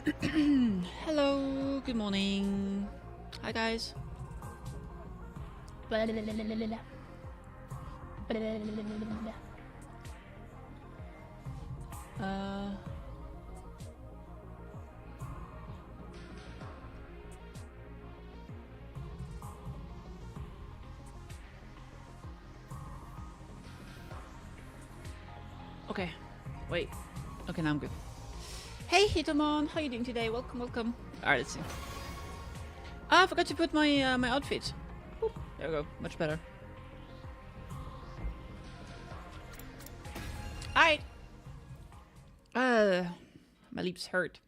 Hello, good morning. Hi guys. Okay, wait. Okay, now I'm good. Hey Hitomon, how you doing today? Welcome, welcome. Alright, let's see. Ah, I forgot to put my my outfit. Oop, there we go, much better. Alright. My lips hurt.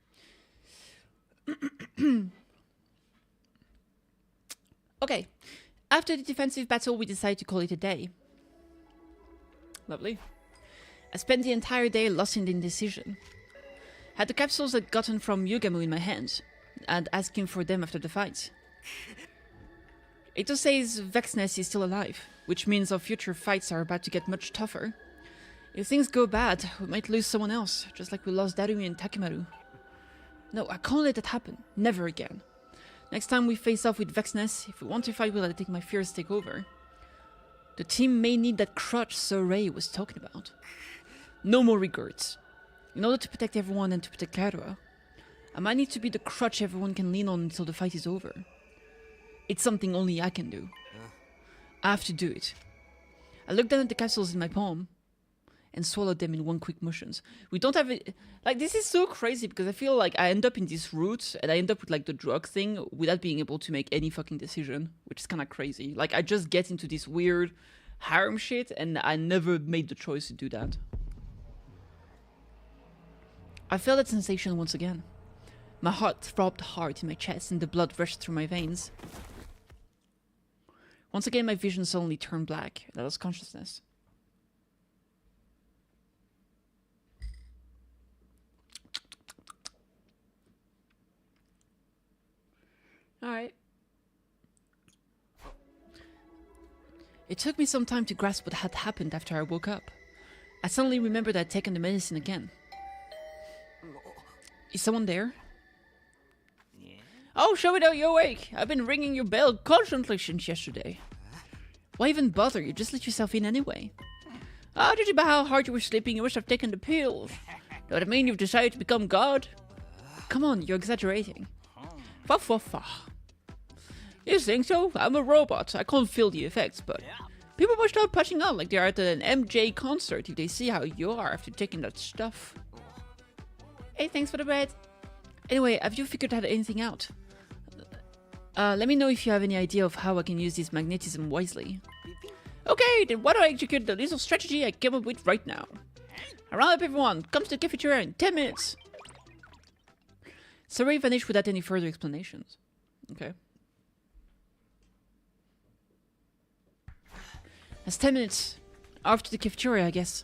Okay, after the defensive battle, we decided to call it a day. Lovely. I spent the entire day lost in the indecision. Had the capsules I'd gotten from Yugamu in my hands, and asking for them after the fight. Ito says Vexness is still alive, which means our future fights are about to get much tougher. If things go bad, we might lose someone else, just like we lost Darumi and Takimaru. No, I can't let that happen. Never again. Next time we face off with Vexness, if we want to fight, we'll let my fears take over. The team may need that crutch Sir Ray was talking about. No more regrets. In order to protect everyone and to protect Karuha, I might need to be the crutch everyone can lean on until the fight is over. It's something only I can do. I have to do it. I looked down at the capsules in my palm and swallowed them in one quick motions. We don't have it. Like, this is so crazy because I feel like I end up in this route and I end up with like the drug thing without being able to make any fucking decision, which is kind of crazy. Like, I just get into this weird harem shit and I never made the choice to do that. I felt that sensation once again. My heart throbbed hard in my chest and the blood rushed through my veins. Once again, my vision suddenly turned black. That was consciousness. Alright. It took me some time to grasp what had happened after I woke up. I suddenly remembered I'd taken the medicine again. Is someone there? Oh, show it out, you're awake. I've been ringing your bell constantly since yesterday. Why even bother? You just let yourself in anyway. Oh, judging by how hard you were sleeping, you must have taken the pills. Does that mean you've decided to become God? Come on, you're exaggerating. Fa. You think so? I'm a robot. I can't feel the effects, but people must start patching out like they're at an MJ concert if they see how you are after taking that stuff. Hey, thanks for the bread. Anyway, have you figured out anything out? Let me know if you have any idea of how I can use this magnetism wisely. Okay, then why don't I execute the little strategy I came up with right now? Round up everyone, come to the cafeteria in 10 minutes. Sarai vanished without any further explanations. Okay. That's 10 minutes. Off to the cafeteria, I guess.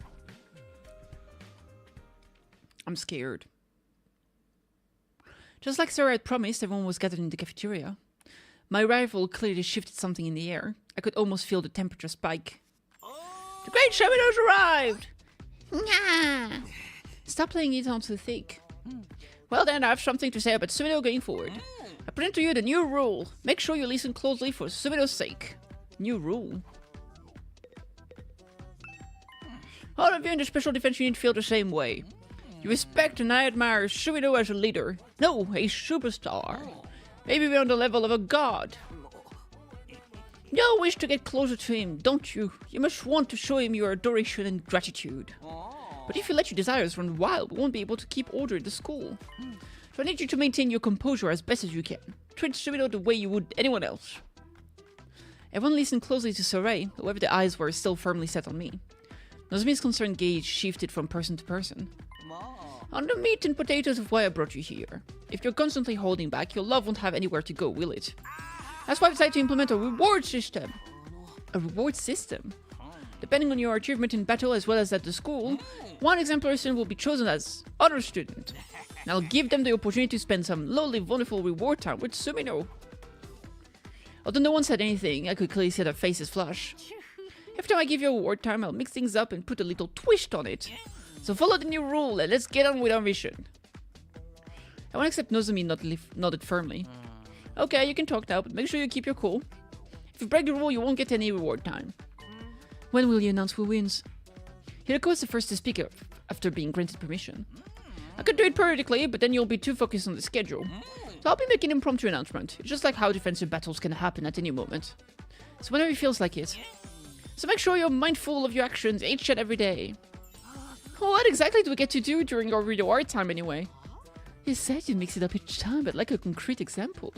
I'm scared. Just like Sarah had promised, everyone was gathered in the cafeteria. My arrival clearly shifted something in the air. I could almost feel the temperature spike. The great Shamino's arrived! Nyah! Stop playing it on too thick. Well then, I have something to say about Sumino going forward. I present to you the new rule. Make sure you listen closely for Sumino's sake. New rule? All of you in the special defense unit feel the same way. You respect and I admire Sumino as a leader. No, a superstar. Maybe we're on the level of a god. You all wish to get closer to him, don't you? You must want to show him your adoration and gratitude. But if you let your desires run wild, we won't be able to keep order in the school. So I need you to maintain your composure as best as you can. Treat Sumino the way you would anyone else. Everyone listened closely to Sarai, however their eyes were still firmly set on me. Nozomi's concerned gaze shifted from person to person. On the meat and potatoes of why I brought you here. If you're constantly holding back, your love won't have anywhere to go, will it? That's why I've decided to implement a reward system. A reward system? Depending on your achievement in battle as well as at the school, one exemplary student will be chosen as honor student. And I'll give them the opportunity to spend some lovely, wonderful reward time with Sumino. Although no one said anything, I could clearly see their faces flush. Every time I give you a reward time, I'll mix things up and put a little twist on it. So follow the new rule and let's get on with our mission. I won't accept Nozomi nodded firmly. Okay, you can talk now, but make sure you keep your cool. If you break the rule, you won't get any reward time. When will you announce who wins? Hiroko is the first to speak after being granted permission. I could do it periodically, but then you'll be too focused on the schedule. So I'll be making an impromptu announcement. It's just like how defensive battles can happen at any moment. So whenever it feels like it. So make sure you're mindful of your actions each and every day. What exactly do we get to do during our reward time anyway? You said you'd mix it up each time, but like a concrete example.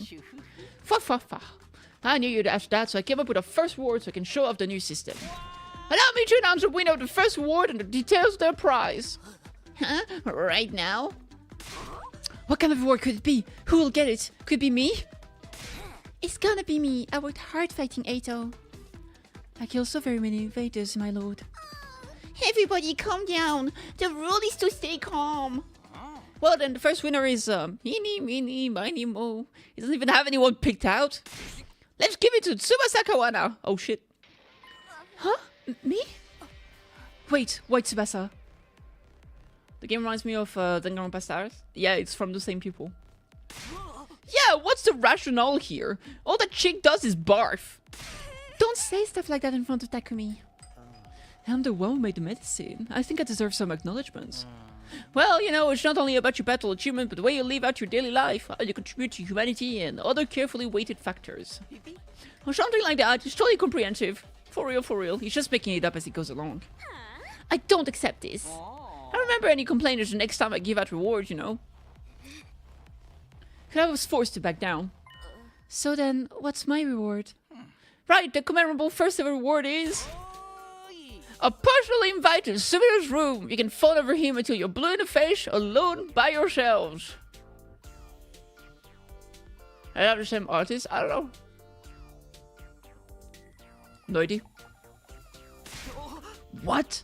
Fa. I knew you'd ask that, so I came up with a first word so I can show off the new system. Allow me to announce the winner of the first award and the details of their prize. Huh? Right now? What kind of award could it be? Who will get it? Could it be me? It's gonna be me. I worked hard fighting Eito. I killed so very many invaders, my lord. Everybody calm down. The rule is to stay calm. Well then, the first winner is, eeny, meeny, miny, mo. He doesn't even have anyone picked out. Let's give it to Tsubasa Kawana. Oh shit. Huh? Me? Wait, White Tsubasa. The game reminds me of Danganronpa Stars. Yeah, it's from the same people. Yeah, what's the rationale here? All that chick does is barf. Don't say stuff like that in front of Takumi. I'm the one who made the medicine. I think I deserve some acknowledgements. Well, you know, it's not only about your battle achievement, but the way you live out your daily life, how you contribute to humanity, and other carefully weighted factors. Or something like that. It's totally comprehensive. For real. He's just making it up as he goes along. I don't accept this. I remember any complainers the next time I give out rewards, you know. I was forced to back down. So then, what's my reward? Right, the commemorable first ever reward is... a personal invite to Sumiru's room. You can fawn over him until you're blue in the face, alone by yourselves. I have the same artist? I don't know. No idea. What?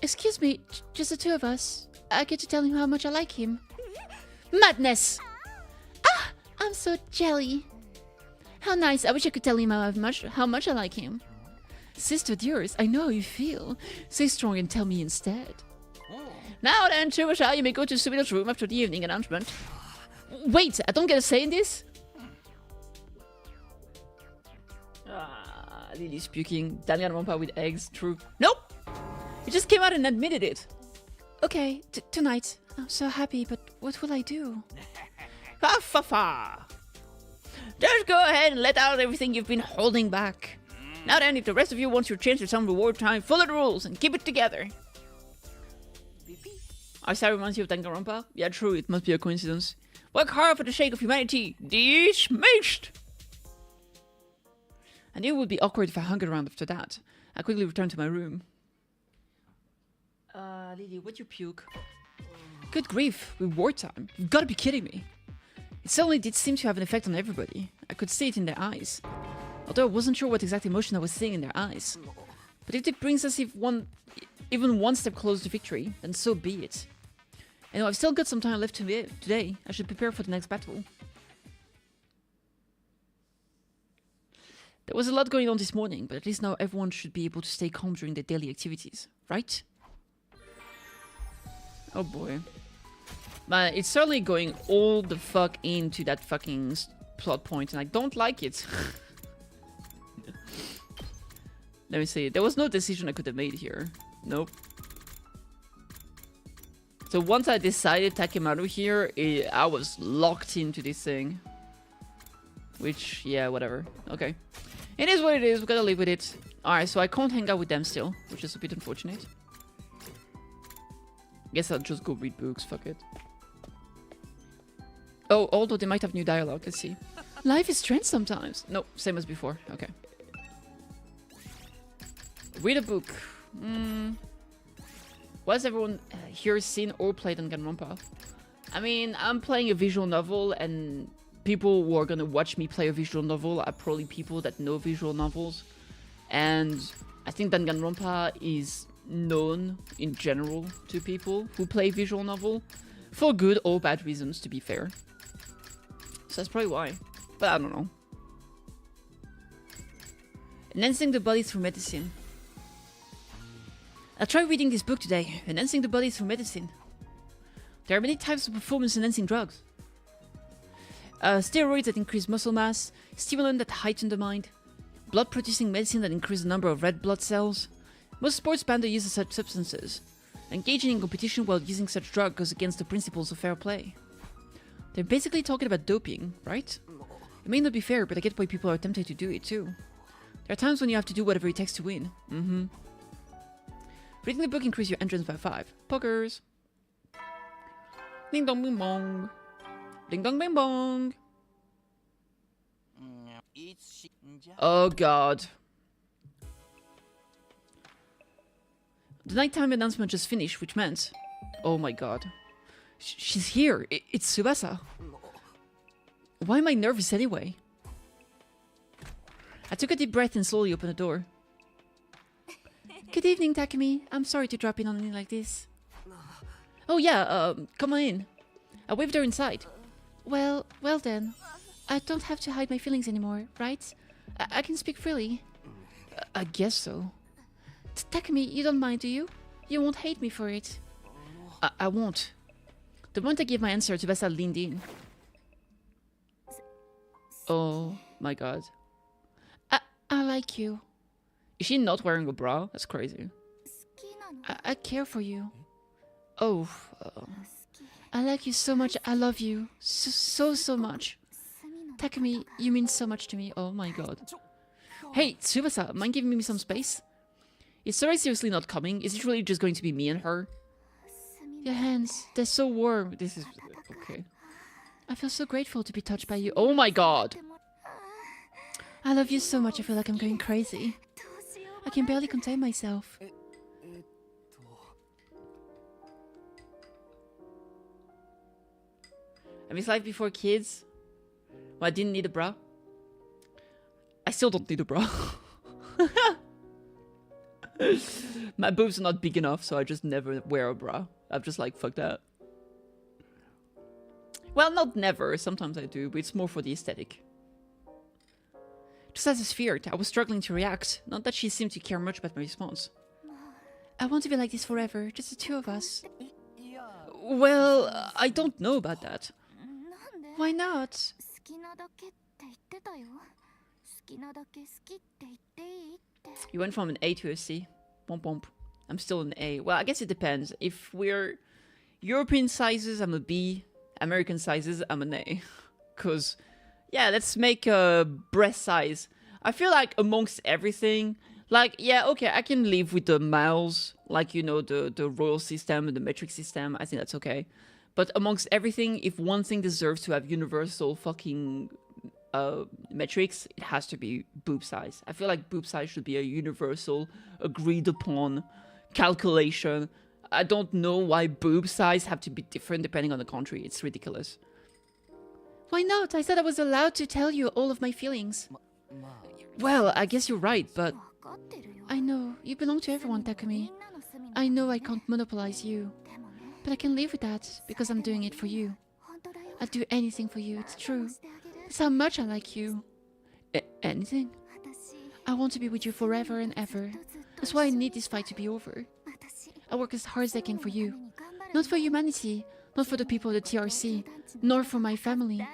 Excuse me, just the two of us. I get to tell him how much I like him. Madness! Ah! I'm so jelly. How nice. I wish I could tell him how much I like him. Sister dearest, I know how you feel. Stay strong and tell me instead. Now then, Tsubasa, you may go to Sumiru's room after the evening announcement. Wait, I don't get a say in this? Lily's puking. Danganronpa with eggs. True. Nope! He just came out and admitted it. Okay, tonight. I'm so happy, but what will I do? Fa. Just go ahead and let out everything you've been holding back. Now then, if the rest of you want your chance for some reward time, follow the rules and keep it together. Our style reminds you of Danganronpa? Yeah, true, it must be a coincidence. Work hard for the sake of humanity. Dismissed! I knew it would be awkward if I hung around after that. I quickly returned to my room. Lily, what'd you puke? Good grief, reward time. You've gotta be kidding me. It certainly did seem to have an effect on everybody. I could see it in their eyes. Although I wasn't sure what exact emotion I was seeing in their eyes. But if it brings us even one step closer to victory, then so be it. I know I've still got some time left today. I should prepare for the next battle. There was a lot going on this morning, but at least now everyone should be able to stay calm during their daily activities, right? Oh boy. Man, it's certainly going all the fuck into that fucking plot point, and I don't like it. Let me see. There was no decision I could have made here. Nope. So once I decided Takemaru here, I was locked into this thing. Which, yeah, whatever. Okay. It is what it is. We gotta live with it. Alright, so I can't hang out with them still, which is a bit unfortunate. Guess I'll just go read books. Fuck it. Oh, although they might have new dialogue. Let's see. Life is strange sometimes. No, same as before. Okay. Read a book. What has everyone here seen or played on Danganronpa? I mean, I'm playing a visual novel, and people who are gonna watch me play a visual novel are probably people that know visual novels. And I think Danganronpa is known in general to people who play visual novel. For good or bad reasons, to be fair. So that's probably why. But I don't know. Enhancing the body through medicine. I tried reading this book today, Enhancing the Body Through Medicine. There are many types of performance-enhancing drugs. Steroids that increase muscle mass, stimulant that heighten the mind, blood-producing medicine that increase the number of red blood cells. Most sports ban the use of such substances. Engaging in competition while using such drug goes against the principles of fair play. They're basically talking about doping, right? It may not be fair, but I get why people are tempted to do it too. There are times when you have to do whatever it takes to win. Reading the book increases your endurance by 5. Pokers. Ding dong bing bong. Ding dong bing bong. Oh god. The nighttime announcement just finished, which meant... Oh my god. She's here. It's Tsubasa. Why am I nervous anyway? I took a deep breath and slowly opened the door. Good evening, Takumi. I'm sorry to drop in on me like this. Oh yeah, come on in. I waved her inside. Well then. I don't have to hide my feelings anymore, right? I can speak freely. I guess so. Takumi, you don't mind, do you? You won't hate me for it. I won't. The moment I gave my answer, Tsubasa leaned in. Oh my god. I like you. Is she not wearing a bra? That's crazy. I care for you. Oh. I like you so much. I love you. So much. Takumi, you mean so much to me. Oh my god. Hey, Tsubasa, mind giving me some space? Is Sarai seriously not coming? Is it really just going to be me and her? Your hands, they're so warm. This is... okay. I feel so grateful to be touched by you. Oh my god. I love you so much, I feel like I'm going crazy. I can barely contain myself. I miss life before kids. Well, I didn't need a bra. I still don't need a bra. My boobs are not big enough, so I just never wear a bra. I'm just like, fuck that. Well, not never. Sometimes I do, but it's more for the aesthetic. Just as I feared, I was struggling to react. Not that she seemed to care much about my response. I want to be like this forever, just the two of us. Well, I don't know about that. Why not? You went from an A to a C. Womp womp. I'm still an A. Well, I guess it depends. If we're European sizes, I'm a B. American sizes, I'm an A. Because, yeah, let's make a breast size. I feel like amongst everything, like, yeah, okay, I can live with the miles, like, you know, the royal system and the metric system. I think that's okay. But amongst everything, if one thing deserves to have universal fucking metrics, it has to be boob size. I feel like boob size should be a universal, agreed upon calculation. I don't know why boob size have to be different depending on the country. It's ridiculous. Why not? I said I was allowed to tell you all of my feelings. Well, I guess you're right, but... I know. You belong to everyone, Takumi. I know I can't monopolize you. But I can live with that, because I'm doing it for you. I'd do anything for you, it's true. That's how much I like you. Anything? I want to be with you forever and ever. That's why I need this fight to be over. I work as hard as I can for you. Not for humanity, not for the people of the TRC, nor for my family.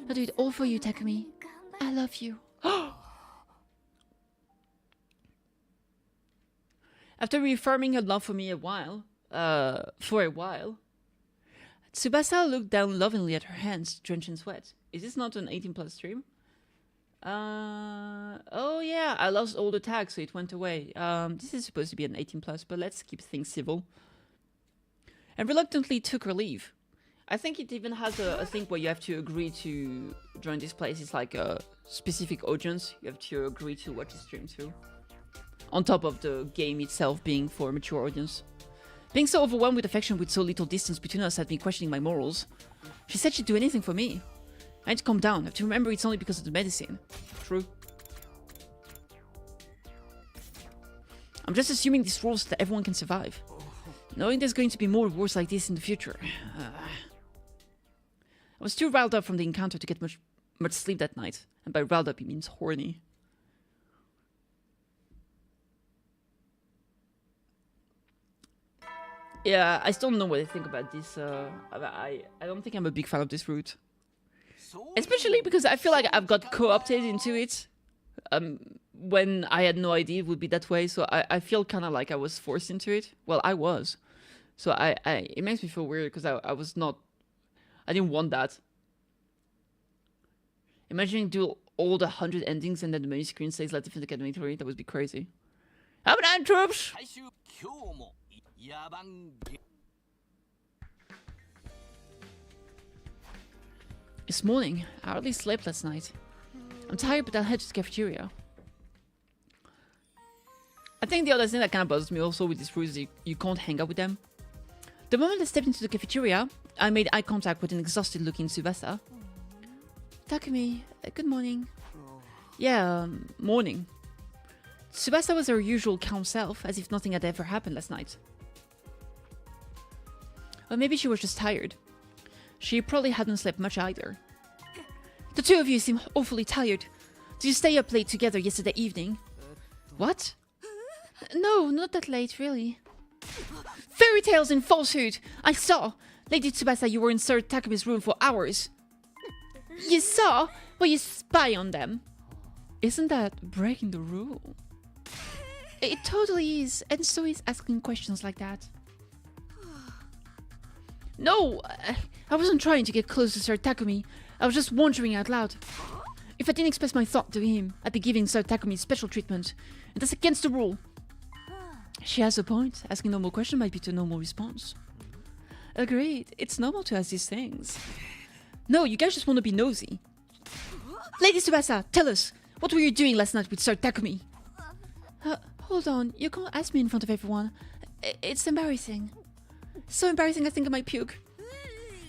I do it all for you, Takumi. I love you. After reaffirming her love for me for a while, Tsubasa looked down lovingly at her hands, drenched in sweat. Is this not an 18+ stream? Oh yeah, I lost all the tags, so it went away. This is supposed to be an 18+, but let's keep things civil. And reluctantly took her leave. I think it even has a thing where you have to agree to join this place. It's like a specific audience. You have to agree to watch the stream too. On top of the game itself being for a mature audience. Being so overwhelmed with affection with so little distance between us had me questioning my morals. She said she'd do anything for me. I had to calm down. I have to remember it's only because of the medicine. True. I'm just assuming this rules that everyone can survive. Knowing there's going to be more wars like this in the future. I was too riled up from the encounter to get much sleep that night. And by riled up, he means horny. Yeah, I still don't know what I think about this. I don't think I'm a big fan of this route. Especially because I feel like I've got co-opted into it. When I had no idea it would be that way. So I feel kind of like I was forced into it. Well, I was. So it makes me feel weird because I didn't want that. Imagine do all the 100 endings and then the menu screen says Let's Defend Academy 3. That would be crazy. Have an troops! It's morning. I hardly slept last night. I'm tired, but I'll head to the cafeteria. I think the other thing that kind of bothers me also with this route is you can't hang out with them. The moment I stepped into the cafeteria, I made eye contact with an exhausted-looking Tsubasa. Takumi, good morning. Yeah, morning. Tsubasa was her usual calm self, as if nothing had ever happened last night. Or maybe she was just tired. She probably hadn't slept much either. The two of you seem awfully tired. Did you stay up late together yesterday evening? What? No, not that late, really. Fairy tales and falsehood! I saw! Lady Tsubasa, you were in Sir Takumi's room for hours. You saw? Well, you spy on them. Isn't that breaking the rule? It totally is, and so is asking questions like that. No, I wasn't trying to get close to Sir Takumi. I was just wondering out loud. If I didn't express my thought to him, I'd be giving Sir Takumi special treatment, and that's against the rule. She has a point. Asking normal question might be to normal response. Agreed. It's normal to ask these things. No, you guys just want to be nosy. Lady Tsubasa, tell us, what were you doing last night with Sir Takumi? Hold on, you can't ask me in front of everyone. It's embarrassing. So embarrassing I think I might puke.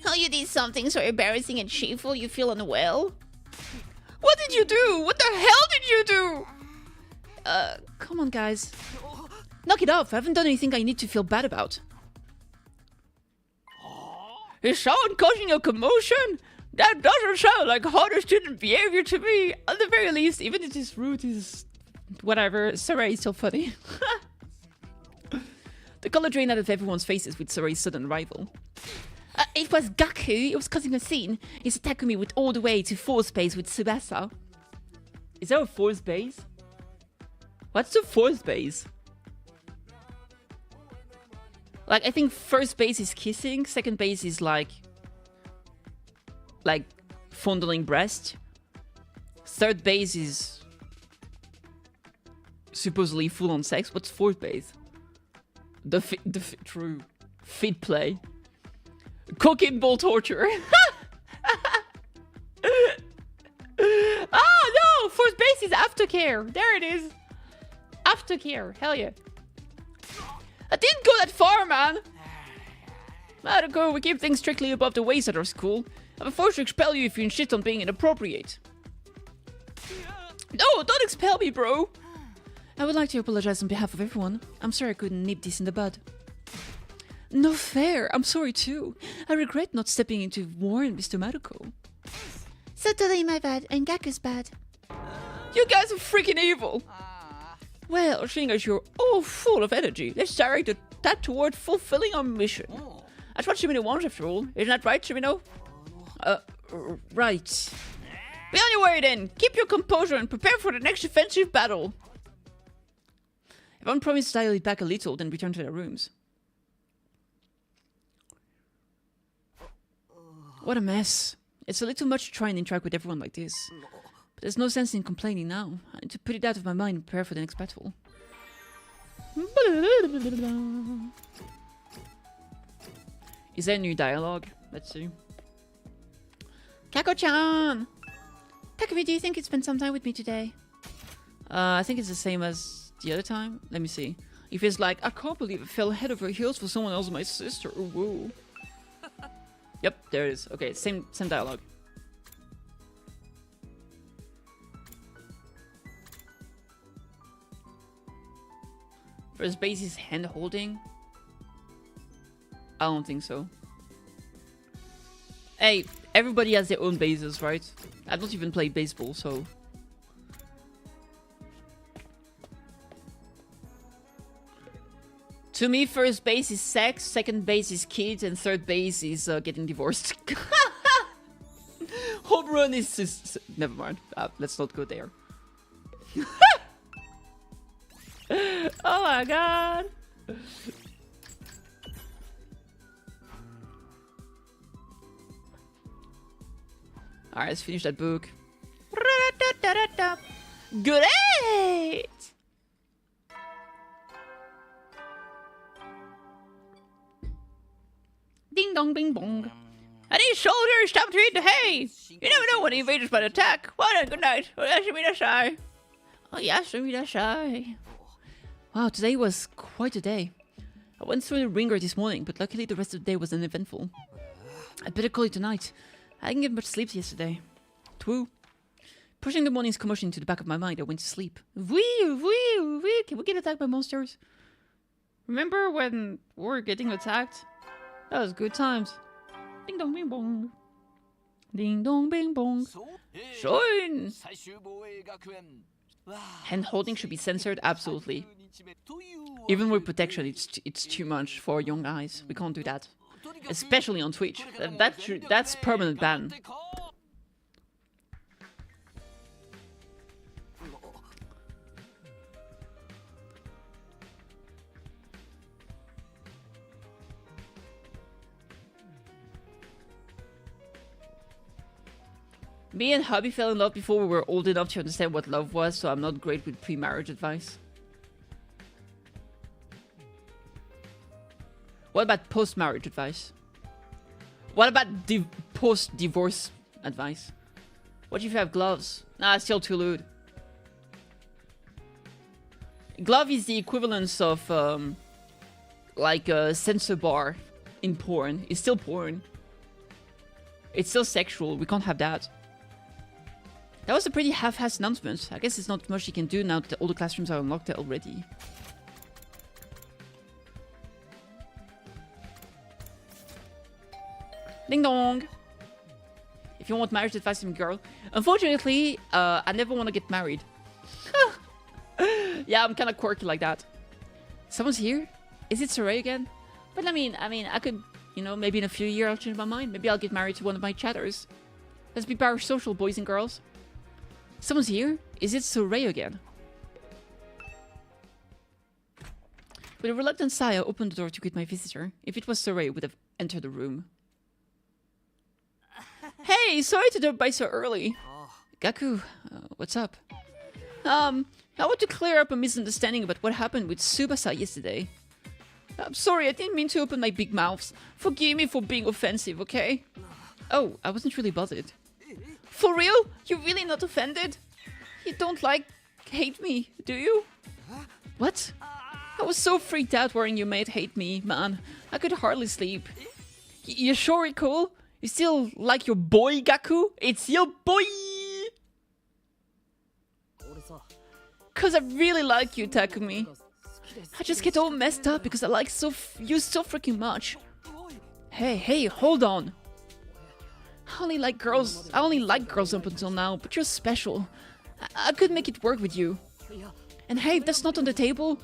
Oh, you did something so embarrassing and shameful you feel unwell? What did you do? What the hell did you do? Come on, guys. Knock it off. I haven't done anything I need to feel bad about. Is someone causing a commotion? That doesn't sound like honor student behavior to me. At the very least, even if this route is whatever, Sarai is still funny. The color drained out of everyone's faces with Sarai's sudden arrival. It was Gaku. It was causing a scene. He's attacking me with all the way to fourth base with Tsubasa. Is there a fourth base? What's the fourth base? Like, I think first base is kissing, second base is like fondling breast. Third base is supposedly full-on sex. What's fourth base? True. Fit play. Cocaine ball torture. Oh no! Fourth base is aftercare. There it is. Aftercare. Hell yeah. I didn't go that far, man. Maruko, we keep things strictly above the waist at our school. I'm forced to expel you if you insist on being inappropriate. No, don't expel me, bro. I would like to apologize on behalf of everyone. I'm sorry I couldn't nip this in the bud. No fair. I'm sorry too. I regret not stepping in to warn Mr. Maruko. So totally my bad, and Gaku's bad. You guys are freaking evil. Well, seeing as you're all full of energy, let's direct that toward fulfilling our mission. That's what Shimino wants, after all. Isn't that right, Shimino? Right. Be on your way then. Keep your composure and prepare for the next offensive battle. Everyone promised to dial it back a little, then return to their rooms. What a mess. It's a little much to try and interact with everyone like this. But there's no sense in complaining now. I need to put it out of my mind and prepare for the next battle. Is there new dialogue? Let's see. Kako-chan! Takumi, do you think you'd spend some time with me today? I think it's the same as the other time. Let me see. If it's like, I can't believe I fell head over heels for someone else, my sister. Whoa. Yep, there it is. Okay, same dialogue. First base is hand holding. I don't think so. Hey, everybody has their own bases, right? I don't even play baseball, so. To me, first base is sex, second base is kids, and third base is getting divorced. Home run is... Never mind. Let's not go there. Oh my god. Alright, let's finish that book. Great! Ding dong bing bong. I need soldiers, time to eat the hay! You never know when the invaders might attack. Well then, good night. Oh, yasumidashai. Wow, today was quite a day. I went through the ringer this morning, but luckily the rest of the day was uneventful. I'd better call it tonight. I didn't get much sleep yesterday. Twoo. Pushing the morning's commotion into the back of my mind, I went to sleep. Wee! Can we get attacked by monsters? Remember when we were getting attacked? That was good times. Ding dong bing bong. Ding dong bing bong. Join! Hand holding should be censored, absolutely. Even with protection, it's too much for young eyes. We can't do that. Especially on Twitch. That's permanent ban. Me and hubby fell in love before we were old enough to understand what love was, so I'm not great with pre-marriage advice. What about post-marriage advice? What about post-divorce advice? What if you have gloves? Nah, still too lewd. Glove is the equivalence of, like a censor bar in porn. It's still porn. It's still sexual. We can't have that. That was a pretty half-assed announcement. I guess there's not much you can do now that all the classrooms are unlocked already. Ding dong! If you want marriage advice from a girl. Unfortunately, I never want to get married. Yeah, I'm kind of quirky like that. Someone's here? Is it Saray again? But I mean, I could, you know, maybe in a few years I'll change my mind. Maybe I'll get married to one of my chatters. Let's be parasocial, boys and girls. Someone's here? Is it Saray again? With a reluctant sigh, I opened the door to greet my visitor. If it was Saray, I would have entered the room. Hey, sorry to drop by so early. Gaku, what's up? I want to clear up a misunderstanding about what happened with Tsubasa yesterday. I'm sorry, I didn't mean to open my big mouth. Forgive me for being offensive, okay? Oh, I wasn't really bothered. For real? You're really not offended? You don't hate me, do you? What? I was so freaked out worrying you might hate me, man. I could hardly sleep. You sure it's cool? You still like your boy, Gaku? It's your boy! Cause I really like you, Takumi. I just get all messed up because I like you so freaking much. Hey, hold on. I only like girls up until now, but you're special. I could make it work with you. And hey, if that's not on the table,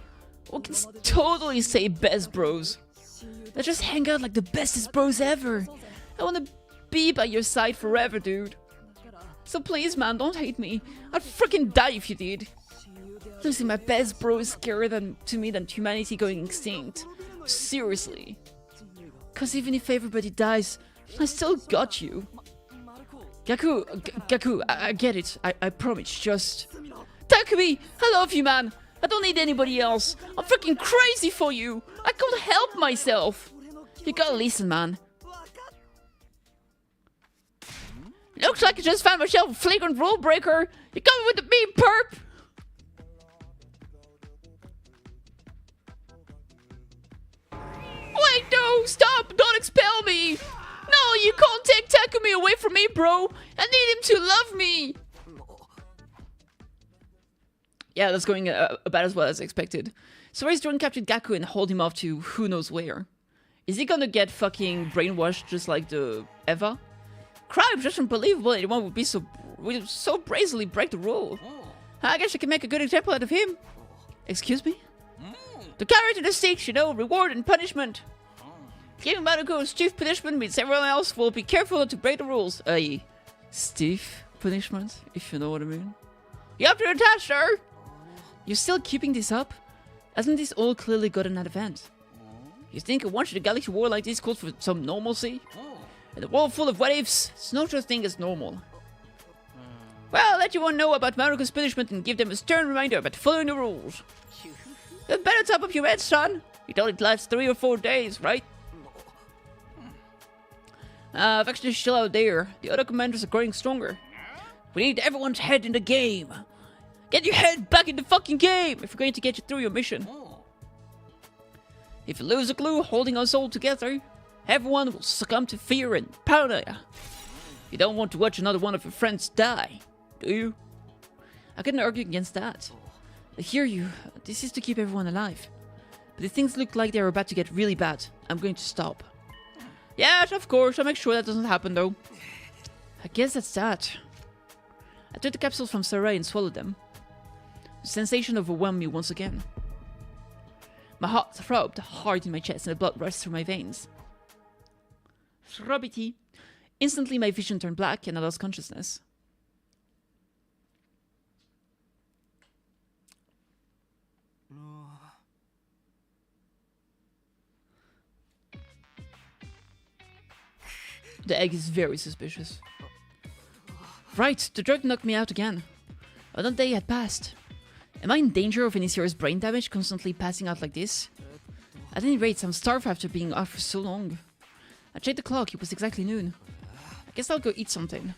we can totally say best bros. Let's just hang out like the bestest bros ever. I wanna be by your side forever, dude. So please, man, don't hate me. I'd freaking die if you did. Losing my best bro is scarier to me than humanity going extinct. Seriously. Cause even if everybody dies, I still got you. Gaku, I get it. I promise, just... Takumi, I love you, man. I don't need anybody else. I'm freaking crazy for you. I can't help myself. You gotta listen, man. Looks like I just found myself a flagrant rule breaker. You coming with the beam, perp? Wait, no, stop, don't expel me. No, you can't take Takumi away from me, bro. I need him to love me. Yeah, that's going about as well as expected. So Ray's drone captured Gaku and hauled him off to who knows where. Is he gonna get fucking brainwashed just like the Eva? Crap, just unbelievable anyone would so brazenly break the rule. I guess I can make a good example out of him. Excuse me? The carrot and the stick, you know, reward and punishment. Giving Maruko a stiff punishment means everyone else will be careful not to break the rules. Stiff punishment, if you know what I mean. You up to the task, sir? You're still keeping this up? Hasn't this all clearly gotten out of hand? You think a once in a galaxy war like this calls for some normalcy? In a world full of what ifs, there's no such thing as normal. Well, let everyone know about Maruko's punishment and give them a stern reminder about following the rules. You better top up your meds, son. It only lasts 3 or 4 days, right? Faction is still out there. The other commanders are growing stronger. We need everyone's head in the game. Get your head back in the fucking game if we're going to get you through your mission. If you lose a clue holding us all together, everyone will succumb to fear and paranoia. You don't want to watch another one of your friends die, do you? I couldn't argue against that. I hear you. This is to keep everyone alive. But if things look like they're about to get really bad, I'm going to stop. Yes, of course. I'll make sure that doesn't happen, though. I guess that's that. I took the capsules from Sarai and swallowed them. The sensation overwhelmed me once again. My heart throbbed hard in my chest and the blood rushed through my veins. Throbbity. Instantly my vision turned black and I lost consciousness. The egg is very suspicious. Right, the drug knocked me out again. Another day had passed. Am I in danger of any serious brain damage constantly passing out like this? At any rate, I'm starved after being off for so long. I checked the clock, it was exactly noon. I guess I'll go eat something.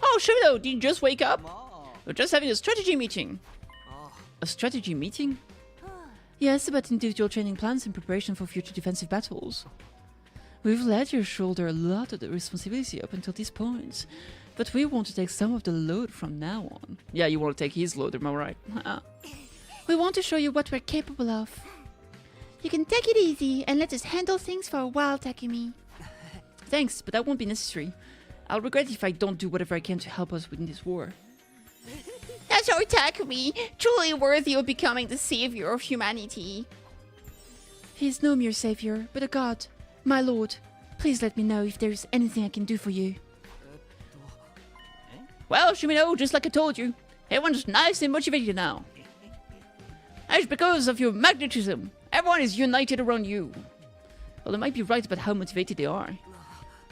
Oh, Shudo, did you just wake up? We're just having a strategy meeting. A strategy meeting? Yes, about individual training plans in preparation for future defensive battles. We've let you shoulder a lot of the responsibility up until this point, but we want to take some of the load from now on. Yeah, you want to take his load, am I right? We want to show you what we're capable of. You can take it easy and let us handle things for a while, Takumi. Thanks, but that won't be necessary. I'll regret if I don't do whatever I can to help us win this war. That's our Takumi, truly worthy of becoming the savior of humanity. He is no mere savior, but a god. My lord, please let me know if there is anything I can do for you. Well, Shimino, just like I told you, everyone's nice and motivated now. That's because of your magnetism. Everyone is united around you. Well, they might be right about how motivated they are.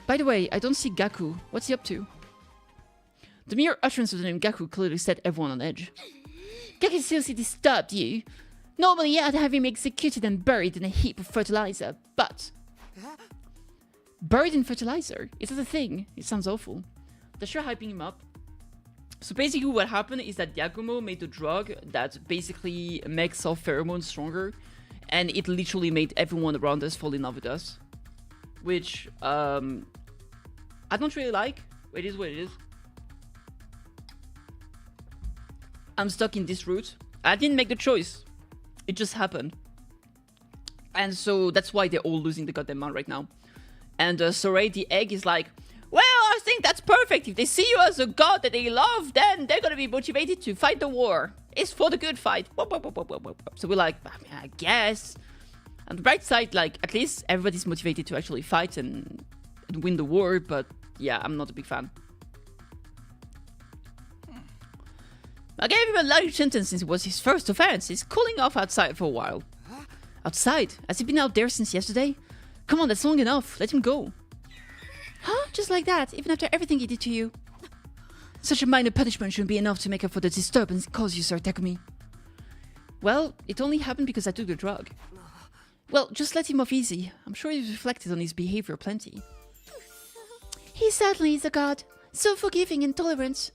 By the way, I don't see Gaku. What's he up to? The mere utterance of the name Gaku clearly set everyone on edge. Gaku seriously disturbed you. Normally, I'd have him executed and buried in a heap of fertilizer, but... Buried in fertilizer? Is that a thing? It sounds awful. They're sure hyping him up. So basically what happened is that Yakumo made a drug that basically makes our pheromones stronger, and it literally made everyone around us fall in love with us. Which, I don't really like. It is what it is. I'm stuck in this route. I didn't make the choice. It just happened. And so that's why they're all losing the goddamn mind right now. And Sarai, the egg, is like, well, I think that's perfect. If they see you as a god that they love, then they're gonna be motivated to fight the war. It's for the good fight. So we're like, I mean, I guess. On the bright side, like, at least everybody's motivated to actually fight and win the war. But yeah, I'm not a big fan. I gave him a light sentence since it was his first offense. He's cooling off outside for a while. Outside? Has he been out there since yesterday? Come on, that's long enough. Let him go. Huh? Just like that, even after everything he did to you? Such a minor punishment shouldn't be enough to make up for the disturbance caused you, Sir Takumi. Well, it only happened because I took the drug. Well, just let him off easy. I'm sure he's reflected on his behavior plenty. He certainly is a god. So forgiving and tolerant.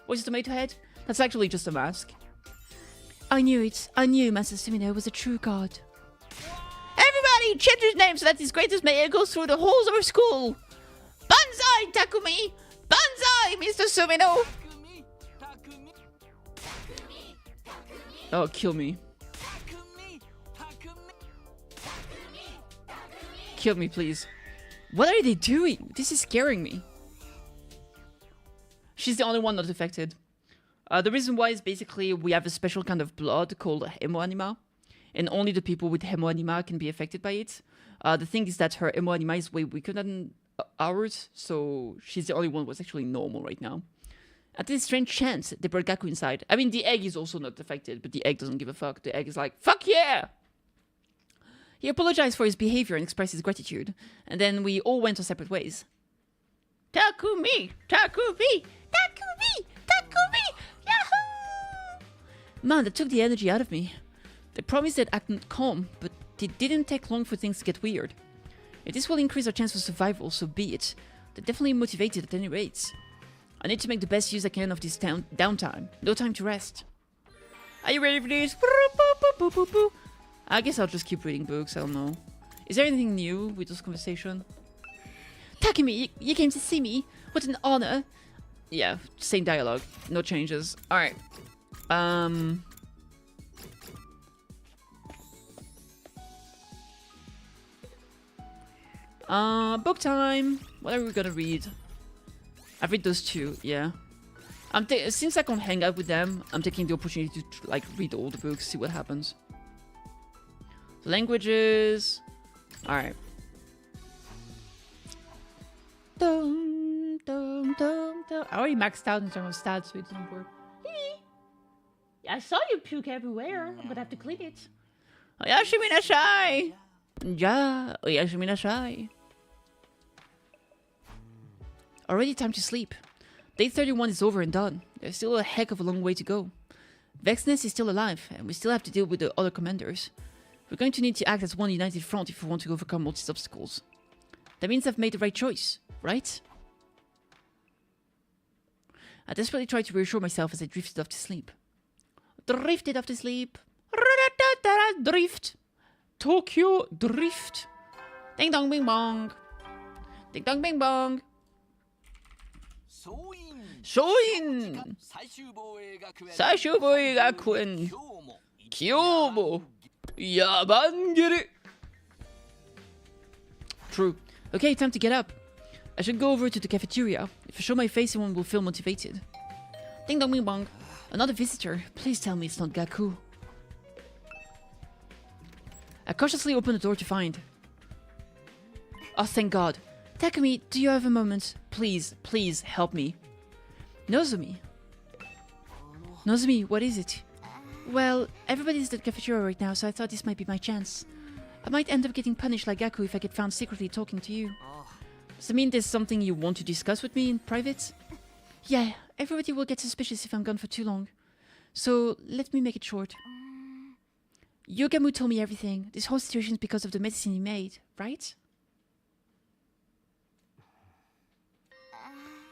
What's the tomato head? That's actually just a mask. I knew it. I knew Master Sumino was a true god. Everybody, change his name so that his greatest may echo through the halls of our school. Banzai, Takumi! Banzai, Mr. Sumino! Oh, kill me. Kill me, please. What are they doing? This is scaring me. She's the only one not affected. The reason why is basically we have a special kind of blood called hemoanima, and only the people with hemoanima can be affected by it. The thing is that her hemoanima is way weaker than ours, so she's the only one who's actually normal right now. At this strange chance, they brought Gaku inside. I mean, the egg is also not affected, but the egg doesn't give a fuck. The egg is like, fuck yeah! He apologized for his behavior and expressed his gratitude, and then we all went our separate ways. Takumi! Takumi! Takumi! Takumi! Yahoo! Man, that took the energy out of me. They promised they'd act calm, but it didn't take long for things to get weird. If this will increase our chance of survival, so be it. They're definitely motivated at any rate. I need to make the best use I can of this downtime. No time to rest. Are you ready for this? I guess I'll just keep reading books, I don't know. Is there anything new with this conversation? Takumi, you came to see me. What an honor. Yeah, same dialogue. No changes. Alright. Book time. What are we gonna read? I've read those two, yeah. Since I can't hang out with them, I'm taking the opportunity to like read all the books, see what happens. The languages. Alright. Dum, dum, dum, dum. I already maxed out in terms of stats, so it doesn't work. I saw you puke everywhere. I'm gonna have to clean it. Oyashimi nashai! Ja, oyashimi nashai. Already time to sleep. Day 31 is over and done. There's still a heck of a long way to go. Vexness is still alive, and we still have to deal with the other commanders. We're going to need to act as one united front if we want to overcome all these obstacles. That means I've made the right choice, right? I desperately tried to reassure myself as I drifted off to sleep. Drifted off to sleep. Drift. Tokyo drift. Ding dong bing bong. Ding dong bing bong. Shoin. Saishuboi Gakuen. Kyomo. Yabangiri. True. Okay, time to get up. I should go over to the cafeteria. If I show my face, everyone will feel motivated. Ding dong bing bong. Another visitor. Please tell me it's not Gaku. I cautiously open the door to find. Oh, thank God. Takumi, do you have a moment? Please, please help me. Nozomi. Nozomi, what is it? Well, everybody's at the cafeteria right now, so I thought this might be my chance. I might end up getting punished like Gaku if I get found secretly talking to you. Does that mean there's something you want to discuss with me in private? Yeah, everybody will get suspicious if I'm gone for too long. So, let me make it short. Yogamu told me everything. This whole situation is because of the medicine he made, right?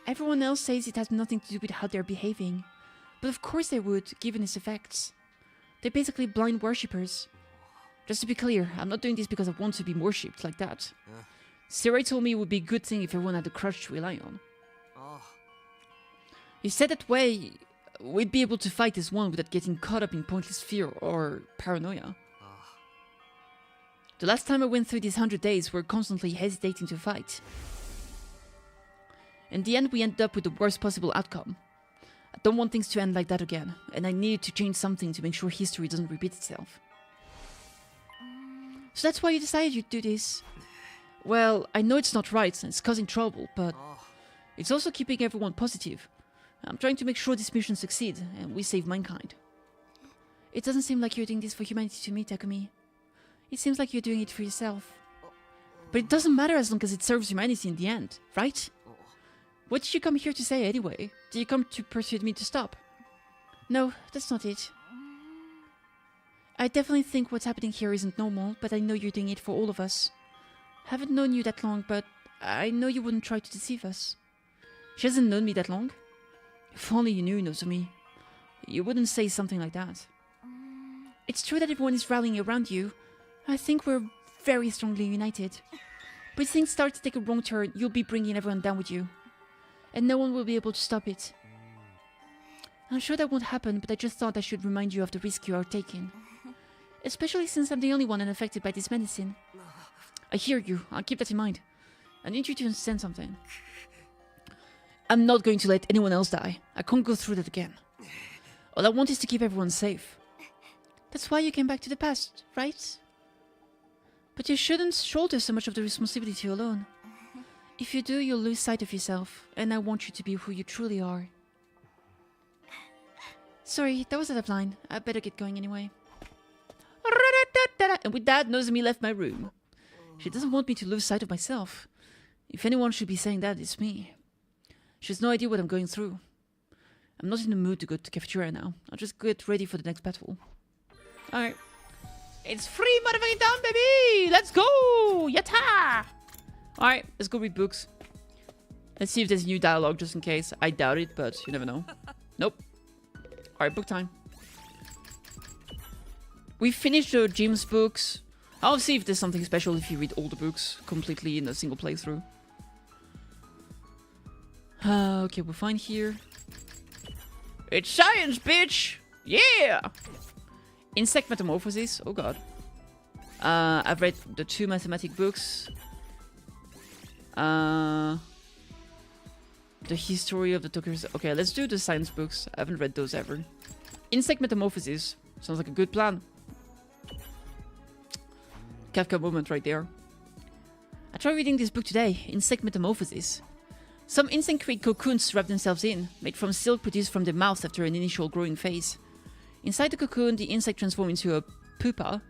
Everyone else says it has nothing to do with how they're behaving. But of course they would, given its effects. They're basically blind worshippers. Just to be clear, I'm not doing this because I want to be worshipped like that. Sarai told me it would be a good thing if everyone had a crutch to rely on. He said that way, we'd be able to fight as one without getting caught up in pointless fear or paranoia. The last time I went through these 100 days, we were constantly hesitating to fight. In the end, we ended up with the worst possible outcome. I don't want things to end like that again, and I needed to change something to make sure history doesn't repeat itself. So that's why you decided you'd do this. Well, I know it's not right, and it's causing trouble, but it's also keeping everyone positive. I'm trying to make sure this mission succeeds, and we save mankind. It doesn't seem like you're doing this for humanity to me, Takumi. It seems like you're doing it for yourself. But it doesn't matter as long as it serves humanity in the end, right? What did you come here to say anyway? Did you come to persuade me to stop? No, that's not it. I definitely think what's happening here isn't normal, but I know you're doing it for all of us. I haven't known you that long, but I know you wouldn't try to deceive us. She hasn't known me that long. If only you knew, Nozomi. You wouldn't say something like that. It's true that everyone is rallying around you. I think we're very strongly united. But if things start to take a wrong turn, you'll be bringing everyone down with you. And no one will be able to stop it. I'm sure that won't happen, but I just thought I should remind you of the risk you are taking. Especially since I'm the only one unaffected by this medicine. I hear you. I'll keep that in mind. I need you to understand something. I'm not going to let anyone else die. I can't go through that again. All I want is to keep everyone safe. That's why you came back to the past, right? But you shouldn't shoulder so much of the responsibility alone. If you do, you'll lose sight of yourself, and I want you to be who you truly are. Sorry, that was out of line. I better get going anyway. And with that, Nozomi left my room. She doesn't want me to lose sight of myself. If anyone should be saying that, it's me. She has no idea what I'm going through. I'm not in the mood to go to cafeteria now. I'll just get ready for the next battle. Alright. It's free motherfucking time, baby! Let's go! Yatta! Alright, let's go read books. Let's see if there's new dialogue just in case. I doubt it, but you never know. Nope. Alright, book time. We finished the Jim's books. I'll see if there's something special if you read all the books completely in a single playthrough. Okay, we're fine here. It's science, bitch! Yeah! Insect Metamorphosis. Oh god. I've read the 2 mathematic books. The history of the Tokyo's... Okay, let's do the science books. I haven't read those ever. Insect Metamorphosis. Sounds like a good plan. Kafka moment right there. I tried reading this book today. Insect Metamorphosis. Some insects create cocoons to wrap themselves in, made from silk produced from their mouth after an initial growing phase. Inside the cocoon, the insect transforms into a pupa,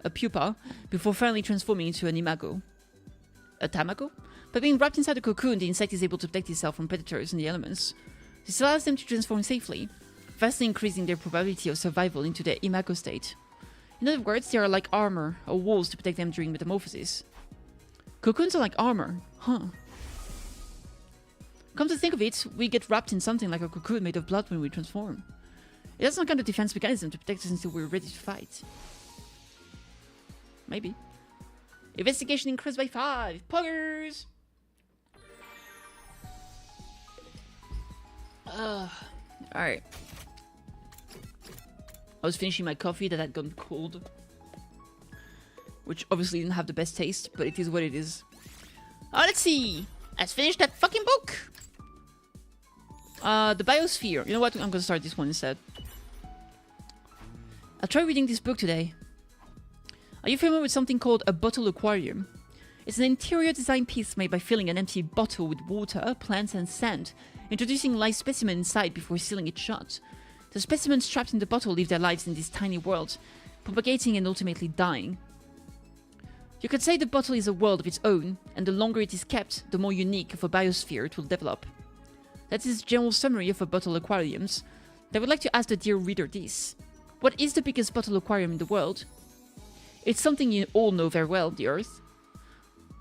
before finally transforming into an imago. A tamago? By being wrapped inside the cocoon, the insect is able to protect itself from predators and the elements. This allows them to transform safely, vastly increasing their probability of survival into their imago state. In other words, they are like armor, or walls to protect them during metamorphosis. Cocoons are like armor, huh? Come to think of it, we get wrapped in something like a cocoon made of blood when we transform. It has some kind of defense mechanism to protect us until we're ready to fight. Maybe. Investigation increased by 5. Poggers! Alright. I was finishing my coffee that had gone cold. Which obviously didn't have the best taste, but it is what it is. Let's see! Let's finish that fucking book! The Biosphere. You know what? I'm gonna start this one instead. I'll try reading this book today. Are you familiar with something called a bottle aquarium? It's an interior design piece made by filling an empty bottle with water, plants and sand, introducing live specimen inside before sealing it shut. The specimens trapped in the bottle live their lives in this tiny world, propagating and ultimately dying. You could say the bottle is a world of its own, and the longer it is kept, the more unique of a biosphere it will develop. That is a general summary of a bottle aquariums. I would like to ask the dear reader this. What is the biggest bottle aquarium in the world? It's something you all know very well, the Earth.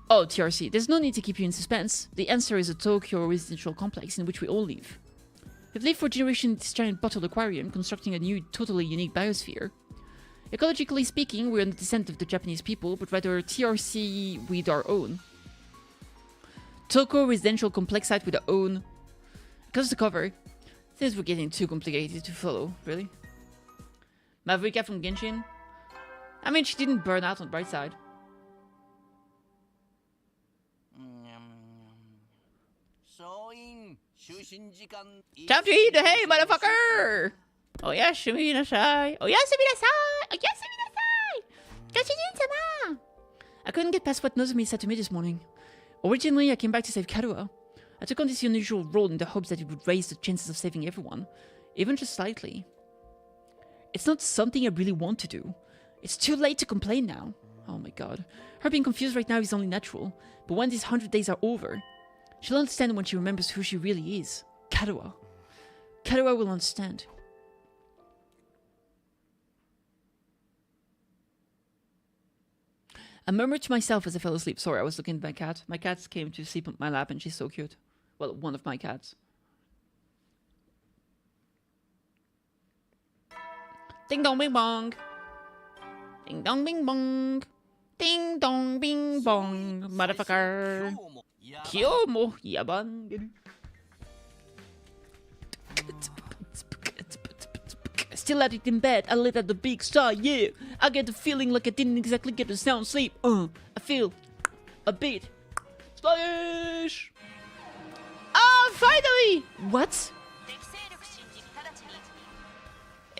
Oh, TRC, there's no need to keep you in suspense. The answer is a Tokyo residential complex in which we all live. We've lived for generations in this giant bottle aquarium, constructing a new, totally unique biosphere. Ecologically speaking, we're on the descent of the Japanese people, but rather TRC with our own. Tokyo residential complex site with our own. Because the cover, things were getting too complicated to follow, really. Mavrika from Genshin. I mean, she didn't burn out on the bright side. Time to eat! Hey, motherfucker! Oh yeah, suminasai! Oh yeah, suminasai! Oh yeah, suminasai! Gachas-sama! I couldn't get past what Nozomi said to me this morning. Originally, I came back to save Karuha. I took on this unusual role in the hopes that it would raise the chances of saving everyone, even just slightly. It's not something I really want to do. It's too late to complain now. Oh my god. Her being confused right now is only natural, but when these 100 days are over, she'll understand when she remembers who she really is. Karuha. Karuha will understand. I murmured to myself as I fell asleep. Sorry, I was looking at my cat. My cat came to sleep on my lap and she's so cute. Well, one of my cats. Ding dong bing bong. Ding dong bing bong. Ding dong bing bong. Motherfucker. Kyomo yaban. Still at it in bed, I lit at the big star, yeah. I get the feeling like I didn't exactly get a sound sleep. I feel a bit sluggish. Oh, finally! What?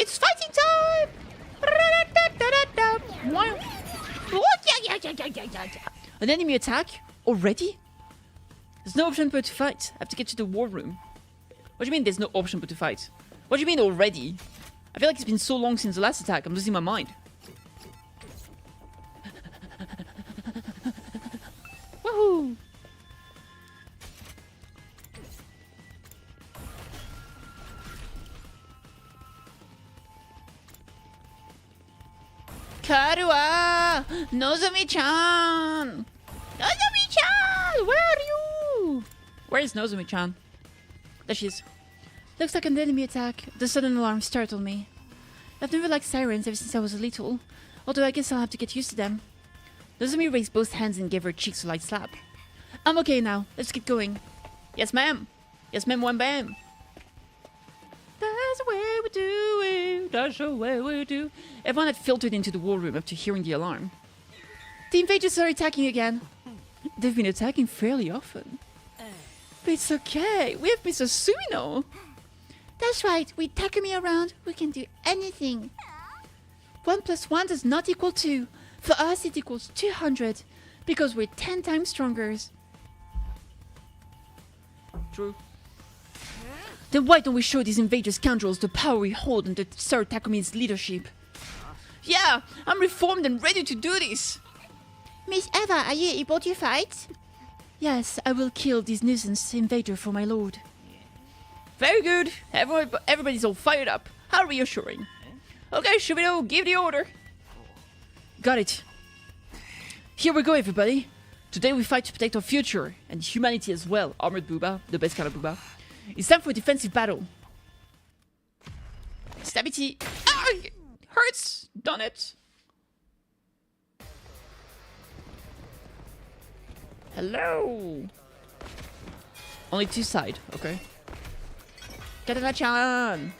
It's fighting time! An enemy attack? Already? There's no option but to fight. I have to get to the war room. What do you mean there's no option but to fight? What do you mean already? I feel like it's been so long since the last attack. I'm losing my mind. Woohoo! Karua! Nozomi-chan! Nozomi-chan! Where are you? Where is Nozomi-chan? There she is. Looks like an enemy attack. The sudden alarm startled me. I've never liked sirens ever since I was little, although I guess I'll have to get used to them. Nozomi raised both hands and gave her cheeks a light slap. I'm okay now. Let's get going. Yes, ma'am. Yes, ma'am, one bam. That's the way we do it. That's the way we do. Everyone had filtered into the war room after hearing the alarm. The invaders are attacking again. They've been attacking fairly often. But it's okay. We have Mr. Sumino. That's right. With Takumi around, we can do anything. 1 + 1 does not equal 2. For us, it equals 200. Because we're 10 times stronger. True. Then why don't we show these invaders scoundrels the power we hold under Sir Takumi's leadership? Yeah, I'm reformed and ready to do this. Miss Eva, are you able to fight? Yes, I will kill this nuisance invader for my lord. Very good. Everybody's all fired up. How reassuring. Okay, Shubino, give the order. Got it. Here we go, everybody. Today we fight to protect our future and humanity as well. Armored booba, the best kind of booba. It's time for a defensive battle. Stabity. Ah! Hurts! Done it. Hello. Only 2 side, okay. Katana-chan.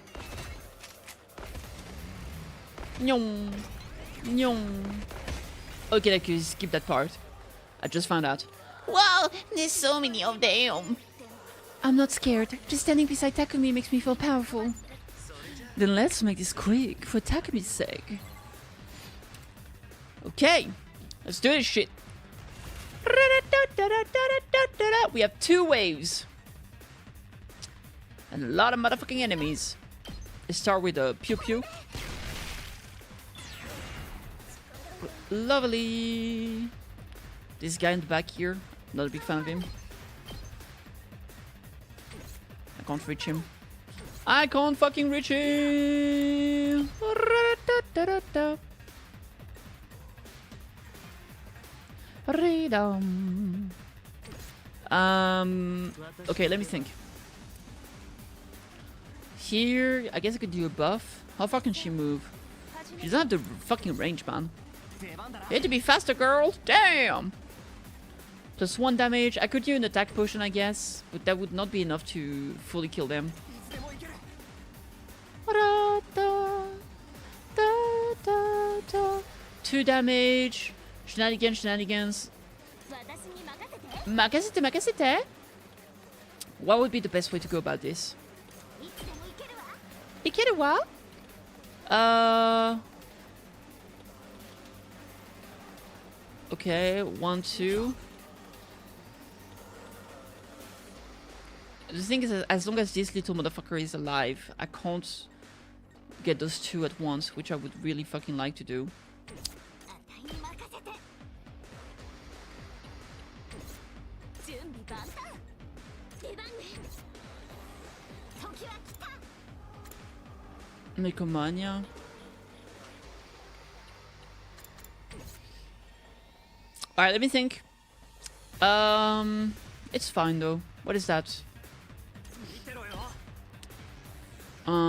Nyong. Nyong. Okay, I could skip that part. I just found out. Wow, there's so many of them. I'm not scared. Just standing beside Takumi makes me feel powerful. Then let's make this quick, for Takumi's sake. Okay, let's do this shit. We have 2 waves. And a lot of motherfucking enemies. Let's start with a pew pew. Lovely. This guy in the back here, not a big fan of him. I can't reach him. I can't fucking reach him. Okay, let me think. Here, I guess I could do a buff. How far can she move? She doesn't have the fucking range, man. You had to be faster, girl. Damn. +1 damage. I could do an attack potion, I guess, but that would not be enough to fully kill them. 2 damage. Shenanigans. Makasete. What would be the best way to go about this? Ikeru wa? Okay, 1, 2. The thing is, as long as this little motherfucker is alive, I can't get those 2 at once, which I would really fucking like to do. Nekomania. Alright, let me think. It's fine though. What is that?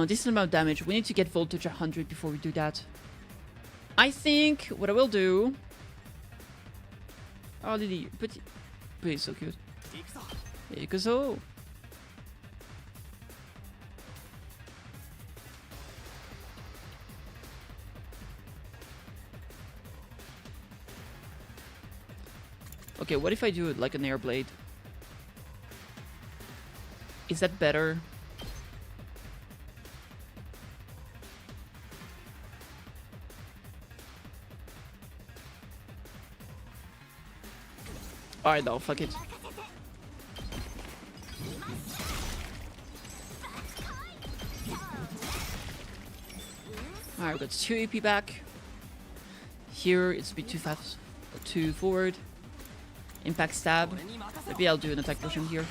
Decent amount of damage. We need to get voltage 100 before we do that. I think what I will do... Oh, Lily, but he's so cute. Ikuzo. Okay, what if I do it like an air blade? Is that better? Alright, no, fuck it. Alright, we got 2 AP back. Here, it's a bit too fast. Too forward. Impact stab. Maybe I'll do an attack potion here.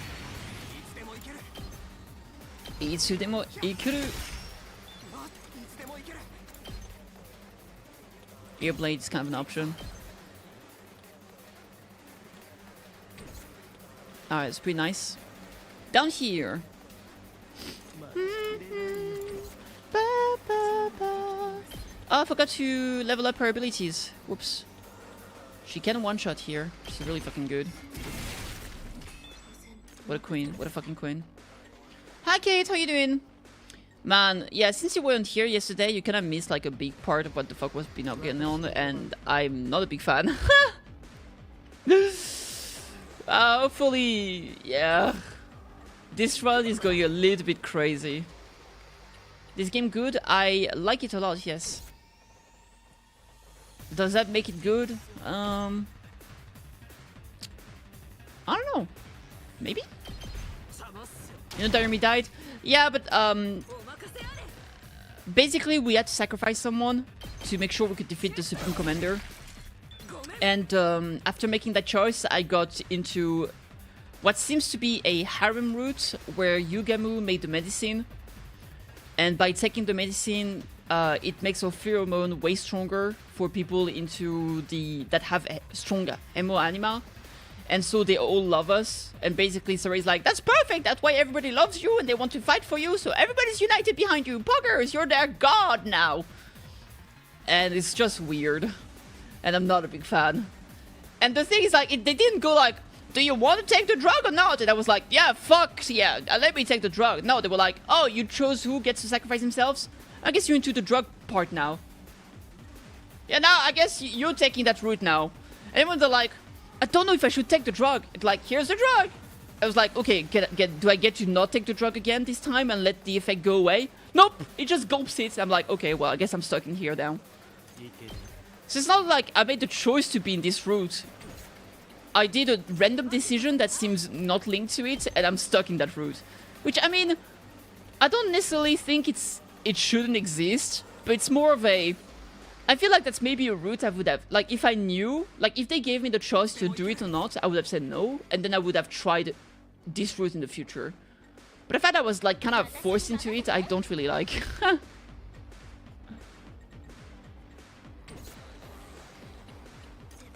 Itsudemo ikuru. Earblade is kind of an option. Alright, it's pretty nice. Down here. Oh, I forgot to level up her abilities. Whoops. She can one-shot here. She's really fucking good. What a queen. What a fucking queen. Hi, Kate. How you doing? Man, yeah, since you weren't here yesterday, you kind of missed like a big part of what the fuck was been going on, and I'm not a big fan. Hopefully, yeah. This run is going a little bit crazy. This game good? I like it a lot, yes. Does that make it good? I don't know. Maybe? You know, Diarmy died? Yeah, but basically we had to sacrifice someone to make sure we could defeat the Supreme Commander. And after making that choice, I got into what seems to be a harem route where Yugamu made the medicine. And by taking the medicine, it makes our pheromone way stronger for people that have strong emo anima. And so they all love us. And basically Saray's like, that's perfect, that's why everybody loves you and they want to fight for you, so everybody's united behind you. Poggers, you're their god now. And it's just weird. And I'm not a big fan. And the thing is, like, they didn't go like, do you want to take the drug or not? And I was like, yeah, fuck, yeah, let me take the drug. No, they were like, oh, you chose who gets to sacrifice themselves? I guess you're into the drug part now. Yeah, now I guess you're taking that route now. And when they're like, I don't know if I should take the drug. It's like, here's the drug. I was like, okay, do I get to not take the drug again this time and let the effect go away? Nope, it just gulps it. I'm like, okay, well, I guess I'm stuck in here now. So it's not like I made the choice to be in this route. I did a random decision that seems not linked to it, and I'm stuck in that route. Which, I mean, I don't necessarily think it shouldn't exist, but it's more of a... I feel like that's maybe a route I would have... Like, if I knew... Like, if they gave me the choice to do it or not, I would have said no, and then I would have tried this route in the future. But the fact I was, like, kind of forced into it, I don't really like.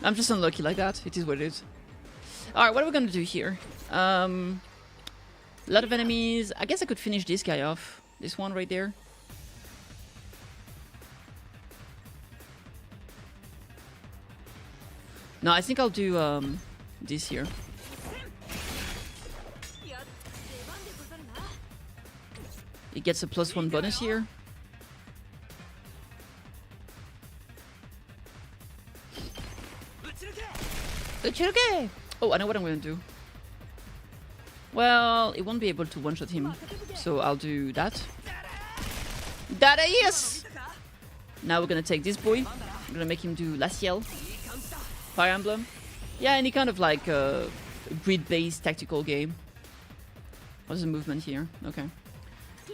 I'm just unlucky like that. It is what it is. Alright, what are we gonna do here? A lot of enemies. I guess I could finish this guy off. This one right there. No, I think I'll do this here. It gets a +1 bonus here. Oh, I know what I'm gonna do. Well, it won't be able to one-shot him, so I'll do that. That yes! Now we're gonna take this boy. I'm gonna make him do Laciel. Fire Emblem. Yeah, any kind of like grid-based tactical game. What's the movement here? Okay.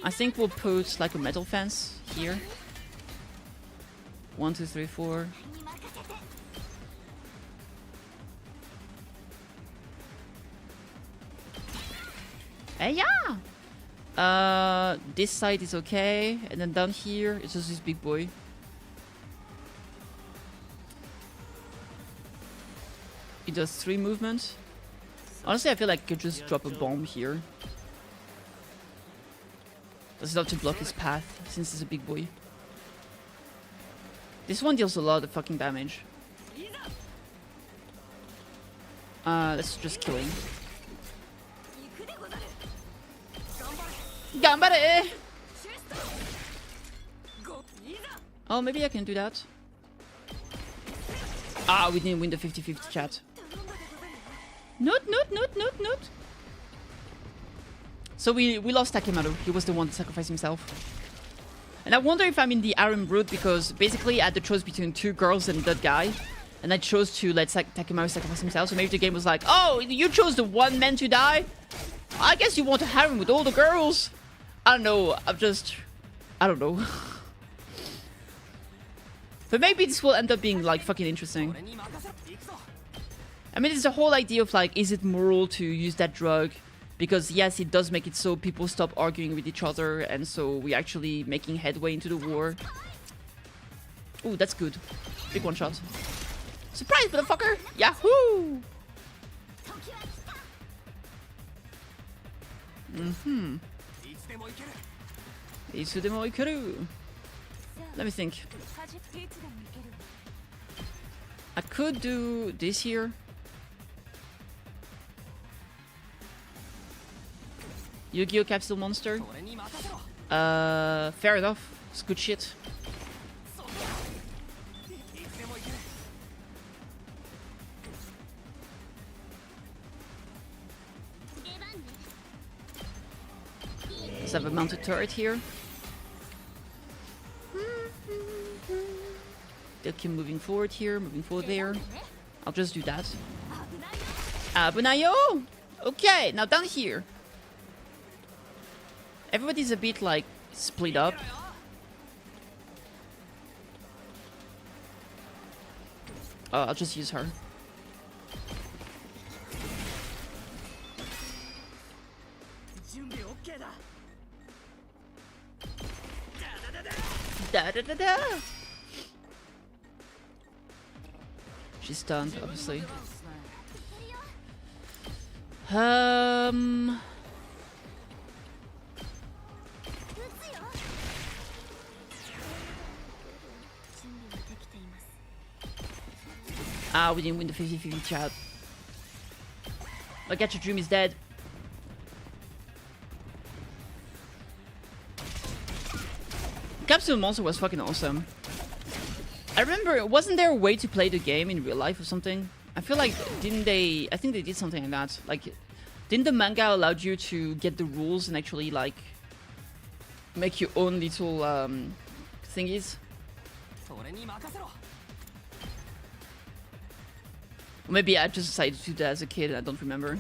I think we'll put like a metal fence here. 1, 2, 3, 4. Hey, yeah! This side is okay, and then down here it's just this big boy. It does 3 movements. Honestly, I feel like I could just drop a bomb here. Does it have to block his path, since it's a big boy? This one deals a lot of fucking damage. Let's just kill him. Gambare! Oh, maybe I can do that. Ah, we didn't win the 50-50 chat. Note. So we lost Takemaru. He was the one to sacrifice himself. And I wonder if I'm in the harem route because basically I had the choice between 2 girls and that guy. And I chose to let Takemaru sacrifice himself. So maybe the game was like, oh, you chose the one man to die? I guess you want to have him with all the girls. I don't know. I don't know. But maybe this will end up being like fucking interesting. I mean, it's the whole idea of like, is it moral to use that drug? Because yes, it does make it so people stop arguing with each other, and so we're actually making headway into the war. Ooh, that's good. Big one shot. Surprise, motherfucker! Yahoo! Mm-hmm. Isudemo ikeru. Let me think. I could do this here. Yu-Gi-Oh! Capsule Monster. Fair enough. It's good shit. Let's have a mounted turret here. They'll keep moving forward here, moving forward there. I'll just do that. Abunayo! Okay, now down here. Everybody's a bit like split up. Oh, I'll just use her. Da da da da. She's stunned, obviously. We didn't win the 50-50 chat. My gacha dream is dead. Capsule Monster was fucking awesome. I remember, wasn't there a way to play the game in real life or something? I feel like, didn't they... I think they did something like that. Like, didn't the manga allow you to get the rules and actually, like, make your own little, thingies? Or maybe I just decided to do that as a kid and I don't remember.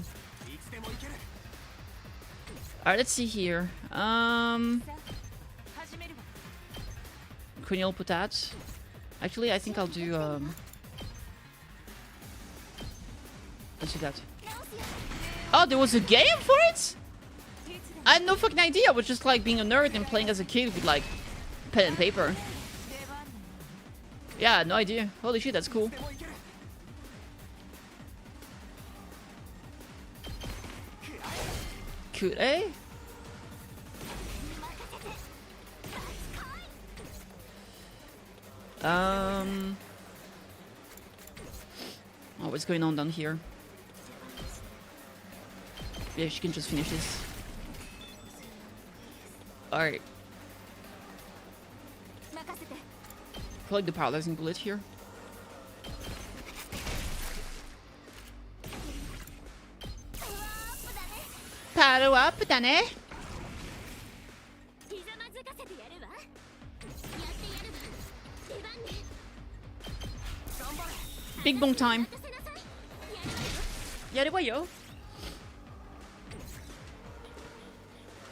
Alright, let's see here. Cranial Potat. Actually, I think I'll do, let's do that. Oh, there was a game for it? I had no fucking idea. I was just like being a nerd and playing as a kid with like pen and paper. Yeah, no idea. Holy shit, that's cool. Could eh? Oh, what's going on down here? Yeah, she can just finish this. Alright. Collect the paralyzing bullet here. Power up, dane. Big bong time. Yarewayo.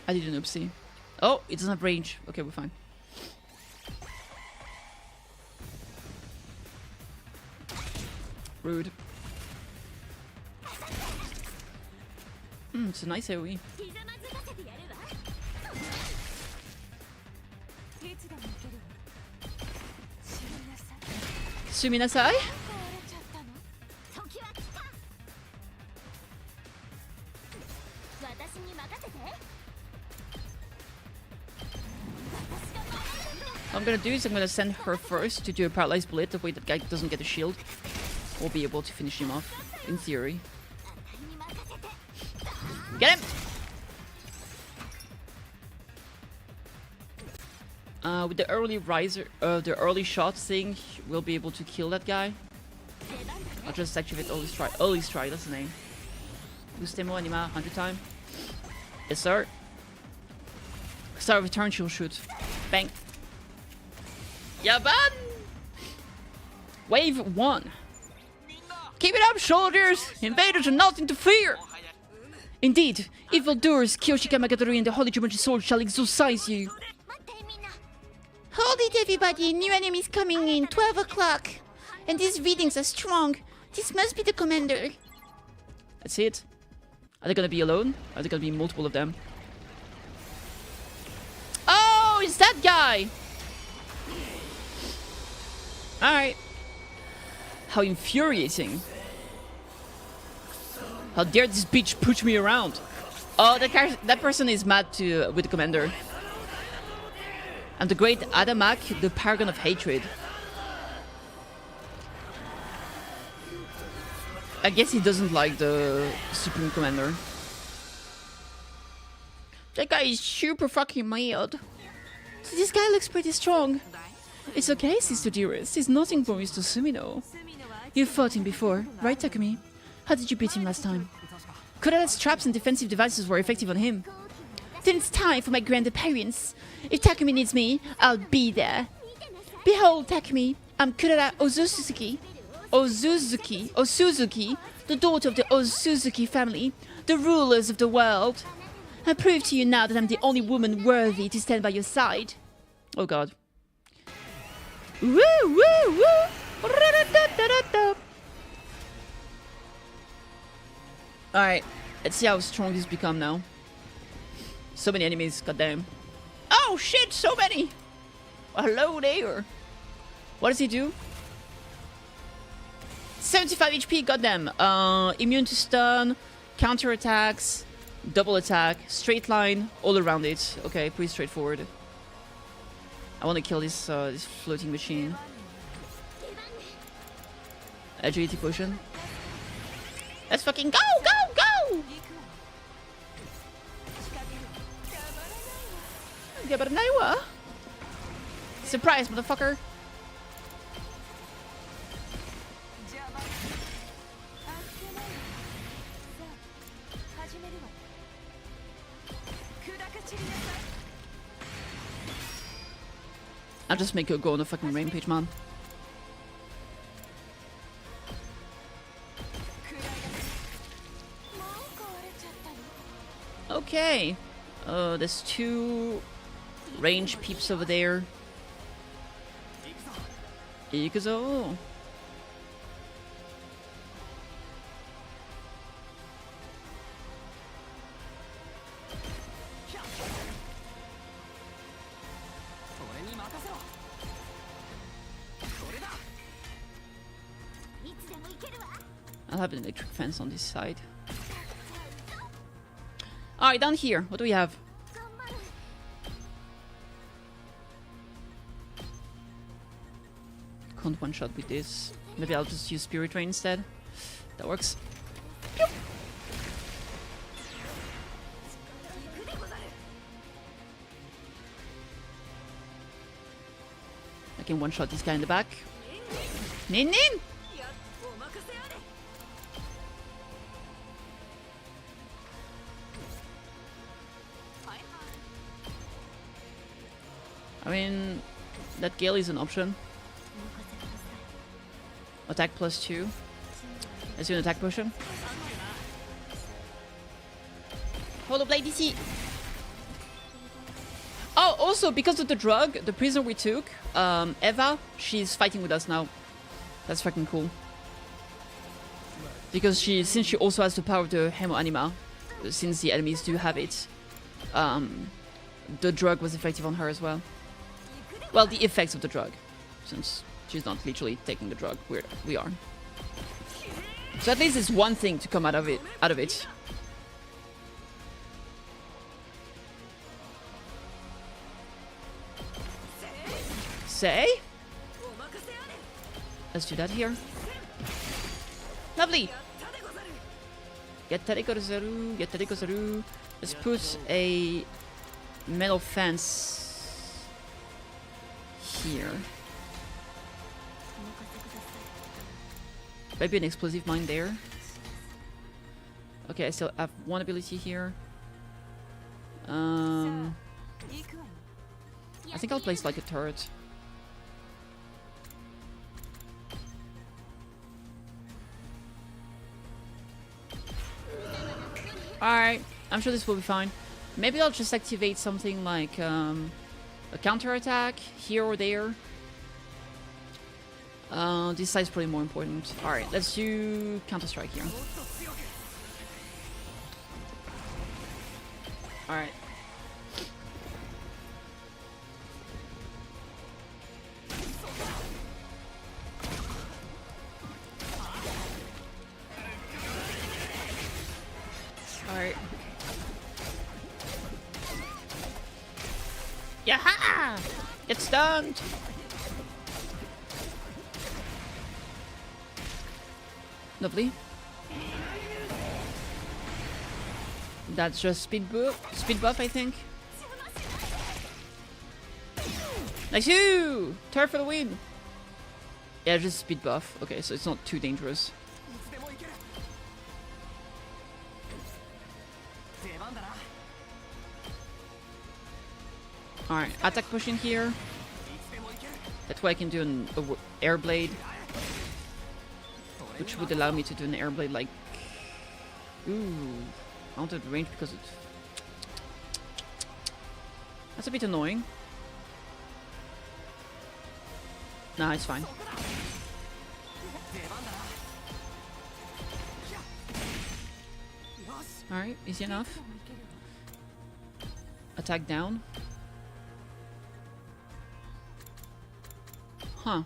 I did an oopsie. Oh, it doesn't have range. Okay, we're fine. Rude. It's a nice AoE. Suminasai? What I'm gonna do is I'm gonna send her first to do a paralyzed bullet. That way that guy doesn't get a shield. We'll be able to finish him off, in theory. Get him! With the early riser, the early shot thing, we'll be able to kill that guy. I'll just activate early strike. Early strike, that's the name. Ustemo anima 100 times. Yes, sir. Start of return, she'll shoot. Bang. Yaban! Wave 1. Keep it up, soldiers! Invaders are nothing to fear! Indeed, evildoers, Kyoshika Magadori and the Holy Jumanji Sword shall exorcise you. Hold it, everybody. New enemies coming in. 12 o'clock. And these readings are strong. This must be the commander. That's it. Are they gonna be alone? Are there gonna be multiple of them? Oh, it's that guy! Alright. How infuriating. How dare this bitch push me around? Oh, that person is mad with the commander. And the great Adamak, the paragon of hatred. I guess he doesn't like the Supreme Commander. That guy is super fucking mad. So this guy looks pretty strong. It's okay, Sister Dearest. He's nothing for Mr. Sumino. You fought him before, right, Takumi? How did you beat him last time? Kurara's traps and defensive devices were effective on him. Then it's time for my grand appearance. If Takumi needs me, I'll be there. Behold, Takumi, I'm Kurara Ozuzuki, the daughter of the Ozuzuki family, the rulers of the world. I prove to you now that I'm the only woman worthy to stand by your side. Oh god. Woo, woo, woo! Alright, let's see how strong he's become now. So many enemies, goddamn. Oh shit, so many! Hello there! What does he do? 75 HP, goddamn. Immune to stun, counter attacks, double attack, straight line, all around it. Okay, pretty straightforward. I want to kill this this floating machine. Agility potion. Let's fucking go, go, go! Surprise, motherfucker! I'll just make her go on a fucking rampage, man. Okay. There's two range peeps over there. Ikuzo. I'll have an electric fence on this side. Alright, down here. What do we have? Can't one shot with this. Maybe I'll just use Spirit Rain instead. That works. Pew! I can one shot this guy in the back. Nin nin! I mean, that Gale is an option. Attack +2. Let's do an attack potion. Hollow Blade DC! Oh, also, because of the drug, the prisoner we took, Eva, she's fighting with us now. That's fucking cool. Because since she also has the power of the Hemo Anima, since the enemies do have it, the drug was effective on her as well. Well, the effects of the drug, since she's not literally taking the drug, we are. So at least it's one thing to come out of it. Say? Let's do that here. Lovely! Getare kozaru, getare kozaru. Let's put a metal fence here. Maybe an explosive mine there. Okay, I still have one ability here. I think I'll place like a turret. Alright, I'm sure this will be fine. Maybe I'll just activate something like a counter-attack here or there. This side's probably more important. Alright, let's do counter-strike here. Alright. Alright. Yaha! Get stunned! Lovely. That's just speed buff, I think. Nice you! Turn for the win! Yeah, just speed buff. Okay, so it's not too dangerous. Alright, attack push in here. That way I can do an air blade. Which would allow me to do an air blade like... Ooh. Out of range because it's... That's a bit annoying. Nah, it's fine. Alright, easy enough. Attack down. Huh.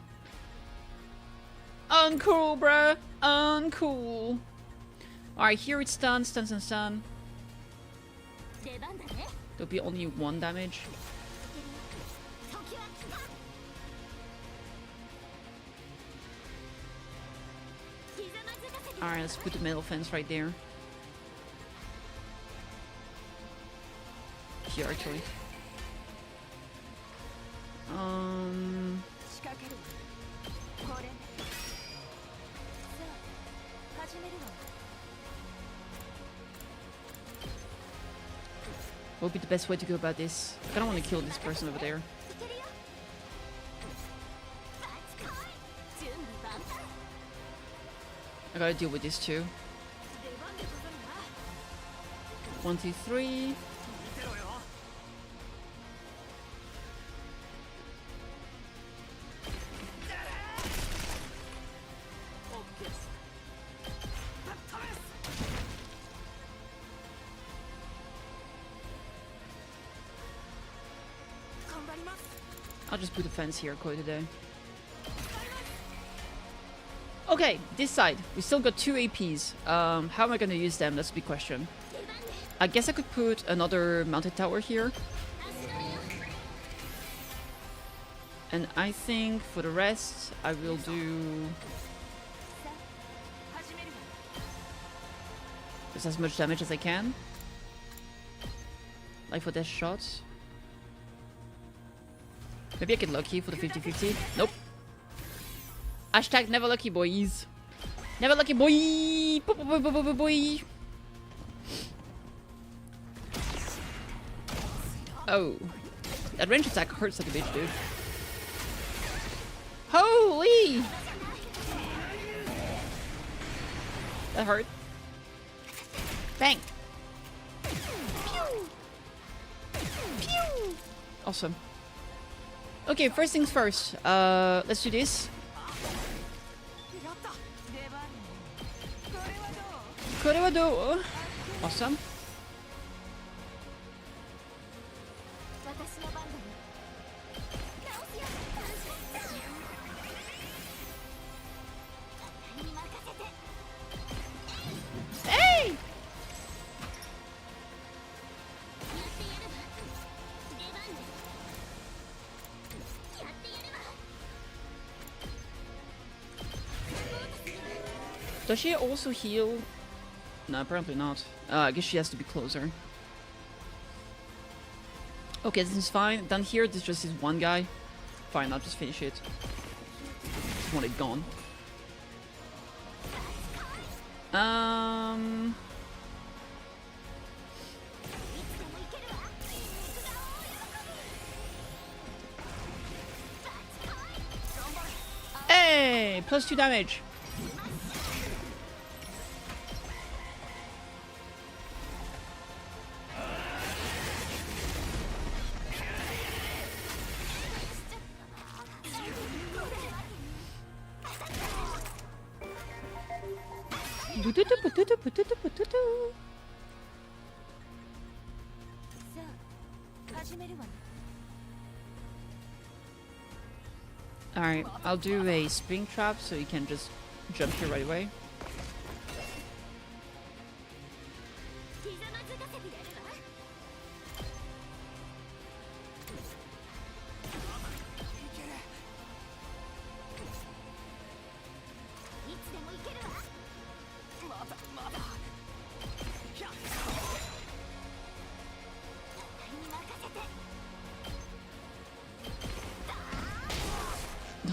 Uncool, bruh. Uncool. Alright, here it's stun, stun, stun, stun. There'll be only 1 damage. Alright, let's put the metal fence right there. Here, actually. What would be the best way to go about this? I don't want to kill this person over there. I gotta deal with this too. 1, 2, 3. I'll just put a fence here, call it a day. Okay, this side. We still got 2 APs. How am I gonna use them? That's a big question. I guess I could put another mounted tower here. And I think for the rest, I will do... just as much damage as I can. Like for death shots. Maybe I get lucky for the 50-50. Nope. Hashtag never lucky, boys. Never lucky, boy. Boy. Oh. That range attack hurts like a bitch, dude. Holy! That hurt. Bang. Pew. Pew. Awesome. Okay, first things first. Let's do this. Korewado. Awesome. Hey! Does she also heal? No, apparently not. I guess she has to be closer. Okay, this is fine. Down here, there's just this one guy. Fine, I'll just finish it. Just want it gone. Hey! +2 damage. Alright, I'll do a spring trap so you can just jump here right away.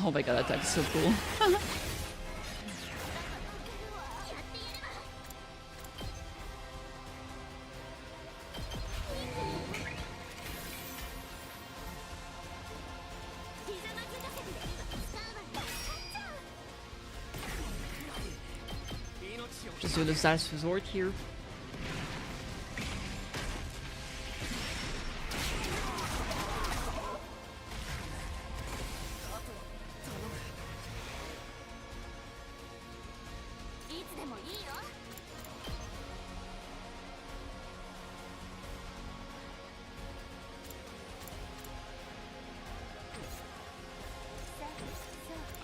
Oh my god, that attack is so cool. Just do the last resort here.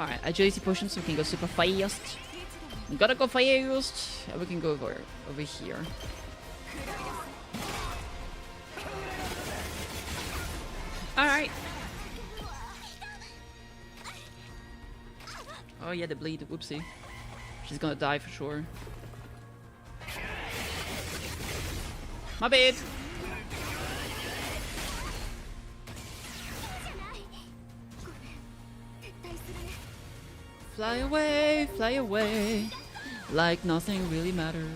Alright, agility potion so we can go super fast. We gotta go fast. And we can go over here. Alright. Oh yeah, the bleed. Whoopsie. She's gonna die for sure. My bad. Fly away, like nothing really matters.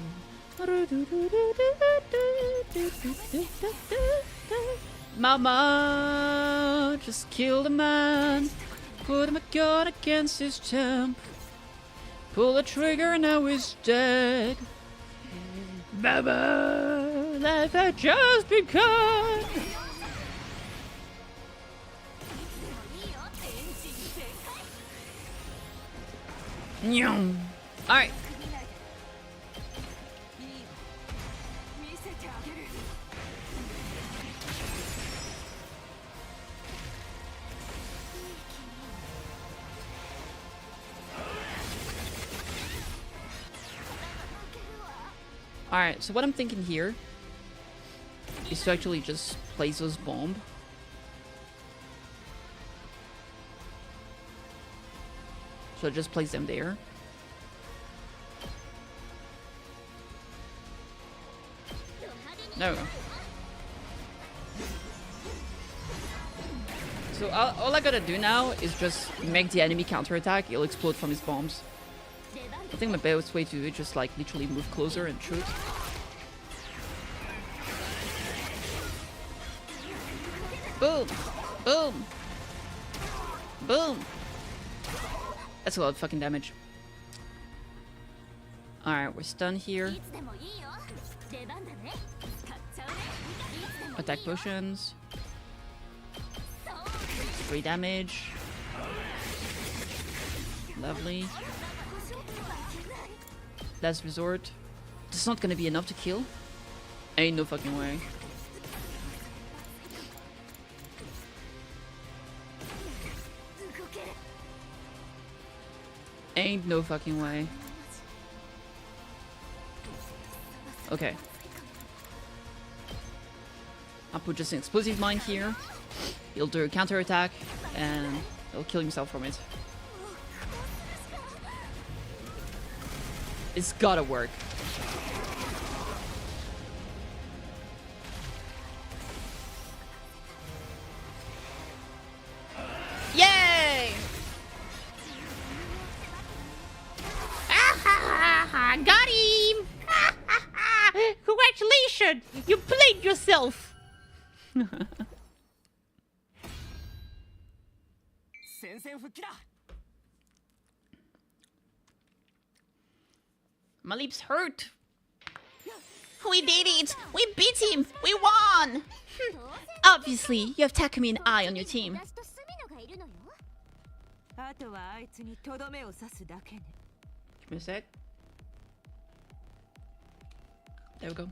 Mama, just killed a man, put my gun against his temp, pull the trigger, now he's dead. Mama, life had just begun. Alright. Alright, so what I'm thinking here is to actually just place those bombs. So just place them there. No. So all I gotta do now is just make the enemy counterattack. He'll explode from his bombs. I think the best way to do it is just like literally move closer and shoot. Boom! Boom! Boom! That's a lot of fucking damage. Alright, we're stunned here. Attack potions. 3 damage. Lovely. Last resort. This is not gonna be enough to kill. Ain't no fucking way. Ain't no fucking way. Okay. I'll put just an explosive mine here. He'll do a counter attack and he'll kill himself from it. It's gotta work. Yay! Got him! Congratulations! You played yourself! My lips hurt. We did it! We beat him! We won! Obviously, you have Takumi and I on your team. Give me a sec. There we go.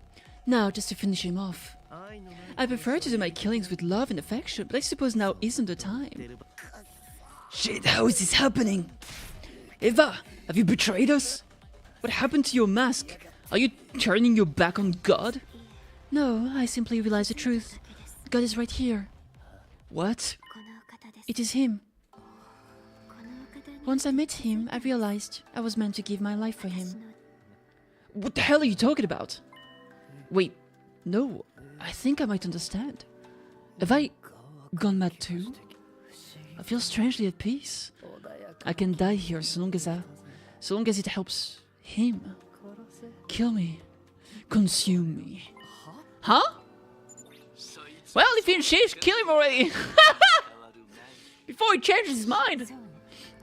Now, just to finish him off. I prefer to do my killings with love and affection, but I suppose now isn't the time. Shit, how is this happening? Eva, have you betrayed us? What happened to your mask? Are you turning your back on God? No, I simply realized the truth. God is right here. What? It is him. Once I met him, I realized I was meant to give my life for him. What the hell are you talking about? Wait, no, I think I might understand. Have I gone mad too? I feel strangely at peace. I can die here so long as it helps him. Kill me. Consume me. Huh? Well, if he insists, kill him already. Before he changes his mind.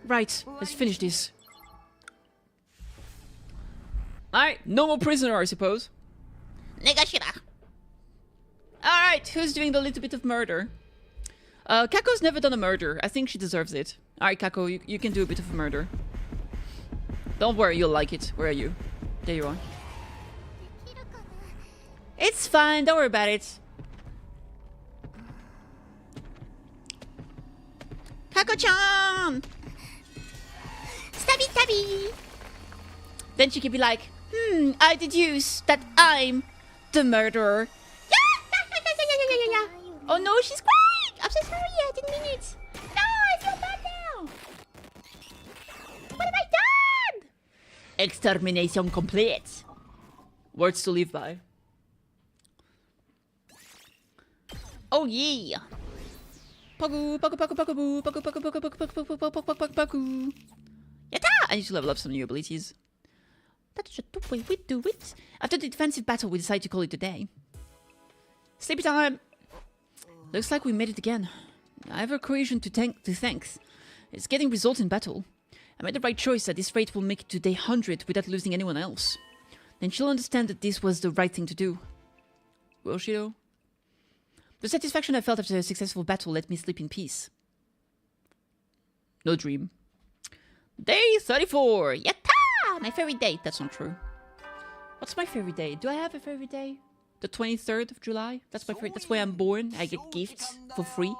Right, let's finish this. Alright, no more prisoner, I suppose. Negashira. Alright, who's doing the little bit of murder? Kako's never done a murder. I think she deserves it. Alright, Kako, you can do a bit of a murder. Don't worry, you'll like it. Where are you? There you are. It's fine, don't worry about it. Kako-chan! Stabby stabby! Then she can be like, I deduce that I'm the murderer. Yeah. Oh no, she's crying! I'm so sorry, I didn't mean it. No, I feel bad now. What have I done? Extermination complete. Words to live by. Oh yeah. Pagu, pagu, pagu, pagu, boo, pagu, pagu, pagu, pagu, pagu, pagu, pagu, pagu, pagu, pagu. Yatta! I need to level up some new abilities. That's just the way we do it. After the defensive battle, we decided to call it a day. Sleepy time! Looks like we made it again. I have a creation to thank. It's getting results in battle. I made the right choice. At this rate, we'll make it to day 100 without losing anyone else. Then she'll understand that this was the right thing to do. Will she though? The satisfaction I felt after a successful battle let me sleep in peace. No dream. Day 34! Yatta! My favorite day. That's not true. What's my favorite day? Do I have a favorite day? The 23rd of July? That's my favorite. That's where I'm born. I get gifts for free.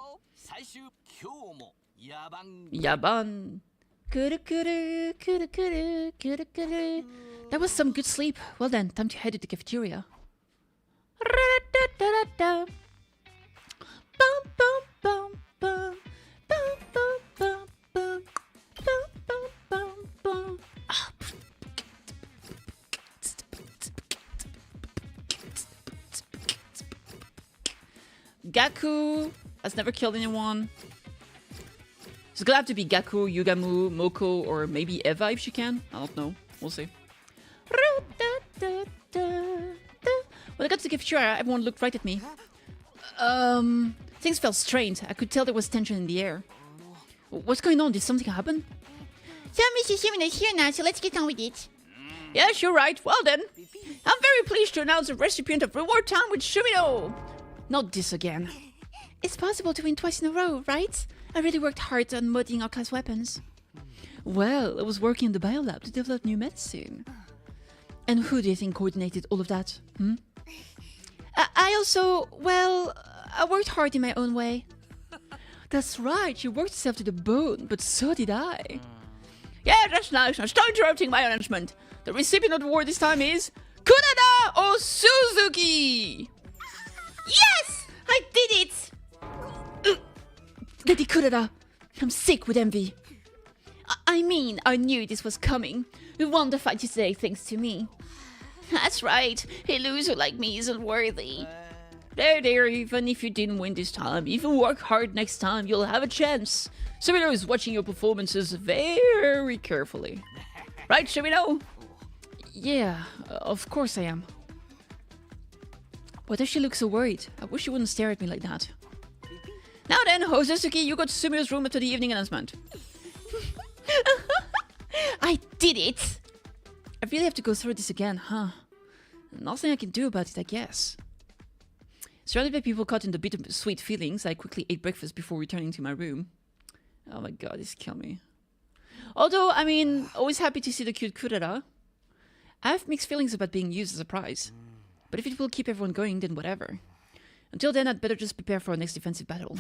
Yaban. That was some good sleep. Well then, time to head to the cafeteria. Gaku has never killed anyone. It's gonna have to be Gaku, Yugamu, Moko, or maybe Eva if she can. I don't know. We'll see. When I got to the cafeteria, everyone looked right at me. Things felt strained. I could tell there was tension in the air. What's going on? Did something happen? So Mrs. Shimon is here now, so let's get on with it. Yes, you're right. Well then, I'm very pleased to announce the recipient of reward time with Shumino. Not this again. It's possible to win twice in a row, right? I really worked hard on modding our class weapons. Well, I was working in the biolab to develop new medicine. And who do you think coordinated all of that? I also, well, I worked hard in my own way. That's right, you worked yourself to the bone, but so did I. Yeah, that's nice. Now start interrupting my announcement. The recipient of the award this time is Kunada or Suzuki! Yes! I did it! Lady Kunada, I'm sick with envy. I mean, I knew this was coming. We won the fight today thanks to me. That's right. A loser like me isn't worthy. There, even if you didn't win this time, even work hard next time, you'll have a chance. Sumino is watching your performances very carefully. Right, Sumino? Yeah, of course I am. Why does she look so worried? I wish she wouldn't stare at me like that. Now then, Hozusuki, you go to Sumio's room after the evening announcement. I did it! I really have to go through this again, huh? Nothing I can do about it, I guess. Surrounded by people caught in the bittersweet feelings, I quickly ate breakfast before returning to my room. Oh my god, this killed me. Although, I mean, always happy to see the cute Kurara. I have mixed feelings about being used as a prize. But if it will keep everyone going, then whatever. Until then, I'd better just prepare for our next defensive battle.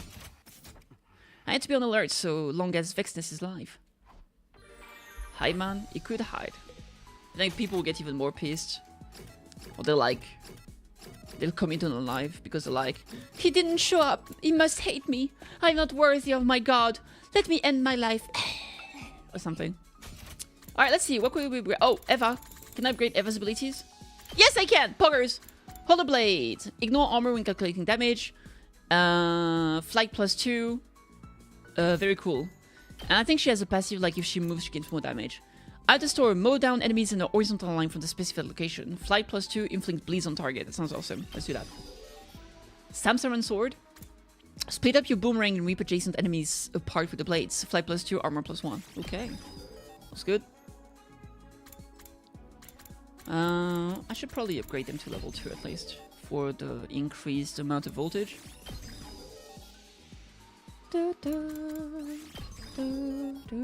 I had to be on alert so long as Vexness is live. Hide, man. It could hide. I think people will get even more pissed. Or they'll comment on live because they're like, he didn't show up. He must hate me. I'm not worthy of my god. Let me end my life. Or something. Alright, let's see. What could we... Oh, Eva. Can I upgrade Eva's abilities? Yes, I can! Poggers! Hollow Blade. Ignore armor when calculating damage. Flight +2. Very cool. And I think she has a passive, like if she moves, she gains more damage. At the store, mow down enemies in a horizontal line from the specified location. Flight +2, inflict bleeds on target. That sounds awesome. Let's do that. Samsaran Sword. Split up your boomerang and rip adjacent enemies apart with the blades. Flight +2, armor +1. Okay. That's good. I should probably upgrade them to level 2 at least. For the increased amount of voltage. Da, da, da, da.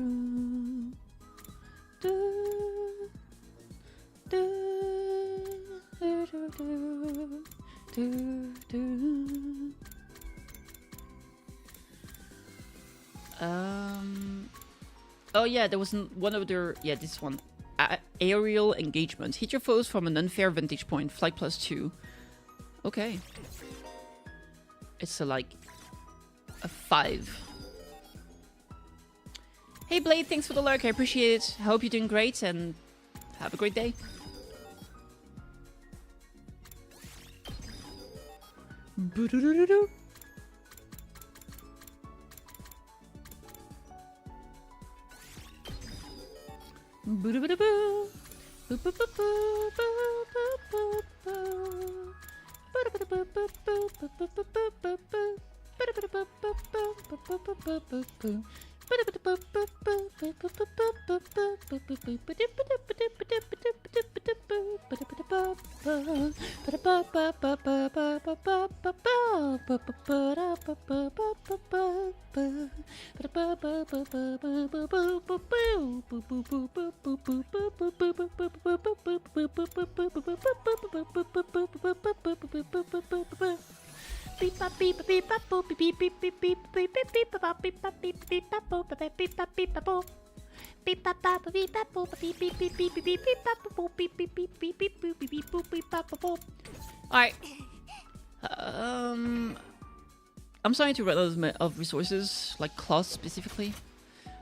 Oh yeah, there was one other. Yeah, this one. Aerial engagement. Hit your foes from an unfair vantage point. Flight +2. Okay. It's like a 5. Hey Blade, thanks for the lurk. I appreciate it. I hope you're doing great and have a great day. Alright. I'm starting to run out of resources, like cloth specifically.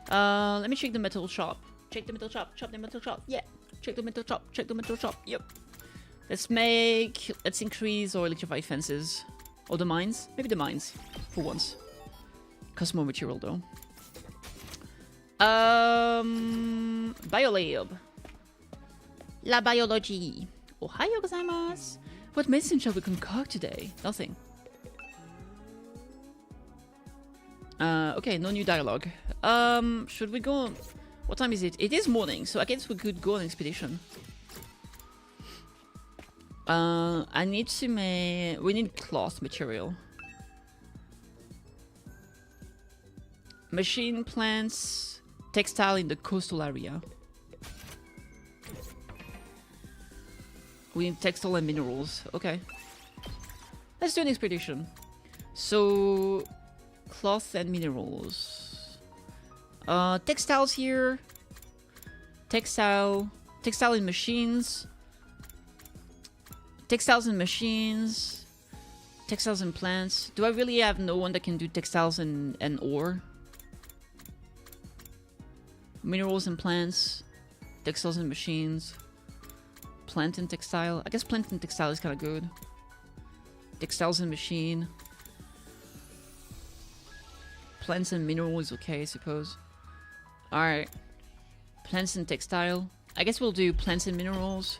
Let me check the metal shop. Check the metal shop. Check the metal shop. Yeah. Check the metal shop. Check the metal shop. Yep. Let's increase or electrify fences. Or the mines. Maybe the mines. For once. Cost more material though. Biolab. La biology. Ohayo gozaimasu. What medicine shall we concoct today? Nothing. Okay, no new dialogue. Should we go... What time is it? It is morning, so I guess we could go on expedition. I need to make... We need cloth material. Machine plants, textile in the coastal area. We need textile and minerals. Okay. Let's do an expedition. So... Cloth and minerals. Textiles here. Textile in machines. Textiles and machines. Textiles and plants. Do I really have no one that can do textiles and ore? Minerals and plants. Textiles and machines. Plant and textile. I guess plant and textile is kind of good. Textiles and machine. Plants and mineral is okay, I suppose. Alright. Plants and textile. I guess we'll do plants and minerals.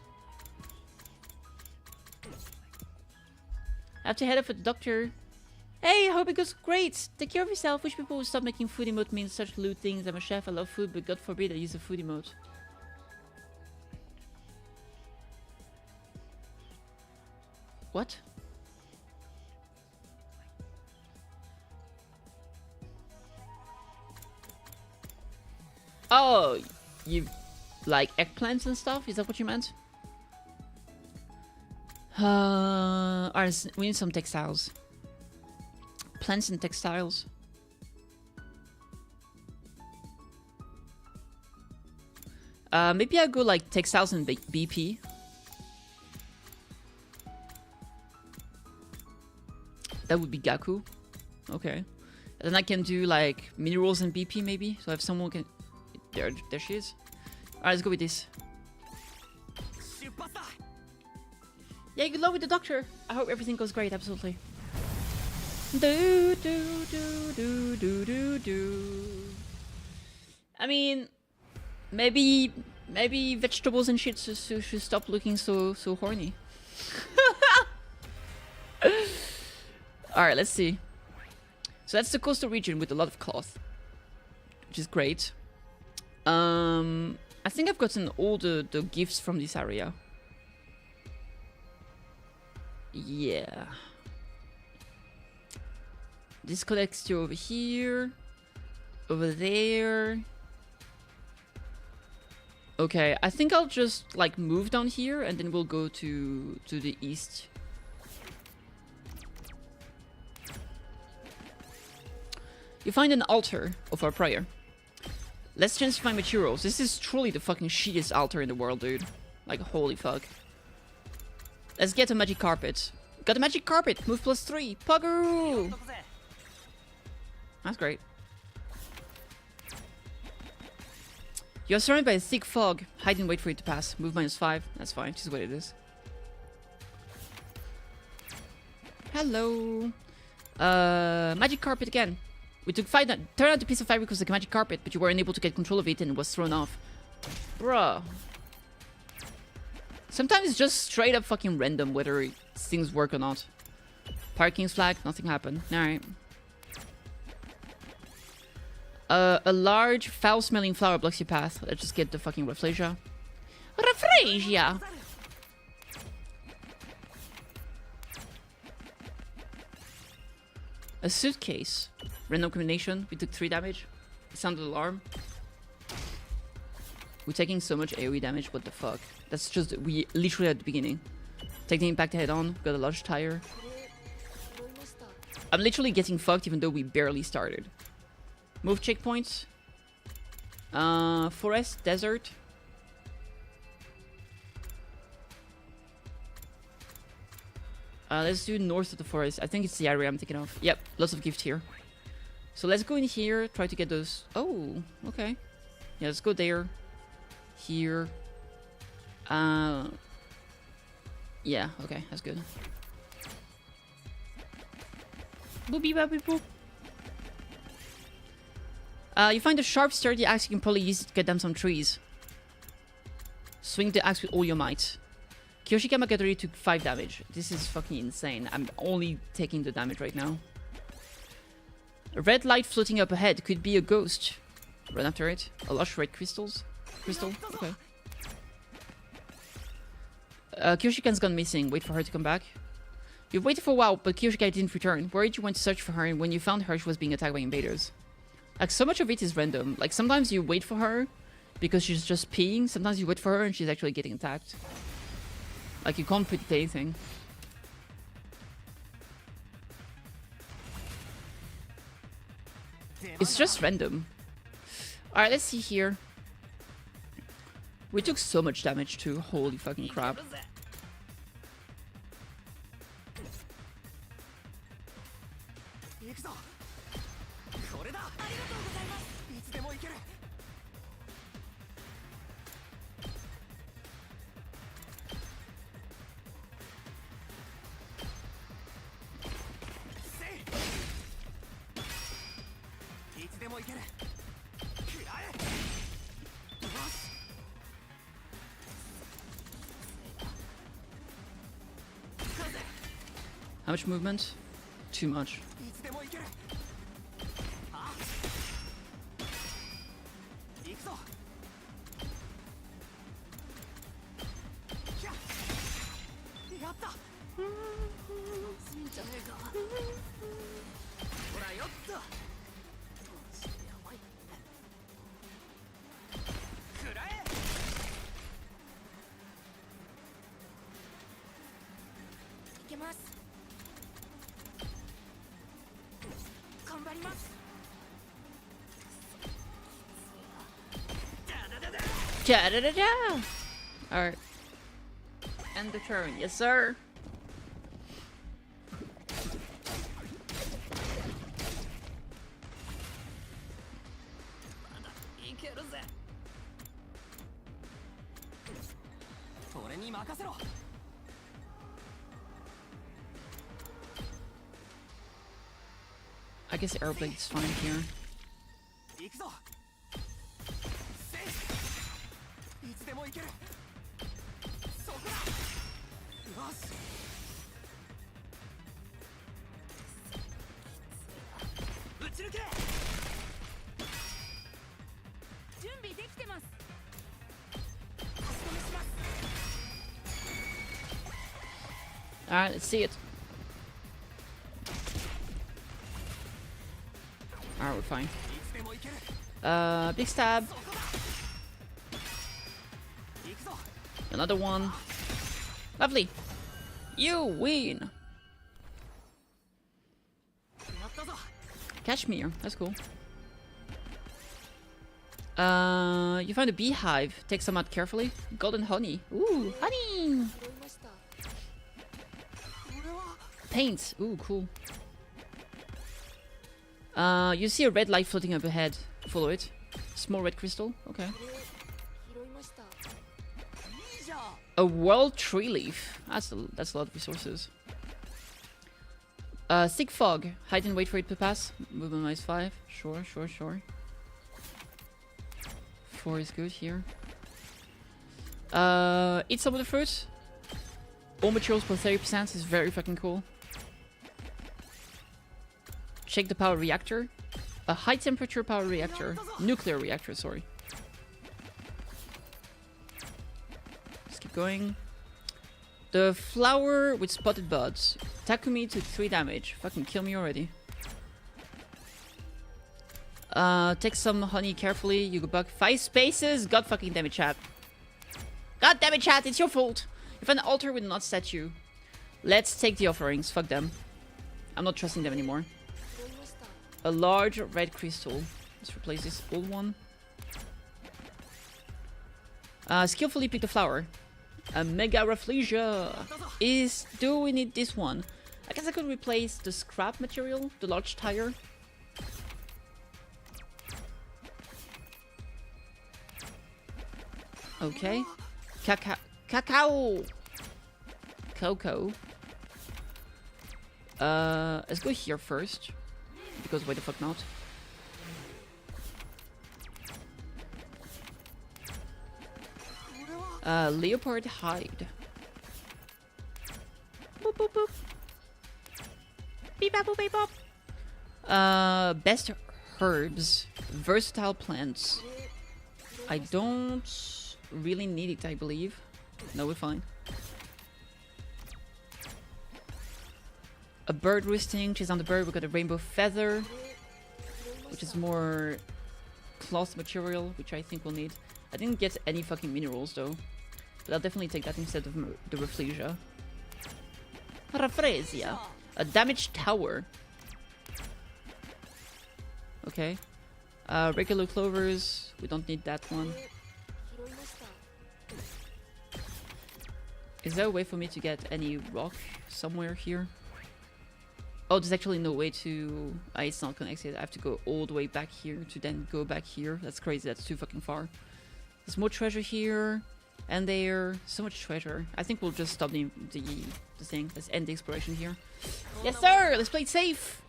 I have to head up for the doctor. Hey, I hope it goes great. Take care of yourself. Wish people would stop making food emote mean such lewd things. I'm a chef, I love food, but God forbid I use a food emote. What? Oh, you like eggplants and stuff? Is that what you meant? Alright, we need some textiles. Plants and textiles. Maybe I'll go like textiles and BP. That would be Gaku. Okay. And then I can do like minerals and BP maybe. So if someone can... There she is. Alright, let's go with this. Yeah, good luck with the doctor. I hope everything goes great, absolutely. Do, do, do, do, do, do, do. I mean, maybe vegetables and shit should stop looking so horny. Alright, let's see. So that's the coastal region with a lot of cloth, which is great. I think I've gotten all the gifts from this area. Yeah. This connects to over here, over there. Okay, I think I'll just like move down here and then we'll go to the east. You find an altar of our prayer. Let's chance to find materials. This is truly the fucking shittiest altar in the world, dude. Like, holy fuck. Let's get a magic carpet. Got a magic carpet! Move +3! Puggaroo! That's great. You're surrounded by a thick fog. Hide and wait for it to pass. Move -5. That's fine. Just what it is. Hello. Magic carpet again. We took 5... Turned out the piece of fabric was like a magic carpet, but you weren't able to get control of it and it was thrown off. Bruh. Sometimes it's just straight up fucking random whether things work or not. Parking's flag, nothing happened. Alright. A large, foul-smelling flower blocks your path. Let's just get the fucking Rafflesia. Rafflesia! A suitcase. Random combination. We took 3 damage. It sounded alarm. We're taking so much AoE damage. What the fuck? That's just... We literally at the beginning. Take the impact head on. Got a large tire. I'm literally getting fucked even though we barely started. Move checkpoints. Forest. Desert. Let's do north of the forest. I think it's the area I'm thinking of. Yep, lots of gift here. So let's go in here, try to get those... Oh, okay. Yeah, let's go there. Here. Yeah, okay, that's good. Boopy boopy boop. You find a sharp, sturdy axe. You can probably use it to get down some trees. Swing the axe with all your might. Kyoshika Magadori took 5 damage. This is fucking insane. I'm only taking the damage right now. A red light floating up ahead could be a ghost. Run after it. A lush red crystal. Okay. Kyoshika's gone missing. Wait for her to come back. You've waited for a while, but Kyoshika didn't return. Worried you went to search for her, and when you found her, she was being attacked by invaders. Like, so much of it is random. Like, sometimes you wait for her because she's just peeing. Sometimes you wait for her and she's actually getting attacked. Like, you can't predict anything. It's just random. Alright, let's see here. We took so much damage too. Holy fucking crap. How much movement? Too much. Da da da da. Alright. End the turn. Yes, sir. I guess Airblade's fine here. Alright, let's see it. Alright, we're fine. Big stab. Another one. Lovely. You win. Cashmere. That's cool. You found a beehive. Take some out carefully. Golden honey. Ooh, honey. Paint. Ooh, cool. You see a red light floating up ahead. Follow it. Small red crystal. Okay. A world tree leaf. That's a lot of resources. Thick fog. Hide and wait for it to pass. Movement minus 5. Sure, sure, sure. 4 is good here. Eat some of the fruit. All materials plus 30% is very fucking cool. Check the power reactor. A high temperature power reactor. Nuclear reactor, sorry. Let's keep going. The flower with spotted buds. Takumi to 3 damage. Fucking kill me already. Take some honey carefully. You go back 5 spaces. God fucking damn it, chat. God damn it, chat. It's your fault. If an altar with not statue. Let's take the offerings. Fuck them. I'm not trusting them anymore. A large red crystal. Let's replace this old one. Skillfully pick the flower. A mega rafflesia. Do we need this one? I guess I could replace the scrap material, the large tire. Okay. Cacao. Cocoa. Let's go here first. Because why the fuck not? Leopard hide. Boop boop boop. Beep bop boop beep bop. Best herbs. Versatile plants. I don't really need it, I believe. No, we're fine. A bird roosting. Chase down the bird. We got a rainbow feather, which is more cloth material, which I think we'll need. I didn't get any fucking minerals though, but I'll definitely take that instead of the rafflesia. Rafflesia. A damaged tower. Okay. Regular clovers. We don't need that one. Is there a way for me to get any rock somewhere here? Oh, there's actually no way to... it's not connected. I have to go all the way back here to then go back here. That's crazy. That's too fucking far. There's more treasure here and there. So much treasure. I think we'll just stop the thing. Let's end the exploration here. Yes, sir! Let's play it safe!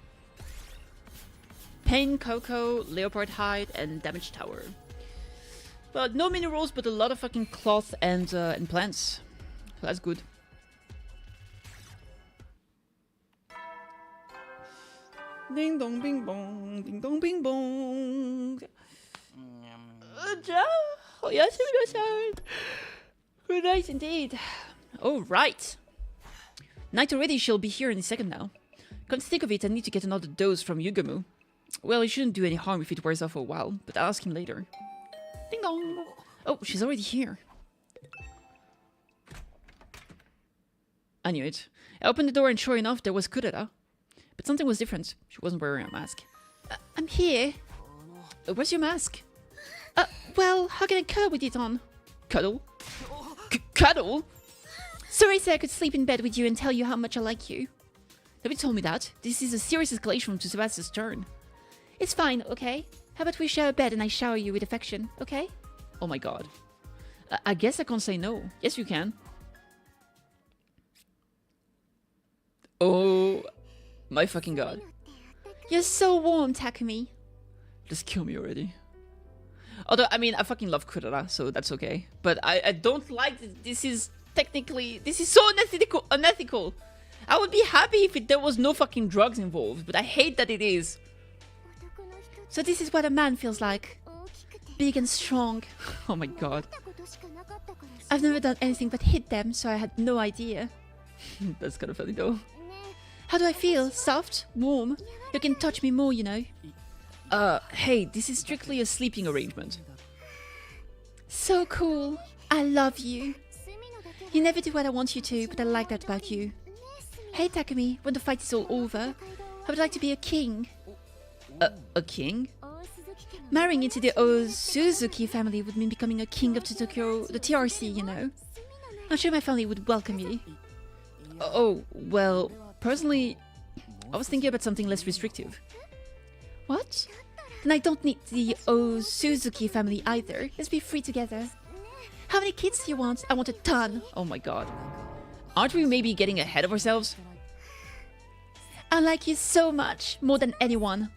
Pain, cocoa, leopard hide, and damaged tower. But no minerals, but a lot of fucking cloth and plants. So that's good. Ding dong bing bong, ding dong bing bong. Oh yes, good night indeed. Oh right. Night already. She'll be here in a second now. Come to think of it, I need to get another dose from Yugamu. Well, it shouldn't do any harm if it wears off for a while, but I'll ask him later. Ding dong. Oh, she's already here. I knew it. I opened the door and sure enough, there was Kurera. But something was different. She wasn't wearing a mask. I'm here. Where's your mask? Well, how can I cuddle with it on? Cuddle? Cuddle? Sorry, sir, I could sleep in bed with you and tell you how much I like you. Nobody told me that. This is a serious escalation to Sebastian's turn. It's fine, okay? How about we share a bed and I shower you with affection, okay? Oh my god. I guess I can't say no. Yes, you can. Oh my fucking god. You're so warm, Takumi. Just kill me already. Although, I mean, I fucking love Kurara, so that's okay. But I don't like this. This is so unethical. I would be happy if there was no fucking drugs involved, but I hate that it is. So this is what a man feels like. Big and strong. Oh my god. I've never done anything but hit them, so I had no idea. That's kind of funny though. How do I feel? Soft? Warm? You can touch me more, you know. Hey, this is strictly a sleeping arrangement. So cool. I love you. You never do what I want you to, but I like that about you. Hey Takumi, when the fight is all over, I would like to be a king. A king? Marrying into the Suzuki family would mean becoming a king of Tokyo, the TRC, you know. I'm sure my family would welcome you. Oh, well, personally, I was thinking about something less restrictive. What? Then I don't need the Suzuki family either. Let's be free together. How many kids do you want? I want a ton. Oh my god. Aren't we maybe getting ahead of ourselves? I like you so much, more than anyone.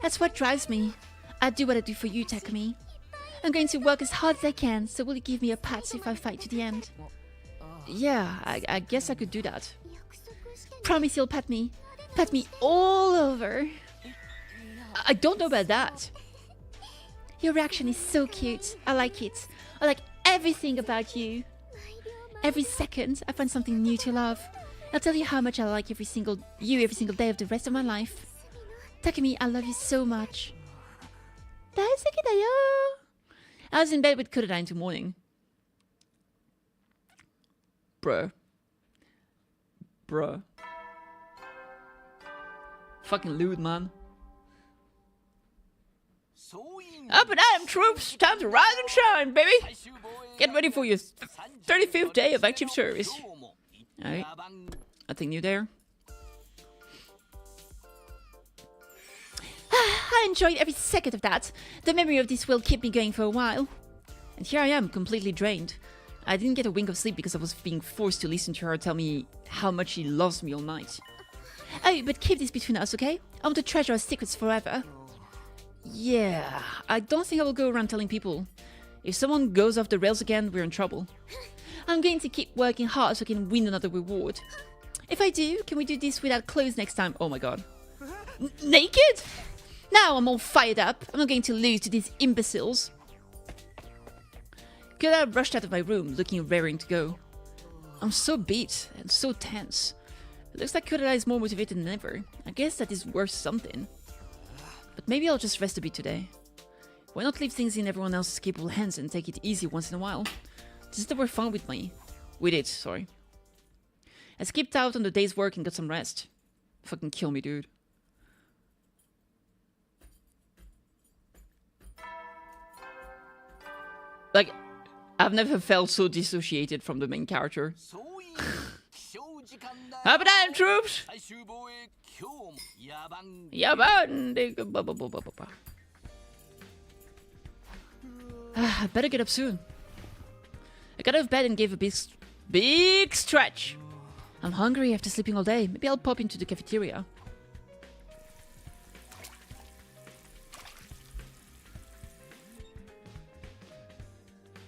That's what drives me. I do what I do for you, Takumi. I'm going to work as hard as I can, so will you give me a pat if I fight to the end? Yeah, I guess I could do that. Promise you'll pat me. Pat me all over. I don't know about that. Your reaction is so cute. I like it. I like everything about you. Every second, I find something new to love. I'll tell you how much I like every single day of the rest of my life. Takumi, I love you so much. Daisuki da yo. I was in bed with Kurara until morning. Bruh. Fucking lewd, man. Up and at 'em, troops! Time to rise and shine, baby! Get ready for your 35th day of active service. Alright. Nothing new there. I enjoyed every second of that. The memory of this will keep me going for a while. And here I am, completely drained. I didn't get a wink of sleep because I was being forced to listen to her tell me how much she loves me all night. Oh, but keep this between us, okay? I want to treasure our secrets forever. Yeah, I don't think I will go around telling people. If someone goes off the rails again, we're in trouble. I'm going to keep working hard so I can win another reward. If I do, can we do this without clothes next time? Oh my god. Naked? Now I'm all fired up. I'm not going to lose to these imbeciles. Kurara rushed out of my room, looking raring to go. I'm so beat and so tense. It looks like Kurara is more motivated than ever. I guess that is worth something. But maybe I'll just rest a bit today. Why not leave things in everyone else's capable hands and take it easy once in a while? Just that we're fun with me. With it, sorry. I skipped out on the day's work and got some rest. Fucking kill me, dude. Like, I've never felt so dissociated from the main character. Up and at 'em, troops! I better get up soon. I got out of bed and gave a big stretch. I'm hungry after sleeping all day. Maybe I'll pop into the cafeteria.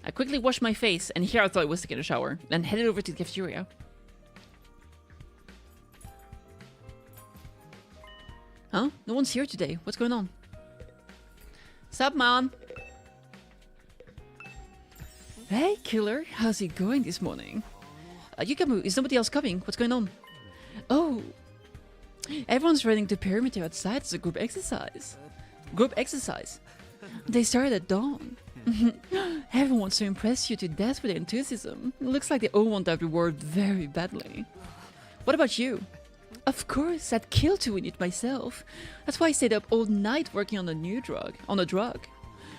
I quickly washed my face, and here I thought I was taking a shower, then headed over to the cafeteria. Huh? No one's here today. What's going on? Sup, man? Hey, killer. How's it going this morning? Yukamu, is somebody else coming? What's going on? Oh. Everyone's running the perimeter outside as a group exercise. Group exercise? They started at dawn. Everyone wants to impress you to death with their enthusiasm. It looks like they all want that reward very badly. What about you? Of course, I'd kill to win it myself. That's why I stayed up all night working on a drug.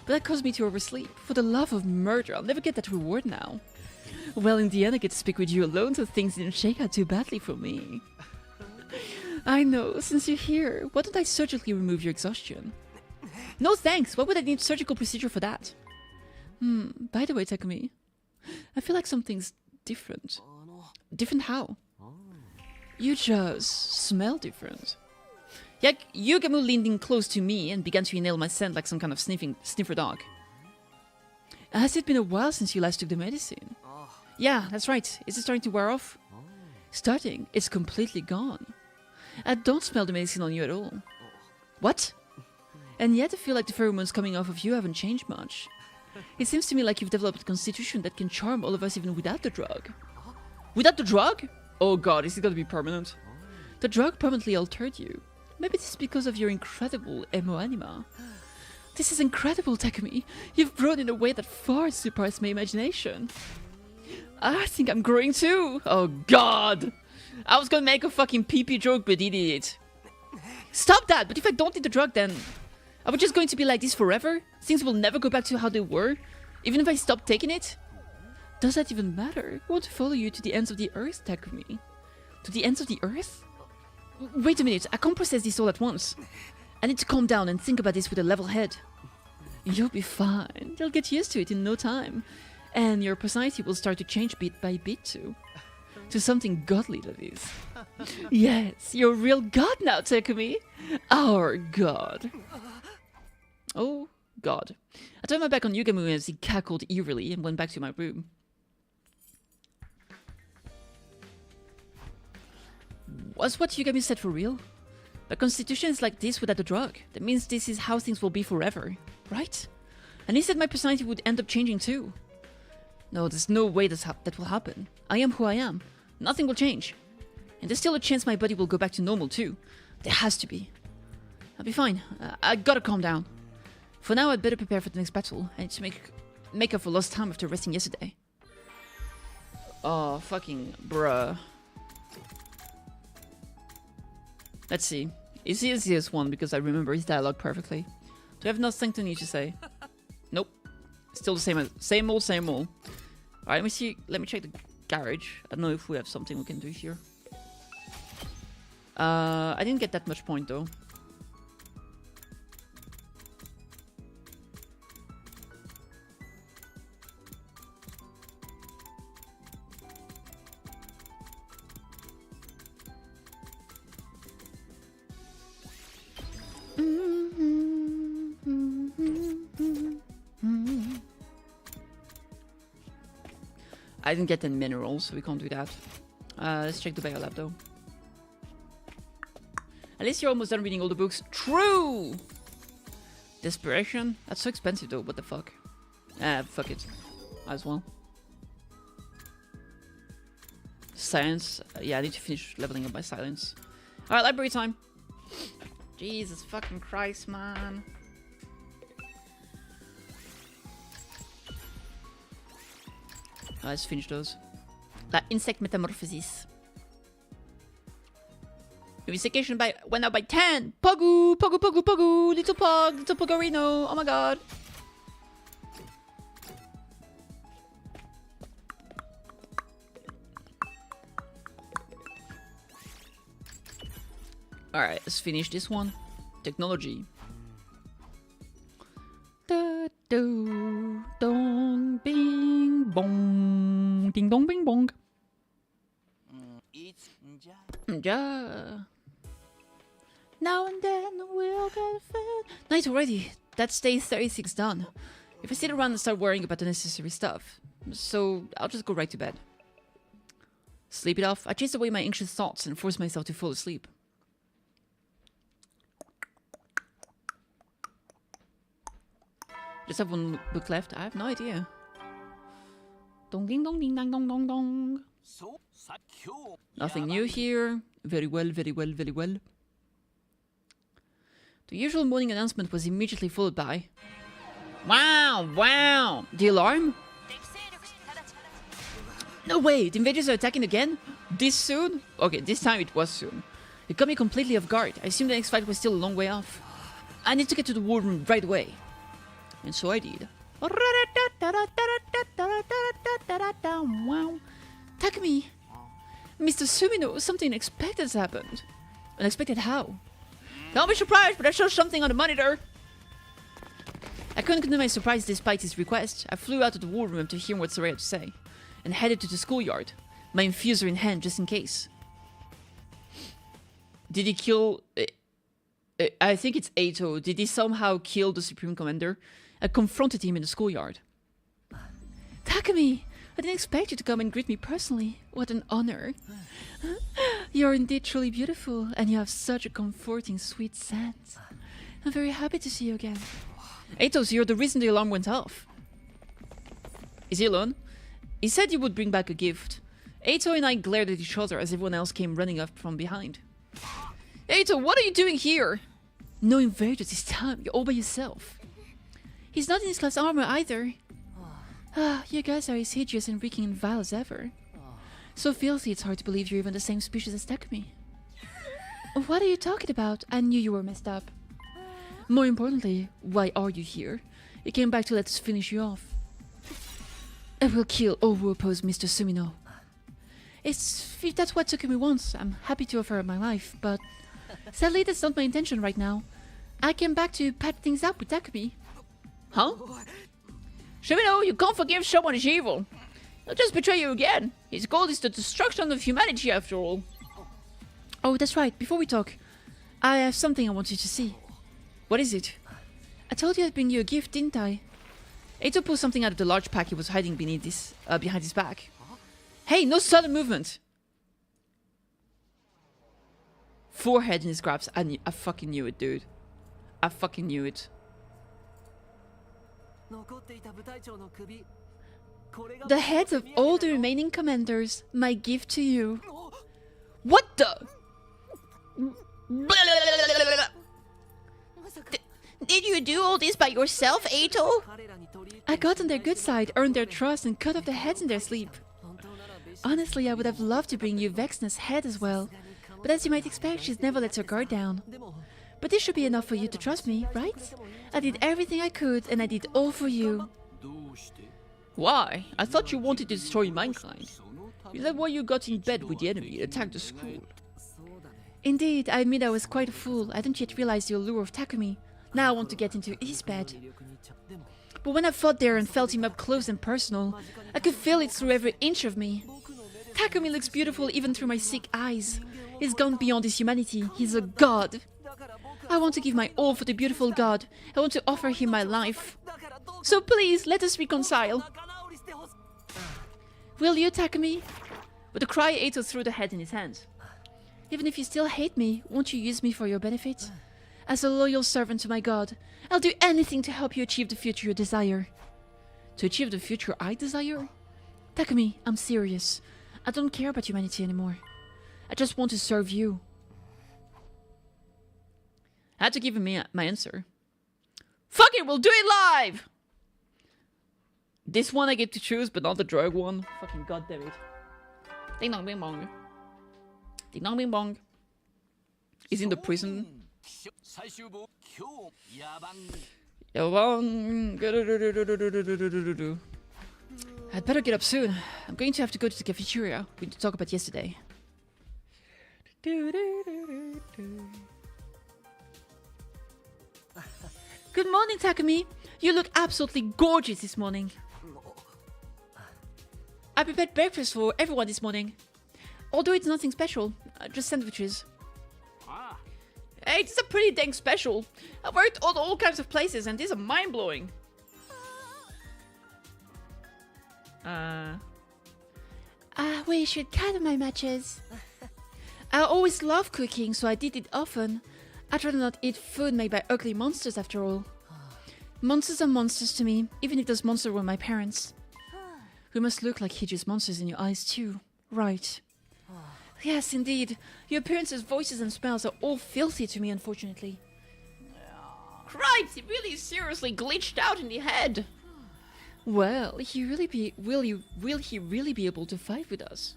But that caused me to oversleep. For the love of murder, I'll never get that reward now. Well, in the end, I get to speak with you alone, so things didn't shake out too badly for me. I know, since you're here, why don't I surgically remove your exhaustion? No thanks, why would I need surgical procedure for that? By the way, Takumi, I feel like something's different. Different how? You just smell different. Yugamu leaned in close to me and began to inhale my scent like some kind of sniffer dog. Has it been a while since you last took the medicine? Yeah, that's right. Is it starting to wear off? Starting? It's completely gone. I don't smell the medicine on you at all. What? And yet I feel like the pheromones coming off of you haven't changed much. It seems to me like you've developed a constitution that can charm all of us even without the drug. Without the drug? Oh god, is it gonna be permanent? The drug permanently altered you. Maybe this is because of your incredible emo anima. This is incredible, Takumi. You've grown in a way that far surpassed my imagination. I think I'm growing too. Oh god. I was gonna make a fucking pee-pee joke, but idiot. Stop that! But if I don't need the drug, then... Are we just going to be like this forever? Things will never go back to how they were? Even if I stop taking it? Does that even matter? I want to follow you to the ends of the earth, Takumi. To the ends of the earth? Wait a minute, I can't process this all at once. I need to calm down and think about this with a level head. You'll be fine. You'll get used to it in no time. And your personality will start to change bit by bit too. To something godly, that is. Yes, you're a real god now, Takumi. Our god. Oh, god. I turned my back on Yugamu as he cackled eerily and went back to my room. Was what Yugamu said for real? My constitution is like this without the drug. That means this is how things will be forever, right? And he said my personality would end up changing too. No, there's no way that will happen. I am who I am. Nothing will change. And there's still a chance my body will go back to normal too. There has to be. I'll be fine. I gotta calm down. For now, I'd better prepare for the next battle. I need to make up for lost time after resting yesterday. Oh, fucking bruh. Let's see. Is he the easiest one because I remember his dialogue perfectly? Do I have nothing to need to say? Nope. Still the same old, same old. Alright, let me see. Let me check the garage. I don't know if we have something we can do here. I didn't get that much point though. I didn't get any minerals, so we can't do that. Let's check the biolab though. At least you're almost done reading all the books. True! Desperation? That's so expensive though, what the fuck? Fuck it. Might as well. Science. Yeah, I need to finish leveling up my silence. Alright, library time. Jesus fucking Christ, man. Let's finish those. Insect metamorphosis. Investigation went up by 10. Pogu, pogu, pogu, pogu. Little pogorino. Oh my god. Alright, let's finish this one. Technology. Da do dong bing bong. Ding dong bing bong. Ja. Now and then we'll get fed. Night already. That's day 36 done. If I sit around and start worrying about the necessary stuff, so I'll just go right to bed. Sleep it off. I chase away my anxious thoughts and force myself to fall asleep. Just have one book left. I have no idea. Dong ding dong ding dong dong dong dong. Nothing new here. Very well, very well, very well. The usual morning announcement was immediately followed by... Wow, wow! The alarm? No way, the invaders are attacking again? This soon? Okay, this time it was soon. It caught me completely off guard. I assumed the next fight was still a long way off. I need to get to the war room right away. And so I did. Takumi! Mr. Sumino, something unexpected has happened. Unexpected how? Don't be surprised, but I saw something on the monitor. I couldn't contain my surprise despite his request. I flew out of the war room to hear what Soraya had to say, and headed to the schoolyard, my infuser in hand just in case. Did he kill... I think it's Eito. Did he somehow kill the Supreme Commander? I confronted him in the schoolyard. Takumi! I didn't expect you to come and greet me personally. What an honor. You're indeed truly beautiful, and you have such a comforting, sweet scent. I'm very happy to see you again. Eito, so you're the reason the alarm went off. Is he alone? He said he would bring back a gift. Eito and I glared at each other as everyone else came running up from behind. Eito, what are you doing here? No invaders this time. You're all by yourself. He's not in his class armor either. Ah, you guys are as hideous and reeking and vile as ever. So filthy it's hard to believe you're even the same species as Takumi. What are you talking about? I knew you were messed up. More importantly, why are you here? You came back to let us finish you off. I will kill all who oppose Mr. Sumino. If that's what Takumi wants, I'm happy to offer up my life, but sadly that's not my intention right now. I came back to patch things up with Takumi. Huh? Sumino, you can't forgive someone who's evil. He'll just betray you again. His goal is the destruction of humanity after all. Oh, that's right. Before we talk, I have something I want you to see. What is it? I told you I'd bring you a gift, didn't I? Eito pulled something out of the large pack he was hiding behind his back. Hey, no sudden movement! Forehead in his grabs. I fucking knew it, dude. I fucking knew it. The heads of all the remaining commanders, my gift to you. What the? Did you do all this by yourself, Eito? I got on their good side, earned their trust, and cut off their heads in their sleep. Honestly, I would have loved to bring you Vexna's head as well, but as you might expect, she's never lets her guard down. But this should be enough for you to trust me, right? I did everything I could, and I did all for you. Why? I thought you wanted to destroy mankind. Is that why you got in bed with the enemy and attacked the school? Indeed, I admit I was quite a fool. I didn't yet realize the allure of Takumi. Now I want to get into his bed. But when I fought there and felt him up close and personal, I could feel it through every inch of me. Takumi looks beautiful even through my sick eyes. He's gone beyond his humanity. He's a god. I want to give my all for the beautiful god. I want to offer him my life. So please, let us reconcile. Will you, Takumi? With a cry, Eito threw the head in his hand. Even if you still hate me, won't you use me for your benefit? As a loyal servant to my god, I'll do anything to help you achieve the future you desire. To achieve the future I desire? Takumi, I'm serious. I don't care about humanity anymore. I just want to serve you. I had to give him my answer. Fuck it, we'll do it live! This one I get to choose, but not the drug one. Fucking goddamn it. Ding dong bing bong. Ding dong bing bong. He's in the prison. I'd better get up soon. I'm going to have to go to the cafeteria. We need to talk about yesterday. Good morning, Takumi. You look absolutely gorgeous this morning. I prepared breakfast for everyone this morning. Although it's nothing special, just sandwiches. Hey, it's a pretty dang special. I've worked at all kinds of places and these are mind-blowing. I wish you'd cut my matches. I always loved cooking, so I did it often. I'd rather not eat food made by ugly monsters after all. Monsters are monsters to me, even if those monsters were my parents. We must look like hideous monsters in your eyes too, right? Yes, indeed. Your appearances, voices and smells are all filthy to me, unfortunately. Cripes, he really seriously glitched out in the head. Well, will he really be able to fight with us?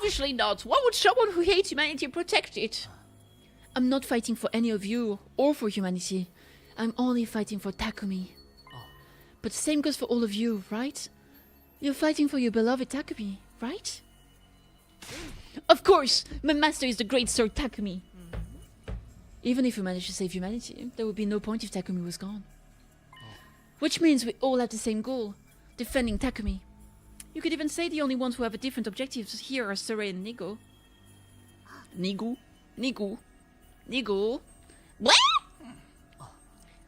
Obviously not. Why would someone who hates humanity protect it? I'm not fighting for any of you or for humanity. I'm only fighting for Takumi. But the same goes for all of you, right? You're fighting for your beloved Takumi, right? Of course! My master is the great Sir Takumi. Even if we manage to save humanity, there would be no point if Takumi was gone. Which means we all have the same goal, defending Takumi. You could even say the only ones who have a different objectives here are Sere and Nigo. Nigo. What?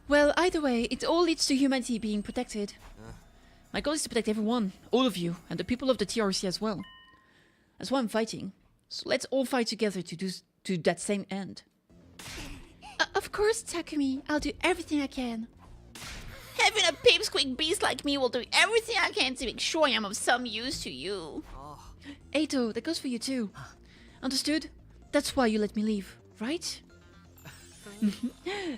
Well, either way, it all leads to humanity being protected. My goal is to protect everyone, all of you, and the people of the TRC as well. That's why I'm fighting. So let's all fight together to that same end. Of course, Takumi. I'll do everything I can. Having a pipsqueak beast like me will do everything I can to make sure I am of some use to you. Eito, that goes for you too. Understood? That's why you let me leave, right?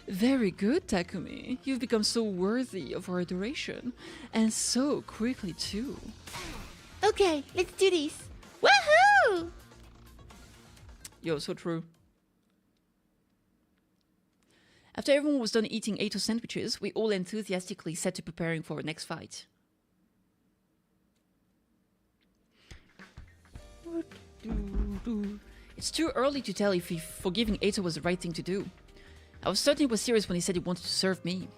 Very good, Takumi. You've become so worthy of our adoration. And so quickly too. Okay, let's do this. Woohoo! Yo, so true. After everyone was done eating Eito sandwiches, we all enthusiastically set to preparing for our next fight. It's too early to tell if forgiving Eito was the right thing to do. I was certain he was serious when he said he wanted to serve me.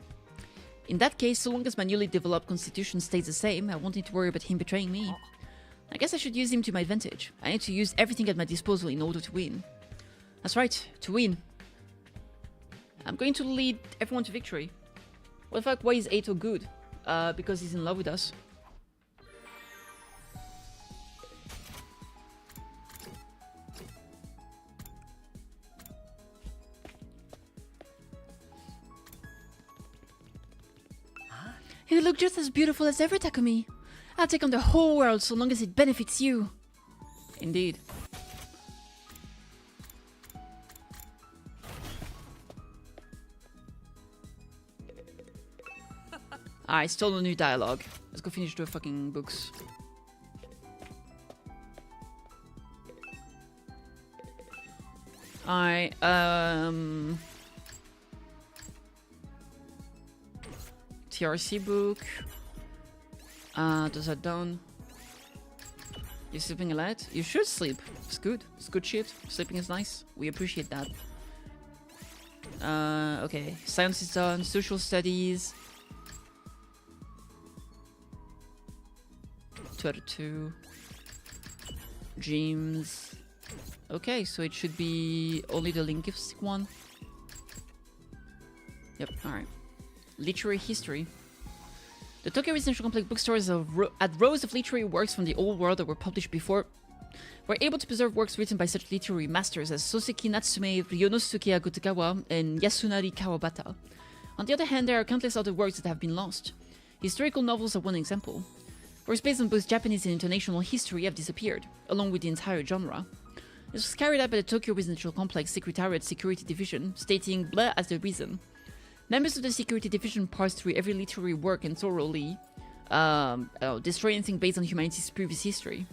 In that case, so long as my newly developed constitution stays the same, I won't need to worry about him betraying me. I guess I should use him to my advantage. I need to use everything at my disposal in order to win. That's right, to win. I'm going to lead everyone to victory. What the fuck, why is Eito good? Because he's in love with us. You look just as beautiful as ever, Takumi. I'll take on the whole world so long as it benefits you. Indeed. I stole a new dialogue. Let's go finish the fucking books. TRC book. Those are done. You sleeping a lot? You should sleep. It's good. It's good shit. Sleeping is nice. We appreciate that. Okay. Science is done. Social studies. 2 out of 2. Gyms. Okay, so it should be only the linguistic one. Yep, alright. Literary history. The Tokyo Residential Complex bookstores had rows of literary works from the old world that were published before. Were able to preserve works written by such literary masters as Soseki Natsume, Ryonosuke Agutagawa, and Yasunari Kawabata. On the other hand, there are countless other works that have been lost. Historical novels are one example. Works based on both Japanese and international history have disappeared, along with the entire genre. This was carried out by the Tokyo Residential Complex Secretariat Security Division, stating blah as the reason. Members of the Security Division parsed through every literary work and thoroughly destroy anything based on humanity's previous history.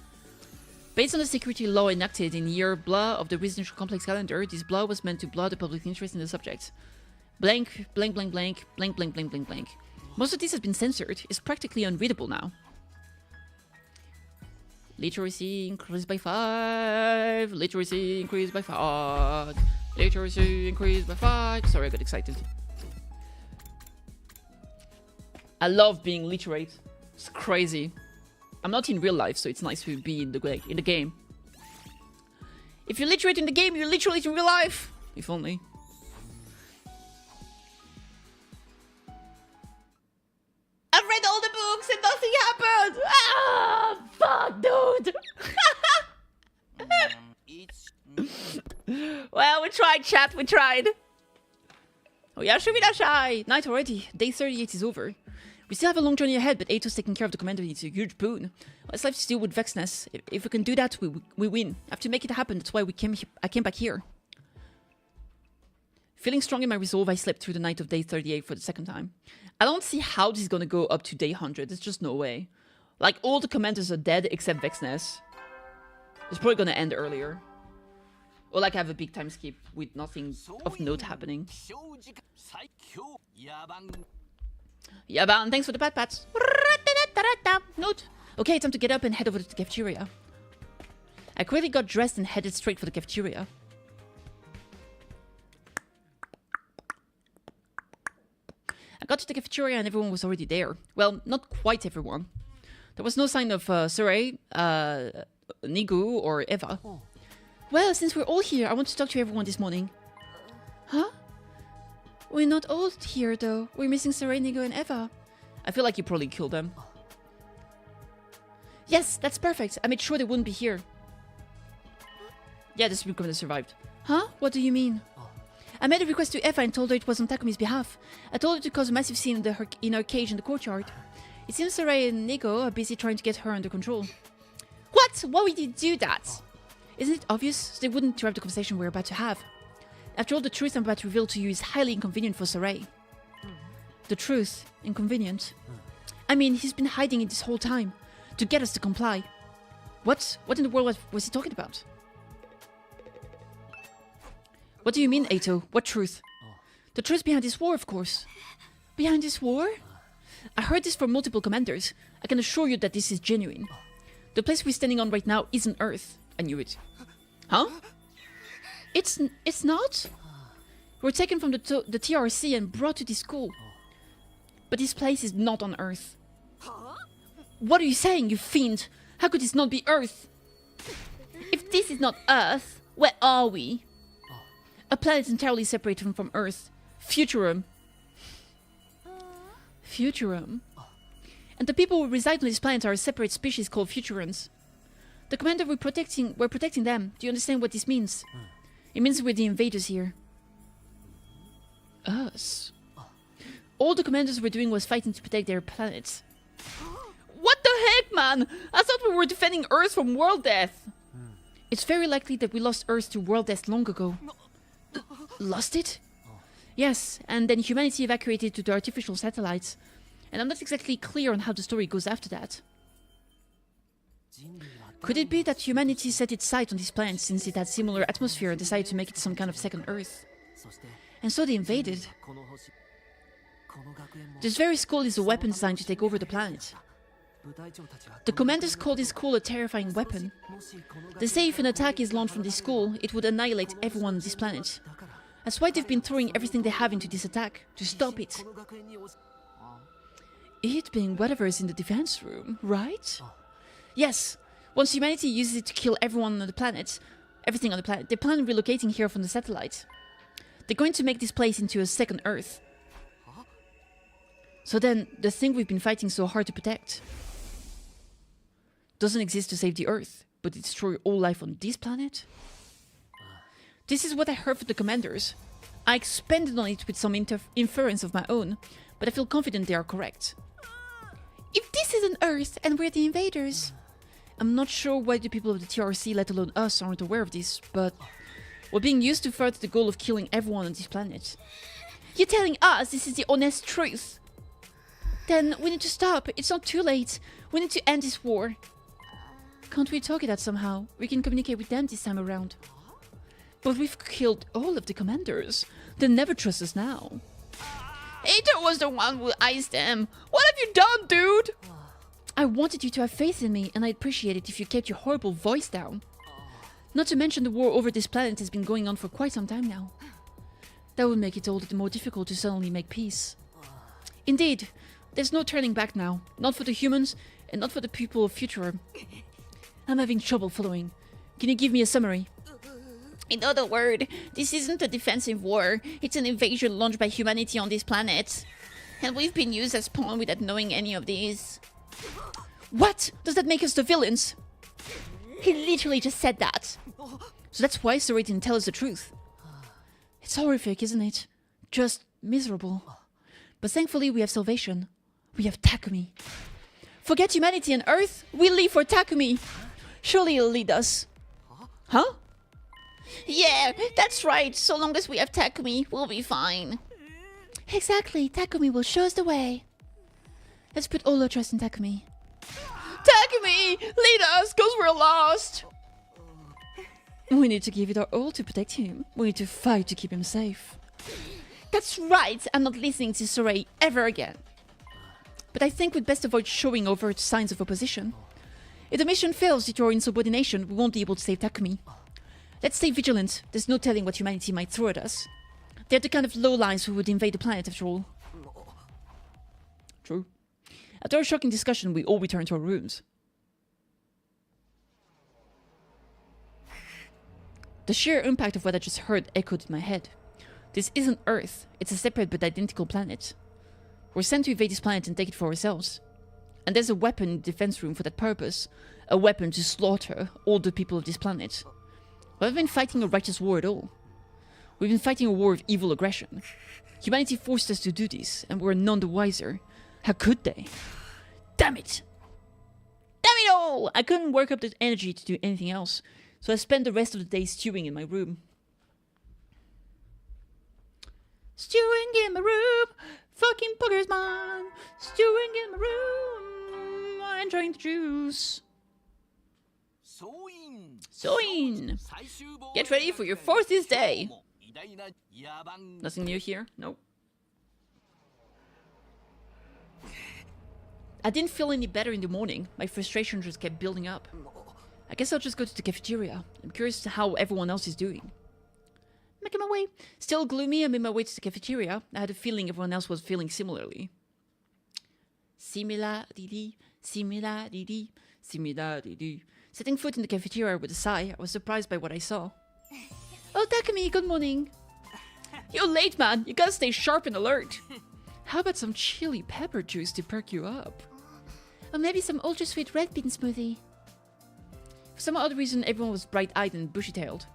Based on the security law enacted in year blah of the Residential Complex calendar, this blah was meant to blah the public interest in the subject. Blank, blank, blank, blank, blank, blank, blank, blank, blank. Most of this has been censored. It's practically unreadable now. Literacy increased by 5. Literacy increased by 5. Literacy increased by 5. Sorry, I got excited. I love being literate. It's crazy. I'm not in real life, so it's nice to be in the game. If you're literate in the game, you're literate in real life. If only. I've read all the books and nothing happened. Ah, fuck, dude. Well, we tried, chat. We tried. Oh yeah, Shumidashai. Night already. Day 38 is over. We still have a long journey ahead, but Eito's taking care of the commander. It's a huge boon. What's left to deal with Vexness? If we can do that, we win. I have to make it happen. That's why I came back here. Feeling strong in my resolve, I slept through the night of day 38 for the second time. I don't see how this is gonna go up to day 100. There's just no way. Like, all the commanders are dead except Vexness. It's probably gonna end earlier. Or like have a big time skip with nothing of note happening. Yaban, thanks for the pat pats. Note. Okay, time to get up and head over to the cafeteria. I quickly got dressed and headed straight for the cafeteria. I got to the cafeteria and everyone was already there. Well, not quite everyone. There was no sign of Saray, Nigu, or Eva. Well, since we're all here, I want to talk to everyone this morning. Huh? We're not all here, though. We're missing Saray, Nigu, and Eva. I feel like you probably killed them. Yes, that's perfect. I made sure they wouldn't be here. Yeah, the Supreme Commander survived. Huh? What do you mean? I made a request to Eva and told her it was on Takumi's behalf. I told her to cause a massive scene in her cage in the courtyard. It seems Saray and Nigo are busy trying to get her under control. What? Why would you do that? Isn't it obvious? So they wouldn't interrupt the conversation we're about to have. After all, the truth I'm about to reveal to you is highly inconvenient for Saray. The truth? Inconvenient? I mean, he's been hiding it this whole time. To get us to comply. What? What in the world was he talking about? What do you mean, Ato? What truth? The truth behind this war, of course. Behind this war? I heard this from multiple commanders. I can assure you that this is genuine. The place we're standing on right now isn't Earth. I knew it. Huh? It's not? We're taken from the TRC and brought to this school. But this place is not on Earth. What are you saying, you fiend? How could this not be Earth? If this is not Earth, where are we? A planet entirely separated from Earth. Futurum. Futurum? And the people who reside on this planet are a separate species called Futurans. The commander we're protecting them. Do you understand what this means? It means we're the invaders here. Us? All the commanders were doing was fighting to protect their planet. What the heck, man? I thought we were defending Earth from world death. It's very likely that we lost Earth to world death long ago. Lost it? Yes, and then humanity evacuated to the artificial satellites. And I'm not exactly clear on how the story goes after that. Could it be that humanity set its sight on this planet since it had similar atmosphere and decided to make it some kind of second Earth? And so they invaded. This very school is a weapon designed to take over the planet. The commanders call this school a terrifying weapon. They say if an attack is launched from this school, it would annihilate everyone on this planet. That's why they've been throwing everything they have into this attack, to stop it. It being whatever is in the defense room, right? Yes. Once humanity uses it to kill everyone on the planet, everything on the planet, they plan on relocating here from the satellite. They're going to make this place into a second Earth. So then, the thing we've been fighting so hard to protect doesn't exist to save the Earth, but to destroy all life on this planet? This is what I heard from the commanders. I expanded on it with some inference of my own, but I feel confident they are correct. If this isn't Earth and we're the invaders... I'm not sure why the people of the TRC, let alone us, aren't aware of this, but we're being used to further the goal of killing everyone on this planet. You're telling us this is the honest truth? Then we need to stop. It's not too late. We need to end this war. Can't we talk it out somehow? We can communicate with them this time around. But we've killed all of the commanders. They'll never trust us now. Ato was the one who iced them. What have you done, dude? I wanted you to have faith in me, and I'd appreciate it if you kept your horrible voice down. Not to mention the war over this planet has been going on for quite some time now. That would make it all the more difficult to suddenly make peace. Indeed, there's no turning back now. Not for the humans, and not for the people of Future. I'm having trouble following. Can you give me a summary? In other words, this isn't a defensive war. It's an invasion launched by humanity on this planet. And we've been used as pawn without knowing any of this. What? Does that make us the villains? He literally just said that. So that's why Saray didn't tell us the truth. It's horrific, isn't it? Just miserable. But thankfully we have salvation. We have Takumi. Forget humanity and Earth. We leave for Takumi. Surely he'll lead us. Huh? Yeah, that's right. So long as we have Takumi, we'll be fine. Exactly. Takumi will show us the way. Let's put all our trust in Takumi. Takumi! Lead us, cause we're lost! We need to give it our all to protect him. We need to fight to keep him safe. That's right. I'm not listening to Sorey ever again. But I think we'd best avoid showing overt signs of opposition. If the mission fails due to our insubordination, we won't be able to save Takumi. Let's stay vigilant. There's no telling what humanity might throw at us. They're the kind of lowlines who would invade the planet after all. True. After a shocking discussion, we all returned to our rooms. The sheer impact of what I just heard echoed in my head. This isn't Earth. It's a separate but identical planet. We're sent to invade this planet and take it for ourselves. And there's a weapon in the defense room for that purpose. A weapon to slaughter all the people of this planet. We haven't been fighting a righteous war at all. We've been fighting a war of evil aggression. Humanity forced us to do this, and we're none the wiser. How could they? Damn it! Damn it all! I couldn't work up the energy to do anything else, so I spent the rest of the day stewing in my room. Stewing in my room! Fucking poker's mine! Stewing in my room! I'm enjoying the juice. Sewing! Get ready for your 40th day! Nothing new here? Nope. I didn't feel any better in the morning. My frustration just kept building up. I guess I'll just go to the cafeteria. I'm curious to how everyone else is doing. Making my way. Still gloomy, I made my way to the cafeteria. I had a feeling everyone else was feeling similarly. Similarity. Setting foot in the cafeteria with a sigh, I was surprised by what I saw. Oh, Takumi, good morning. You're late, man. You gotta stay sharp and alert. How about some chili pepper juice to perk you up? Or maybe some ultra sweet red bean smoothie. For some odd reason, everyone was bright-eyed and bushy-tailed.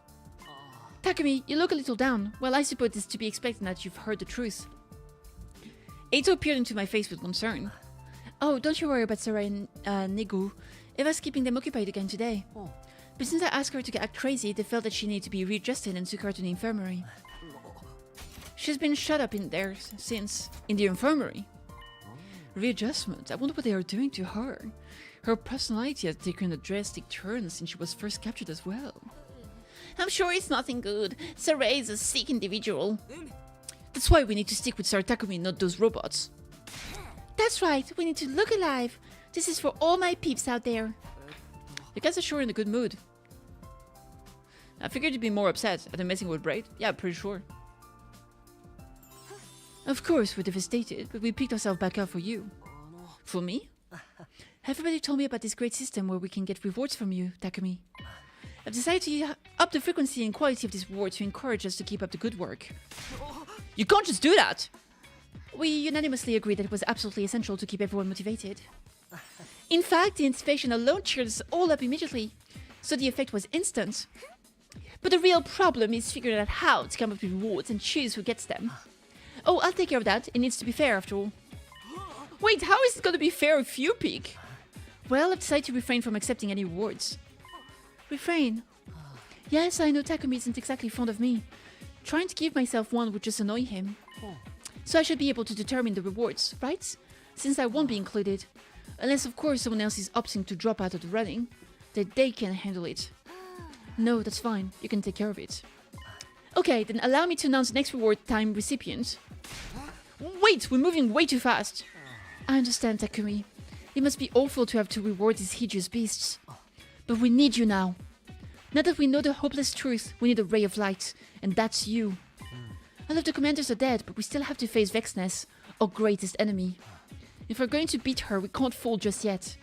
Takumi, you look a little down. Well, I suppose it's to be expected that you've heard the truth. Eito peered into my face with concern. Oh, don't you worry about Sarah and Negu. Eva's keeping them occupied again today. But since I asked her to act crazy, they felt that she needed to be readjusted and took her to the infirmary. She's been shut up in there since. In the infirmary. Readjustment? I wonder what they are doing to her. Her personality has taken a drastic turn since she was first captured as well. I'm sure it's nothing good. Saray is a sick individual. That's why we need to stick with Sarah Takumi, not those robots. That's right, we need to look alive. This is for all my peeps out there. You guys are sure in a good mood. I figured you'd be more upset at the messing with Braid. Yeah, pretty sure. Of course, we're devastated, but we picked ourselves back up for you. For me? Everybody told me about this great system where we can get rewards from you, Takumi. I've decided to up the frequency and quality of this reward to encourage us to keep up the good work. You can't just do that! We unanimously agreed that it was absolutely essential to keep everyone motivated. In fact, the anticipation alone cheered us all up immediately, so the effect was instant. But the real problem is figuring out how to come up with rewards and choose who gets them. Oh, I'll take care of that. It needs to be fair after all. Wait, how is it going to be fair if you pick? Well, I've decided to refrain from accepting any rewards. Refrain? Yes, I know Takumi isn't exactly fond of me. Trying to give myself one would just annoy him. So I should be able to determine the rewards, right? Since I won't be included. Unless, of course, someone else is opting to drop out of the running. That they can handle it. No, that's fine. You can take care of it. Okay, then allow me to announce the next reward time recipient. Wait, we're moving way too fast. I understand, Takumi. It must be awful to have to reward these hideous beasts. But we need you now. Now that we know the hopeless truth, we need a ray of light. And that's you. All of the commanders are dead, but we still have to face Vexness, our greatest enemy. If we're going to beat her, we can't fall just yet.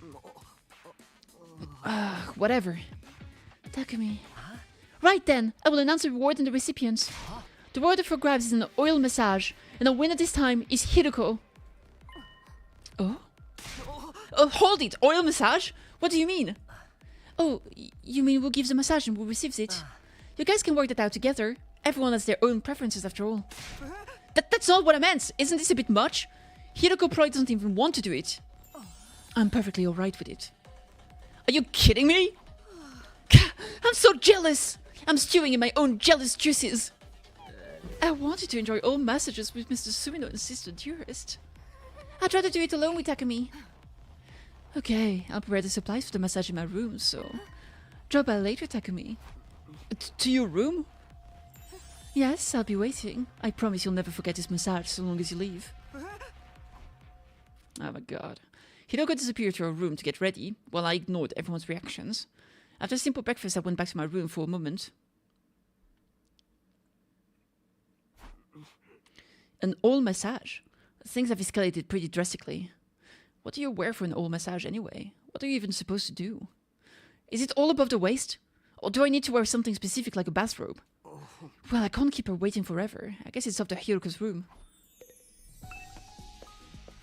Whatever. Takumi. Right then, I will announce the reward and the recipients. The reward for grabs is an oil massage, and the winner this time is Hideko. Oh? Oh, hold it! Oil massage? What do you mean? Oh, you mean who gives the massage and who receives it? You guys can work that out together. Everyone has their own preferences after all. That's not what I meant! Isn't this a bit much? Hideko probably doesn't even want to do it. I'm perfectly alright with it. Are you kidding me? I'm so jealous! I'm stewing in my own jealous juices. I wanted to enjoy all messages with Mr. Sumino and Sister Dearest. I'd rather do it alone with Takumi. Okay, I'll prepare the supplies for the massage in my room, so... Drop by later, Takumi. To your room? Yes, I'll be waiting. I promise you'll never forget this massage so long as you leave. Oh my god. Hiroko disappeared to her room to get ready, while I ignored everyone's reactions. After a simple breakfast, I went back to my room for a moment. An oil massage? Things have escalated pretty drastically. What do you wear for an oil massage anyway? What are you even supposed to do? Is it all above the waist? Or do I need to wear something specific like a bathrobe? Well, I can't keep her waiting forever. I guess it's up to Hiroko's room.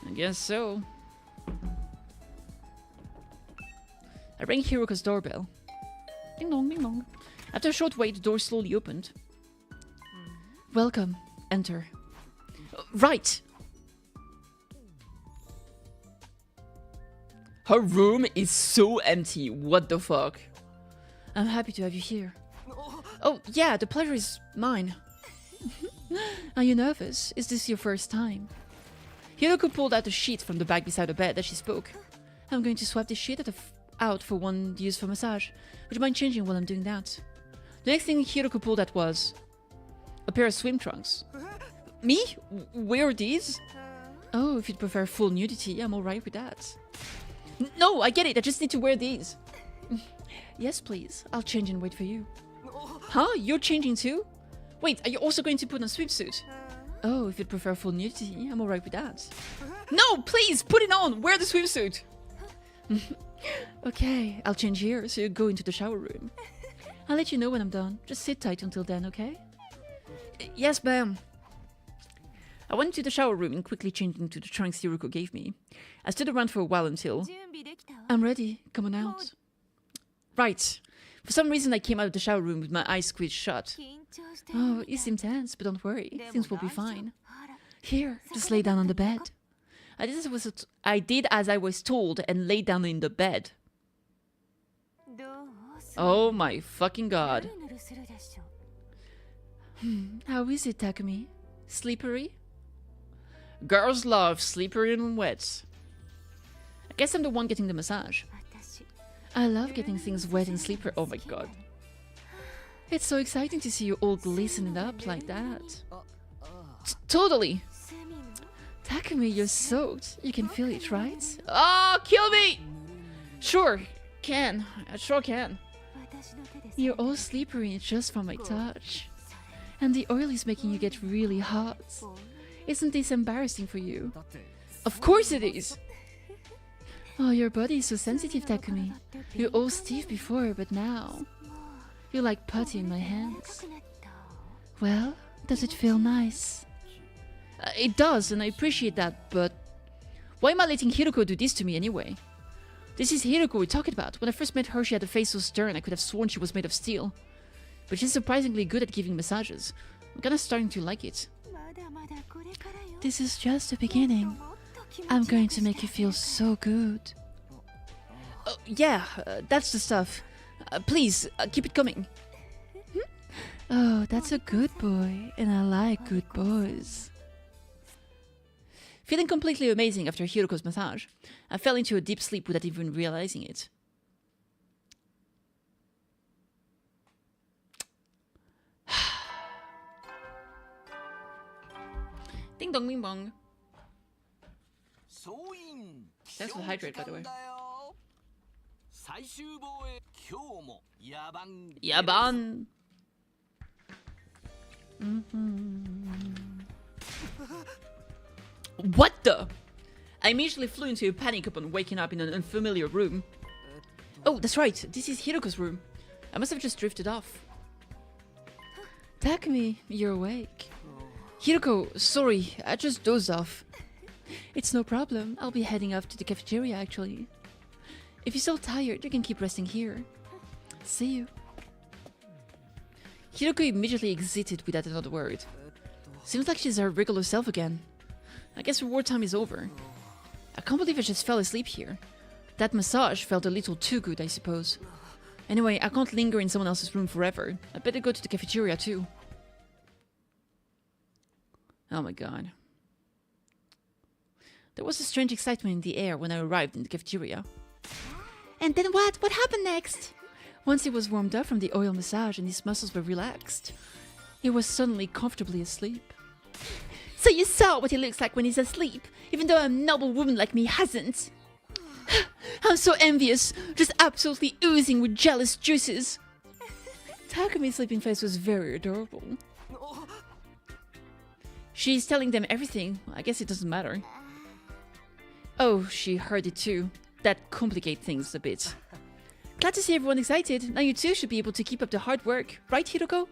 I guess so. I rang Hiroko's doorbell. Ding dong, ding dong. After a short wait, the door slowly opened. Welcome. Enter. Right! Her room is so empty. What the fuck? I'm happy to have you here. Oh, yeah, the pleasure is mine. Are you nervous? Is this your first time? Hiroko pulled out a sheet from the bag beside her bed as she spoke. I'm going to swap this sheet out for one used for massage. Would you mind changing while I'm doing that? The next thing Hiroko pulled out was a pair of swim trunks. Me? Wear these? Oh, if you'd prefer full nudity, I'm alright with that. No, I get it. I just need to wear these. Yes, please. I'll change and wait for you. Huh? You're changing too? Wait, are you also going to put on a swimsuit? Oh, if you'd prefer full nudity, I'm alright with that. No, please, put it on! Wear the swimsuit! Okay, I'll change here, so you go into the shower room. I'll let you know when I'm done. Just sit tight until then, okay? Yes, ma'am. I went to the shower room and quickly changed into the trunks Hiroko gave me. I stood around for a while until... I'm ready. Come on out. Right. For some reason I came out of the shower room with my eyes squeezed shut. Oh, you seem tense, but don't worry. Things will be fine. Here, just lay down on the bed. I did as I was told and lay down in the bed. Oh my fucking god. How is it, Takumi? Slippery? Girls love slippery and wet. I guess I'm the one getting the massage. I love getting things wet and slippery. Oh my god. It's so exciting to see you all glistening up like that. Totally. Takumi, you're soaked. You can feel it, right? Oh, kill me! Sure, can. I sure can. You're all slippery just from my touch. And the oil is making you get really hot. Isn't this embarrassing for you? Of course it is! Oh, your body is so sensitive, Takumi. You're all stiff before, but now... You're like putty in my hands. Well, does it feel nice? It does, and I appreciate that, but... Why am I letting Hiroko do this to me anyway? This is Hiroko we're talking about. When I first met her, she had a face so stern I could have sworn she was made of steel. But she's surprisingly good at giving massages. I'm kinda starting to like it. This is just the beginning. I'm going to make you feel so good. Yeah, that's the stuff. Please, keep it coming. Oh, that's a good boy, and I like good boys. Feeling completely amazing after Hiroko's massage, I fell into a deep sleep without even realizing it. Ding dong bing bong. Thanks for the hydrate, by the way. Yaban! What the? I immediately flew into a panic upon waking up in an unfamiliar room. Oh, that's right. This is Hiroko's room. I must have just drifted off. Takumi, you're awake. Hiroko, sorry, I just dozed off. It's no problem. I'll be heading off to the cafeteria, actually. If you're so tired, you can keep resting here. See you. Hiroko immediately exited without another word. Seems like she's her regular self again. I guess reward time is over. I can't believe I just fell asleep here. That massage felt a little too good, I suppose. Anyway, I can't linger in someone else's room forever. I better go to the cafeteria too. Oh my god. There was a strange excitement in the air when I arrived in the cafeteria. And then what? What happened next? Once he was warmed up from the oil massage and his muscles were relaxed, he was suddenly comfortably asleep. So you saw what he looks like when he's asleep, even though a noble woman like me hasn't. I'm so envious, just absolutely oozing with jealous juices. Takumi's sleeping face was very adorable. She's telling them everything. I guess it doesn't matter. Oh, she heard it too. That complicates things a bit. Glad to see everyone excited. Now you too should be able to keep up the hard work. Right, Hiroko?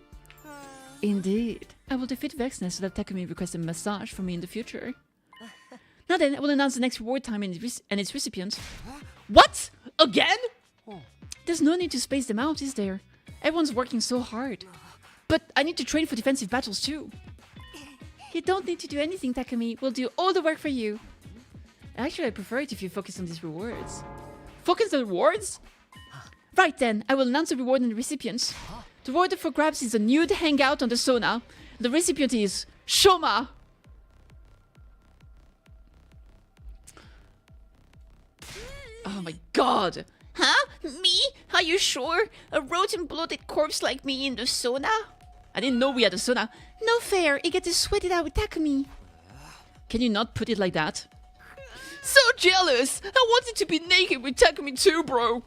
Indeed. I will defeat Vexness so that Takumi requests a massage from me in the future. Now then, I will announce the next reward time and its recipient. What? Again? There's no need to space them out, is there? Everyone's working so hard. But I need to train for defensive battles too. You don't need to do anything, Takumi. We'll do all the work for you. Actually, I prefer it if you focus on these rewards. Focus on the rewards? Right then, I will announce the reward and the recipients. The reward for grabs is a nude hangout on the sauna. The recipient is Shoma. Oh my god. Huh? Me? Are you sure? A rotten-blooded corpse like me in the sauna? I didn't know we had a sauna. No fair. You get to sweat it out with Takumi. Can you not put it like that? So jealous! I wanted to be naked with Takumi too, bro!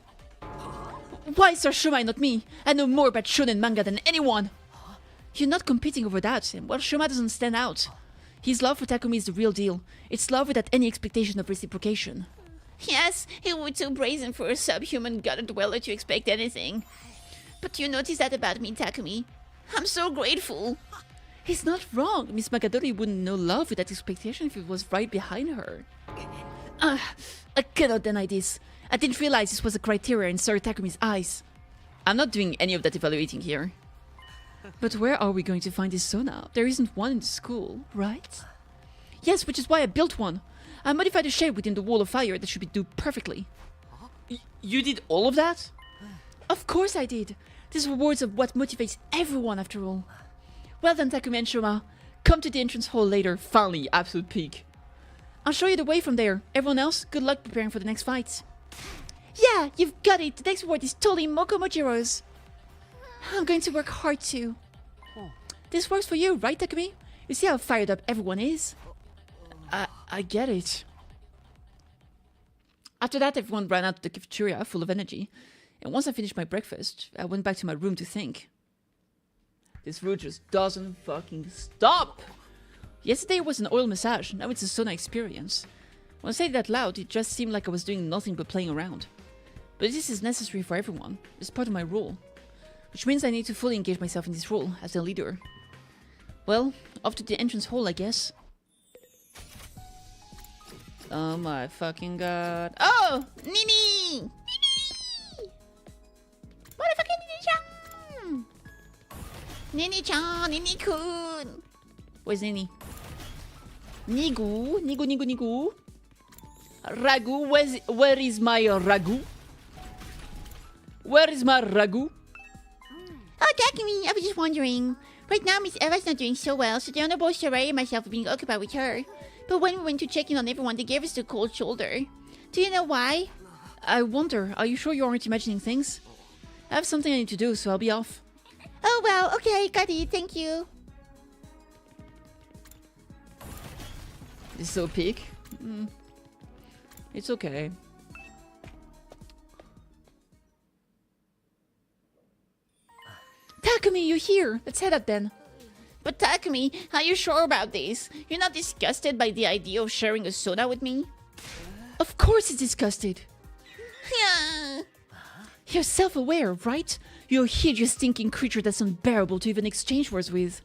Why Sir Shoma and not me? I know more about shonen manga than anyone! You're not competing over that, and well, Shoma doesn't stand out. His love for Takumi is the real deal. It's love without any expectation of reciprocation. Yes, it would be too brazen for a subhuman gutter dweller to expect anything. But you notice that about me, Takumi? I'm so grateful. He's not wrong. Miss Magadori wouldn't know love without expectation if it was right behind her. I cannot deny this. I didn't realize this was a criteria in Sir Takumi's eyes. I'm not doing any of that evaluating here. But where are we going to find this sauna? There isn't one in the school, right? Yes, which is why I built one. I modified a shape within the wall of fire that should do perfectly. You did all of that? Of course I did. This rewards of what motivates everyone after all. Well done, Takumi and Shoma. Come to the entrance hall later. Finally, absolute peak. I'll show you the way from there. Everyone else, good luck preparing for the next fight. Yeah, you've got it. The next reward is totally Mokomojiro's. I'm going to work hard too. This works for you, right, Takumi? You see how fired up everyone is? I get it. After that, everyone ran out to the cafeteria full of energy. And once I finished my breakfast, I went back to my room to think. This route just doesn't fucking stop! Yesterday was an oil massage, now it's a sauna experience. When I say that loud, it just seemed like I was doing nothing but playing around. But this is necessary for everyone. It's part of my role. Which means I need to fully engage myself in this role as the leader. Well, off to the entrance hall, I guess. Oh my fucking god. Oh! Nini! Nini! Motherfucking Nini-chan! Nini-chan! Nini-kun! Where's Nini? Nigu? Nigu? Ragu? Where is my ragu? Where is my ragu? Oh, Takumi, I was just wondering. Right now, Miss Eva's not doing so well, so the Honorable Sarai and myself are being occupied with her. But when we went to check in on everyone, they gave us the cold shoulder. Do you know why? I wonder, are you sure you aren't imagining things? I have something I need to do, so I'll be off. Oh, well, okay, got it, thank you. This is so peak. It's okay. Takumi, you're here. Let's head up then. But Takumi, are you sure about this? You're not disgusted by the idea of sharing a soda with me? Of course it's disgusted. Yeah. You're self-aware, right? You're a hideous stinking creature that's unbearable to even exchange words with.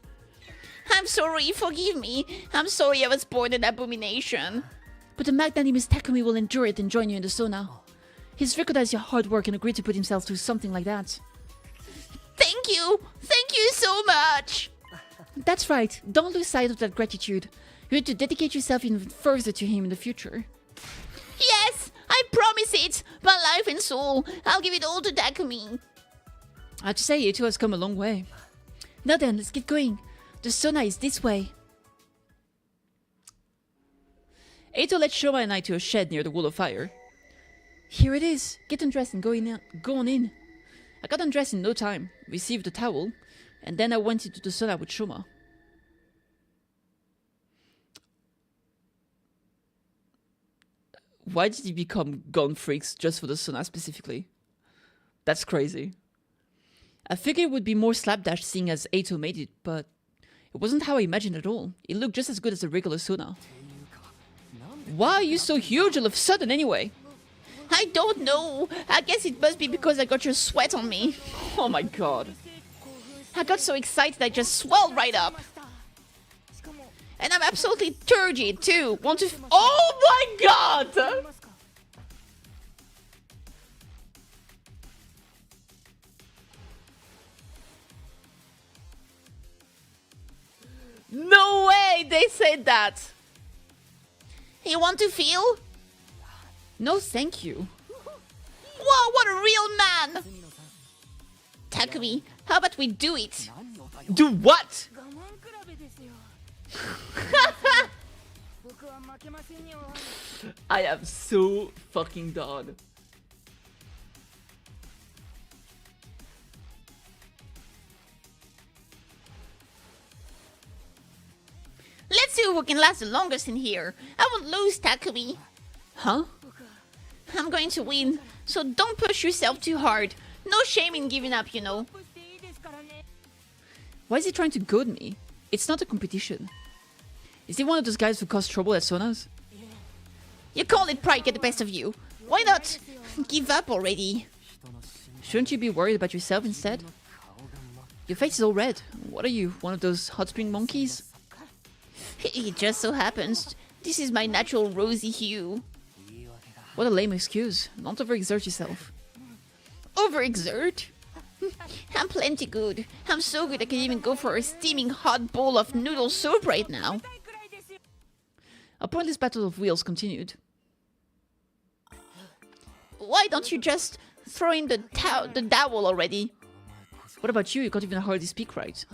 I'm sorry, forgive me. I'm sorry I was born an abomination. But the magnanimous Takumi will endure it and join you in the sauna. He's recognized your hard work and agreed to put himself through something like that. Thank you! Thank you so much! That's right. Don't lose sight of that gratitude. You need to dedicate yourself even further to him in the future. Yes! I promise it! My life and soul. I'll give it all to Takumi. I have to say, you two has come a long way. Now then, let's get going. The sauna is this way. Eito led Shoma and I to a shed near the wall of fire. Here it is. Get undressed and go on in. I got undressed in no time, received a towel, and then I went into the sauna with Shoma. Why did he become Gone Freaks just for the sauna specifically? That's crazy. I figured it would be more slapdash seeing as Eito made it, but it wasn't how I imagined at all. It looked just as good as a regular sauna. Why are you so huge all of a sudden anyway? I don't know. I guess it must be because I got your sweat on me. Oh my god. I got so excited I just swelled right up. And I'm absolutely turgid too. Oh my god! No way! They said that! You want to feel? No, thank you. Whoa, what a real man! Takumi, how about we do it? Do what? I am so fucking done. Let's see who can last the longest in here. I won't lose, Takumi. Huh? I'm going to win, so don't push yourself too hard. No shame in giving up, you know. Why is he trying to goad me? It's not a competition. Is he one of those guys who cause trouble at saunas? You call it pride get the best of you. Why not give up already? Shouldn't you be worried about yourself instead? Your face is all red. What are you, one of those hot spring monkeys? It just so happens this is my natural rosy hue. What a lame excuse. Don't overexert yourself. Overexert? I'm plenty good. I'm so good I can even go for a steaming hot bowl of noodle soup right now. A pointless battle of wheels continued. Why don't you just throw in the dowel already? What about you? You can't even hardly speak right.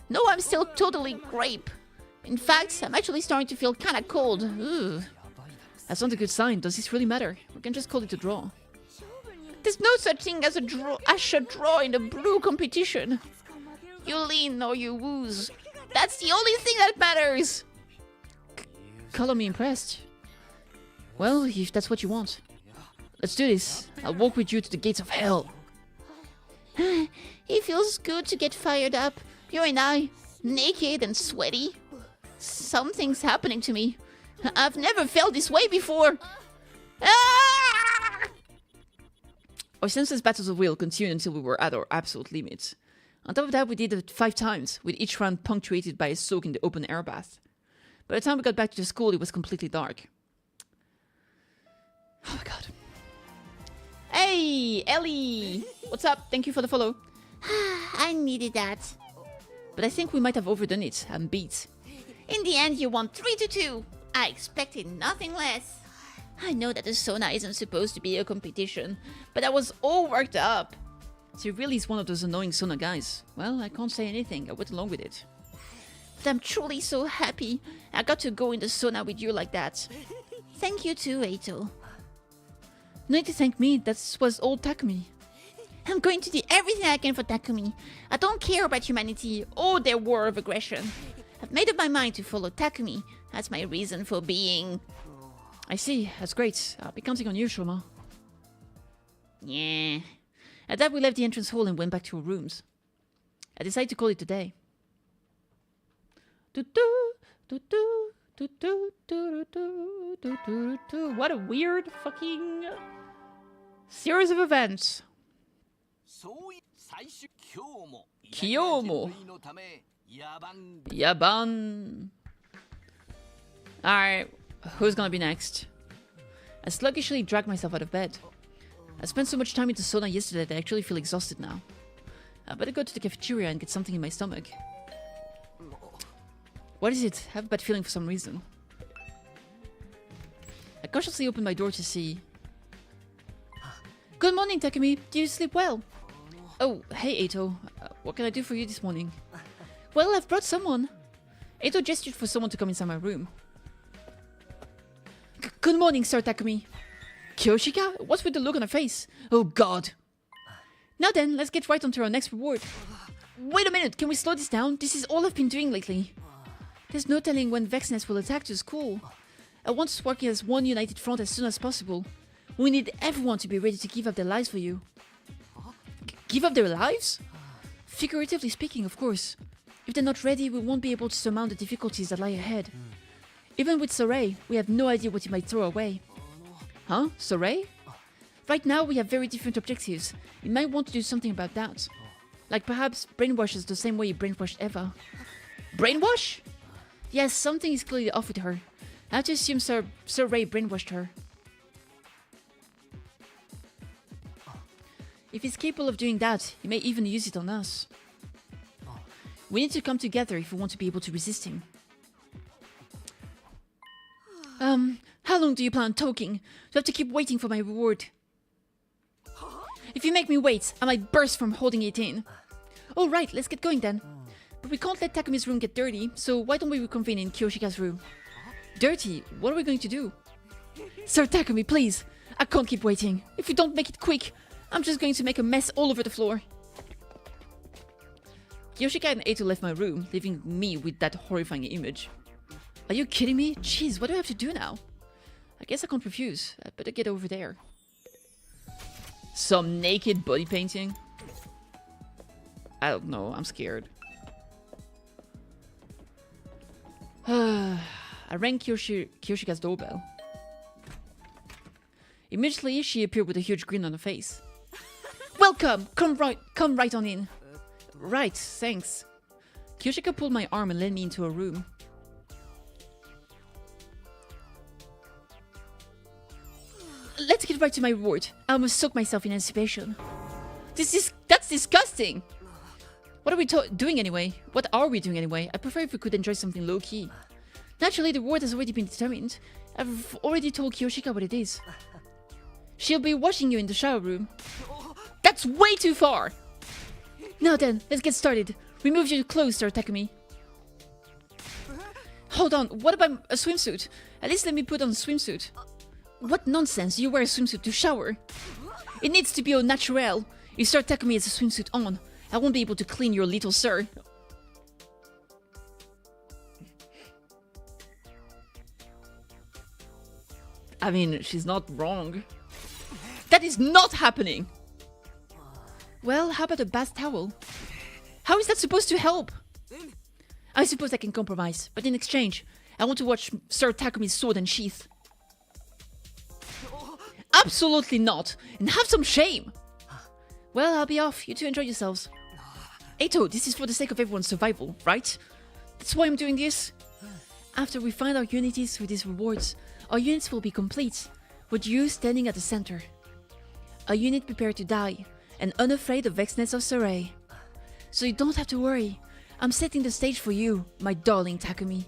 No, I'm still totally grape. In fact, I'm actually starting to feel kinda cold. Ugh. That's not a good sign. Does this really matter? We can just call it a draw. There's no such thing as a draw in a brew competition. You lean or you lose. That's the only thing that matters. Color me impressed. Well, if that's what you want. Let's do this. I'll walk with you to the gates of hell. It feels good to get fired up. You and I, naked and sweaty. Something's happening to me. I've never felt this way before. Ah! Our senseless battles of will continued until we were at our absolute limits. On top of that, we did it 5 times, with each round punctuated by a soak in the open air bath. By the time we got back to the school, it was completely dark. Oh my god. Hey, Ellie! What's up? Thank you for the follow. I needed that. But I think we might have overdone it. I'm beat. In the end, you won 3-2. I expected nothing less. I know that the sauna isn't supposed to be a competition, but I was all worked up. So he really is one of those annoying sauna guys. Well, I can't say anything. I went along with it. But I'm truly so happy I got to go in the sauna with you like that. Thank you too, Eito. No need to thank me. That was all Takumi. I'm going to do everything I can for Takumi. I don't care about humanity or their war of aggression. I've made up my mind to follow Takumi. That's my reason for being. I see. That's great. I'll be counting on you, Shoma. Yeah. At that, we left the entrance hall and went back to our rooms. I decided to call it a day. What a weird fucking series of events. Kiyomo. Yaban. Alright, who's gonna be next? I sluggishly dragged myself out of bed. I spent so much time in the sauna yesterday that I actually feel exhausted now. I better go to the cafeteria and get something in my stomach. What is it? I have a bad feeling for some reason. I cautiously opened my door to see... Good morning, Takumi. Do you sleep well? Oh, hey, Eito. What can I do for you this morning? Well, I've brought someone. Eito gestured for someone to come inside my room. Good morning, Sir Takumi. Kyoshika? What's with the look on her face? Oh, God. Now then, let's get right onto our next reward. Wait a minute, can we slow this down? This is all I've been doing lately. There's no telling when Vexness will attack to school. I want us working as one united front as soon as possible. We need everyone to be ready to give up their lives for you. Give up their lives? Figuratively speaking, of course. If they're not ready, we won't be able to surmount the difficulties that lie ahead. Even with Soray, we have no idea what he might throw away. Huh? Soray? Right now, we have very different objectives. You might want to do something about that. Like perhaps brainwash us the same way you brainwashed Eva. Brainwash? Yes, something is clearly off with her. I have to assume Sir Ray brainwashed her. If he's capable of doing that, he may even use it on us. We need to come together if we want to be able to resist him. How long do you plan on talking? Do I have to keep waiting for my reward? If you make me wait, I might burst from holding it in. All right, let's get going then. But we can't let Takumi's room get dirty, so why don't we reconvene in Kyoshika's room? Dirty? What are we going to do? Sir Takumi, please! I can't keep waiting. If you don't make it quick, I'm just going to make a mess all over the floor. Kyoshika and Eito left my room, leaving me with that horrifying image. Are you kidding me? Jeez, what do I have to do now? I guess I can't refuse. I better get over there. Some naked body painting? I don't know, I'm scared. I rang Kyoshika's doorbell. Immediately, she appeared with a huge grin on her face. Welcome! Come right on in. Right, thanks. Kyoshika pulled my arm and led me into a room. Let's get right to my reward. I almost soaked myself in anticipation. That's disgusting! What are we doing anyway? What are we doing anyway? I prefer if we could enjoy something low-key. Naturally, the reward has already been determined. I've already told Kyoshika what it is. She'll be watching you in the shower room. That's way too far! Now then, let's get started. Remove your clothes, Sir Takumi. Hold on, what about a swimsuit? At least let me put on a swimsuit. What nonsense, you wear a swimsuit to shower. It needs to be au naturel. If Sir Takumi has a swimsuit on, I won't be able to clean your little sir. I mean, she's not wrong. That is not happening! Well, how about a bath towel? How is that supposed to help? I suppose I can compromise, but in exchange, I want to watch Sir Takumi's sword and sheath. Absolutely not! And have some shame! Well, I'll be off. You two enjoy yourselves. Eito, this is for the sake of everyone's survival, right? That's why I'm doing this. After we find our unities through these rewards, our units will be complete, with you standing at the center. A unit prepared to die, and unafraid of vexedness of Saray. So you don't have to worry. I'm setting the stage for you, my darling Takumi.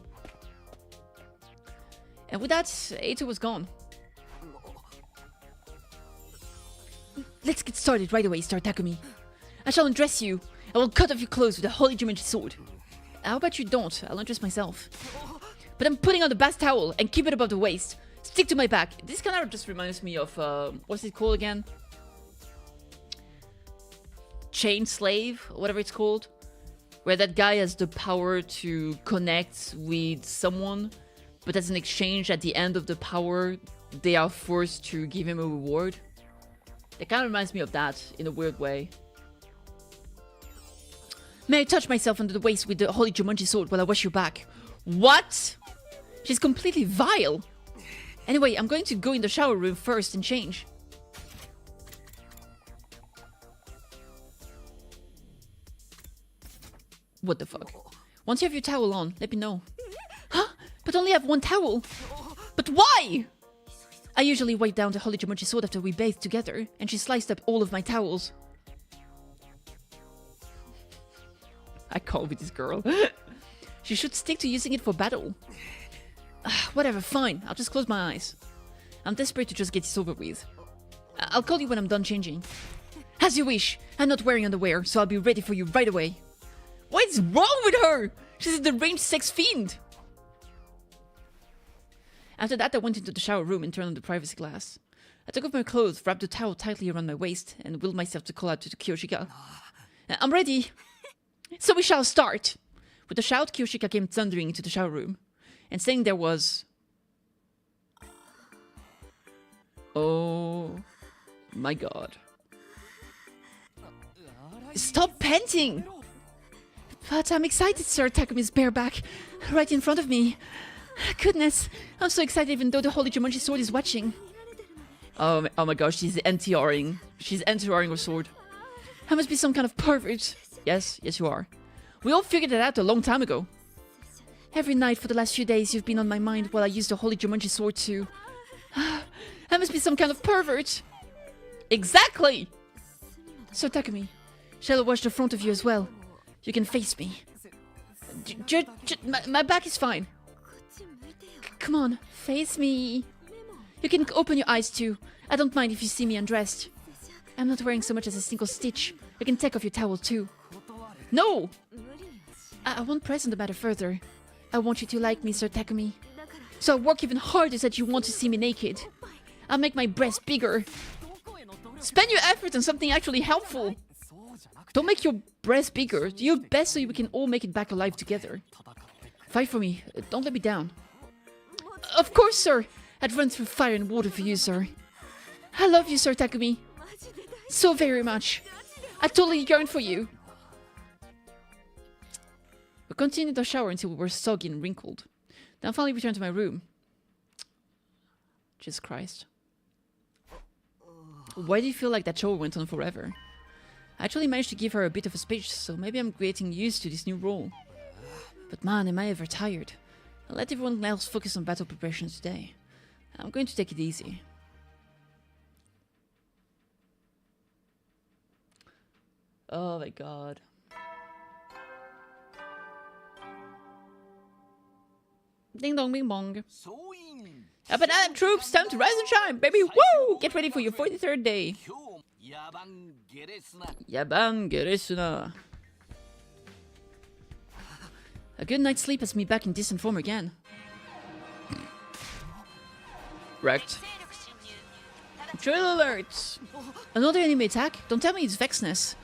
And with that, Eito was gone. Let's get started right away, Star Takumi. I shall undress you. I will cut off your clothes with a holy Jumanji sword. How about you don't? I'll undress myself. But I'm putting on the bath towel and keep it above the waist. Stick to my back. This kind of just reminds me of, what's it called again? Chain Slave, or whatever it's called. Where that guy has the power to connect with someone, but as an exchange, at the end of the power, they are forced to give him a reward. It kind of reminds me of that, in a weird way. May I touch myself under the waist with the holy Jumanji sword while I wash your back? What? She's completely vile. Anyway, I'm going to go in the shower room first and change. What the fuck? Once you have your towel on, let me know. Huh? But only have one towel. But why? I usually wipe down the holy Jumanji sword after we bathe together, and she sliced up all of my towels. I can't with this girl. She should stick to using it for battle. Whatever, fine. I'll just close my eyes. I'm desperate to just get this over with. I'll call you when I'm done changing. As you wish. I'm not wearing underwear, so I'll be ready for you right away. What is wrong with her? She's a deranged sex fiend. After that, I went into the shower room and turned on the privacy glass. I took off my clothes, wrapped the towel tightly around my waist, and willed myself to call out to the Kyoshika. I'm ready. So we shall start. With a shout, Kyoshika came thundering into the shower room. And saying there was... Oh my god. Stop panting! But I'm excited, sir. Takumi's bareback, right in front of me. Goodness, I'm so excited even though the Holy Jumanji sword is watching. Oh my gosh, she's anti-Ring. She's anti-Ring her sword. I must be some kind of pervert. Yes, you are. We all figured it out a long time ago. Every night for the last few days you've been on my mind while I used the Holy Jumanji sword to... I must be some kind of pervert. Exactly! So Takumi, shall I wash the front of you as well? You can face me. My back is fine. Come on, face me. You can open your eyes too. I don't mind if you see me undressed. I'm not wearing so much as a single stitch. You can take off your towel too. No! I won't press on the matter further. I want you to like me, Sir Takumi. So I'll work even harder that you want to see me naked. I'll make my breasts bigger. Spend your effort on something actually helpful. Don't make your breasts bigger. Do your best so we can all make it back alive together. Fight for me. Don't let me down. Of course, sir. I'd run through fire and water for you, sir. I love you, Sir Takumi. So very much. I totally yearn for you. We continued our shower until we were soggy and wrinkled. Then I finally returned to my room. Jesus Christ. Why do you feel like that show went on forever? I actually managed to give her a bit of a speech, so maybe I'm getting used to this new role. But man, am I ever tired. I'll let everyone else focus on battle preparations today. I'm going to take it easy. Oh my god. Ding dong bing bong. Up and at troops, time to rise and shine, baby! Woo! Get ready for your 43rd day. Yaban geresuna. A good night's sleep has me back in decent form again. Wrecked. Drill alert! Another enemy attack? Don't tell me it's Vexness.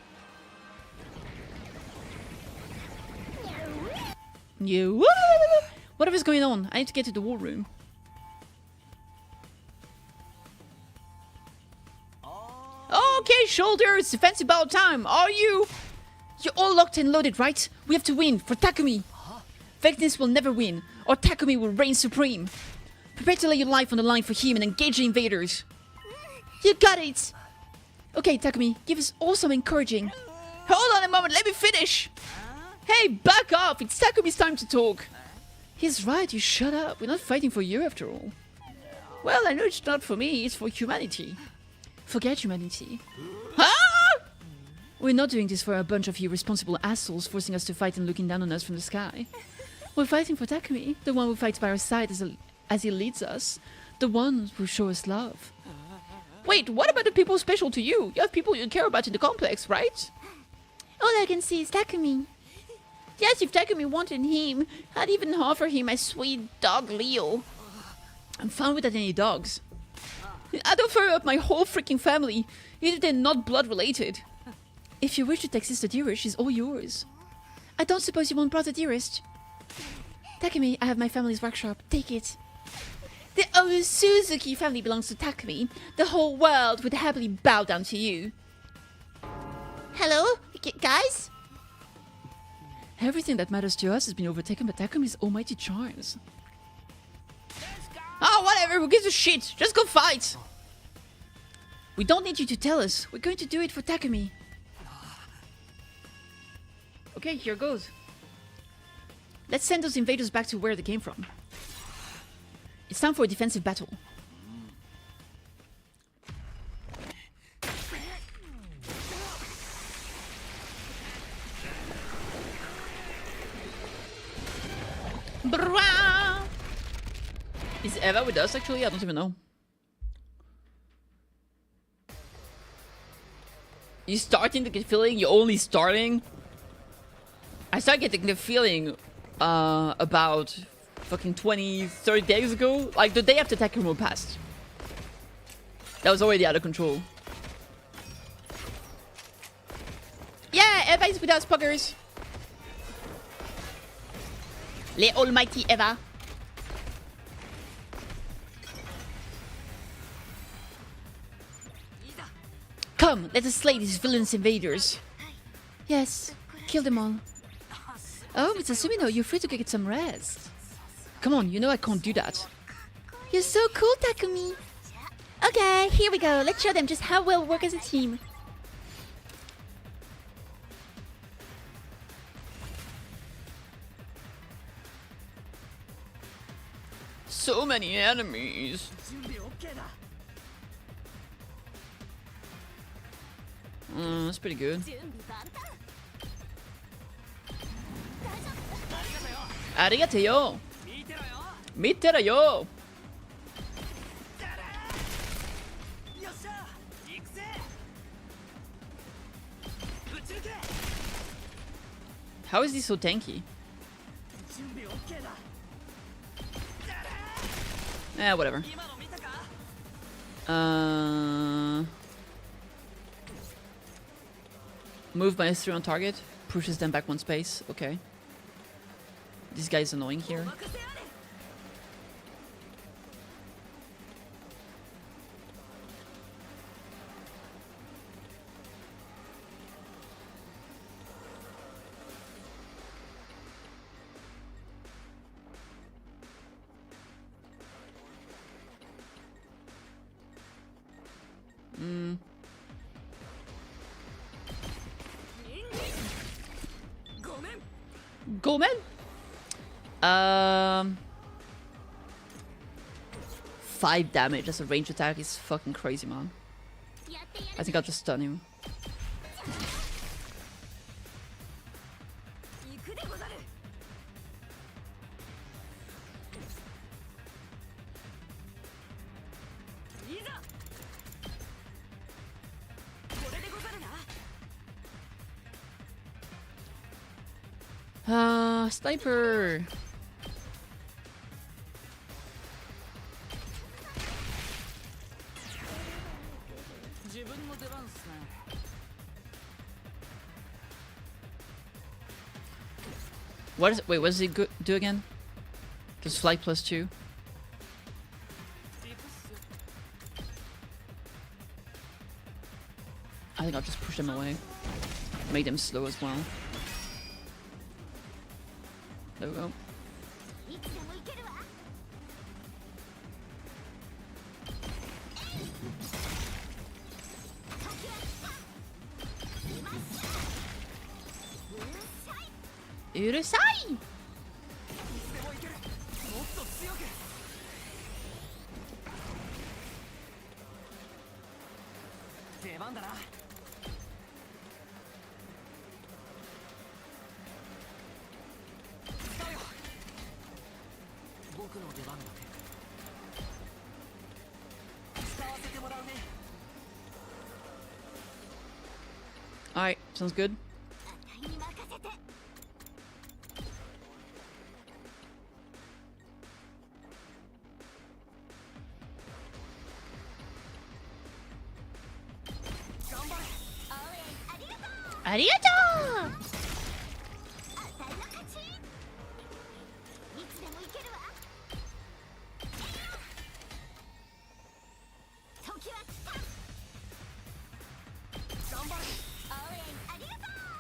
You. Whatever's going on, I need to get to the war room. Okay, shoulders, defensive battle time. Are you? You're all locked and loaded, right? We have to win for Takumi. Vexness will never win, or Takumi will reign supreme. Prepare to lay your life on the line for him and engage the invaders. You got it! Okay, Takumi, give us all some encouraging. Hold on a moment, let me finish! Hey, back off! It's Takumi's time to talk. He's right, you shut up. We're not fighting for you after all. Well, I know it's not for me, it's for humanity. Forget humanity. Ah! We're not doing this for a bunch of irresponsible assholes forcing us to fight and looking down on us from the sky. We're fighting for Takumi, the one who fights by our side as he leads us. The one who shows us love. Wait, what about the people special to you? You have people you care about in the complex, right? All I can see is Takumi. Yes, if Takumi wanted him, I'd even offer him my sweet dog Leo. I'm fine without any dogs. I'd offer up my whole freaking family, even if they're not blood related. If you wish to take Sister Dearest, she's all yours. I don't suppose you want Brother Dearest? Takumi, I have my family's workshop. Take it. The Suzuki family belongs to Takumi. The whole world would happily bow down to you. Hello, guys? Everything that matters to us has been overtaken by Takumi's almighty charms. Oh, whatever, who gives a shit? Just go fight! We don't need you to tell us. We're going to do it for Takumi. Okay, here goes. Let's send those invaders back to where they came from. It's time for a defensive battle. Brrrah! Is Eva with us actually? I don't even know. You starting to get feeling? You're only starting? I started getting the feeling about fucking 20, 30 days ago. Like the day after Takumi passed. That was already out of control. Yeah, Eva is with us, puggers. The almighty Eva. Come, let us slay these villainous invaders. Yes, kill them all. Oh, Mr. Sumino, you're free to get some rest. Come on, you know I can't do that. You're so cool, Takumi. Okay, here we go. Let's show them just how well we work as a team. So many enemies. That's pretty good. Arigato. Mitera yo. How is he so tanky? Whatever. Move by 3 on target. Pushes them back 1 space. Okay. This guy's annoying here. Go, man. 5 damage as a range attack is fucking crazy, man. I think I'll just stun him. Sniper. What is it? Wait, what does he do again? Just flight +2. I think I'll just push them away. Make them slow as well. There we go. Urusai! Alright, sounds good. Arigato!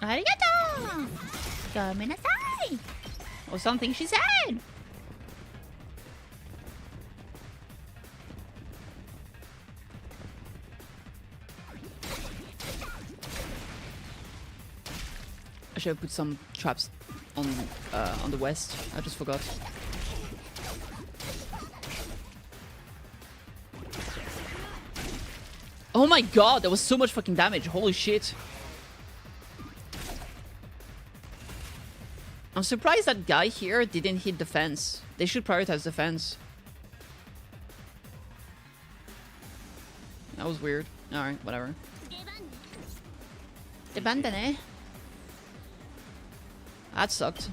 Arigato! Gomenasai! Or something she said! I should have put some traps on the west. I just forgot. Oh my god, that was so much fucking damage. Holy shit. I'm surprised that guy here didn't hit defense. They should prioritize defense. That was weird. Alright, whatever. Debandane. That sucked.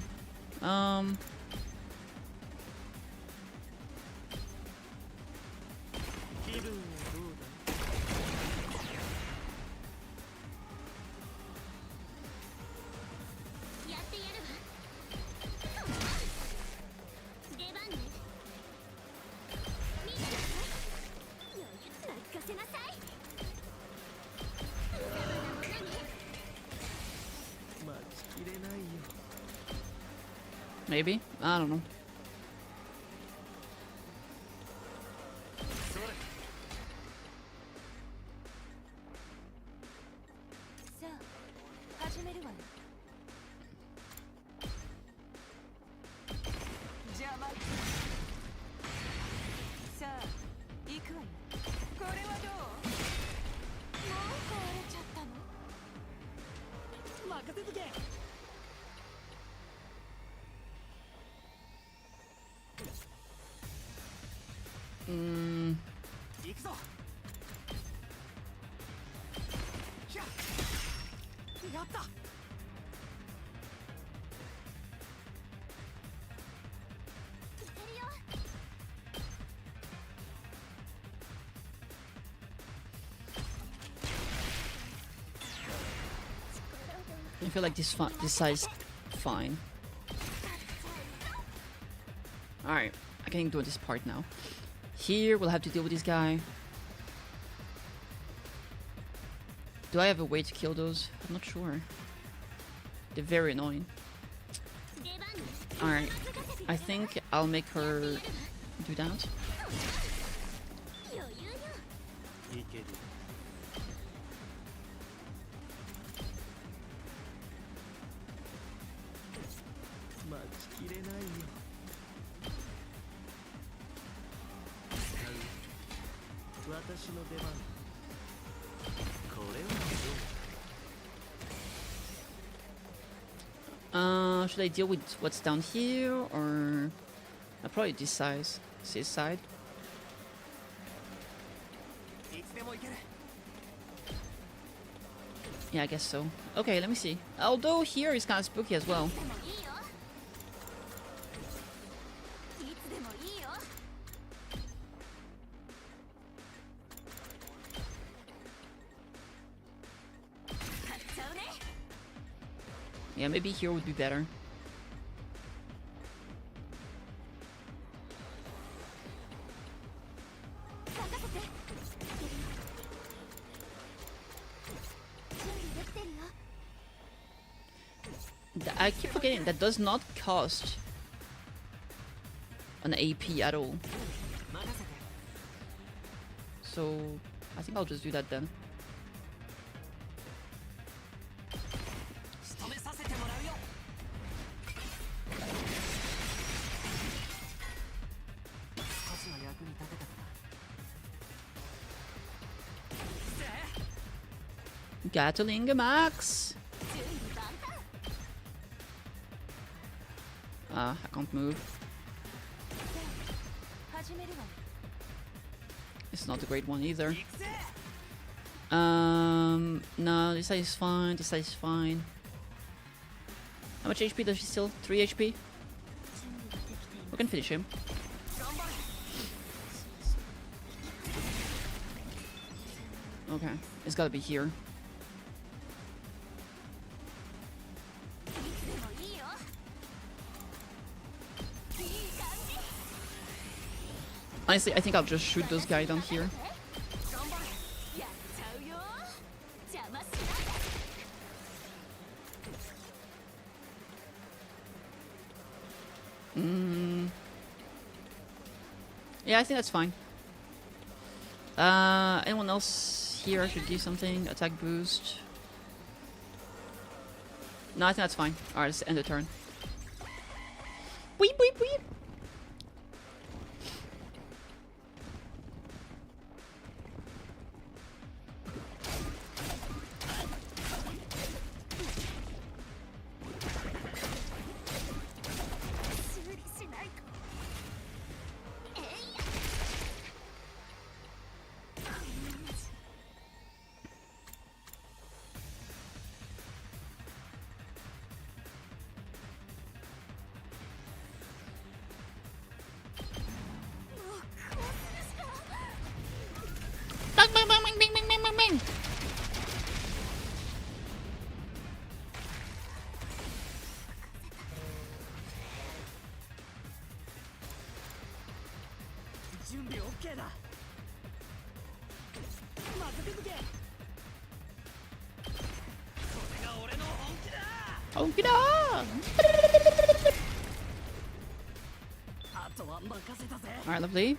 Maybe? I don't know. I feel like this size fine. Alright, I can do this part now. Here we'll have to deal with this guy. Do I have a way to kill those? I'm not sure. They're very annoying. Alright, I think I'll make her do that. Should I deal with what's down here, or I'll probably this side. Yeah, I guess so. Okay, let me see. Although here is kind of spooky as well. Yeah, maybe here would be better. I keep forgetting that does not cost an AP at all. So I think I'll just do that then. Gatling Max! I can't move. It's not a great one either. No, this side is fine, this side is fine. How much HP does she still? 3 HP? We can finish him. Okay, it's gotta be here. Honestly, I think I'll just shoot those guys down here. Yeah, I think that's fine. Anyone else here should do something? Attack boost. No, I think that's fine. Alright, let's end the turn. Weep, weep, weep. Alright, lovely.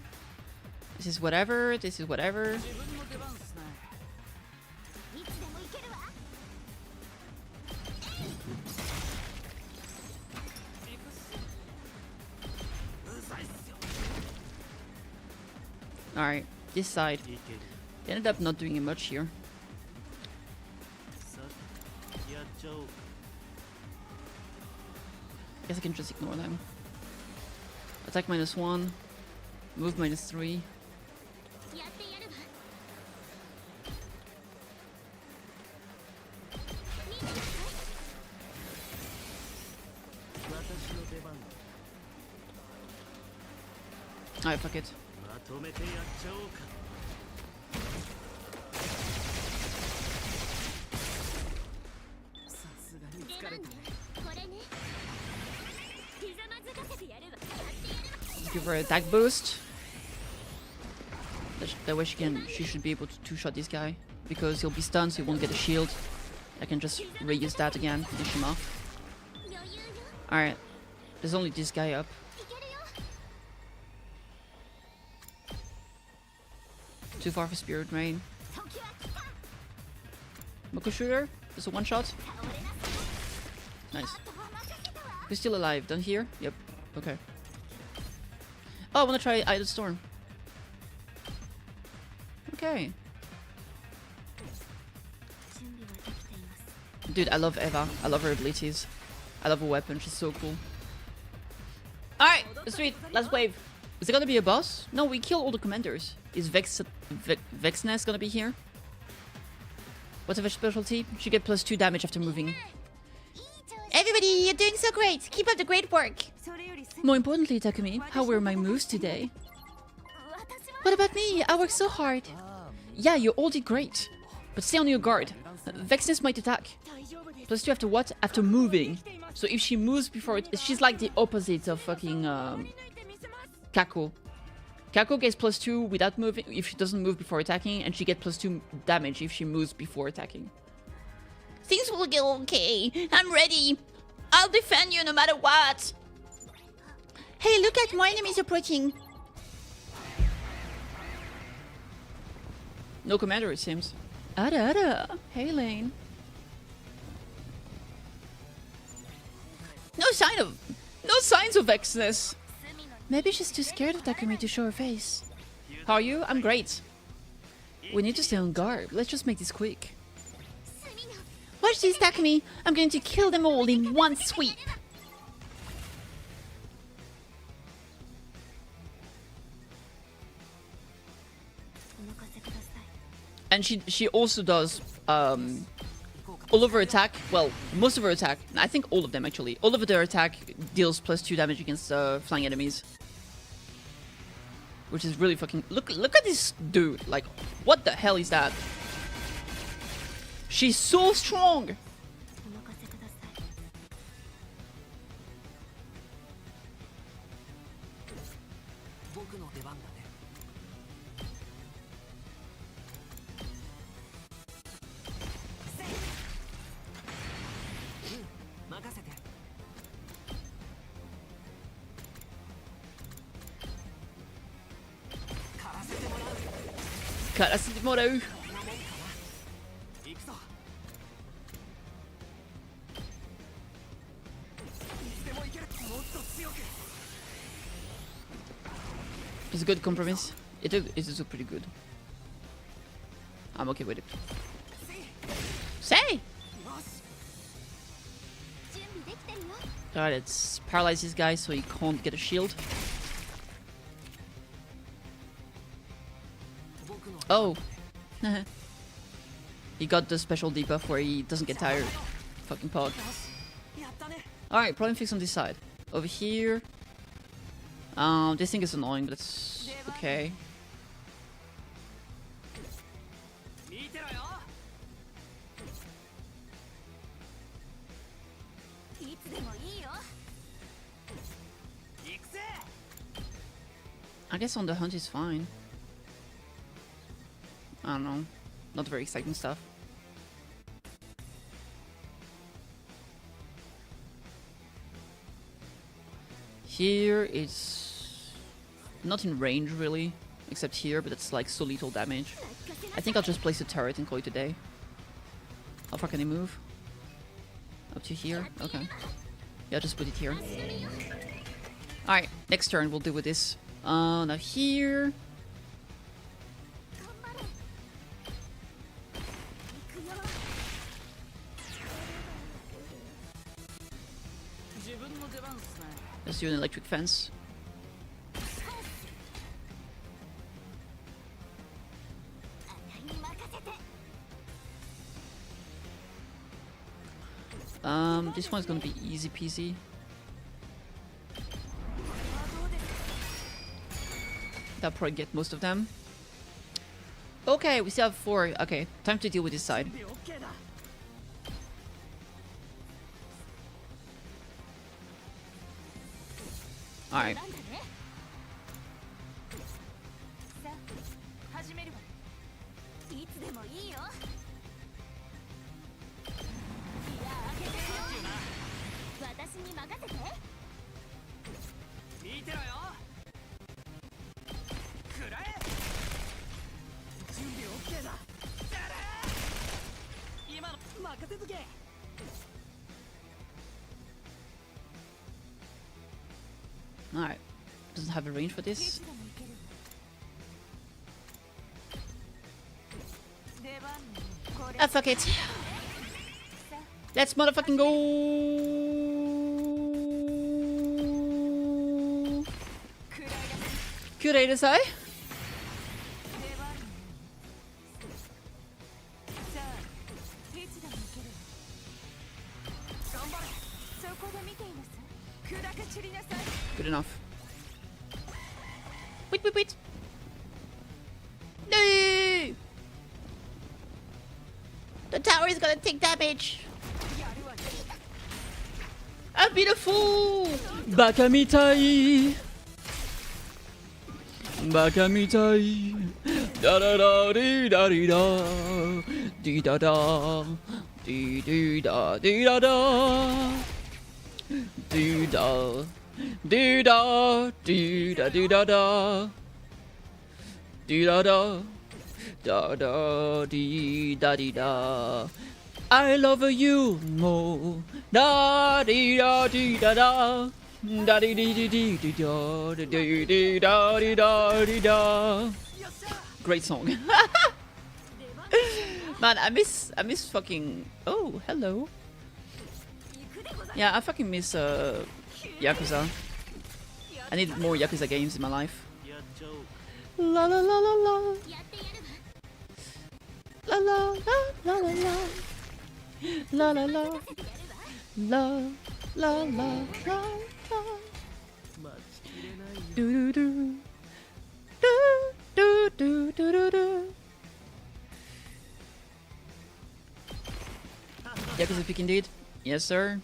This is whatever, this is whatever. Alright, this side. They ended up not doing much here. Guess I can just ignore them. Attack -1. Move -3. Alright, fuck it. Give her an attack boost. That way she should be able to two-shot this guy. Because he'll be stunned, so he won't get a shield. I can just reuse that again, finish him off. Alright. There's only this guy up. Too far for Spirit Rain. Moko Shooter. Just a one-shot. Nice. We're still alive. Done here? Yep. Okay. Oh, I want to try Idle Storm. Okay. Dude, I love Eva. I love her abilities. I love her weapon. She's so cool. Alright, sweet. Last wave. Is there gonna be a boss? No, we kill all the commanders. Is Vexness gonna be here? What's her specialty? She get +2 damage after moving. Everybody, you're doing so great. Keep up the great work. More importantly, Takumi, how were my moves today? What about me? I worked so hard. Yeah, you all did great. But stay on your guard. Vexness might attack. +2 after what? After moving. So if she moves before it... She's like the opposite of fucking... Kako. Kako gets +2 without moving if she doesn't move before attacking, and she gets +2 damage if she moves before attacking. Things will go okay. I'm ready. I'll defend you no matter what. Hey, look at my enemies approaching. No commander, it seems. Ada, Ada. Hey, Lane. No signs of Vexness. Maybe she's too scared of Takumi to show her face. How are you? I'm great. We need to stay on guard. Let's just make this quick. Watch this, Takumi. I'm going to kill them all in one sweep. And she also does all of her attack. Well, most of her attack. I think all of them actually. All of their attack deals +2 damage against flying enemies, which is really fucking. Look at this dude. Like, what the hell is that? She's so strong. Karasimoru. It's a good compromise. It is pretty good. I'm okay with it. Say! Alright, let's paralyze this guy so he can't get a shield. Oh! He got the special debuff where he doesn't get tired. Fucking pog. Alright, problem fix on this side. Over here. This thing is annoying, but it's okay. I guess on the hunt is fine. I don't know. Not very exciting stuff. Here is Not in range really, except here, but it's like so little damage. I think I'll just place a turret and call it a day. How far can I move? Up to here? Okay. Yeah, just put it here. Alright, next turn we'll deal with this. Now here. Let's do an electric fence. This one's gonna be easy peasy. That'll probably get most of them. Okay, we still have 4. Okay, time to deal with this side. Alright. Alright. Doesn't have a range for this. Ah, fuck it. Let's motherfucking go. Kurei desai. Good enough. Wait, wait, wait. No! The tower is gonna take damage. I'm beautiful. Bakamitai. Bakamitai. Da da da dee da dee da. Dee da da. Dee dee da dee da da. Dee da. Dee da. Dee da dee da da. Dee da da. Da da dee da dee da. I love you more. Da dee da dee da da. Da dee dee dee dee dee da dee dee da dee da dee da. Great song. Man, I miss fucking. Oh, hello. Yeah, I fucking miss Yakuza. I need more Yakuza games in my life. La la la la la. La la la la la la. La la la. La la la la la. Do do do. Do do do do do. Yakuza pick indeed. Yes, sir.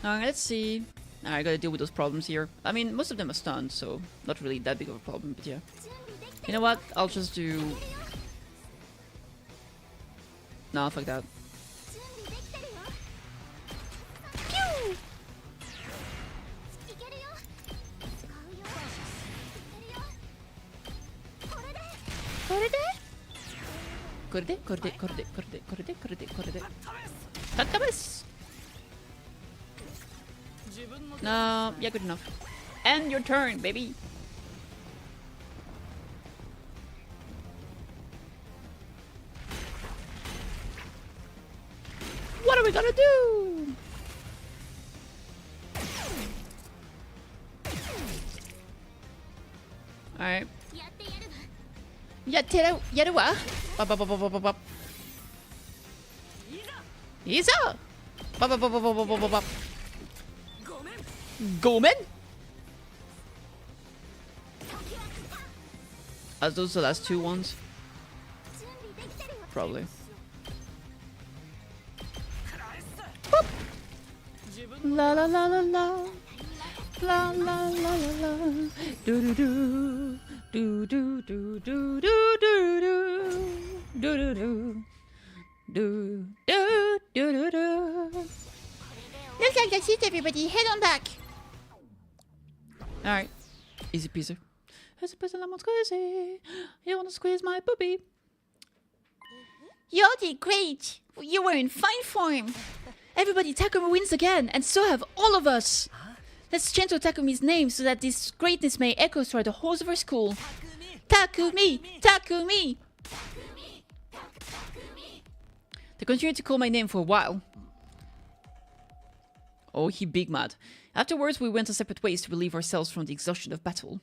Alright, let's see. I gotta deal with those problems here. I mean, most of them are stunned, so not really that big of a problem, but yeah. You know what? I'll just do... Nah, fuck that. Pew! No, yeah, good enough. And your turn, baby. What are we gonna do? Alright. Yaru wa? Bop. Isa! Bop. Gomen? Are those the last 2 ones? Probably. Boop. La la la la la. La la la la la. Do do do. Do do do do do do do. Do do do. Do do do do do. Looks like that's it, everybody. Head on back. Alright. Easy peasy. Easy peasy lemon squeezy. You wanna squeeze my booby? You all did great. You were in fine form. Everybody, Takumi wins again, and so have all of us. Let's chant Takumi's name so that this greatness may echo throughout the halls of our school. Takumi! Takumi! They continued to call my name for a while. Oh, he big mad. Afterwards, we went our separate ways to relieve ourselves from the exhaustion of battle.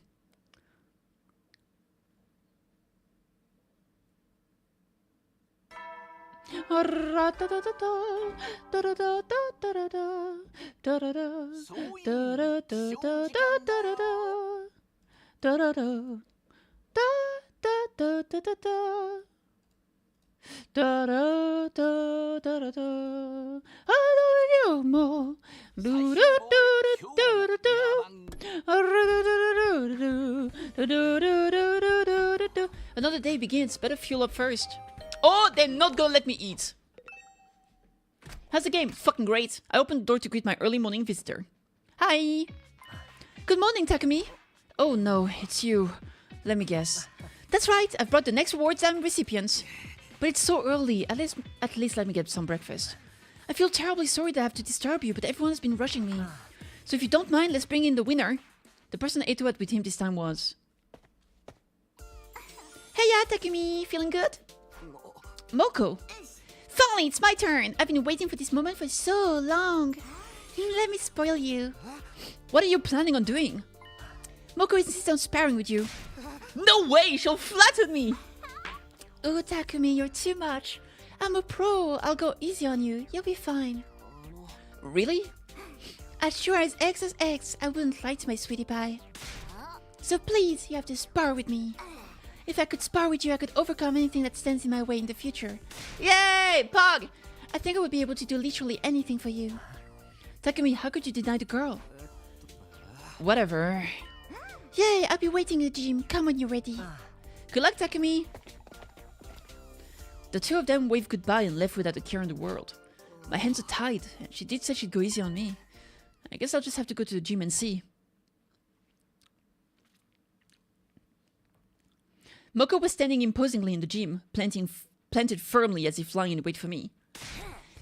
Another day begins. Better fuel up first. Oh, they're not gonna let me eat. How's the game? Fucking great. I opened the door to greet my early morning visitor. Hi. Good morning, Takumi. Oh no, it's you. Let me guess. That's right. I've brought the next rewards and recipients. But it's so early. At least let me get some breakfast. I feel terribly sorry that I have to disturb you, but everyone has been rushing me. So if you don't mind, let's bring in the winner. The person I ate with him this time was... Heya, Takumi. Feeling good? Moko. Finally, it's my turn. I've been waiting for this moment for so long. Let me spoil you. What are you planning on doing? Moko insists on sparring with you. No way! She'll flatten me! Oh, Takumi, you're too much. I'm a pro. I'll go easy on you. You'll be fine. Really? As sure as X is X, I wouldn't lie to my sweetie pie. So please, you have to spar with me. If I could spar with you, I could overcome anything that stands in my way in the future. Yay! Pog! I think I would be able to do literally anything for you. Takumi, how could you deny the girl? Whatever. Yay, I'll be waiting in the gym. Come when you're ready. Good luck, Takumi! The two of them waved goodbye and left without a care in the world. My hands are tied, and she did say she'd go easy on me. I guess I'll just have to go to the gym and see. Moko was standing imposingly in the gym, planted firmly as if lying in wait for me.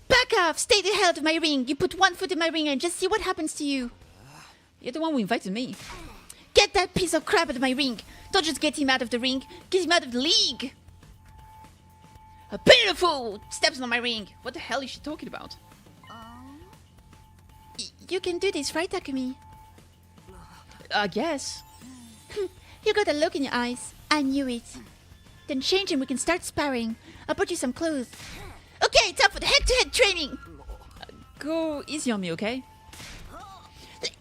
Back off! Stay the hell out of my ring! You put one foot in my ring and just see what happens to you! You're the one who invited me. Get that piece of crap out of my ring! Don't just get him out of the ring, get him out of the league! A pitiful steps on my ring! What the hell is she talking about? You can do this, right, Takumi? I guess. You got a look in your eyes. I knew it. Then change and we can start sparring. I'll put you some clothes. Okay, time for the head-to-head training! Go easy on me, okay?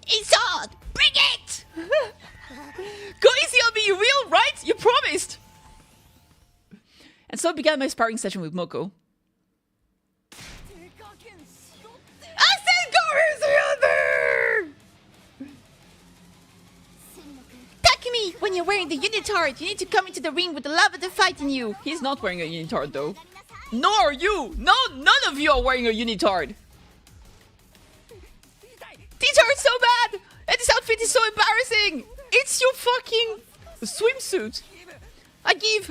It's on! Bring it! Go easy on me, you will, right? You promised! And so began my sparring session with Moko. I said go easy on me! Takumi, when you're wearing the unitard, you need to come into the ring with the love of the fight in you. He's not wearing a unitard, though. Nor are you! No, none of you are wearing a unitard! These hurt so bad! And this outfit is so embarrassing! It's your fucking swimsuit! I give!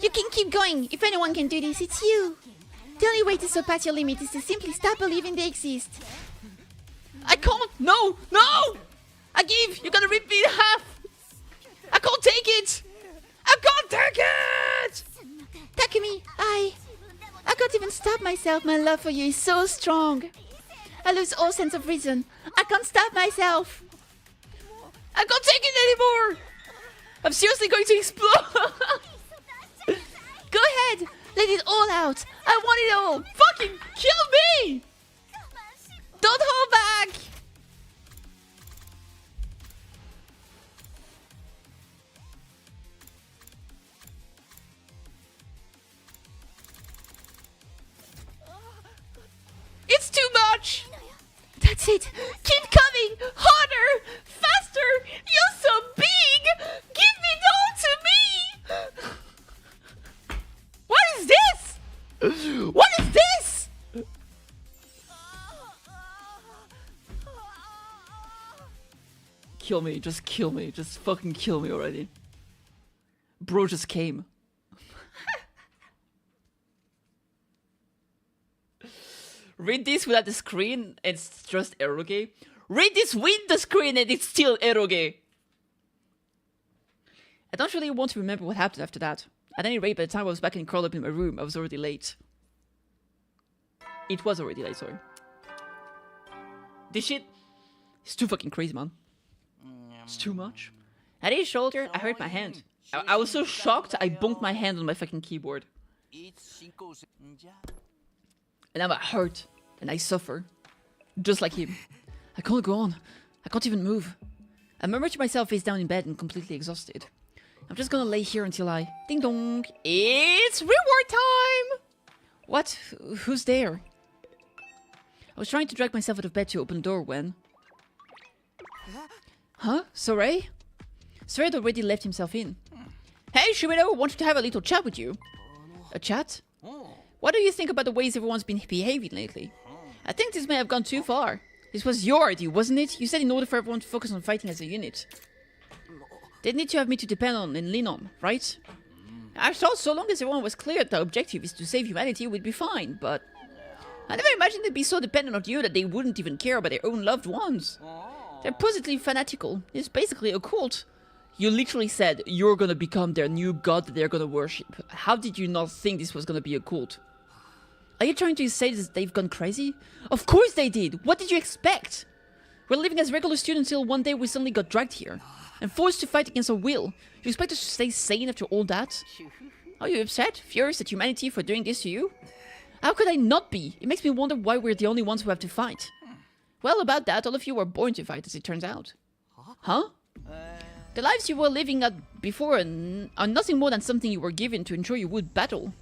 You can keep going. If anyone can do this, it's you. The only way to surpass your limit is to simply stop believing they exist. I can't! No! I give! You're gonna rip me in half! I can't take it! I can't take it! Takumi, I can't even stop myself. My love for you is so strong. I lose all sense of reason. I can't stop myself. I can't take it anymore! I'm seriously going to explode! Go ahead, let it all out. I want it all! Fucking kill me! Don't hold back! It's too much! That's it. Keep coming. Harder. Faster. You're so big. Give it all to me. What is this? What is this? kill me. Just kill me. Just fucking kill me already. Bro just came. Read this without the screen, it's just eroge. Read this with the screen and it's still eroge. I don't really want to remember what happened after that. At any rate, by the time I was back and curled up in my room, I was already late. It was already late, sorry. This shit is too fucking crazy, man. It's too much. At his shoulder, I hurt my hand. I was so shocked, I bumped my hand on my fucking keyboard. And now I hurt, and I suffer. Just like him. I can't go on. I can't even move. I murmured to myself face down in bed and completely exhausted. I'm just gonna lay here until I... Ding dong! It's reward time! What? Who's there? I was trying to drag myself out of bed to open the door when... Huh? Soray? Soray had already left himself in. Hey, Shimino! Wanted to have a little chat with you. A chat? What do you think about the ways everyone's been behaving lately? I think this may have gone too far. This was your idea, wasn't it? You said in order for everyone to focus on fighting as a unit. They need to have me to depend on and lean on, right? I thought so long as everyone was clear that the objective is to save humanity, we'd be fine, but... I never imagined they'd be so dependent on you that they wouldn't even care about their own loved ones. They're positively fanatical. It's basically a cult. You literally said you're gonna become their new god that they're gonna worship. How did you not think this was gonna be a cult? Are you trying to say that they've gone crazy? Of course they did! What did you expect? We're living as regular students till one day we suddenly got dragged here. And forced to fight against our will. You expect us to stay sane after all that? Are you upset? Furious at humanity for doing this to you? How could I not be? It makes me wonder why we're the only ones who have to fight. Well, about that, all of you were born to fight, as it turns out. Huh? The lives you were living at before are nothing more than something you were given to ensure you would battle.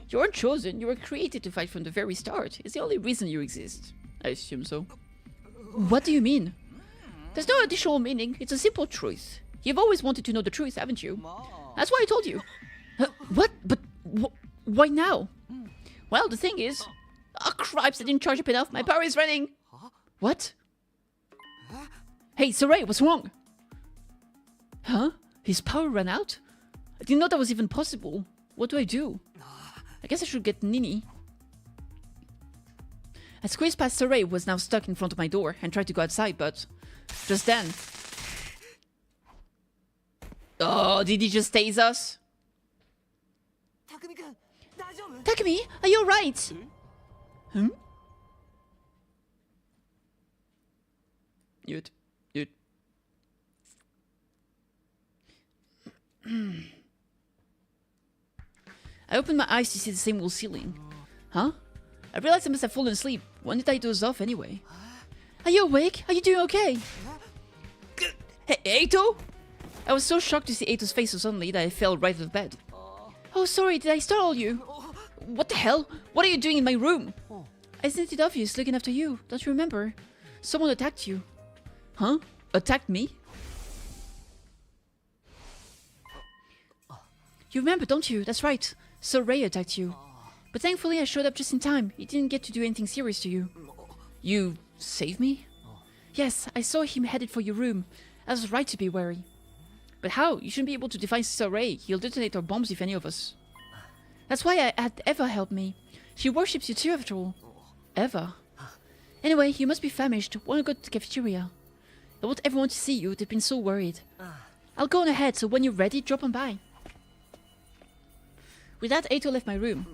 You weren't chosen, you were created to fight from the very start. It's the only reason you exist. I assume so. What do you mean? There's no additional meaning, it's a simple truth. You've always wanted to know the truth, haven't you? That's why I told you. What? But why now? Well, the thing is... Oh, cripes, I didn't charge up enough, my power is running! What? Hey, Soray, what's wrong? Huh? His power ran out? I didn't know that was even possible. What do I do? I guess I should get Nini. I squeezed past Soray, who was now stuck in front of my door, and tried to go outside, but... Just then... Oh, did he just tase us? Takumi, are you alright? Hmm? Yut. I opened my eyes to see the same wall ceiling. Huh? I realized I must have fallen asleep. When did I doze off anyway? Are you awake? Are you doing okay? Hey, Eito? I was so shocked to see Eito's face so suddenly that I fell right out of bed. Oh, sorry, did I startle you? What the hell? What are you doing in my room? Isn't it obvious looking after you? Don't you remember? Someone attacked you. Huh? Attacked me? You remember, don't you? That's right. Soray attacked you. But thankfully I showed up just in time. He didn't get to do anything serious to you. You saved me? Yes, I saw him headed for your room. I was right to be wary. But how? You shouldn't be able to defy Soray. He'll detonate our bombs if any of us. That's why I had Eva help me. She worships you too, after all. Eva? Anyway, you must be famished. Want to go to the cafeteria? I want everyone to see you. They've been so worried. I'll go on ahead, so when you're ready, drop on by. With that, Eito left my room.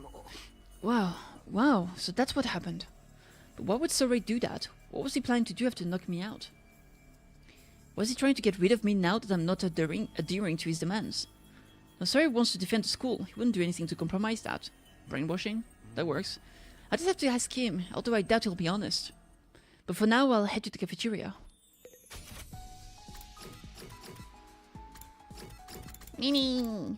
Wow, so that's what happened. But why would Soray do that? What was he planning to do after knocking me out? Was he trying to get rid of me now that I'm not adhering to his demands? Now Soray wants to defend the school. He wouldn't do anything to compromise that. Brainwashing? That works. I just have to ask him, although I doubt he'll be honest. But for now, I'll head to the cafeteria. Mimi.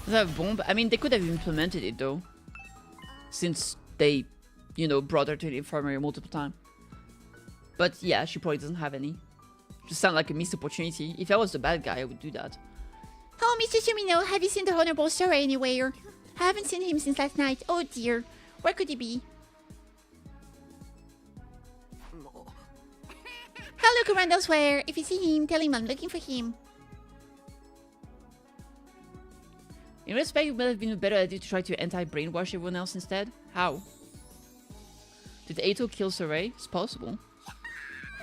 That bomb? I mean, they could have implemented it though. Since they, brought her to the infirmary multiple times. But yeah, she probably doesn't have any. Just sound like a missed opportunity. If I was the bad guy, I would do that. Oh, Mr. Sumino, have you seen the Honorable Sarai anywhere? I haven't seen him since last night. Oh dear. Where could he be? I'll look around elsewhere. If you see him, tell him I'm looking for him. In respect, it would have been a better idea to try to anti-brainwash everyone else instead. How? Did Ato kill Sarai? It's possible.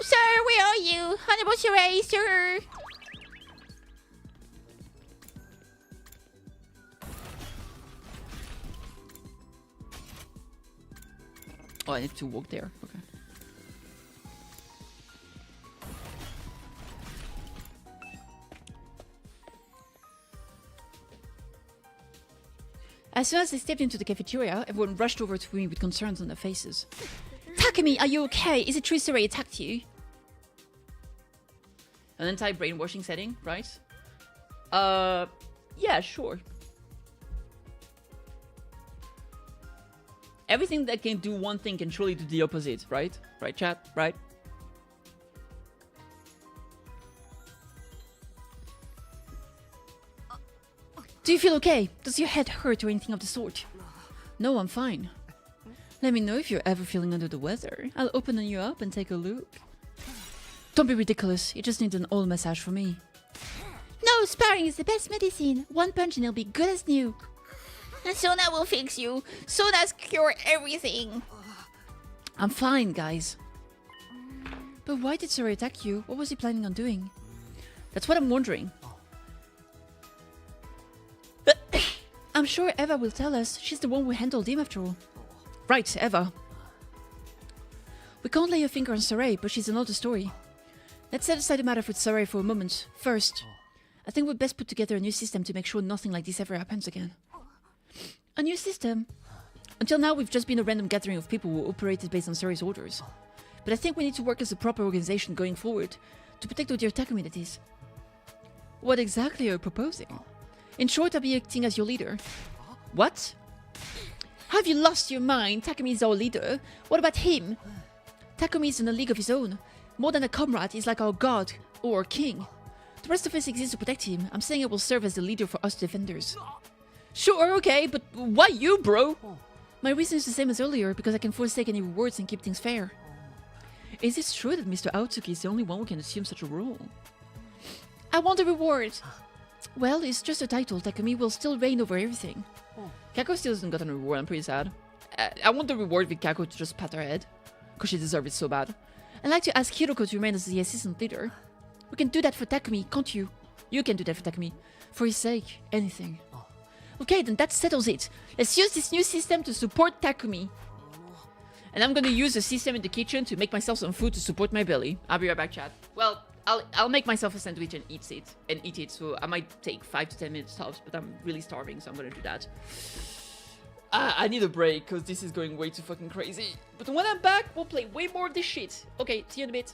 Sir, where are you? Honorable Sarai, sir. Oh, I need to walk there. Okay. As soon as I stepped into the cafeteria, everyone rushed over to me with concerns on their faces. Takumi, are you okay? Is it true Sarai attacked you? An anti-brainwashing setting, right? Yeah, sure. Everything that can do one thing can surely do the opposite, right? Right, chat? Right? Do you feel okay? Does your head hurt or anything of the sort? No, I'm fine. Let me know if you're ever feeling under the weather. I'll open you up and take a look. Don't be ridiculous. You just need an oil massage for me. No, sparring is the best medicine. One punch and he'll be good as new. And Sona will fix you. Sona's cure everything. I'm fine, guys. But why did Sarai attack you? What was he planning on doing? That's what I'm wondering. I'm sure Eva will tell us. She's the one who handled him after all. Right, Eva. We can't lay a finger on Sarai, but she's another story. Let's set aside the matter with Sarai for a moment. First, I think we'd best put together a new system to make sure nothing like this ever happens again. A new system? Until now, we've just been a random gathering of people who operated based on Sarai's orders. But I think we need to work as a proper organization going forward to protect our dear Takumi, that is. What exactly are you proposing? In short, I'll be acting as your leader. What? Have you lost your mind? Takumi is our leader. What about him? Takumi is in a league of his own. More than a comrade, he's like our god or our king. The rest of us exist to protect him. I'm saying I will serve as the leader for us defenders. Sure, okay, but why you, bro? My reason is the same as earlier, because I can forsake any rewards and keep things fair. Is it true that Mr. Aotsuki is the only one who can assume such a role? I want a reward. Well, it's just a title. Takumi will still reign over everything. Kako still hasn't gotten a reward. I'm pretty sad. I want the reward with Kako to just pat her head, because she deserves it so bad. I'd like to ask Hiroko to remain as the assistant leader. We can do that for Takumi, can't you? You can do that for Takumi. For his sake, anything. Okay, then that settles it. Let's use this new system to support Takumi. And I'm gonna use the system in the kitchen to make myself some food to support my belly. I'll be right back, chat. Well, I'll make myself a sandwich and eat it. So I might take 5 to 10 minutes tops, but I'm really starving, so I'm gonna do that. I need a break, because this is going way too fucking crazy. But when I'm back, we'll play way more of this shit. Okay, see you in a bit.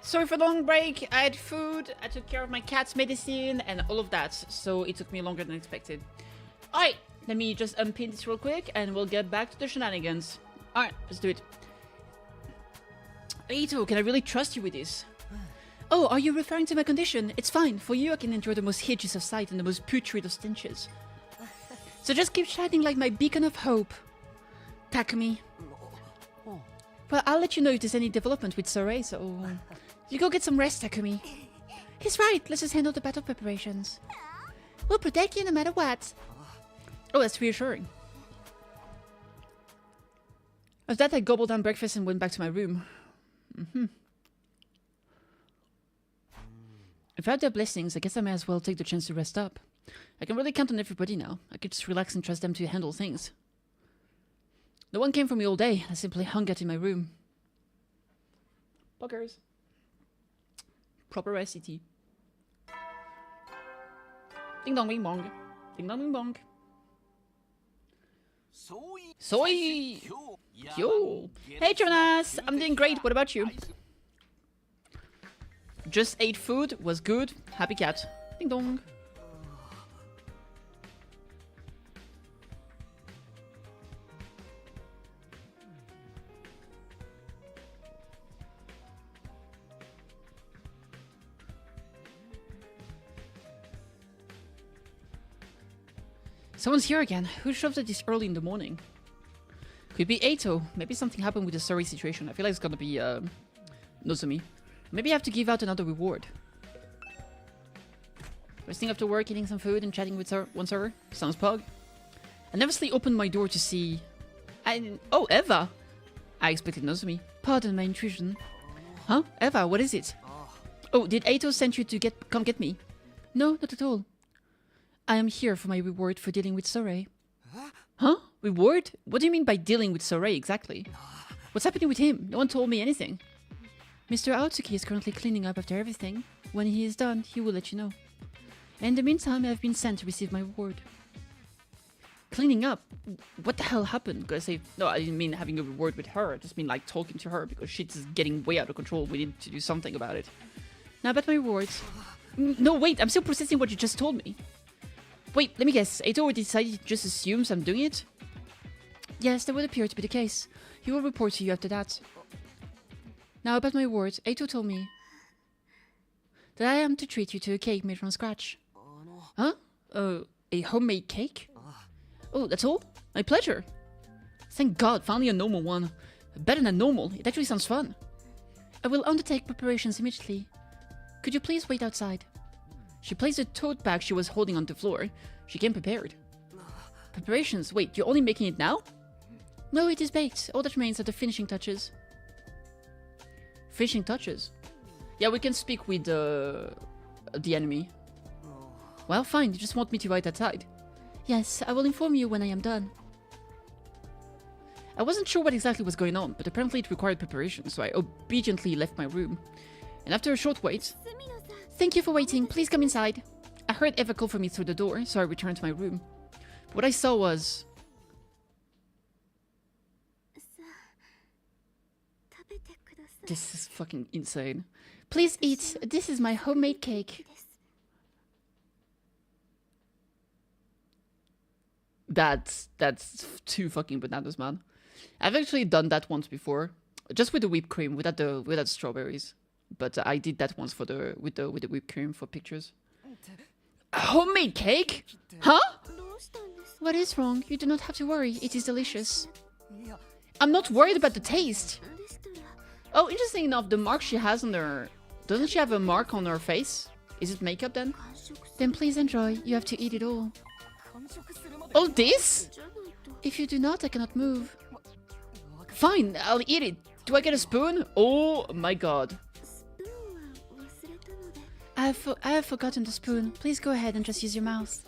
Sorry for the long break. I had food, I took care of my cat's medicine, and all of that. So it took me longer than expected. Alright, let me just unpin this real quick, and we'll get back to the shenanigans. Alright, let's do it. Ito, can I really trust you with this? Oh, are you referring to my condition? It's fine. For you, I can endure the most hideous of sight and the most putrid of stenches. So just keep shining like my beacon of hope. Takumi. Well, I'll let you know if there's any development with Soray, so... You go get some rest, Takumi. He's right. Let's just handle the battle preparations. We'll protect you no matter what. Oh, that's reassuring. After that, I gobbled down breakfast and went back to my room. If I have their blessings, I guess I may as well take the chance to rest up. I can really count on everybody now. I could just relax and trust them to handle things. No one came for me all day. I simply hung out in my room. Buggers. Proper ICT. Ding dong bing bong. Ding dong bing bong. Soy! Yo! Hey Jonas! I'm doing great, what about you? Just ate food, was good, happy cat. Ding dong. Someone's here again. Who shows up this early in the morning? Could be Eito. Maybe something happened with the Suri situation. I feel like it's gonna be Nozomi. Maybe I have to give out another reward. Resting after work, eating some food, and chatting with one server. Sounds pug. I nervously opened my door to see... Oh, Eva! I expected Nozomi. Pardon my intrusion. Huh? Eva, what is it? Oh, did Eito send you to come get me? No, not at all. I am here for my reward for dealing with Soray. Huh? Reward? What do you mean by dealing with Soray exactly? What's happening with him? No one told me anything. Mr. Aotsuki is currently cleaning up after everything. When he is done, he will let you know. In the meantime, I have been sent to receive my reward. Cleaning up? What the hell happened? Because no, I didn't mean having a reward with her. I just mean like talking to her because shit is getting way out of control. We need to do something about it. Now about my rewards. No, wait, I'm still processing what you just told me. Wait, let me guess. Eito decided to just assumes I'm doing it? Yes, that would appear to be the case. He will report to you after that. Now about my reward, Eito told me that I am to treat you to a cake made from scratch. Huh? A homemade cake? Oh, that's all? My pleasure. Thank God, finally a normal one. Better than normal, it actually sounds fun. I will undertake preparations immediately. Could you please wait outside? She placed the tote bag she was holding on the floor. She came prepared. Preparations? Wait, you're only making it now? No, it is baked. All that remains are the finishing touches. Finishing touches? Yeah, we can speak with the enemy. Well, fine. You just want me to wait outside. Yes, I will inform you when I am done. I wasn't sure what exactly was going on, but apparently it required preparation, so I obediently left my room. And after a short wait... Thank you for waiting. Please come inside. I heard Eva call for me through the door, so I returned to my room. What I saw was... This is fucking insane. Please eat. This is my homemade cake. That's too fucking bananas, man. I've actually done that once before, just with the whipped cream, without the strawberries. But I did that once with the whipped cream for pictures. A homemade cake? Huh? What is wrong? You do not have to worry. It is delicious. I'm not worried about the taste. Oh, interesting enough, the mark she has on her... Doesn't she have a mark on her face? Is it makeup then? Then please enjoy. You have to eat it all. All this? If you do not, I cannot move. Fine, I'll eat it. Do I get a spoon? Oh my god. I have forgotten the spoon. Please go ahead and just use your mouth.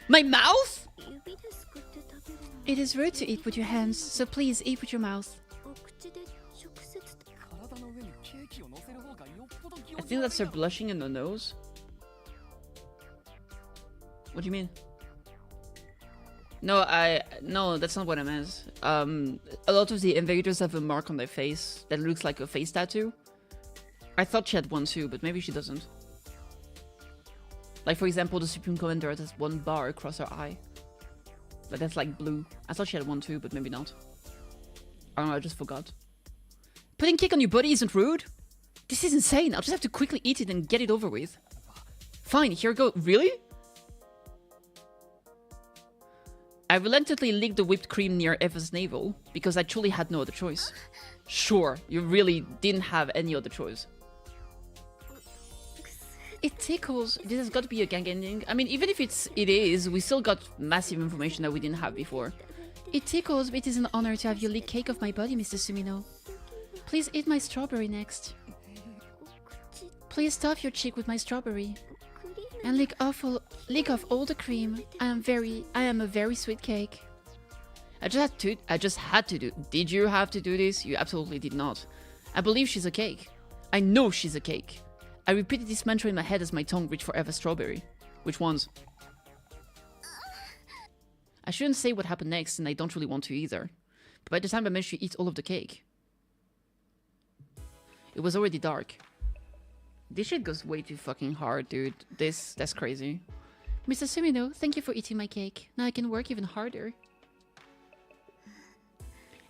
My mouth? It is rude to eat with your hands, so please eat with your mouth. I think that's her blushing in the nose. What do you mean? No, that's not what I meant. A lot of the invaders have a mark on their face that looks like a face tattoo. I thought she had one too, but maybe she doesn't. Like, for example, the Supreme Commander has one bar across her eye. But that's like blue. I thought she had one too, but maybe not. I don't know, I just forgot. Putting cake on your body isn't rude. This is insane. I'll just have to quickly eat it and get it over with. Fine, here we go. Really? I reluctantly licked the whipped cream near Eva's navel because I truly had no other choice. Sure, you really didn't have any other choice. It tickles. This has got to be a gang ending. I mean, even if it is, we still got massive information that we didn't have before. It tickles, but it is an honor to have you lick cake off my body, Mr. Sumino. Please eat my strawberry next. Please stuff your cheek with my strawberry. And lick off all the cream. I am a very sweet cake. I just had to do. Did you have to do this? You absolutely did not. I believe she's a cake. I know she's a cake. I repeated this mantra in my head as my tongue reached for Eva's strawberry. Which ones? I shouldn't say what happened next, and I don't really want to either. But by the time I managed to eat all of the cake, it was already dark. This shit goes way too fucking hard, dude. That's crazy. Mr. Sumino, thank you for eating my cake. Now I can work even harder.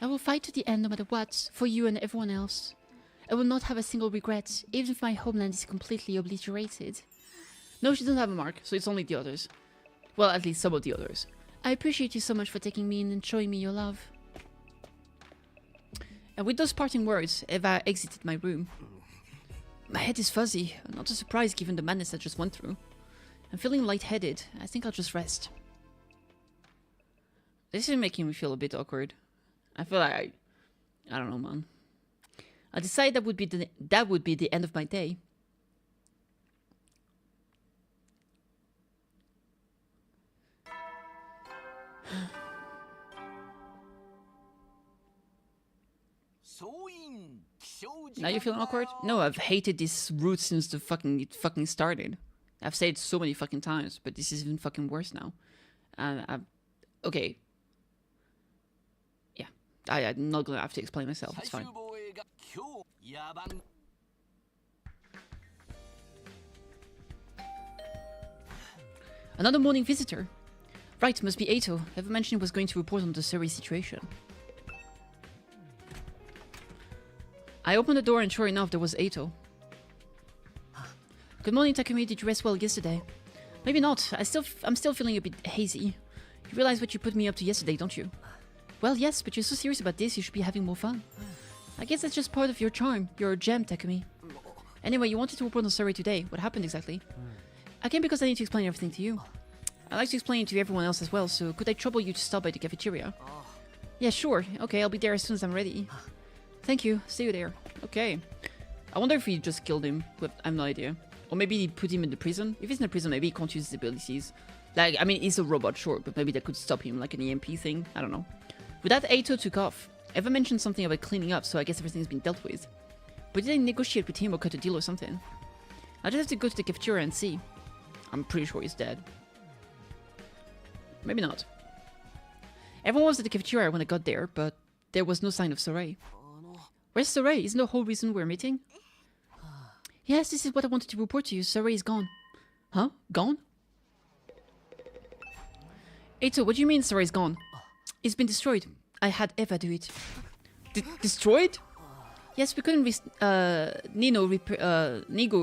I will fight to the end no matter what, for you and everyone else. I will not have a single regret, even if my homeland is completely obliterated. No, she doesn't have a mark, so it's only the others. Well, at least some of the others. I appreciate you so much for taking me in and showing me your love. And with those parting words, Eva exited my room. My head is fuzzy, not a surprise given the madness I just went through. I'm feeling lightheaded. I think I'll just rest. This is making me feel a bit awkward. I feel like I don't know, man. I decided that would be the end of my day. Now you're feeling awkward? No, I've hated this route since it fucking started. I've said it so many fucking times, but this is even fucking worse now. Okay. Yeah, I'm not gonna have to explain myself. It's fine. Another morning visitor. Right, must be Eito. Ever mentioned he was going to report on the Surrey situation. I opened the door and sure enough there was Eito. Good morning, Takumi. Did you rest well yesterday? Maybe not. I'm still feeling a bit hazy. You realize what you put me up to yesterday, don't you? Well, yes, but you're so serious about this, you should be having more fun. I guess that's just part of your charm. You're a gem, Takumi. Anyway, you wanted to report on Surrey today. What happened exactly? I came because I need to explain everything to you. I like to explain it to everyone else as well, so could I trouble you to stop by the cafeteria? Yeah, sure. Okay, I'll be there as soon as I'm ready. Thank you. See you there. Okay. I wonder if he just killed him. I have no idea. Or maybe he put him in the prison. If he's in the prison, maybe he can't use his abilities. Like, I mean, he's a robot, sure, but maybe that could stop him, like an EMP thing. I don't know. With that, Eito took off. Eva mentioned something about cleaning up, so I guess everything's been dealt with. But did I negotiate with him or cut a deal or something? I just have to go to the cafeteria and see. I'm pretty sure he's dead. Maybe not. Everyone was at the cafeteria when I got there, but there was no sign of Sarai. Where's Sarai? Isn't the whole reason we're meeting? Yes, this is what I wanted to report to you. Sarai is gone. Huh? Gone? Eito, what do you mean Sarai's gone? It's been destroyed. I had Eva do it. Destroyed? Yes, we couldn't risk Nigo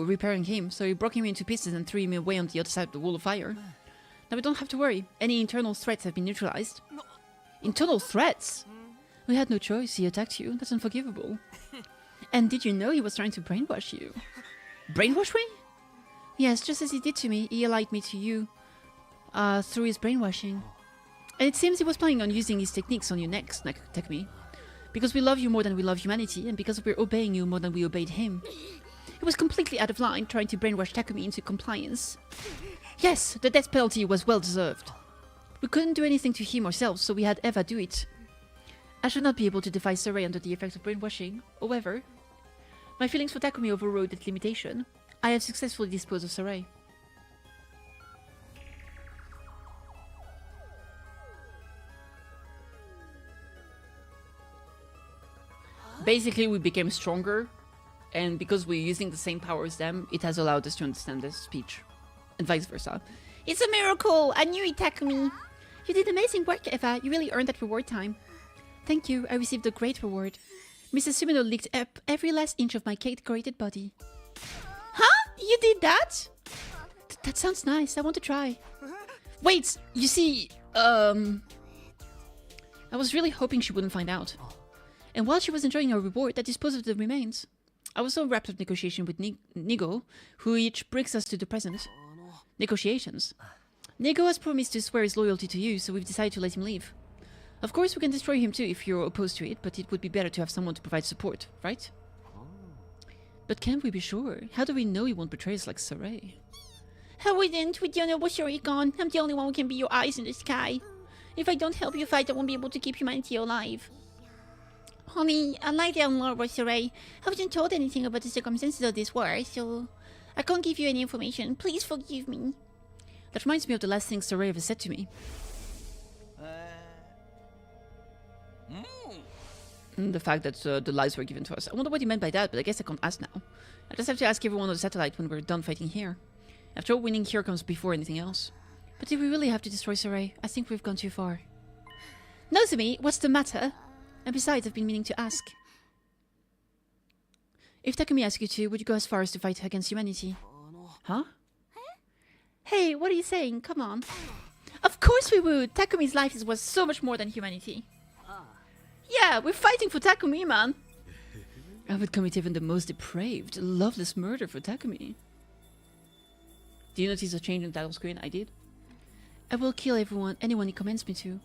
repairing him, so we broke him into pieces and threw him away on the other side of the wall of fire. Now we don't have to worry. Any internal threats have been neutralized. Internal threats? We had no choice. He attacked you. That's unforgivable. And did you know he was trying to brainwash you? Brainwash me? Yes, just as he did to me. He allied me to you through his brainwashing. And it seems he was planning on using his techniques on you next, Takumi. Because we love you more than we love humanity, and because we're obeying you more than we obeyed him. He was completely out of line, trying to brainwash Takumi into compliance. Yes, the death penalty was well deserved. We couldn't do anything to him ourselves, so we had Eva do it. I should not be able to defy Sarai under the effects of brainwashing. However, my feelings for Takumi overrode that limitation. I have successfully disposed of Sarai. Basically, we became stronger and because we're using the same power as them, it has allowed us to understand their speech, and vice versa. It's a miracle! I knew it, Takumi! You did amazing work, Eva. You really earned that reward time. Thank you. I received a great reward. Mrs. Sumino licked up every last inch of my cake-decorated body. Huh? You did that? That sounds nice. I want to try. Wait! You see, I was really hoping she wouldn't find out. And while she was enjoying her reward, I disposed of the remains. I was so wrapped up negotiation with Nigo, who each brings us to the present. Negotiations. Nigo has promised to swear his loyalty to you, so we've decided to let him leave. Of course, we can destroy him too if you're opposed to it, but it would be better to have someone to provide support, right? But can't we be sure? How do we know he won't betray us like Saray? I wouldn't. With Yona Woshori gone, I'm the only one who can be your eyes in the sky. If I don't help you fight, I won't be able to keep humanity alive. Honey, unlike the Lord Woshori, I wasn't told anything about the circumstances of this war, so I can't give you any information. Please forgive me. That reminds me of the last thing Saray ever said to me. The fact that the lies were given to us. I wonder what he meant by that, but I guess I can't ask now. I just have to ask everyone on the satellite when we're done fighting here. After all, winning here comes before anything else. But did we really have to destroy Saray? I think we've gone too far. Nozomi, what's the matter? And besides, I've been meaning to ask. If Takumi asked you to, would you go as far as to fight against humanity? Huh? Hey, what are you saying? Come on. Of course we would! Takumi's life is worth so much more than humanity. Yeah, we're fighting for Takumi, man! I would commit even the most depraved, loveless murder for Takumi. Do you notice a change in the title screen? I did. I will kill anyone he commands me to.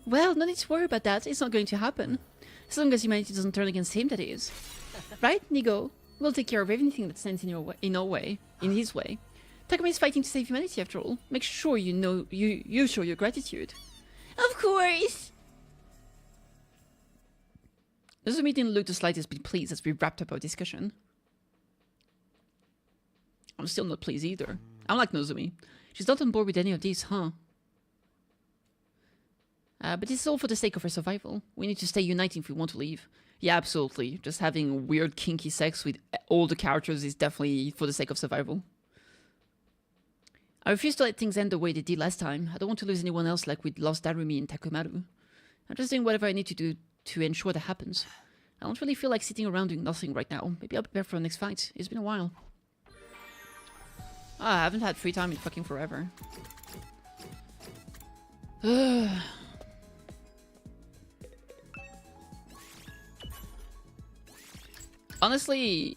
Well, no need to worry about that. It's not going to happen. As long as humanity doesn't turn against him, that is. Right, Nigo? We'll take care of anything that stands in our way, in his way. Takumi is fighting to save humanity, after all. Make sure you show your gratitude. Of course! Nozomi didn't look the slightest bit pleased as we wrapped up our discussion. I'm still not pleased either. I'm like Nozomi. She's not on board with any of these, huh? But this is all for the sake of our survival. We need to stay united if we want to leave. Yeah, absolutely. Just having weird kinky sex with all the characters is definitely for the sake of survival. I refuse to let things end the way they did last time. I don't want to lose anyone else like we'd lost Darumi and Takumaru. I'm just doing whatever I need to do to ensure that happens. I don't really feel like sitting around doing nothing right now. Maybe I'll prepare for the next fight. It's been a while. I haven't had free time in fucking forever. Honestly,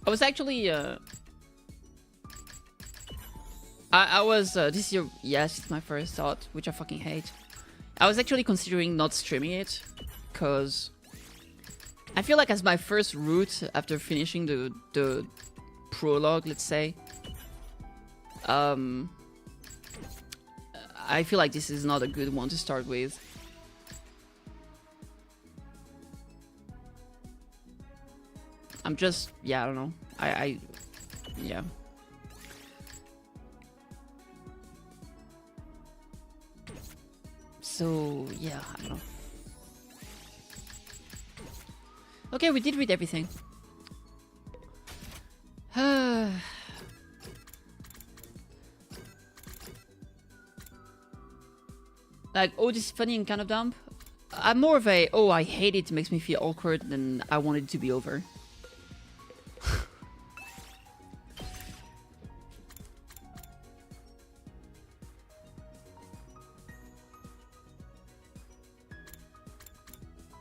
I was actually, I was, this year, yes, it's my first thought, which I fucking hate. I was actually considering not streaming it, because I feel like as my first route after finishing the prologue, let's say, I feel like this is not a good one to start with. I'm just, yeah, I don't know. Yeah. So, yeah, I don't know. Okay, we did read everything. Like, oh, this is funny and kind of dumb. I'm more of a, oh, I hate it, it makes me feel awkward, than I want it to be over.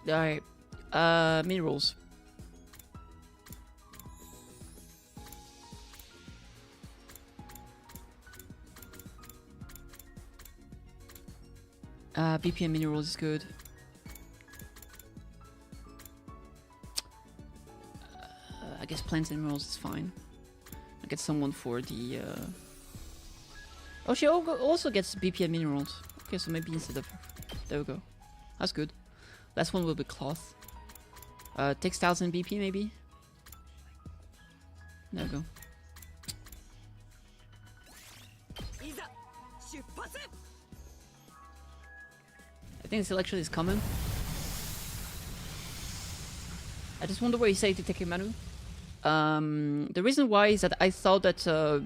Alright, minerals. BPM minerals is good. I guess plants and minerals is fine. I'll get someone for the... Oh, she also gets BPM minerals. Okay, so maybe instead of... There we go. That's good. Last one will be cloth. Textiles and BP maybe? There we go. I think the selection is common. I just wonder why you say to take a Manu. The reason why is that I thought that... oh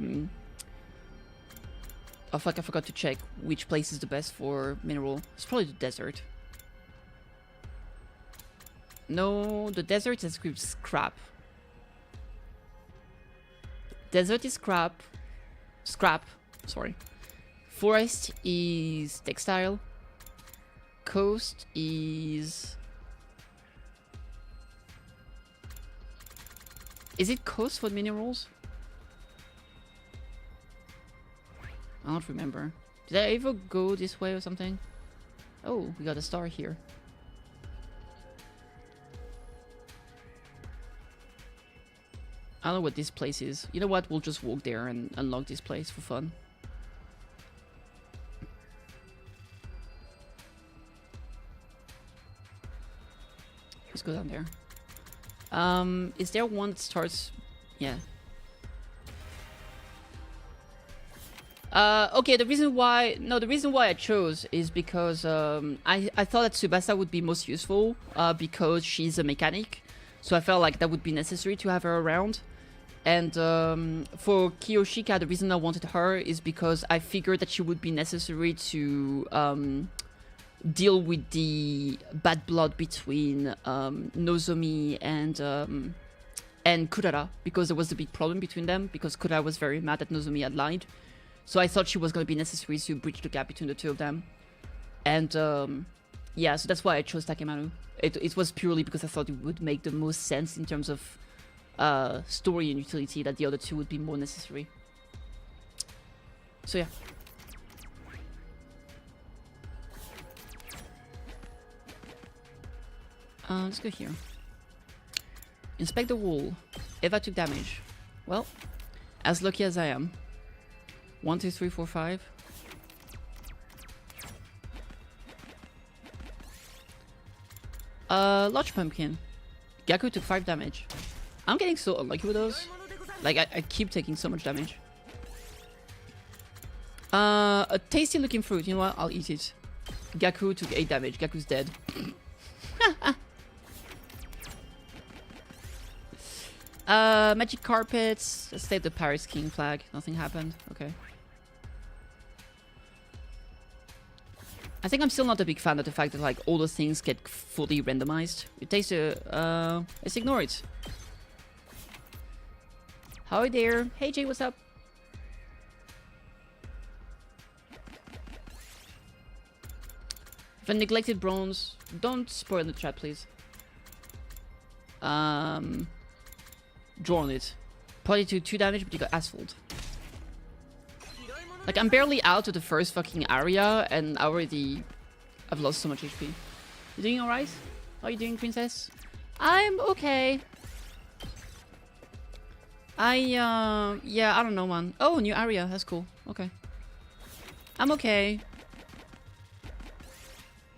fuck, I forgot to check which place is the best for mineral. It's probably the desert. No, the desert is scrap. Desert is scrap. Scrap, sorry. Forest is textile. Coast is... Is it coast for minerals? I don't remember. Did I ever go this way or something? Oh, we got a star here. I don't know what this place is. You know what? We'll just walk there and unlock this place for fun. Let's go down there. Is there one that starts... Yeah. Okay, the reason why... No, the reason why I chose is because I thought that Tsubasa would be most useful because she's a mechanic. So I felt like that would be necessary to have her around. And for Kiyoshika, the reason I wanted her is because I figured that she would be necessary to deal with the bad blood between Nozomi and Kurara, because there was a big problem between them, because Kurara was very mad that Nozomi had lied. So I thought she was going to be necessary to bridge the gap between the two of them. And yeah, so that's why I chose Takemaru. It was purely because I thought it would make the most sense in terms of story and utility, that the other two would be more necessary. So yeah. Let's go here. Inspect the wall. Eva took damage. Well, as lucky as I am. 1, 2, 3, 4, 5. Large pumpkin. Gaku took 5 damage. I'm getting so unlucky with those. Like, I keep taking so much damage. A tasty looking fruit. You know what? I'll eat it. Gaku took 8 damage. Gaku's dead. Magic carpets. Let's take the Paris King flag. Nothing happened. Okay. I think I'm still not a big fan of the fact that like all the things get fully randomized. It takes a let's ignore it. Hi there. Hey Jay, what's up? The neglected bronze. Don't spoil the chat, please. Draw on it. Probably to 2 damage, but you got asphalt. Like, I'm barely out of the first fucking area, and I've lost so much HP. You doing alright? How are you doing, princess? I'm okay. Yeah, I don't know, man. Oh, new area. That's cool. Okay. I'm okay.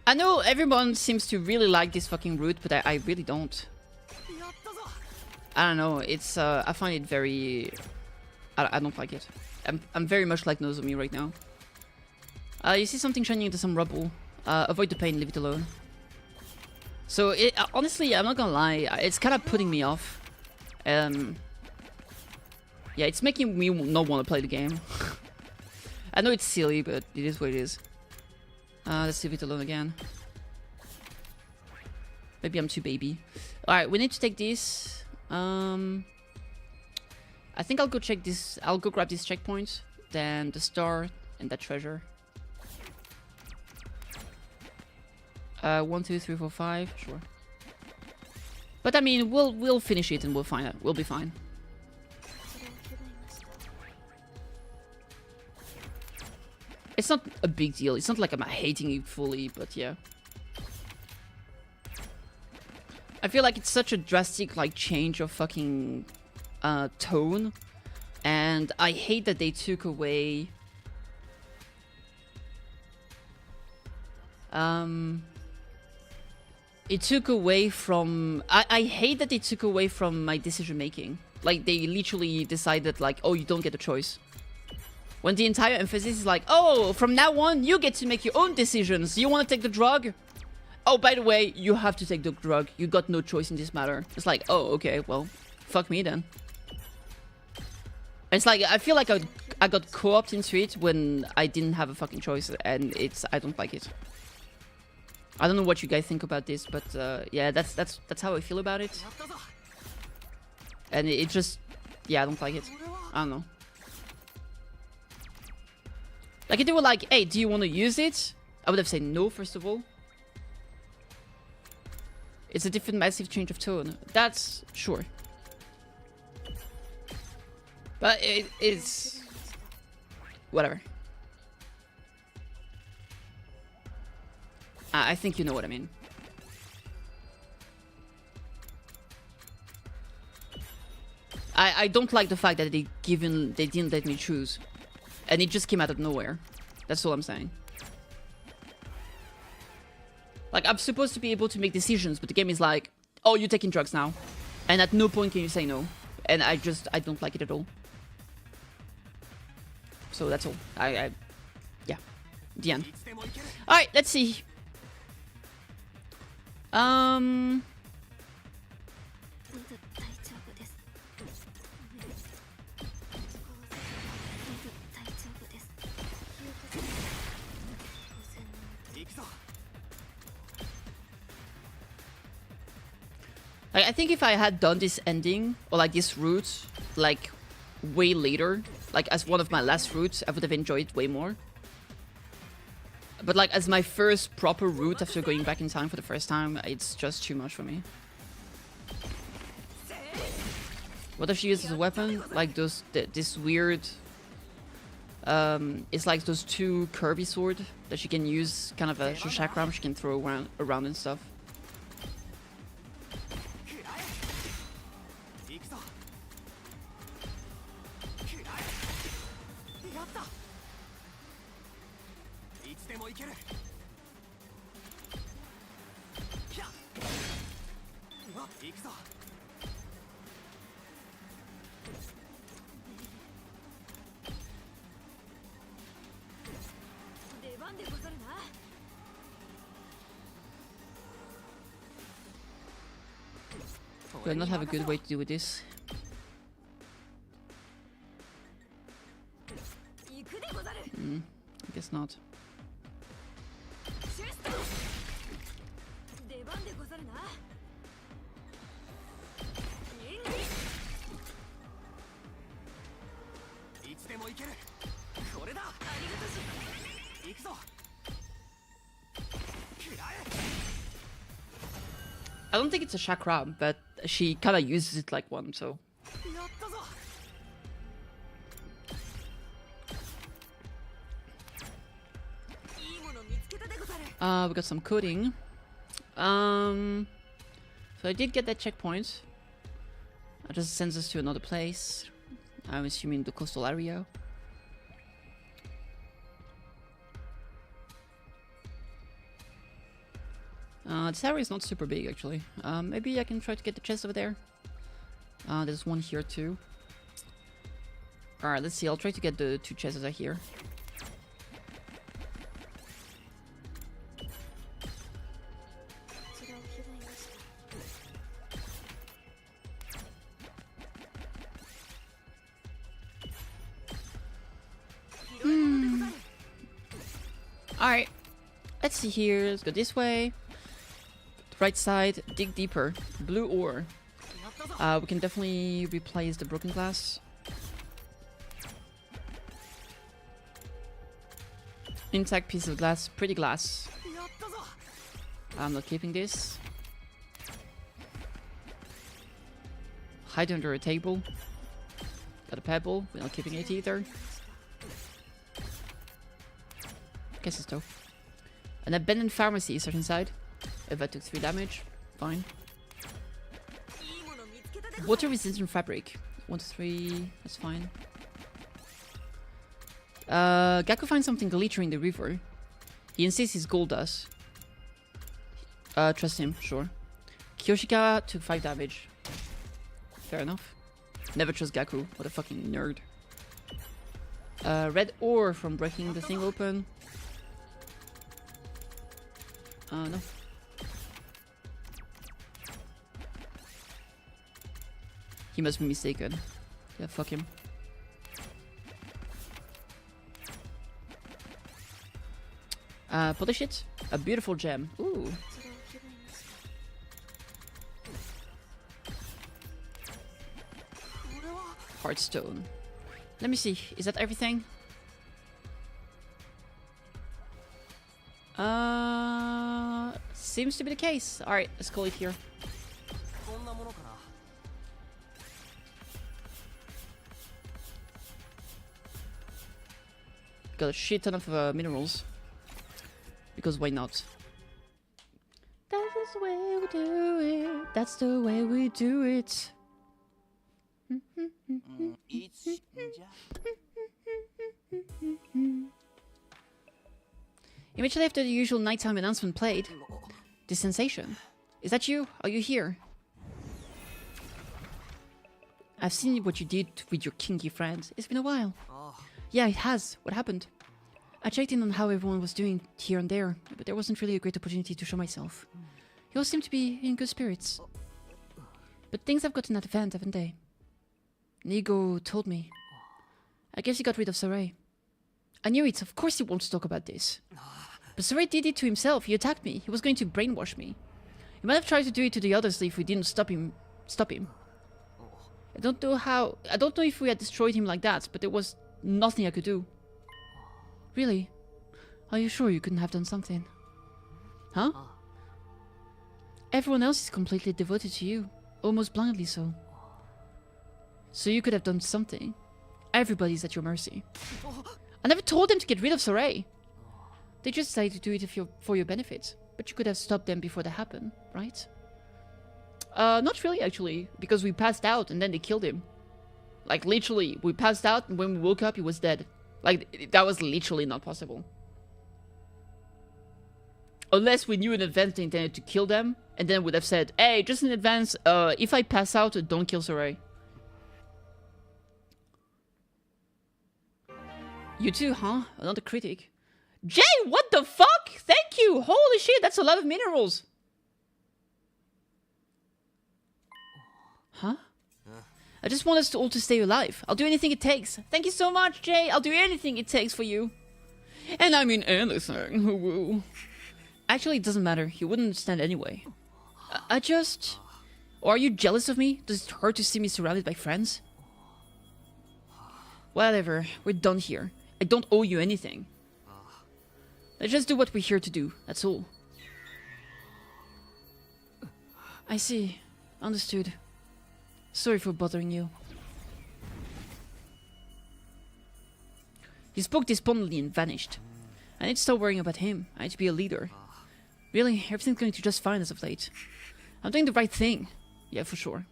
I know everyone seems to really like this fucking route, but I really don't. I don't know. It's, I find it very... I don't like it. I'm very much like Nozomi right now. You see something shining into some rubble. Avoid the pain, leave it alone. So, honestly, I'm not gonna lie. It's kind of putting me off. Yeah, it's making me not want to play the game. I know it's silly, but it is what it is. Let's leave it alone again. Maybe I'm too baby. Alright, we need to take this. I think I'll go check this. I'll go grab this checkpoint, then the star and that treasure. 1, 2, 3, 4, 5. Sure. But I mean, we'll finish it and we'll find it. We'll be fine. It's not a big deal. It's not like I'm hating it fully, but yeah. I feel like it's such a drastic like change of fucking tone, and I hate that they took away it took away from I hate that they took away from my decision making. Like they literally decided like, oh, you don't get a choice, when the entire emphasis is like, oh, from now on you get to make your own decisions. You want to take the drug? Oh, by the way, you have to take the drug. You got no choice in this matter. It's like, oh, okay, well, fuck me then. It's like, I feel like I got co-opted into it when I didn't have a fucking choice, and I don't like it. I don't know what you guys think about this, but yeah, that's how I feel about it. And it just, yeah, I don't like it. I don't know. Like, if they were like, hey, do you want to use it? I would have said no, first of all. It's a different massive change of tone. That's sure. But it's whatever. I think you know what I mean. I don't like the fact that they didn't let me choose. And it just came out of nowhere. That's all I'm saying. Like, I'm supposed to be able to make decisions, but the game is like, oh, you're taking drugs now. And at no point can you say no. And I don't like it at all. So that's all. Yeah. The end. Alright, let's see. Like, I think if I had done this ending, or like this route, like way later, like as one of my last routes, I would have enjoyed it way more. But like as my first proper route after going back in time for the first time, it's just too much for me. What if she uses a weapon? Like those, this weird, it's like those two curvy sword that she can use, kind of a chakram she can throw around and stuff. Do I not have a good way to deal with this? I guess not. I don't think it's a chakra, but she kind of uses it like one, so. We got some coding. So I did get that checkpoint. That just sends us to another place. I'm assuming the coastal area. This area is not super big, actually. Maybe I can try to get the chest over there. There's one here, too. Alright, let's see. I'll try to get the two chests that are here. Alright. Let's see here. Let's go this way. Right side, dig deeper. Blue ore. We can definitely replace the broken glass. Intact piece of glass, pretty glass. I'm not keeping this. Hide under a table. Got a pebble, we're not keeping it either. Guess it's though. An abandoned pharmacy is inside. If I took 3 damage, fine. Water resistant fabric. 1 to 3, that's fine. Gaku finds something glittering in the river. He insists it's gold dust. Trust him, sure. Kyoshika took 5 damage. Fair enough. Never trust Gaku, what a fucking nerd. Red ore from breaking the thing open. No. He must be mistaken. Yeah, fuck him. Polish it. A beautiful gem. Ooh. Heartstone. Let me see. Is that everything? Seems to be the case. Alright, let's call it here. Got a shit ton of minerals. Because why not? That's the way we do it. That's the way we do it. Immediately after the usual nighttime announcement played, the sensation. Is that you? Are you here? I've seen what you did with your kinky friends. It's been a while. Yeah, it has. What happened? I checked in on how everyone was doing here and there, but there wasn't really a great opportunity to show myself. You all seem to be in good spirits. But things have gotten out of hand, haven't they? Nigo told me. I guess he got rid of Sarai. I knew it. Of course he wants to talk about this. But Sarai did it to himself. He attacked me. He was going to brainwash me. He might have tried to do it to the others if we didn't stop him. I don't know if we had destroyed him like that, but there was nothing I could do. Really? Are you sure you couldn't have done something? Huh? Everyone else is completely devoted to you. Almost blindly so. So you could have done something. Everybody's at your mercy. I never told them to get rid of Sarai. They just decided to do it for your benefit. But you could have stopped them before that happened, right? Not really, actually. Because we passed out and then they killed him. Like, literally, we passed out and when we woke up, he was dead. Like, that was literally not possible. Unless we knew in advance they intended to kill them, and then would have said, hey, just in advance, if I pass out, don't kill Sarai. You too, huh? Another critic. Jay, what the fuck? Thank you! Holy shit, that's a lot of minerals! Huh? I just want us all to stay alive. I'll do anything it takes. Thank you so much, Jay. I'll do anything it takes for you. And I mean anything. Actually, it doesn't matter. You wouldn't understand anyway. I just... Or are you jealous of me? Does it hurt to see me surrounded by friends? Whatever. We're done here. I don't owe you anything. Let's just do what we're here to do. That's all. I see. Understood. Sorry for bothering you. He spoke despondently and vanished. I need to stop worrying about him. I need to be a leader. Really, everything's going to just fine as of late. I'm doing the right thing. Yeah, for sure.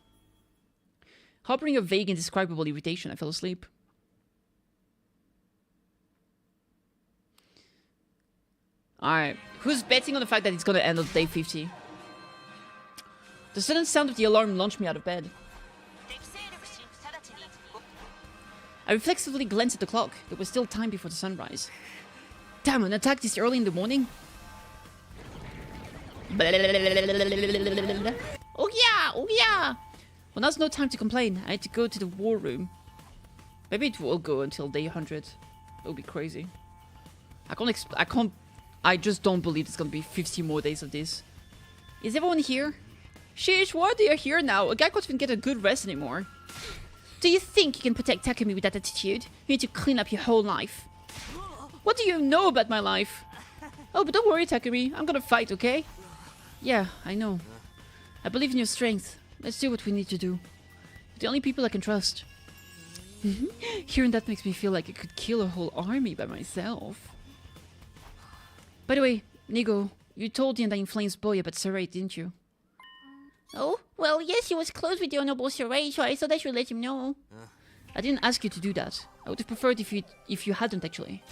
Harboring a vague, indescribable irritation, I fell asleep. Alright, who's betting on the fact that it's gonna end on day 50? The sudden sound of the alarm launched me out of bed. I reflexively glanced at the clock. There was still time before the sunrise. Damn, an attack this early in the morning? Oh yeah, oh yeah! Well, now's no time to complain. I need to go to the war room. Maybe it will go until day 100. It'll be crazy. I just don't believe it's gonna be 50 more days of this. Is everyone here? Sheesh, why are they here now? A guy can't even get a good rest anymore. Do you think you can protect Takumi with that attitude? You need to clean up your whole life. What do you know about my life? Oh, but don't worry, Takumi. I'm gonna fight, okay? Yeah, I know. I believe in your strength. Let's do what we need to do. You're the only people I can trust. Hearing that makes me feel like I could kill a whole army by myself. By the way, Nigo, you told the Undying Flames boy about Sarai, didn't you? Oh, well, yes, he was close with the Honorable Sarai, so I thought I should let him know. I didn't ask you to do that. I would have preferred if you hadn't, actually.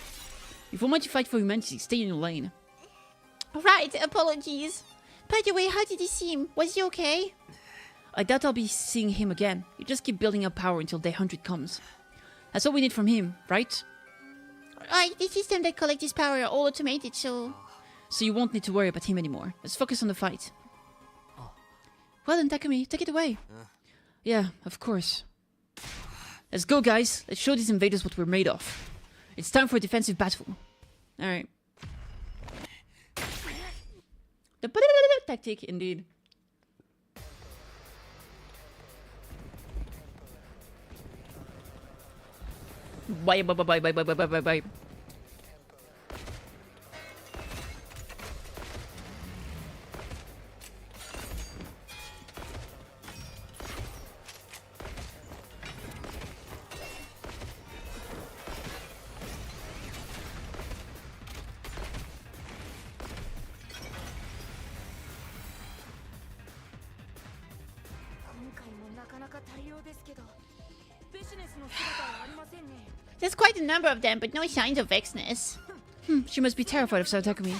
If you want to fight for humanity, stay in your lane. Right, apologies. By the way, how did he seem? Was he okay? I doubt I'll be seeing him again. You just keep building up power until day 100 comes. That's all we need from him, right? Right, the system that collects his power are all automated, so... So you won't need to worry about him anymore. Let's focus on the fight. Well then, Takumi, take it away. Yeah, of course. Let's go, guys. Let's show these invaders what we're made of. It's time for a defensive battle. Alright. The tactic, indeed. Bye, bye, bye, bye, bye, bye, bye, bye, bye. There's quite a number of them, but no signs of vexness. She must be terrified of Takumi.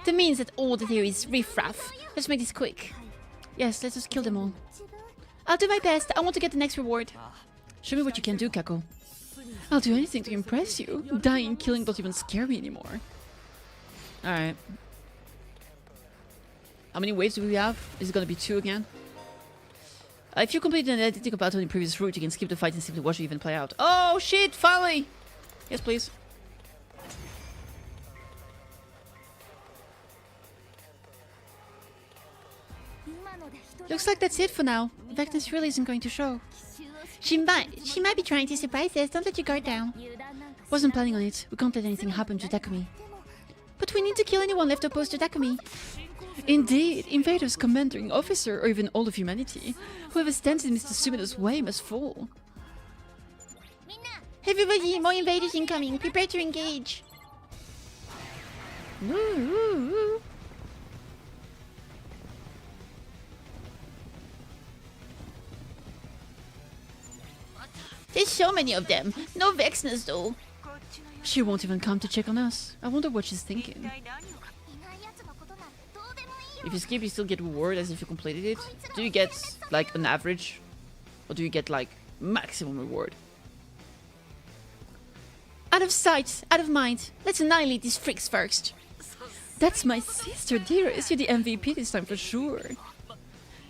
That means that all the theories riffraff. Let's make this quick. Yes, let's just kill them all. I'll do my best. I want to get the next reward. Show me what you can do, Kako. I'll do anything to impress you. Dying, killing don't even scare me anymore. Alright. How many waves do we have? Is it gonna be 2 again? If you complete an identical battle in the previous route, you can skip the fight and simply watch the event play out. Oh shit, finally! Yes, please. Looks like that's it for now. Vecness really isn't going to show. She might be trying to surprise us. Don't let your guard down. Wasn't planning on it. We can't let anything happen to Takumi. But we need to kill anyone left opposed to Takumi. Indeed, invaders, commanding officer, or even all of humanity. Whoever stands in Mr. Sumida's way must fall. Everybody, more invaders incoming. Prepare to engage. There's so many of them. No vexness though. She won't even come to check on us. I wonder what she's thinking. If you skip, you still get reward as if you completed it. Do you get, like, an average? Or do you get, like, maximum reward? Out of sight, out of mind. Let's annihilate these freaks first. That's my sister, dearest. You're the MVP this time for sure.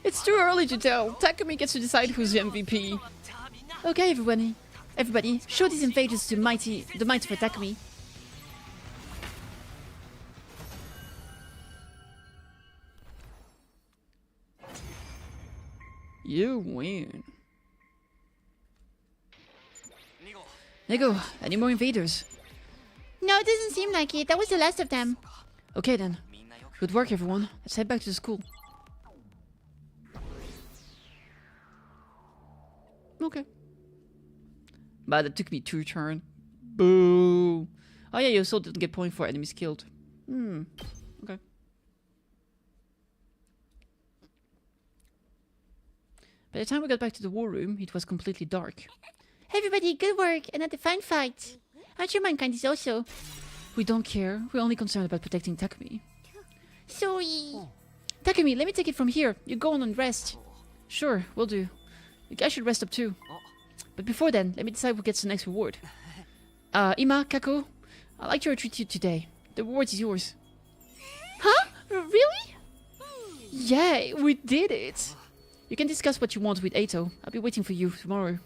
It's too early to tell. Takumi gets to decide who's the MVP. Okay, everybody, show these invaders the might of Takumi. You win. Nego, any more invaders? No, it doesn't seem like it. That was the last of them. Okay then. Good work, everyone. Let's head back to the school. Okay. But it took me 2 turns. Boo. Oh yeah, you also didn't get point for enemies killed. Okay. By the time we got back to the war room, it was completely dark. Everybody, good work. Another fine fight. Aren't you mankind is also? We don't care. We're only concerned about protecting Takumi. Sorry. Takumi, let me take it from here. You go on and rest. Sure, will do. You guys should rest up too. But before then, let me decide who gets the next reward. Ima, Kako, I'd like to retreat you today. The reward is yours. Huh? Really? Yay, we did it! You can discuss what you want with Eito. I'll be waiting for you tomorrow.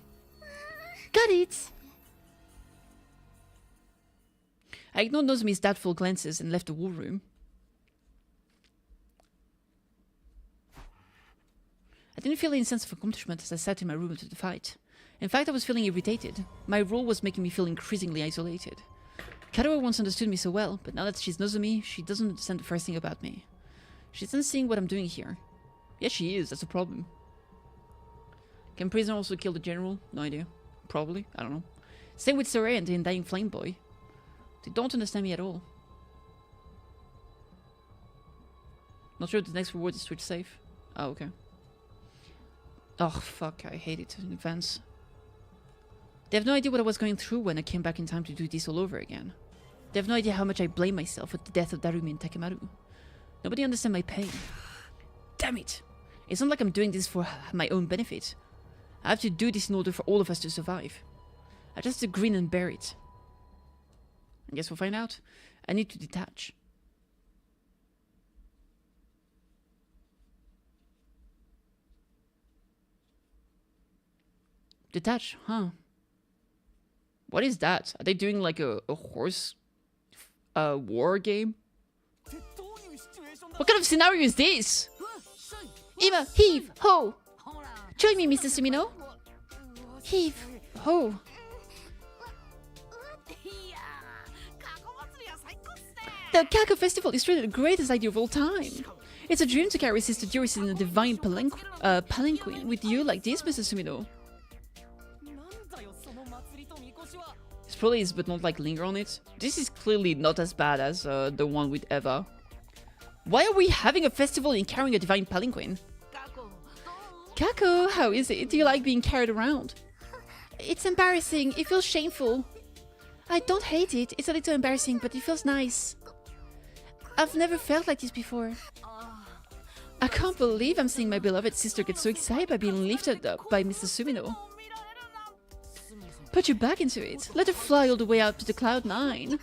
Got it. I ignored Nozomi's doubtful glances and left the war room. I didn't feel any sense of accomplishment as I sat in my room after the fight. In fact, I was feeling irritated. My role was making me feel increasingly isolated. Karuo once understood me so well, but now that she's Nozomi, she doesn't understand the first thing about me. She isn't seeing what I'm doing here. Yes, she is. That's a problem. Can Prisoner also kill the general? No idea. Probably. I don't know. Same with Soraya and the Undying Flame Boy. They don't understand me at all. Not sure if the next reward is switch safe. Oh, okay. Oh, fuck. I hate it in advance. They have no idea what I was going through when I came back in time to do this all over again. They have no idea how much I blame myself for the death of Darumi and Takemaru. Nobody understands my pain. Damn it! It's not like I'm doing this for my own benefit. I have to do this in order for all of us to survive. I just have to grin and bear it. I guess we'll find out. I need to detach. Detach, huh? What is that? Are they doing like a horse war game? What kind of scenario is this? Ima, heave, ho! Join me, Mr. Sumino. Heave, ho! The Kako Festival is really the greatest idea of all time. It's a dream to carry Sister Dearest in a divine palanquin with you like this, Mr. Sumino. It's probably is, but not like linger on it. This is clearly not as bad as the one with Eva. Why are we having a festival in carrying a divine palanquin? Kako, how is it? Do you like being carried around? It's embarrassing. It feels shameful. I don't hate it. It's a little embarrassing, but it feels nice. I've never felt like this before. I can't believe I'm seeing my beloved sister get so excited by being lifted up by Mr. Sumino. Put your back into it. Let her fly all the way up to the cloud 9. No!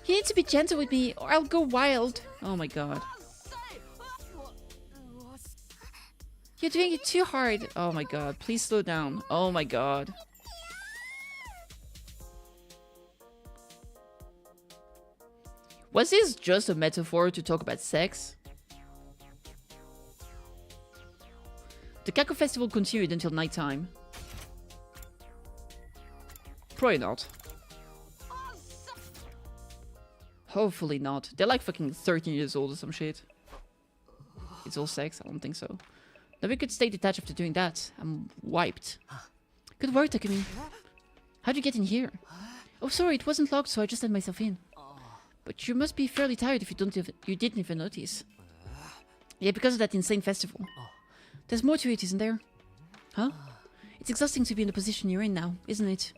You need to be gentle with me or I'll go wild. Oh my god. You're doing it too hard. Oh my god. Please slow down. Oh my god. Was this just a metaphor to talk about sex? The Kako Festival continued until nighttime. Probably not. Hopefully not. They're like fucking 13 years old or some shit. It's all sex? I don't think so. Now we could stay detached after doing that. I'm wiped. Good work, Takumi. How'd you get in here? Oh, sorry, it wasn't locked, so I just let myself in. But you must be fairly tired if you didn't even notice. Yeah, because of that insane festival. There's more to it, isn't there? Huh? It's exhausting to be in the position you're in now, isn't it?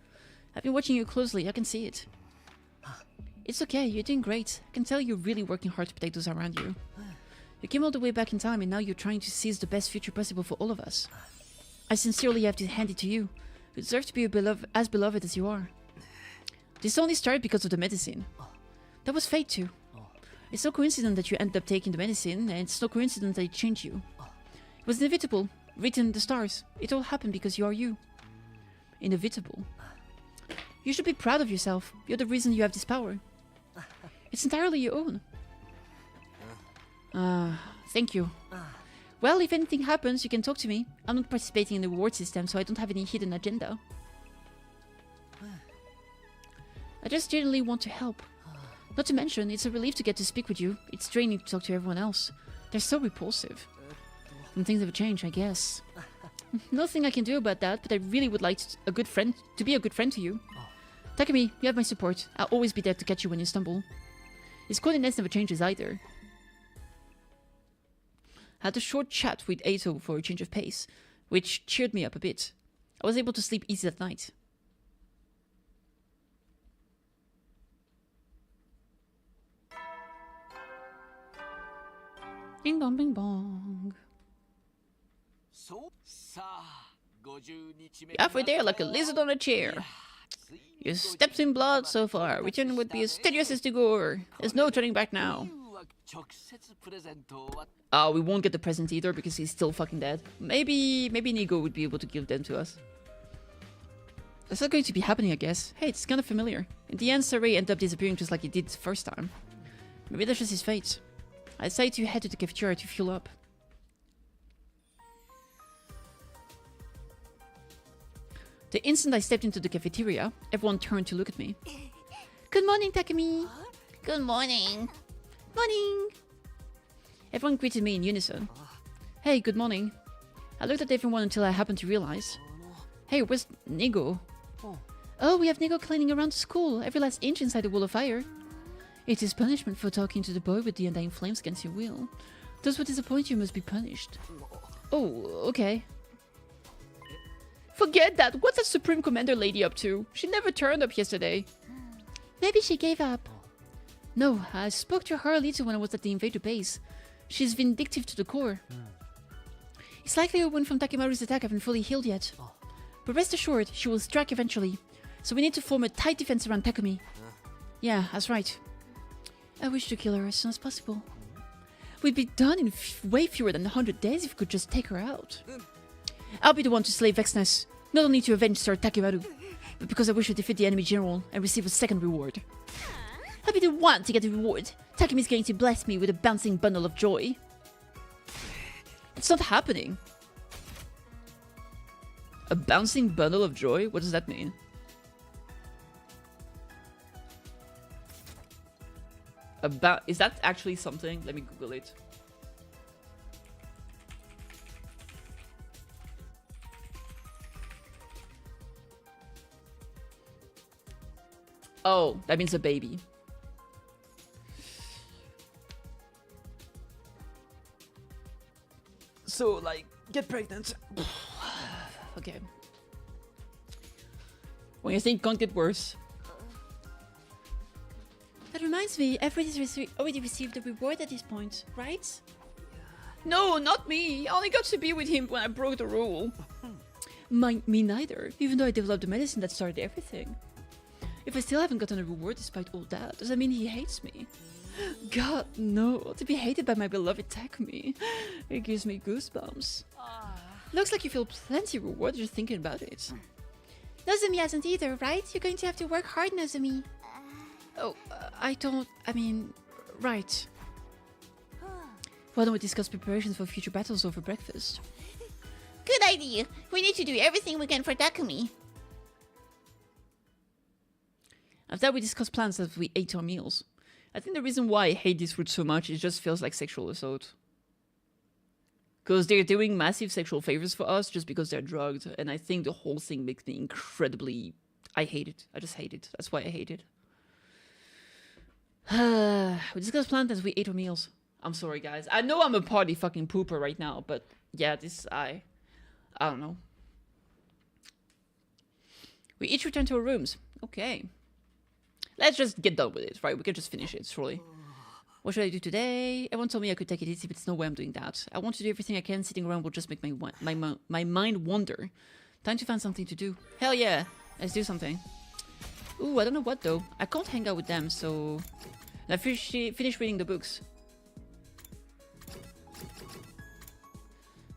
I've been watching you closely, I can see it. It's okay, you're doing great. I can tell you're really working hard to protect those around you. You came all the way back in time and now you're trying to seize the best future possible for all of us. I sincerely have to hand it to you. You deserve to be as beloved as you are. This only started because of the medicine. That was fate too. It's no coincidence that you ended up taking the medicine, and it's no coincidence that it changed you. It was inevitable, written in the stars. It all happened because you are you. Inevitable. You should be proud of yourself. You're the reason you have this power. It's entirely your own. Thank you. Well, if anything happens, you can talk to me. I'm not participating in the reward system, so I don't have any hidden agenda. I just genuinely want to help. Not to mention, it's a relief to get to speak with you. It's draining to talk to everyone else. They're so repulsive. And things have changed, I guess. Nothing I can do about that, but I really would like to be a good friend to you. Takumi, you have my support. I'll always be there to catch you when you stumble. His coordinates never changes either. I had a short chat with Eito for a change of pace, which cheered me up a bit. I was able to sleep easy that night. Bing bong, bing bong. You're halfway there like a lizard on a chair. You stepped in blood so far. Return would be as tedious as to gore. There's no turning back now. We won't get the present either because he's still fucking dead. Maybe Nigo would be able to give them to us. That's not going to be happening, I guess. Hey, it's kind of familiar. In the end, Saray ended up disappearing just like he did the first time. Maybe that's just his fate. I decided to head to the cafeteria to fuel up. The instant I stepped into the cafeteria, everyone turned to look at me. Good morning, Takumi. Good morning. Morning. Everyone greeted me in unison. Hey, good morning. I looked at everyone until I happened to realize. Hey, where's Nigo? Oh, we have Nigo cleaning around the school, every last inch inside the wall of fire. It is punishment for talking to the boy with the undying flames against your will. Those who disappoint you must be punished. Oh, okay. Forget that! What's that Supreme Commander lady up to? She never turned up yesterday. Maybe she gave up. No, I spoke to her little when I was at the invader base. She's vindictive to the core. It's likely her wound from Takemaru's attack haven't fully healed yet. But rest assured, she will strike eventually. So we need to form a tight defense around Takumi. Yeah, that's right. I wish to kill her as soon as possible. We'd be done in way fewer than 100 days if we could just take her out. I'll be the one to slay Vexness, not only to avenge Sir Takemaru, but because I wish to defeat the enemy general and receive a second reward. I'll be the one to get the reward. Takemi's going to bless me with a bouncing bundle of joy. It's not happening. A bouncing bundle of joy? What does that mean? Is that actually something? Let me Google it. Oh, that means a baby. So, like, get pregnant. Okay. When you think can't get worse. That reminds me, everybody's already received the reward at this point, right? No, not me. I only got to be with him when I broke the rule. Me neither, even though I developed the medicine that started everything. If I still haven't gotten a reward despite all that, does that mean he hates me? God, no. To be hated by my beloved Takumi. It gives me goosebumps. Looks like you feel plenty rewarded just thinking about it. Nozomi hasn't either, right? You're going to have to work hard, Nozomi. Oh, right. Why don't we discuss preparations for future battles over breakfast? Good idea. We need to do everything we can for Takumi. After that, we discussed plans as we ate our meals. I think the reason why I hate this food so much, it just feels like sexual assault. Because they're doing massive sexual favors for us just because they're drugged. And I think the whole thing makes me incredibly... I hate it. I just hate it. That's why I hate it. We discussed plans as we ate our meals. I'm sorry, guys. I know I'm a party fucking pooper right now, but yeah, I don't know. We each return to our rooms. Okay. Let's just get done with it, right? We can just finish it, surely. What should I do today? Everyone told me I could take it easy, but there's no way I'm doing that. I want to do everything I can. Sitting around will just make my mind wander. Time to find something to do. Hell yeah. Let's do something. Ooh, I don't know what, though. I can't hang out with them, so... I finish reading the books.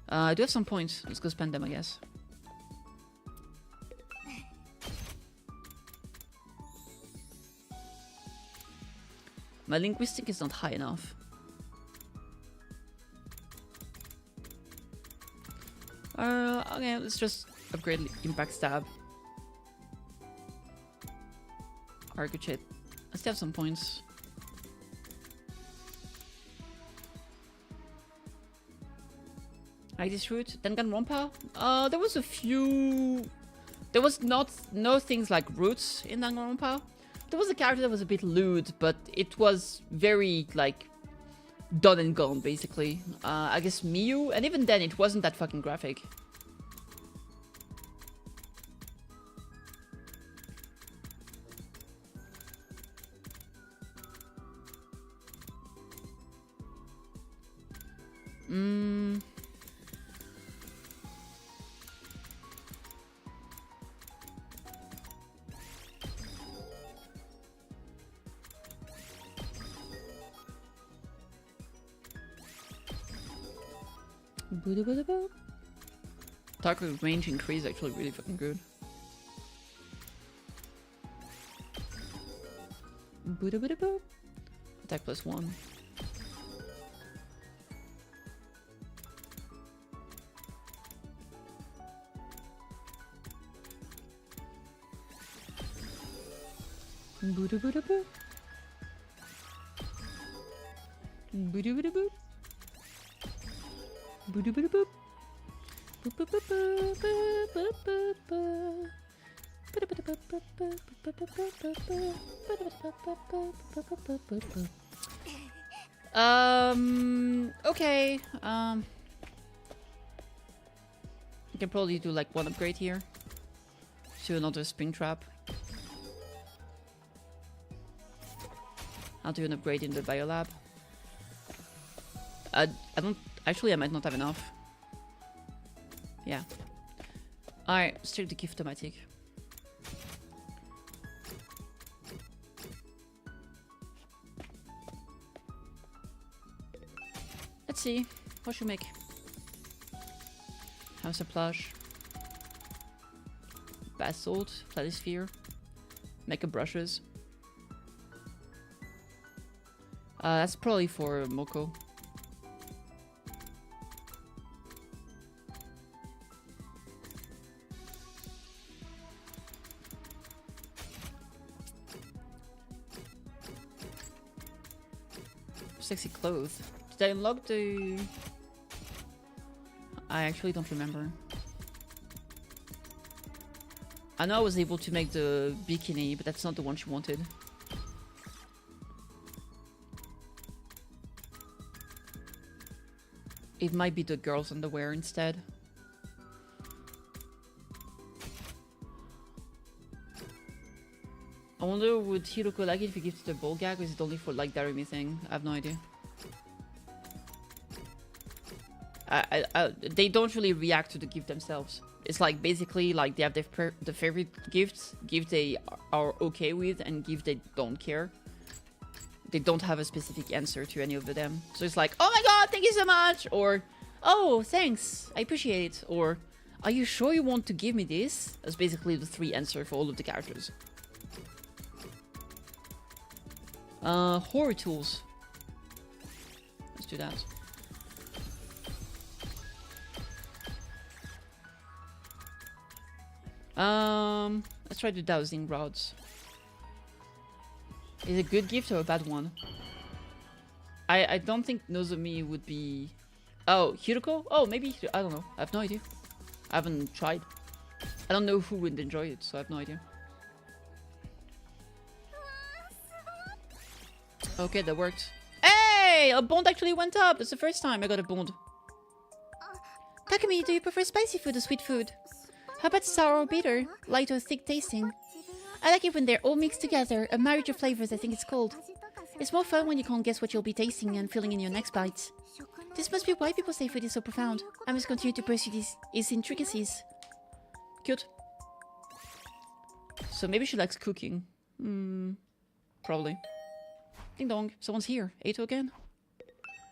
I do have some points. Let's go spend them, I guess. My linguistic is not high enough. Okay, let's just upgrade impact stab. Arcuchip. I still have some points. Like this route. Danganronpa? There was a few... There was no things like roots in Danganronpa. There was a character that was a bit lewd, but it was very, like, done and gone, basically. I guess Miyu, and even then it wasn't that fucking graphic. Target range increase actually really fucking good. Attack +1. Okay. You can probably do like one upgrade here to another spring trap. I'll do an upgrade in the biolab. I don't... Actually, I might not have enough. Yeah. Alright, let's check the gift-o-matic. Let's see. What should we make? Hamster plush. Basalt. Platysphere. Mecha brushes. That's probably for Moko. Sexy clothes. Did I unlock the... I actually don't remember. I know I was able to make the bikini, but that's not the one she wanted. It might be the girl's underwear instead. I wonder would Hiroko like it if we give it the ball gag, or is it only for like Darumi thing? I have no idea. They don't really react to the gift themselves. It's like basically like they have the favorite gifts, gift they are okay with, and gift they don't care. They don't have a specific answer to any of them. So it's like, oh my god, thank you so much, or oh thanks, I appreciate it, or are you sure you want to give me this? That's basically the 3 answers for all of the characters. Horror tools. Let's do that. Let's try the dowsing rods. Is it a good gift or a bad one? I don't think Nozomi would be... Oh, Hiroko? Oh, maybe... I don't know. I have no idea. I haven't tried. I don't know who would enjoy it, so I have no idea. Okay, that worked. Hey! A bond actually went up! That's the first time I got a bond. Takumi, do you prefer spicy food or sweet food? How about sour or bitter? Light or thick tasting? I like it when they're all mixed together. A marriage of flavors, I think it's called. It's more fun when you can't guess what you'll be tasting and feeling in your next bite. This must be why people say food is so profound. I must continue to pursue its intricacies. Cute. So maybe she likes cooking. Probably. Ding dong, someone's here. Eito again?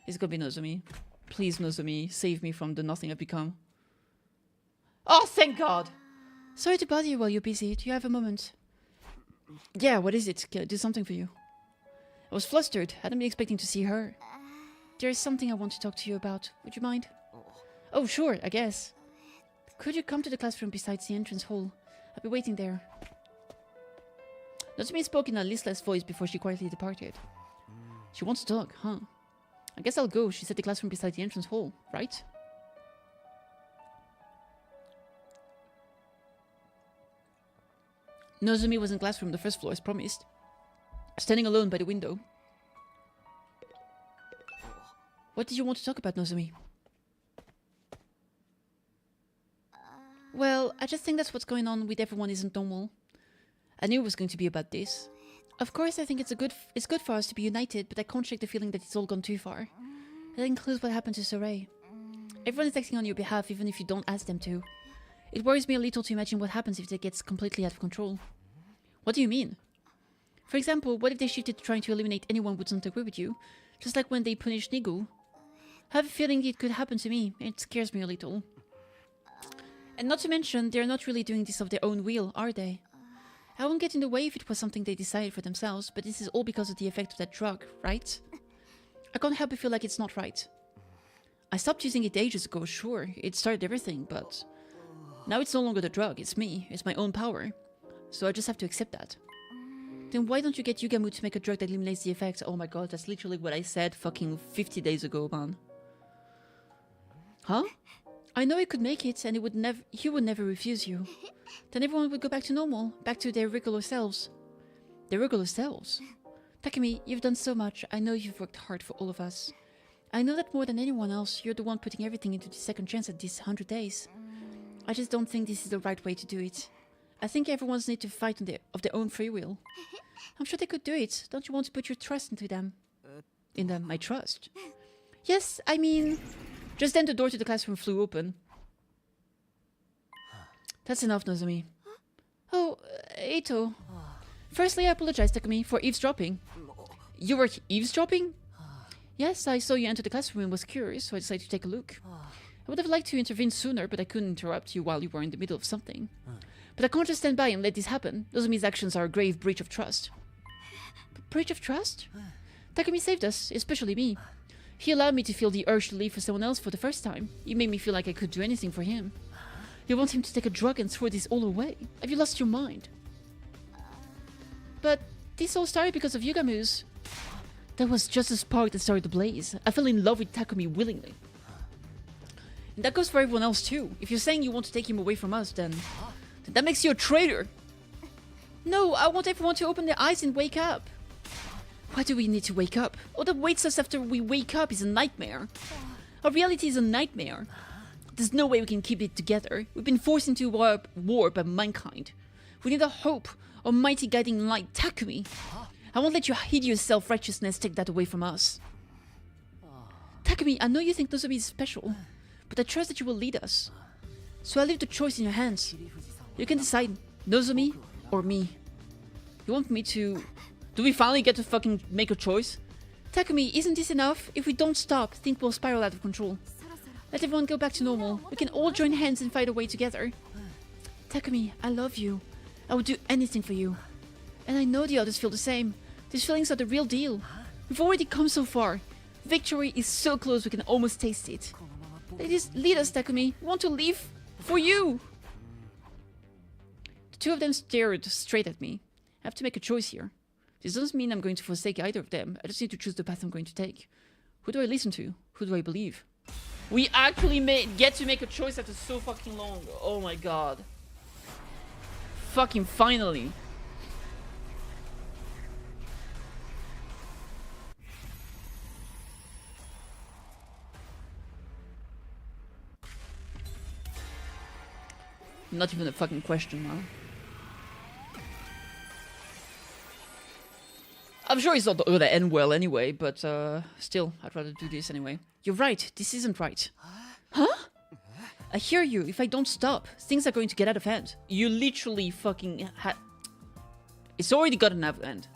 It's gonna be Nozomi. Please, Nozomi, save me from the nothing I've become. Oh, thank God! Sorry to bother you while you're busy. Do you have a moment? Yeah, what is it? Can I do something for you? I was flustered. Hadn't been expecting to see her. There is something I want to talk to you about. Would you mind? Oh, sure, I guess. Could you come to the classroom besides the entrance hall? I'll be waiting there. Nozomi spoke in a listless voice before she quietly departed. She wants to talk, huh? I guess I'll go. She said the classroom beside the entrance hall, right? Nozomi was in classroom, the first floor, as promised. Standing alone by the window. What did you want to talk about, Nozomi? Well, I just think that's what's going on with everyone isn't normal. I knew it was going to be about this. Of course, I think it's good for us to be united, but I can't shake the feeling that it's all gone too far. That includes what happened to Sorey. Everyone is acting on your behalf, even if you don't ask them to. It worries me a little to imagine what happens if it gets completely out of control. What do you mean? For example, what if they shifted to trying to eliminate anyone who doesn't agree with you? Just like when they punished Nigu. I have a feeling it could happen to me. It scares me a little. And not to mention, they're not really doing this of their own will, are they? I won't get in the way if it was something they decided for themselves, but this is all because of the effect of that drug, right? I can't help but feel like it's not right. I stopped using it ages ago, sure. It started everything, but... now it's no longer the drug, it's me. It's my own power. So I just have to accept that. Then why don't you get Yugamu to make a drug that eliminates the effects? Oh my god, that's literally what I said fucking 50 days ago, man. Huh? I know he could make it, and he would never refuse you. Then everyone would go back to normal, back to their regular selves. Their regular selves? Takumi, you've done so much. I know you've worked hard for all of us. I know that more than anyone else, you're the one putting everything into the second chance at these 100 days. I just don't think this is the right way to do it. I think everyone's need to fight of their own free will. I'm sure they could do it. Don't you want to put your trust into them? In them, my trust? Yes, I mean... Just then the door to the classroom flew open. That's enough, Nozomi. Oh, Eito. Firstly, I apologize, Takumi, for eavesdropping. You were eavesdropping? Yes, I saw you enter the classroom and was curious, so I decided to take a look. I would have liked to intervene sooner, but I couldn't interrupt you while you were in the middle of something. But I can't just stand by and let this happen. Nozomi's actions are a grave breach of trust. Breach of trust? Takumi saved us, especially me. He allowed me to feel the urge to leave for someone else for the first time. He made me feel like I could do anything for him. You want him to take a drug and throw this all away? Have you lost your mind? But this all started because of Yugamu's. That was just a spark that started the blaze. I fell in love with Takumi willingly. And that goes for everyone else too. If you're saying you want to take him away from us, then that makes you a traitor. No, I want everyone to open their eyes and wake up. Why do we need to wake up? All that waits us after we wake up is a nightmare. Our reality is a nightmare. There's no way we can keep it together. We've been forced into war by mankind. We need a hope, a mighty guiding light, Takumi. I won't let your hideous self-righteousness take that away from us. Takumi, I know you think Nozomi is special, but I trust that you will lead us. So I leave the choice in your hands. You can decide, Nozomi or me. You want me to... Do we finally get to fucking make a choice? Takumi, isn't this enough? If we don't stop, things will spiral out of control. Let everyone go back to normal. We can all join hands and fight our way together. Takumi, I love you. I would do anything for you. And I know the others feel the same. These feelings are the real deal. We've already come so far. Victory is so close we can almost taste it. Lead us, Takumi. We want to leave for you. The two of them stared straight at me. I have to make a choice here. This doesn't mean I'm going to forsake either of them. I just need to choose the path I'm going to take. Who do I listen to? Who do I believe? We actually get to make a choice after so fucking long. Oh my god. Fucking finally. Not even a fucking question, man. I'm sure it's not gonna end well anyway, but still, I'd rather do this anyway. You're right, this isn't right. Huh? I hear you, if I don't stop, things are going to get out of hand. You literally fucking It's already gotten out of hand.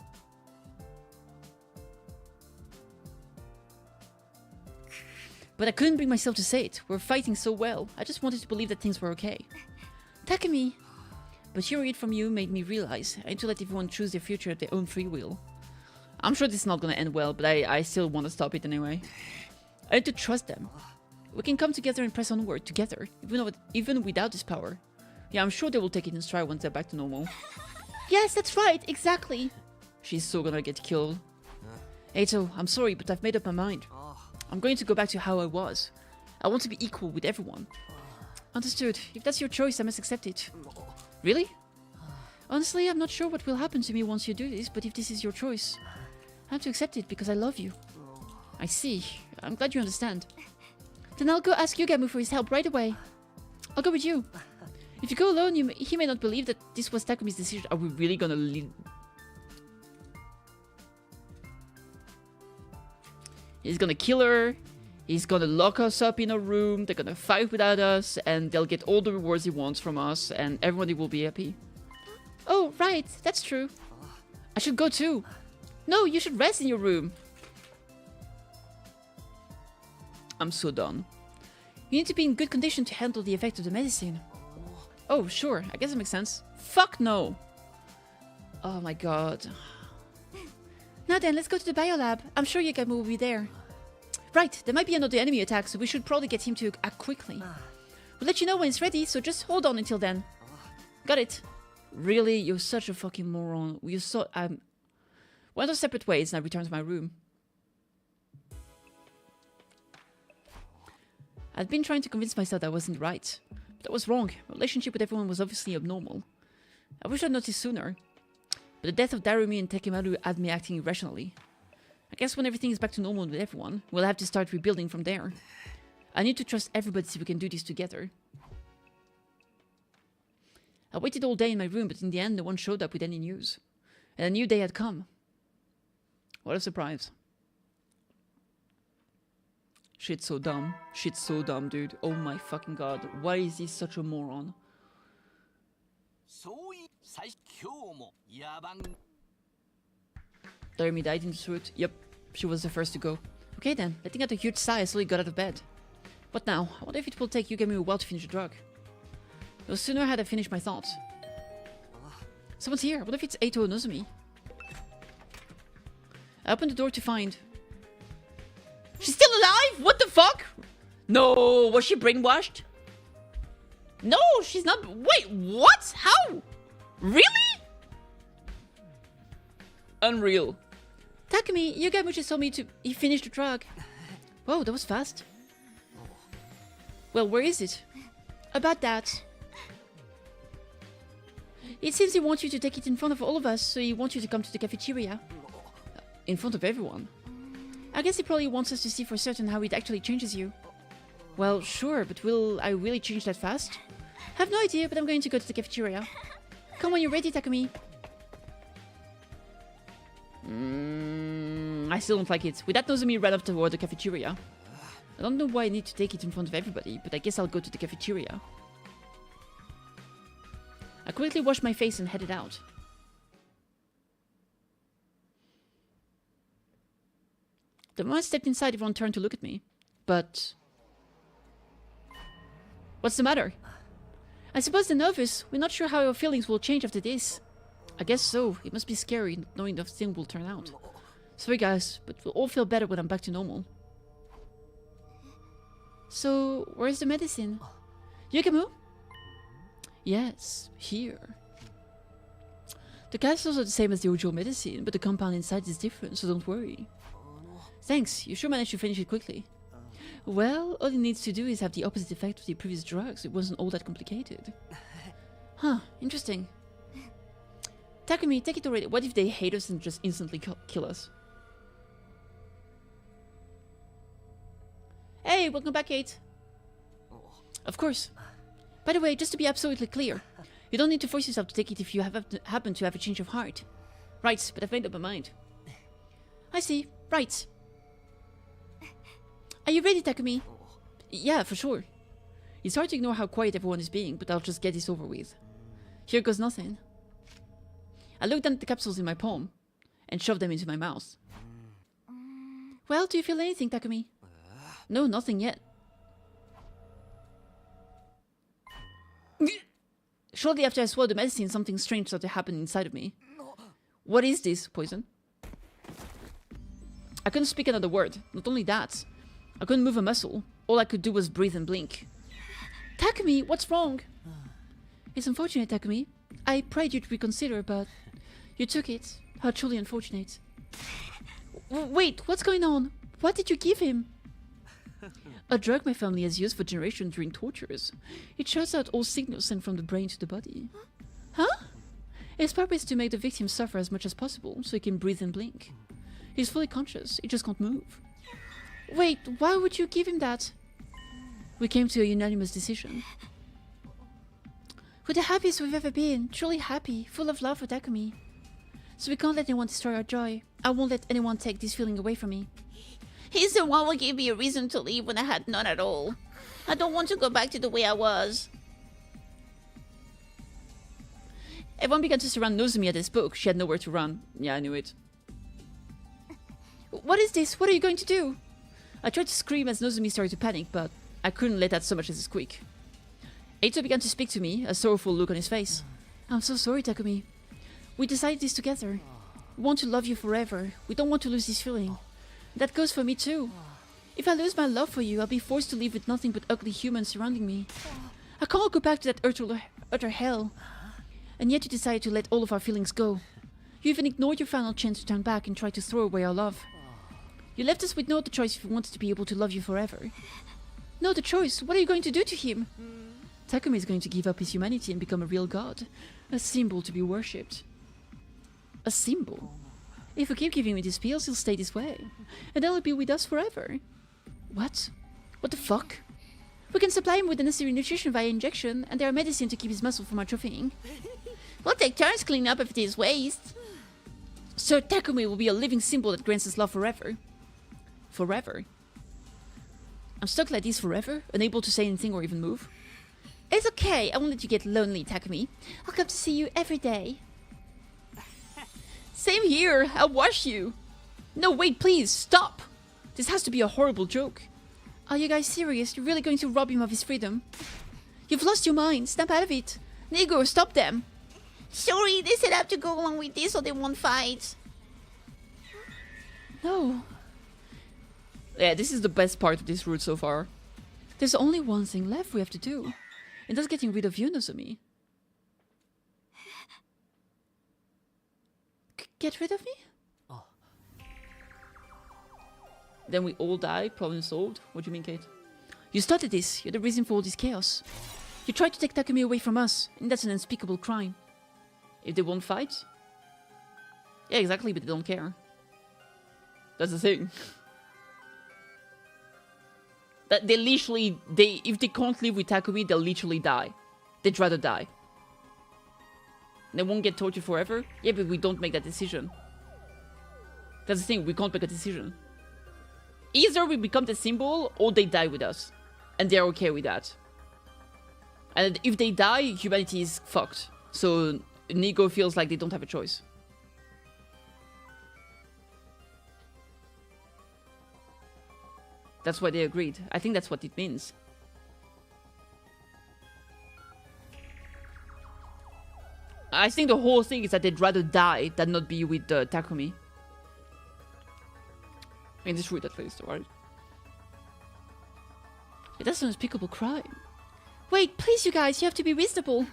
But I couldn't bring myself to say it. We're fighting so well. I just wanted to believe that things were okay. Takumi! But hearing it from you made me realize I need to let everyone choose their future at their own free will. I'm sure this is not gonna end well, but I still want to stop it anyway. I need to trust them. We can come together and press onward together, even without this power. Yeah, I'm sure they will take it in stride once they're back to normal. Yes, that's right, exactly. She's so gonna get killed. Eito, I'm sorry, but I've made up my mind. I'm going to go back to how I was. I want to be equal with everyone. Understood. If that's your choice, I must accept it. Really? Honestly, I'm not sure what will happen to me once you do this, but if this is your choice, I have to accept it because I love you. I see. I'm glad you understand. Then I'll go ask Yugamu for his help right away. I'll go with you. If you go alone, he may not believe that this was Takumi's decision. Are we really gonna leave? He's gonna kill her. He's gonna lock us up in a room. They're gonna fight without us, and they'll get all the rewards he wants from us, and everybody will be happy. Oh, right. That's true. I should go too. No, you should rest in your room. I'm so done. You need to be in good condition to handle the effect of the medicine. Oh, sure. I guess it makes sense. Fuck no. Oh my god. Now then, let's go to the biolab. I'm sure Yugamu will be there. Right, there might be another enemy attack, so we should probably get him to act quickly. We'll let you know when it's ready, so just hold on until then. Got it. Really? You're such a fucking moron. Went our separate ways and I returned to my room. I'd been trying to convince myself that I wasn't right. But I was wrong. My relationship with everyone was obviously abnormal. I wish I'd noticed sooner. But the death of Darumi and Tekimaru had me acting irrationally. I guess when everything is back to normal with everyone, we'll have to start rebuilding from there. I need to trust everybody so we can do this together. I waited all day in my room, but in the end no one showed up with any news. And a new day had come. What a surprise. Shit's so dumb. Shit's so dumb, dude. Oh my fucking god. Why is he such a moron? Darumi died in the suit. Yep, she was the first to go. Okay then, letting out a huge sigh, I slowly got out of bed. What now? I wonder if it will take Yugami a while to finish the drug. No sooner had I finished my thoughts. Someone's here. What if it's Eito Nozomi? I opened the door to find... She's still alive? What the fuck? No, was she brainwashed? No, she's not... Wait, what? How? Really? Unreal. Takumi, Yugami just told me he finished the drug. Whoa, that was fast. Well, where is it? About that. It seems he wants you to take it in front of all of us, so he wants you to come to the cafeteria. In front of everyone. I guess he probably wants us to see for certain how it actually changes you. Well, sure, but will I really change that fast? I have no idea, but I'm going to go to the cafeteria. Come when you're ready, Takumi. I still don't like it. With that Nozomi ran off toward the cafeteria. I don't know why I need to take it in front of everybody, but I guess I'll go to the cafeteria. I quickly washed my face and headed out. The moment I stepped inside, everyone turned to look at me. But... what's the matter? I suppose they're nervous. We're not sure how our feelings will change after this. I guess so. It must be scary not knowing how things will turn out. Sorry guys, but we'll all feel better when I'm back to normal. So, where's the medicine? Yukamu? Yes, here. The capsules are the same as the original medicine, but the compound inside is different, so don't worry. Thanks, you sure managed to finish it quickly. Well, all it needs to do is have the opposite effect of the previous drugs. It wasn't all that complicated. Huh, interesting. Takumi, take it already. What if they hate us and just instantly kill us? Hey, welcome back, Kate. Of course. By the way, just to be absolutely clear, you don't need to force yourself to take it if you happen to have a change of heart. Right, but I've made up my mind. I see. Right. Are you ready, Takumi? Yeah, for sure. It's hard to ignore how quiet everyone is being, but I'll just get this over with. Here goes nothing. I looked down at the capsules in my palm and shoved them into my mouth. Well, do you feel anything, Takumi? No, nothing yet. Shortly after I swallowed the medicine, something strange started to happen inside of me. What is this? Poison? I couldn't speak another word. Not only that, I couldn't move a muscle. All I could do was breathe and blink. Takumi, what's wrong? It's unfortunate, Takumi. I prayed you to reconsider, but you took it. How truly unfortunate. Wait, what's going on? What did you give him? A drug my family has used for generations during tortures. It shuts out all signals sent from the brain to the body. Huh? Its purpose is to make the victim suffer as much as possible, so he can breathe and blink. He's fully conscious, he just can't move. Wait, why would you give him that? We came to a unanimous decision. We're the happiest we've ever been, truly happy, full of love for Takumi. So we can't let anyone destroy our joy. I won't let anyone take this feeling away from me. He's the one who gave me a reason to leave when I had none at all. I don't want to go back to the way I was. Everyone began to surround Nozomi at this book. She had nowhere to run. Yeah, I knew it. What is this? What are you going to do? I tried to scream as Nozomi started to panic, but I couldn't let out so much as a squeak. Eito began to speak to me, a sorrowful look on his face. I'm so sorry, Takumi. We decided this together. We want to love you forever. We don't want to lose this feeling. That goes for me too. If I lose my love for you, I'll be forced to live with nothing but ugly humans surrounding me. I can't go back to that utter hell. And yet you decided to let all of our feelings go. You even ignored your final chance to turn back and try to throw away our love. You left us with no other choice if we wanted to be able to love you forever. No other choice? What are you going to do to him? Takumi is going to give up his humanity and become a real god. A symbol to be worshipped. A symbol? If we keep giving him these pills, he'll stay this way. And then he'll be with us forever. What? What the fuck? We can supply him with the necessary nutrition via injection, and there are medicine to keep his muscle from atrophying. We'll take turns cleaning up after his waste. So Takumi will be a living symbol that grants us love forever. Forever? I'm stuck like this forever, unable to say anything or even move. It's okay, I won't let you get lonely, Takumi. I'll come to see you every day. Same here, I'll wash you. No, wait, please, stop. This has to be a horrible joke. Are you guys serious? You're really going to rob him of his freedom? You've lost your mind. Snap out of it. Nego, stop them. Sorry, they said I have to go along with this or they won't fight. No. Yeah, this is the best part of this route so far. There's only one thing left we have to do. And that's getting rid of you, Nozomi. Get rid of me? Then we all die, problem solved. What do you mean, Kate? You started this. You're the reason for all this chaos. You tried to take Takumi away from us, and that's an unspeakable crime. If they won't fight? Yeah, exactly, but they don't care. That's the thing. That they literally, if they can't live with Takumi, they'll literally die. They'd rather die. They won't get tortured forever? Yeah, but we don't make that decision. That's the thing, we can't make a decision. Either we become the symbol, or they die with us. And they're okay with that. And if they die, humanity is fucked. So Nigo feels like they don't have a choice. That's why they agreed. I think that's what it means. I think the whole thing is that they'd rather die than not be with Takumi. In this route, at least, right? That's an unspeakable crime. Wait, please, you guys, you have to be reasonable.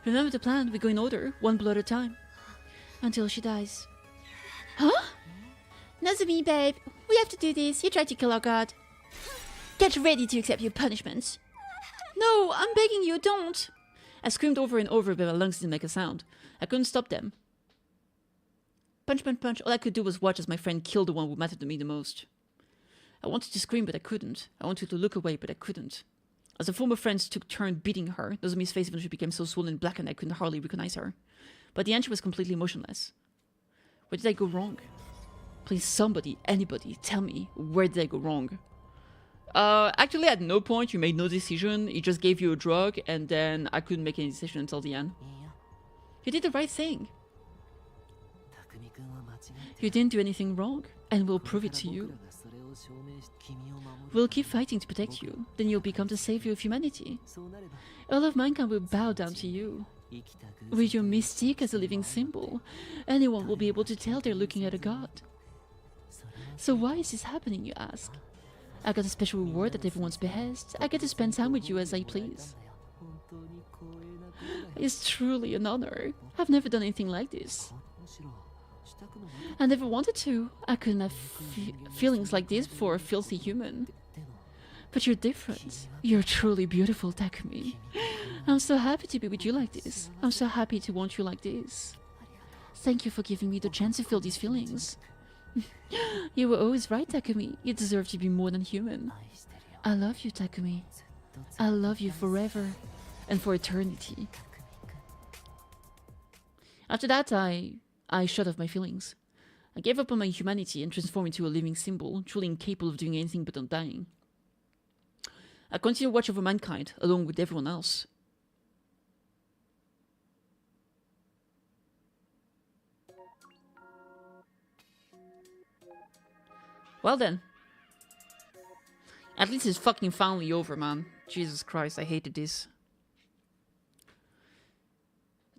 Remember the plan, we go in order, one blow at a time. Until she dies. Huh? Nozomi, babe, we have to do this. You tried to kill our god. Get ready to accept your punishment. No, I'm begging you, don't. I screamed over and over, but my lungs didn't make a sound. I couldn't stop them. Punch, punch, punch. All I could do was watch as my friend killed the one who mattered to me the most. I wanted to scream, but I couldn't. I wanted to look away, but I couldn't. As the former friends took turn beating her, Nozomi's face eventually became so swollen and blackened I couldn't hardly recognize her. By the end, she was completely motionless. Where did I go wrong? Please, somebody, anybody, tell me, where did I go wrong? Actually, at no point you made no decision. He just gave you a drug, and then I couldn't make any decision until the end. You did the right thing. You didn't do anything wrong, and we'll prove it to you. We'll keep fighting to protect you, then you'll become the savior of humanity. All of mankind will bow down to you. With your mystique as a living symbol, anyone will be able to tell they're looking at a god. So why is this happening, you ask? I got a special reward at everyone's behest. I get to spend time with you as I please. It's truly an honor. I've never done anything like this. I never wanted to. I couldn't have feelings like this for a filthy human. But you're different. You're truly beautiful, Takumi. I'm so happy to be with you like this. I'm so happy to want you like this. Thank you for giving me the chance to feel these feelings. You were always right, Takumi. You deserve to be more than human. I love you, Takumi. I love you forever and for eternity. After that, I shut off my feelings. I gave up on my humanity and transformed into a living symbol, truly incapable of doing anything but undying. I continued to watch over mankind, along with everyone else. Well then. At least it's fucking finally over, man. Jesus Christ, I hated this.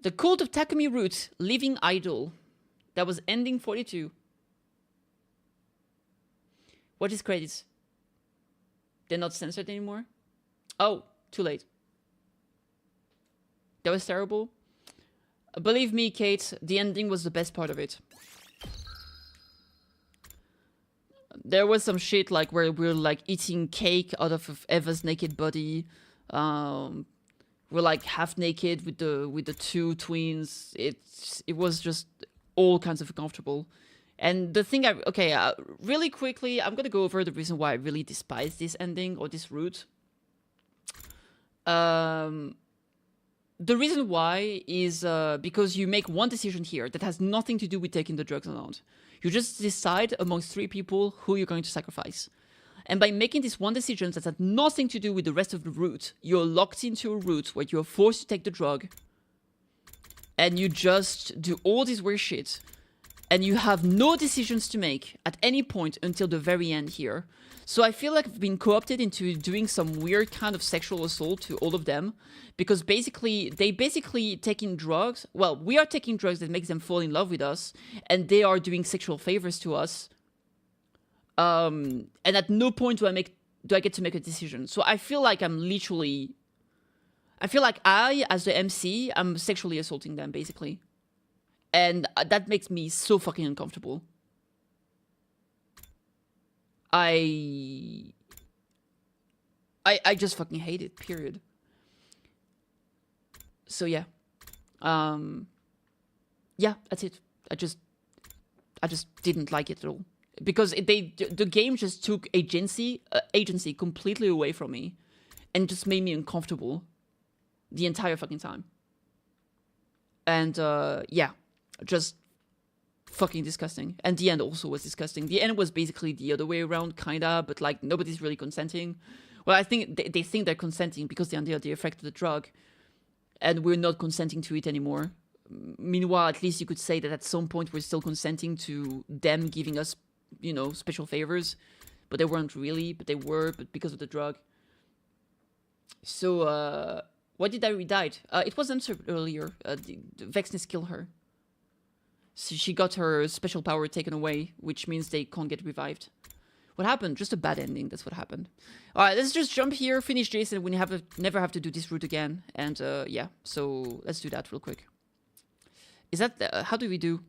The Cult of Takumi Root, Living Idol. That was ending 42. What is credits? They're not censored anymore? Oh, too late. That was terrible. Believe me, Kate, the ending was the best part of it. There was some shit like where we're like eating cake out of Eva's naked body. We're like half naked with the two twins. It was just all kinds of uncomfortable. And the thing really quickly, I'm gonna go over the reason why I really despise this ending or this route. The reason why is because you make one decision here that has nothing to do with taking the drugs or not. You just decide amongst 3 people who you're going to sacrifice. And by making this one decision that has nothing to do with the rest of the route, you're locked into a route where you're forced to take the drug. And you just do all this weird shit. And you have no decisions to make at any point until the very end here. So I feel like I've been co-opted into doing some weird kind of sexual assault to all of them. Because basically, they taking drugs. Well, we are taking drugs that makes them fall in love with us. And they are doing sexual favors to us. And at no point do I get to make a decision. So I feel like I feel like as the MC, I'm sexually assaulting them, basically. And that makes me so fucking uncomfortable. I just fucking hate it, period. So yeah. Yeah, that's it. I just didn't like it at all. Because the game just took agency completely away from me. And just made me uncomfortable. The entire fucking time. And yeah. Just fucking disgusting. And the end also was disgusting. The end was basically the other way around, kinda, but like nobody's really consenting. Well, I think they think they're consenting because they're under the effect of the drug. And we're not consenting to it anymore. Meanwhile, at least you could say that at some point we're still consenting to them giving us, you know, special favors. But they weren't really, but they were, but because of the drug. So, why did Diary died? It was answered earlier. The Vexness killed her. So she got her special power taken away, which means they can't get revived. What happened? Just a bad ending. That's what happened. All right, let's just jump here, finish this, and we never have to do this route again. And yeah, so let's do that real quick. Is that how do we do?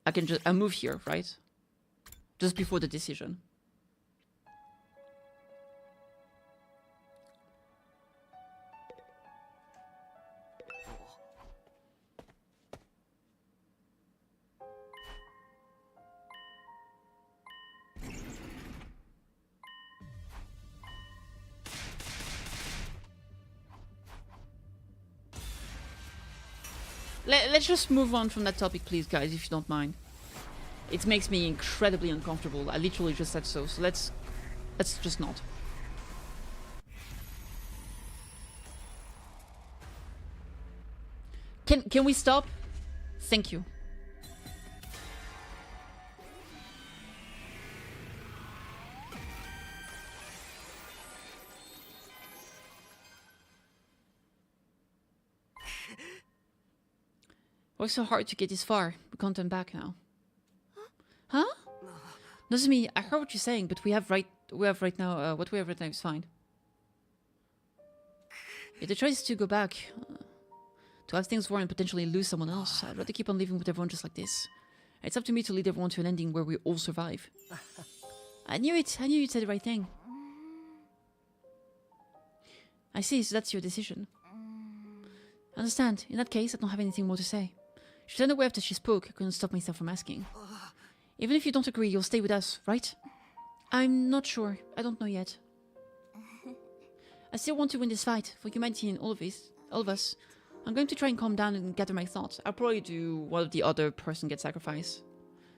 I move here, right? Just before the decision. Let's just move on from that topic, please, guys, if you don't mind. It makes me incredibly uncomfortable. I literally just said so. So let's just not. Can we stop? Thank you. Worked so hard to get this far. We can't turn back now. Huh? Nozomi, I heard what you're saying, but what we have right now is fine. If the choice is to go back, to have things war and potentially lose someone else, I'd rather keep on living with everyone just like this. It's up to me to lead everyone to an ending where we all survive. I knew it. I knew you'd say the right thing. I see, so that's your decision. I understand. In that case, I don't have anything more to say. She turned away after she spoke. I couldn't stop myself from asking. Even if you don't agree, you'll stay with us, right? I'm not sure. I don't know yet. I still want to win this fight for humanity and all of us. I'm going to try and calm down and gather my thoughts. I'll probably do one of the other person get sacrificed.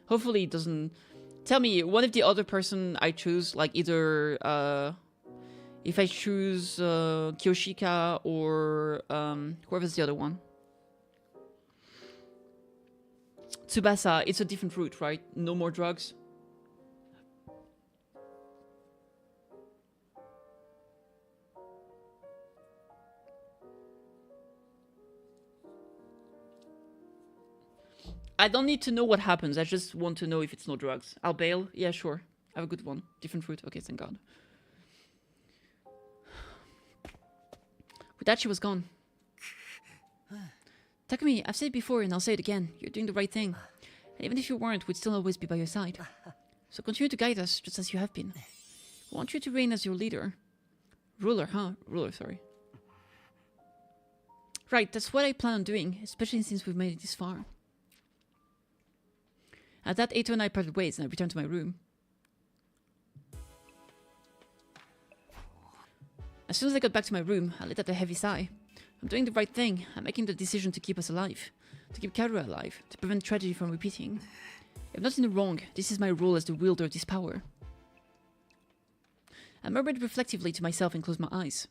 Hopefully it doesn't... Tell me, what if the other person I choose, like either... if I choose Kyoshika or whoever's the other one. Tsubasa, it's a different route, right? No more drugs. I don't need to know what happens. I just want to know if it's no drugs. I'll bail. Yeah, sure. I have a good one. Different route. Okay, thank God. With that, she was gone. Takumi, I've said it before and I'll say it again. You're doing the right thing. And even if you weren't, we'd still always be by your side. So continue to guide us, just as you have been. I want you to reign as your leader. Ruler, huh? Ruler, sorry. Right, that's what I plan on doing, especially since we've made it this far. At that, Eito and I parted ways and I returned to my room. As soon as I got back to my room, I let out a heavy sigh. I'm doing the right thing. I'm making the decision to keep us alive. To keep Karua alive. To prevent tragedy from repeating. I'm not in the wrong. This is my role as the wielder of this power. I murmured reflectively to myself and closed my eyes.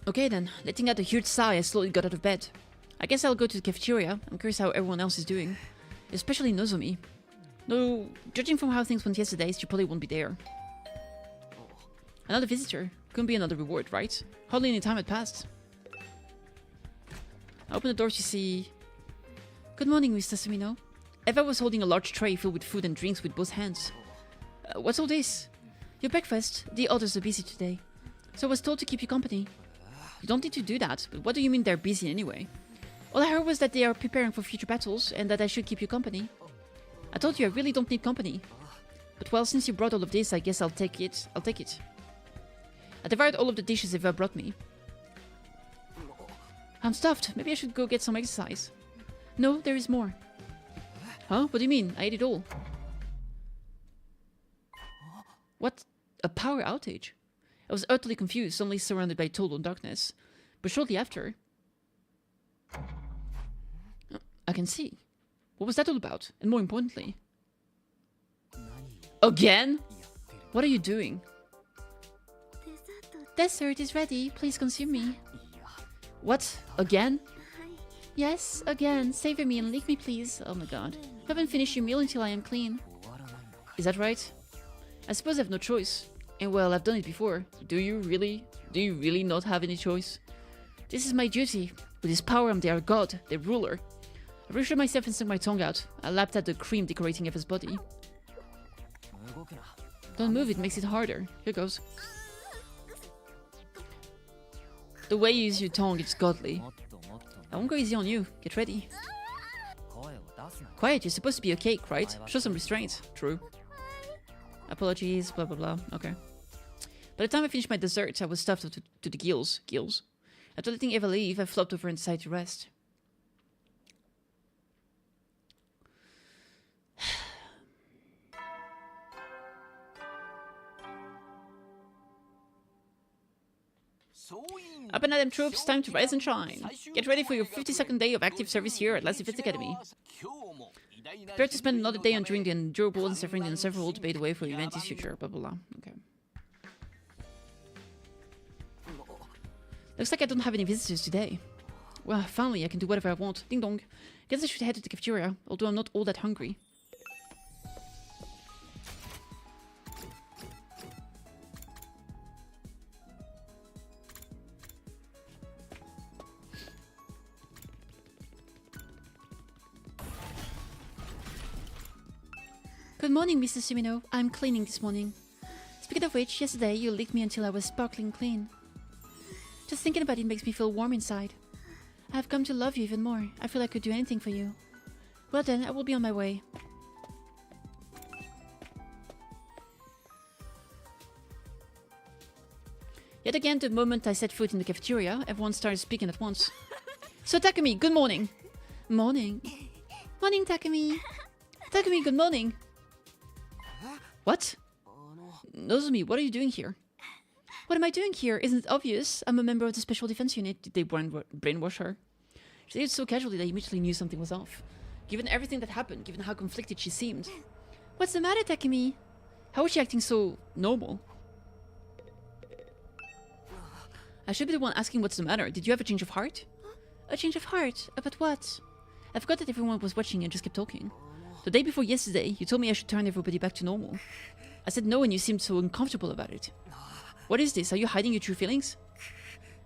Okay then, letting out a huge sigh, I slowly got out of bed. I guess I'll go to the cafeteria. I'm curious how everyone else is doing. Especially Nozomi. Though, judging from how things went yesterday, she probably won't be there. Another visitor. Couldn't be another reward, right? Hardly any time had passed. I open the door to see... Good morning, Mr. Sumino. Eva was holding a large tray filled with food and drinks with both hands. What's all this? Your breakfast. The others are busy today. So I was told to keep you company. You don't need to do that, but what do you mean they're busy anyway? All I heard was that they are preparing for future battles and that I should keep you company. I told you I really don't need company. But well, since you brought all of this, I guess I'll take it. I devoured all of the dishes Eva brought me. I'm stuffed. Maybe I should go get some exercise. No, there is more. Huh? What do you mean? I ate it all. What? A power outage? I was utterly confused, suddenly surrounded by total darkness. But shortly after... I can see. What was that all about? And more importantly... Again? What are you doing? Dessert is ready. Please consume me. What? Again? Yes, again. Savor me and lick me, please. Oh my god. Haven't finished your meal until I am clean. Is that right? I suppose I have no choice. And well, I've done it before. Do you really not have any choice? This is my duty. With his power, I'm their god, their ruler. I reassured myself and stuck my tongue out. I lapped at the cream decorating Eva's body. Don't move, it makes it harder. Here goes. The way you use your tongue, it's godly. I won't go easy on you. Get ready. Quiet, you're supposed to be a cake, right? Show some restraint. True. Apologies, blah blah blah. Okay. By the time I finished my dessert, I was stuffed up to the gills. After letting Eva leave, I flopped over and decided to rest. Up and at them, troops, time to rise and shine. Get ready for your 52nd day of active service here at Last Defense Academy. Prepare to spend another day enduring the endurable and suffering the insufferable to pave the way for humanity's future. Blah blah blah. Okay. Looks like I don't have any visitors today. Well, finally I can do whatever I want. Ding dong. Guess I should head to the cafeteria, although I'm not all that hungry. Good morning, Mr. Sumino. I'm cleaning this morning. Speaking of which, yesterday you licked me until I was sparkling clean. Just thinking about it makes me feel warm inside. I've come to love you even more. I feel I could do anything for you. Well then, I will be on my way. Yet again, the moment I set foot in the cafeteria, everyone started speaking at once. So Takumi, good morning. Morning. Morning, Takumi. Takumi, good morning. What? Nozomi, what are you doing here? What am I doing here? Isn't it obvious? I'm a member of the Special Defense Unit. Did they brainwash her? She said it so casually that I immediately knew something was off. Given everything that happened, given how conflicted she seemed. What's the matter, Takumi? How was she acting so normal? I should be the one asking what's the matter. Did you have a change of heart? A change of heart? About what? I forgot that everyone was watching and just kept talking. The day before yesterday, you told me I should turn everybody back to normal. I said no and you seemed so uncomfortable about it. What is this? Are you hiding your true feelings?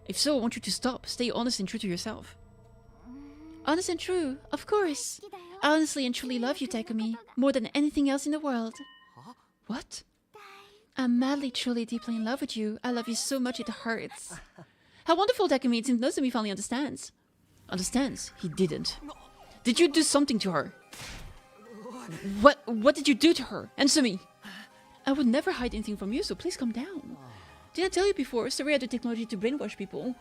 If so, I want you to stop. Stay honest and true to yourself. Honest and true? Of course. I honestly and truly love you, Takumi. More than anything else in the world. What? I'm madly, truly, deeply in love with you. I love you so much it hurts. How wonderful, Takumi. It seems Nozomi finally understands. Understands? He didn't. Did you do something to her? What did you do to her? Answer me. I would never hide anything from you, so please calm down. Did I tell you before? Sorry, I had the technology to brainwash people.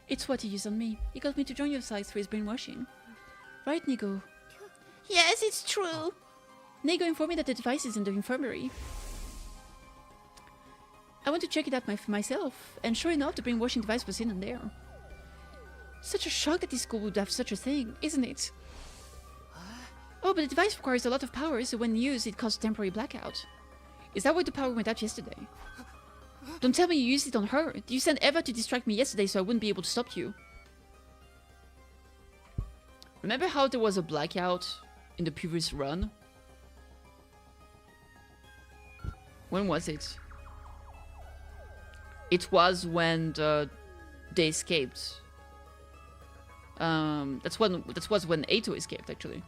It's what he used on me. He got me to join your side through his brainwashing. Right, Nigo? Yes, it's true. Nigo informed me that the device is in the infirmary. I went to check it out myself, and sure enough, the brainwashing device was in there. Such a shock that this school would have such a thing, isn't it? Oh, but the device requires a lot of power, so when used, it causes temporary blackout. Is that why the power went out yesterday? Don't tell me you used it on her. Did you send Eva to distract me yesterday so I wouldn't be able to stop you? Remember how there was a blackout in the previous run? When was it? It was when they escaped. That was when Ato escaped, actually.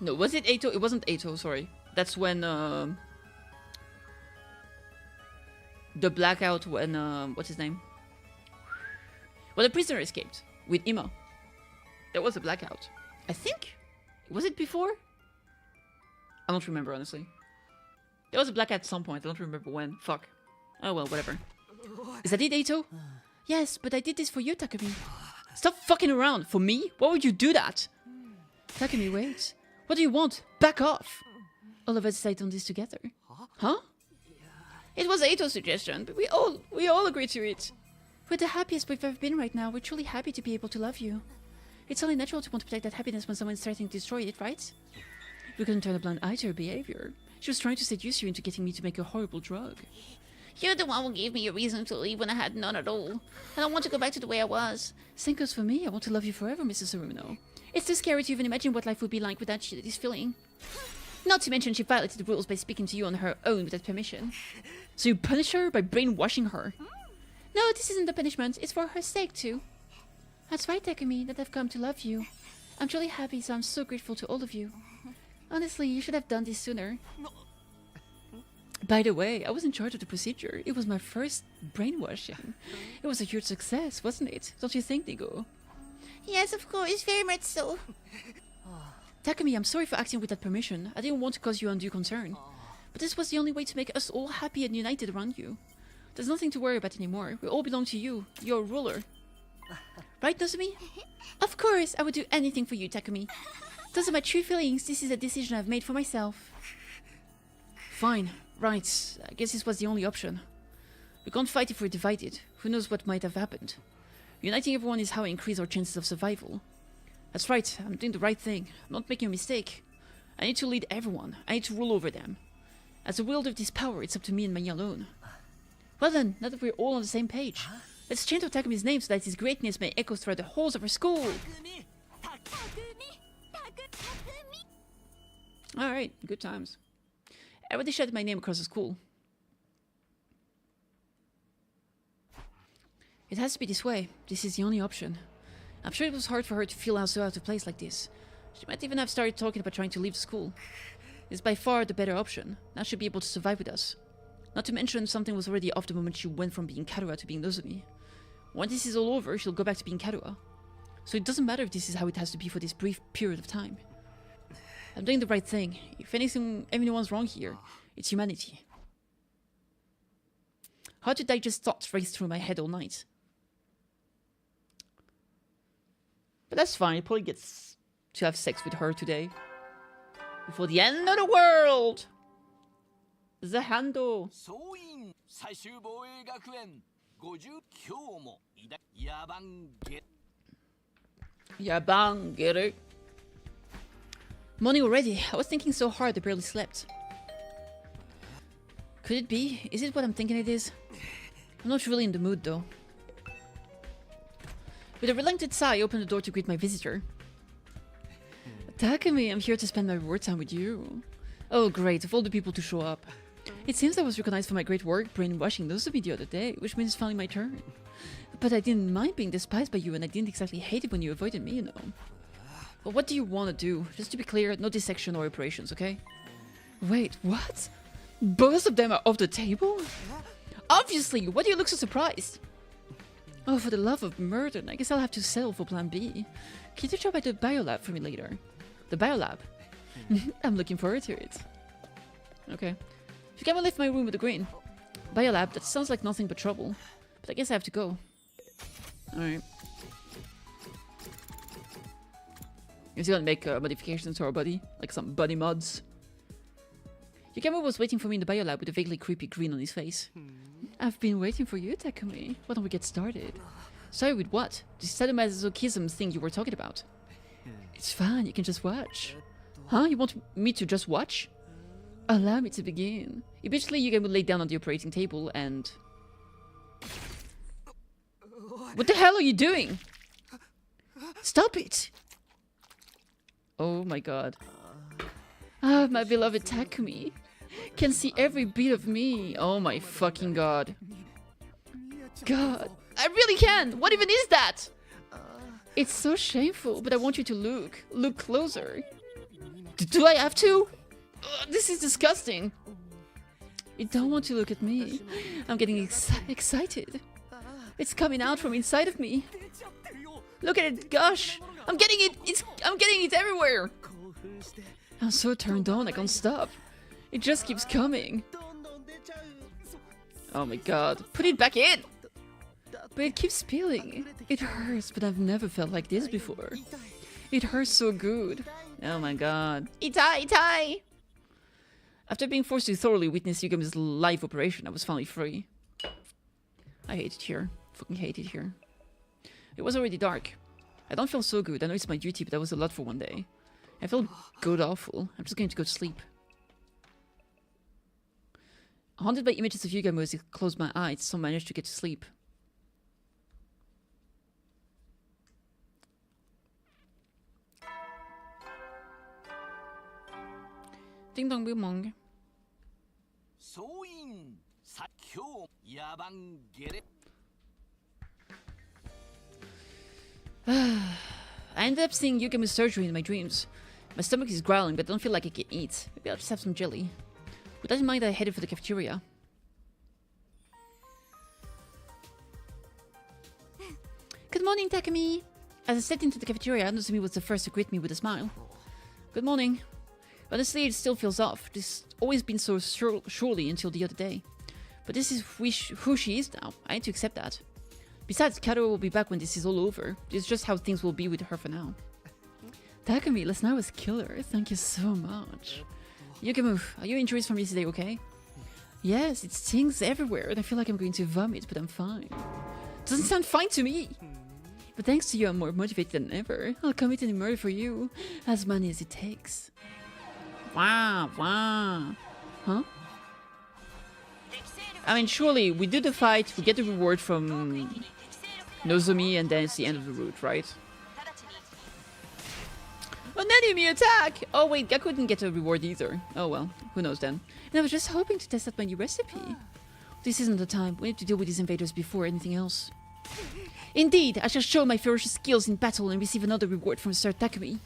No, was it Ato? It wasn't Ato, sorry. That's when the blackout when what's his name? Well, the prisoner escaped with Ima. There was a blackout. I think. Was it before? I don't remember, honestly. There was a blackout at some point. I don't remember when. Fuck. Oh well, whatever. Is that it, Ato? Yes, but I did this for you, Takumi. Stop fucking around. For me? Why would you do that? Takumi, wait. What do you want? Back off. All of us decided on this together. Huh? It was Ato's suggestion, but we all agreed to it. We're the happiest we've ever been right now. We're truly happy to be able to love you. It's only natural to want to protect that happiness when someone's threatening to destroy it, right? We couldn't turn a blind eye to her behavior. She was trying to seduce you into getting me to make a horrible drug. You're the one who gave me a reason to leave when I had none at all. I don't want to go back to the way I was. Same goes for me. I want to love you forever, Mrs. Aruno. It's too scary to even imagine what life would be like without this feeling. Not to mention she violated the rules by speaking to you on her own without permission. So you punish her by brainwashing her? No, this isn't the punishment. It's for her sake, too. That's right, Takumi, that I've come to love you. I'm truly happy, so I'm so grateful to all of you. Honestly, you should have done this sooner. By the way, I was in charge of the procedure. It was my first brainwashing. It was a huge success, wasn't it? Don't you think, Nigo? Yes, of course, very much so. Takumi, I'm sorry for acting without permission. I didn't want to cause you undue concern. But this was the only way to make us all happy and united around you. There's nothing to worry about anymore. We all belong to you. You're a ruler. Right, Nozomi? Of course, I would do anything for you, Takumi. Those are my true feelings. This is a decision I've made for myself. Fine. Right. I guess this was the only option. We can't fight if we're divided. Who knows what might have happened. Uniting everyone is how I increase our chances of survival. That's right. I'm doing the right thing. I'm not making a mistake. I need to lead everyone. I need to rule over them. As the wielder of this power, it's up to me and me alone. Well then, now that we're all on the same page, let's change Takumi's name so that his greatness may echo throughout the halls of our school. Alright, good times. Everybody shouted my name across the school. It has to be this way. This is the only option. I'm sure it was hard for her to feel so out of place like this. She might even have started talking about trying to leave the school. It's by far the better option. Now she'll be able to survive with us. Not to mention, something was already off the moment she went from being Karua to being Nozomi. When this is all over, she'll go back to being Karua. So it doesn't matter if this is how it has to be for this brief period of time. I'm doing the right thing. If anyone's wrong here, it's humanity. How to digest thoughts race through my head all night. But that's fine. He probably gets to have sex with her today. Before the end of the world! The handle. Yabang, get it? Morning already. I was thinking so hard I barely slept. Could it be? Is it what I'm thinking it is? I'm not really in the mood though. With a reluctant sigh, I opened the door to greet my visitor. Takumi, I'm here to spend my reward time with you. Oh great, of all the people to show up. It seems I was recognized for my great work brainwashing Nozomi the other day, which means it's finally my turn. But I didn't mind being despised by you, and I didn't exactly hate it when you avoided me, you know. But what do you want to do? Just to be clear, no dissection or operations, okay? Wait, what? Both of them are off the table? Obviously! Why do you look so surprised? Oh, for the love of murder, I guess I'll have to settle for plan B. Can you drop by the biolab for me later? The biolab? I'm looking forward to it. Okay. If you can lift my room with a green. Biolab, that sounds like nothing but trouble. But I guess I have to go. Alright. Is he gonna make modifications to our body? Like some body mods? Yukama was waiting for me in the biolab with a vaguely creepy grin on his face. I've been waiting for you, Takumi. Why don't we get started? Sorry, with what? The sadomasochism thing you were talking about. It's fine, you can just watch. Huh? You want me to just watch? Allow me to begin. Eventually, Yugen will lay down on the operating table and... What the hell are you doing? Stop it! Oh my god. Ah, my beloved Takumi. Can see every bit of me. Oh my fucking god. God. I really can! What even is that? It's so shameful, but I want you to look. Look closer. Do I have to? Ugh, this is disgusting. You don't want to look at me. I'm getting excited. It's coming out from inside of me. Look at it, gosh. I'm getting it. I'm getting it everywhere. I'm so turned on, I can't stop. It just keeps coming. Oh my god. Put it back in. But it keeps spilling. It hurts, but I've never felt like this before. It hurts so good. Oh my god. Itai! After being forced to thoroughly witness Yuga's live operation, I was finally free. I hate it here. Fucking hate it here. It was already dark. I don't feel so good. I know it's my duty, but that was a lot for one day. I feel god awful. I'm just going to go to sleep. Haunted by images of Yuga as I closed my eyes, so I managed to get to sleep. Ding dong boom mong. I ended up seeing Yugamu's surgery in my dreams. My stomach is growling, but I don't feel like I can eat. Maybe I'll just have some jelly. With that in mind, I headed for the cafeteria. Good morning, Takumi! As I stepped into the cafeteria, Nozomi was the first to greet me with a smile. Good morning. Honestly, it still feels off. This has always been so surely until the other day. But this is who she is now. I need to accept that. Besides, Kato will be back when this is all over. It's just how things will be with her for now. Takumi, last night was killer. Thank you so much. Yugamu, are your injuries from yesterday okay? Yes, it stings everywhere and I feel like I'm going to vomit, but I'm fine. Doesn't sound fine to me. But thanks to you, I'm more motivated than ever. I'll commit any murder for you, as many as it takes. Wow, wow. Huh? I mean, surely we do the fight, we get the reward from Nozomi, and then it's the end of the route, right? An enemy attack! Oh wait, Gaku didn't get a reward either. Oh well, who knows then. And I was just hoping to test out my new recipe. This isn't the time. We need to deal with these invaders before anything else. Indeed, I shall show my ferocious skills in battle and receive another reward from Sir Takumi.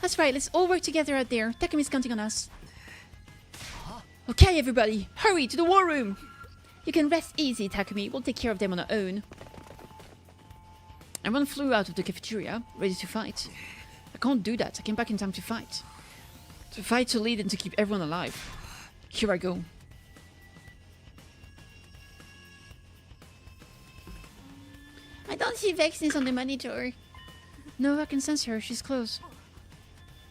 That's right, let's all work together out there. Takumi's counting on us. Okay, everybody, hurry to the war room! You can rest easy, Takumi. We'll take care of them on our own. Everyone flew out of the cafeteria, ready to fight. I can't do that. I came back in time to fight. To fight, to lead, and to keep everyone alive. Here I go. I don't see Vexness on the monitor. No, I can sense her. She's close.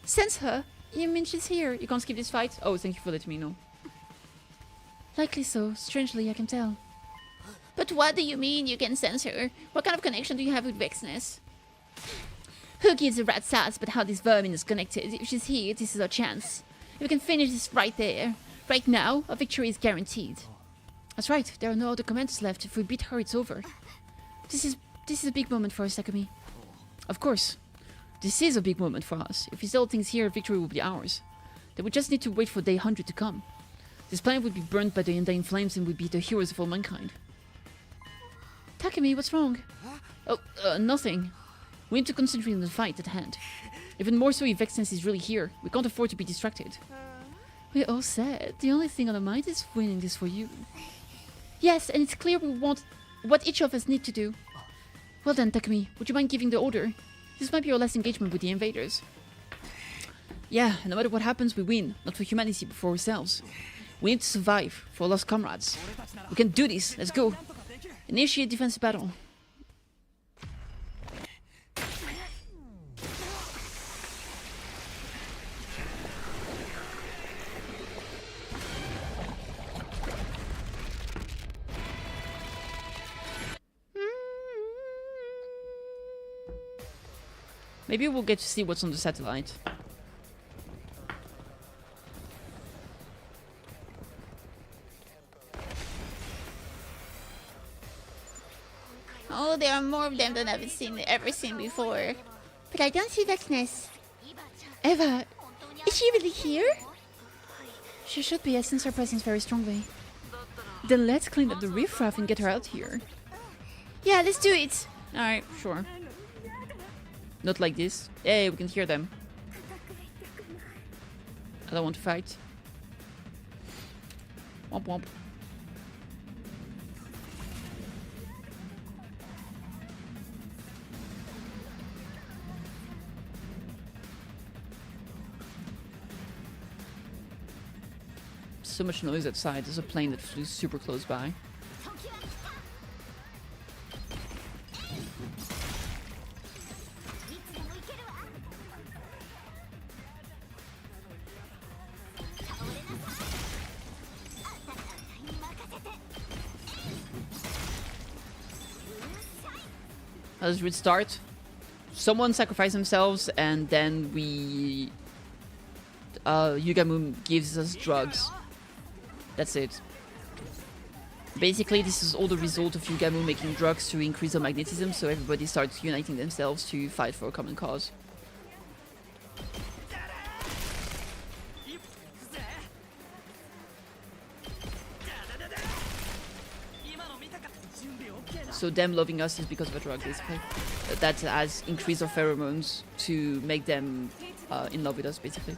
Sense her? You mean she's here? You can't skip this fight? Oh, thank you for letting me know. Likely so. Strangely, I can tell. But what do you mean you can sense her? What kind of connection do you have with Vexness? Who gives a rat's ass but how this vermin is connected? If she's here, this is our chance. If we can finish this right there, right now, our victory is guaranteed. That's right. There are no other commanders left. If we beat her, it's over. This is a big moment for us, Takumi. Of course. This is a big moment for us. If we settle things here, victory will be ours. Then we just need to wait for day 100 to come. This planet would be burned by the undying flames and we'd be the heroes of all mankind. Takumi, what's wrong? Oh, nothing. We need to concentrate on the fight at hand. Even more so if Vexness is really here. We can't afford to be distracted. We're all sad. The only thing on our mind is winning this for you. Yes, and it's clear we want what each of us need to do. Well then, Takumi, would you mind giving the order? This might be our last engagement with the invaders. Yeah, no matter what happens, we win. Not for humanity, but for ourselves. We need to survive for our lost comrades. We can do this. Let's go. Initiate defensive battle. Maybe we'll get to see what's on the satellite. Oh, there are more of them than I've ever seen before. But I don't see Vexness. Eva, Is she really here? she should be. I sense her presence very strongly. Then let's clean up the riffraff and get her out here. Yeah, let's do it. Alright, sure. Not like this. Hey, we can hear them. I don't want to fight. Womp womp. So much noise outside. There's a plane that flew super close by. How does it start? Someone sacrifice themselves, and then we... Yugamu gives us drugs. That's it. Basically, this is all the result of Yugamu making drugs to increase their magnetism, so everybody starts uniting themselves to fight for a common cause. So them loving us is because of a drug, basically. That has increased our pheromones to make them in love with us, basically.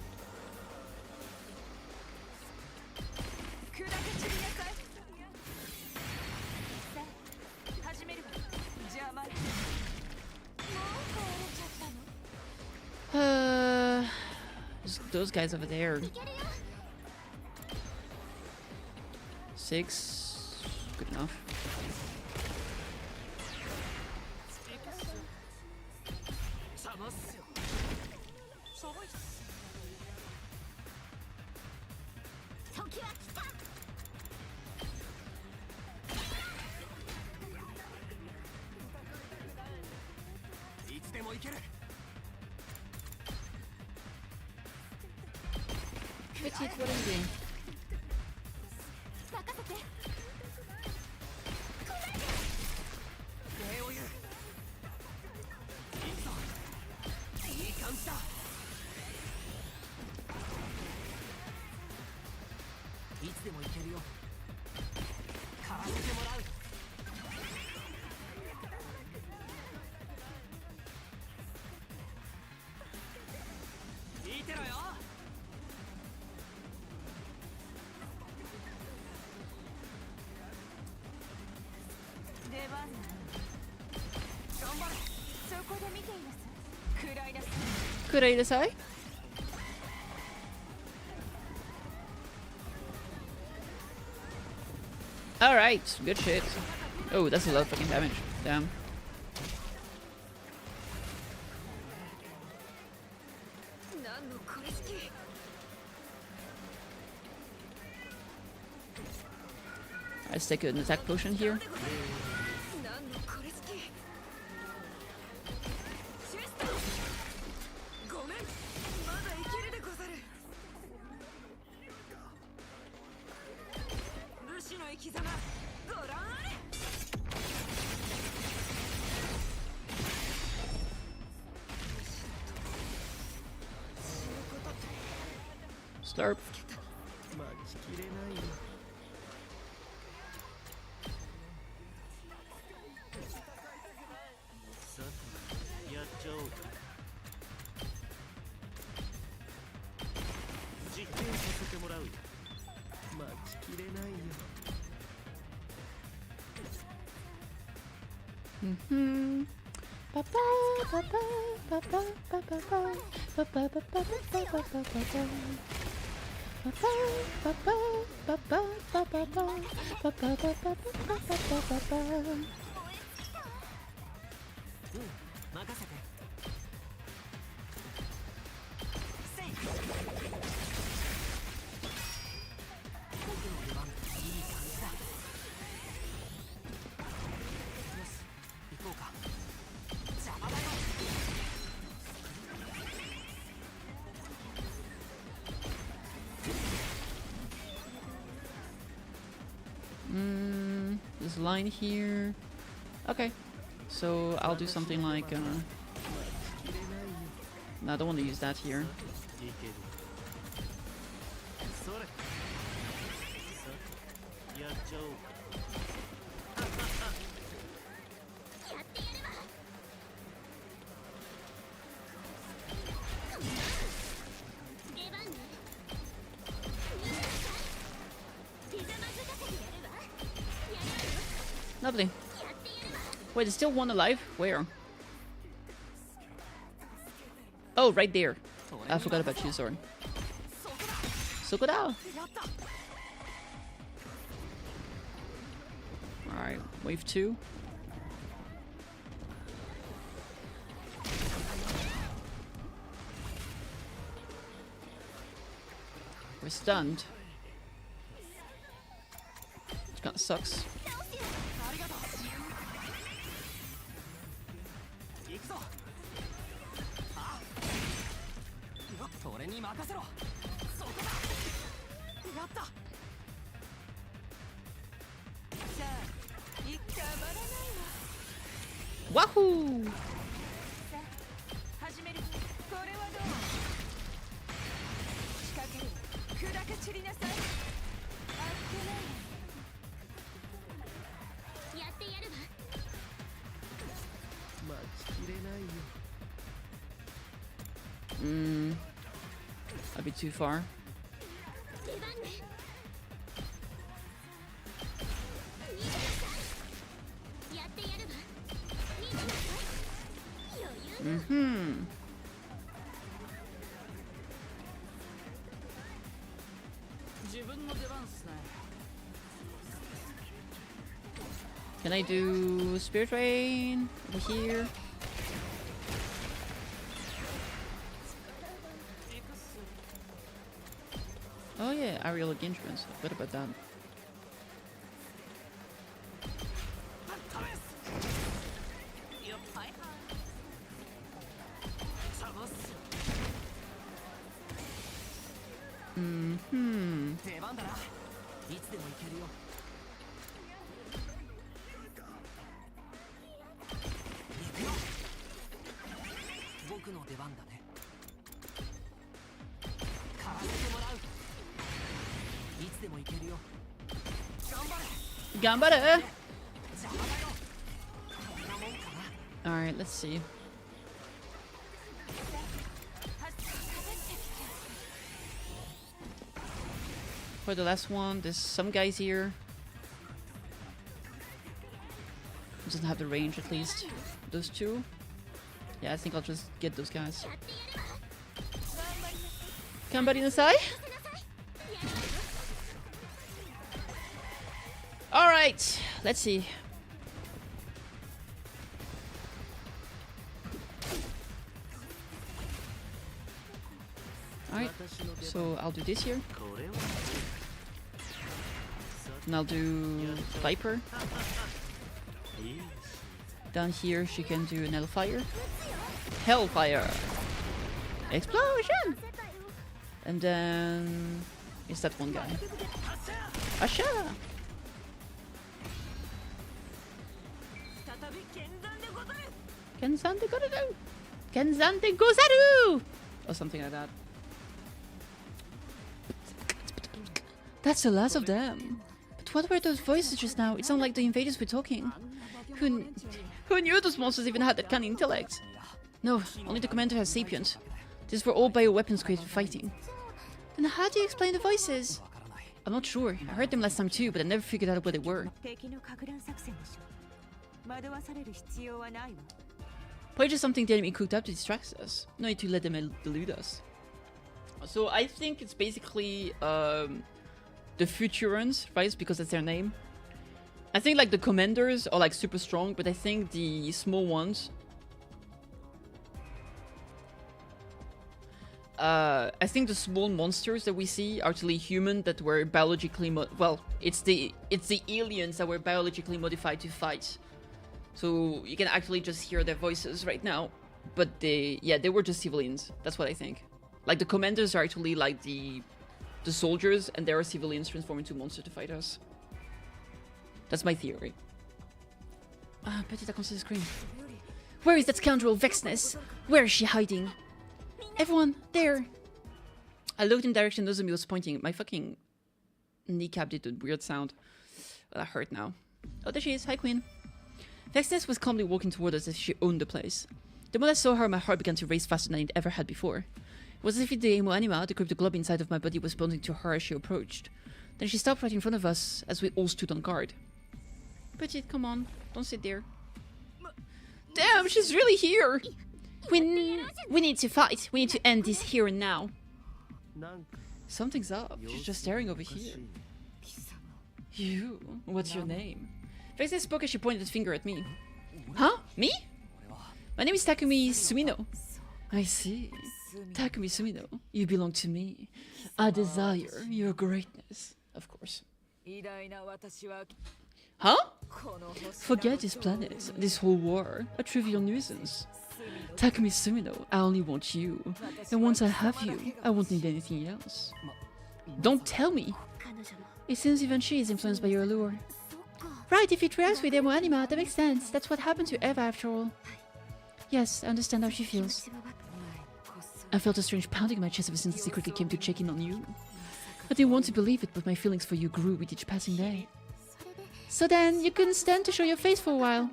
Those guys over there. 6. Good enough. Petit, what are you doing? Kureidasai? Alright, good shit. Oh, that's a lot of fucking damage. Damn. Let's take an attack potion here. Slurp. There's a line here. Okay. So I'll do something like... No, I don't want to use that here. Lovely. Wait, there's still one alive? Where? Oh, right there. I forgot about you, Soren. Sokoda! Alright, wave 2. We're stunned. Which kinda sucks. Wahoo! That'd be too far. Can I do Spirit Rain over here? Oh yeah, aerial engagements. What about that? Gambare! Alright, let's see. For the last one, there's some guys here. Doesn't have the range at least. Those two. Yeah, I think I'll just get those guys. Gambari nasai? Alright, let's see. Alright, so I'll do this here. And I'll do Viper. Down here she can do an Hellfire. Hellfire! Explosion! And then... is that one guy. Asha! Kenzande Gozaru! Kenzande Gozaru! Or something like that. That's the last of them. But what were those voices just now? It sounded like the invaders were talking. Who knew those monsters even had that kind of intellect? No, only the commander has sapient. These were all bioweapons created for fighting. Then how do you explain the voices? I'm not sure. I heard them last time too, but I never figured out what they were. Probably just something the enemy cooked up to distract us. No need to let them delude us. So I think it's basically the Futurans, right? Because that's their name. I think like the commanders are like super strong, but I think the small ones... I think the small monsters that we see are actually human that were biologically well, it's the aliens that were biologically modified to fight. So you can actually just hear their voices right now, but they were just civilians. That's what I think. Like the commanders are actually like the soldiers, and they are civilians transformed into monsters to fight us. That's my theory. Ah, Petit a continued to scream. Where is that scoundrel Vexness? Where is she hiding? Everyone, there! I looked in the direction Nozomi was pointing. My fucking kneecap did a weird sound. Oh, that hurt now. Oh, there she is. Hi, Queen. Vexness was calmly walking toward us as if she owned the place. The moment I saw her, my heart began to race faster than it ever had before. It was as if the emo anima, the crypto glob inside of my body, was pointing to her as she approached. Then she stopped right in front of us as we all stood on guard. Petit, come on. Don't sit there. Damn, she's really here! We need to fight. We need to end this here and now. Something's up. She's just staring over here. You? What's your name? Vexness spoke as she pointed a finger at me. Huh? Me? My name is Takumi Sumino. I see. Takumi Sumino, you belong to me. I desire your greatness. Of course. Huh? Forget this planet, this whole war, a trivial nuisance. Takumi Sumino, I only want you. And once I have you, I won't need anything else. Don't tell me! It seems even she is influenced by your allure. Right, if it reacts with emo anima, that makes sense. That's what happened to Eva after all. Yes, I understand how she feels. I felt a strange pounding in my chest ever since I secretly came to check in on you. I didn't want to believe it, but my feelings for you grew with each passing day. So then, you couldn't stand to show your face for a while?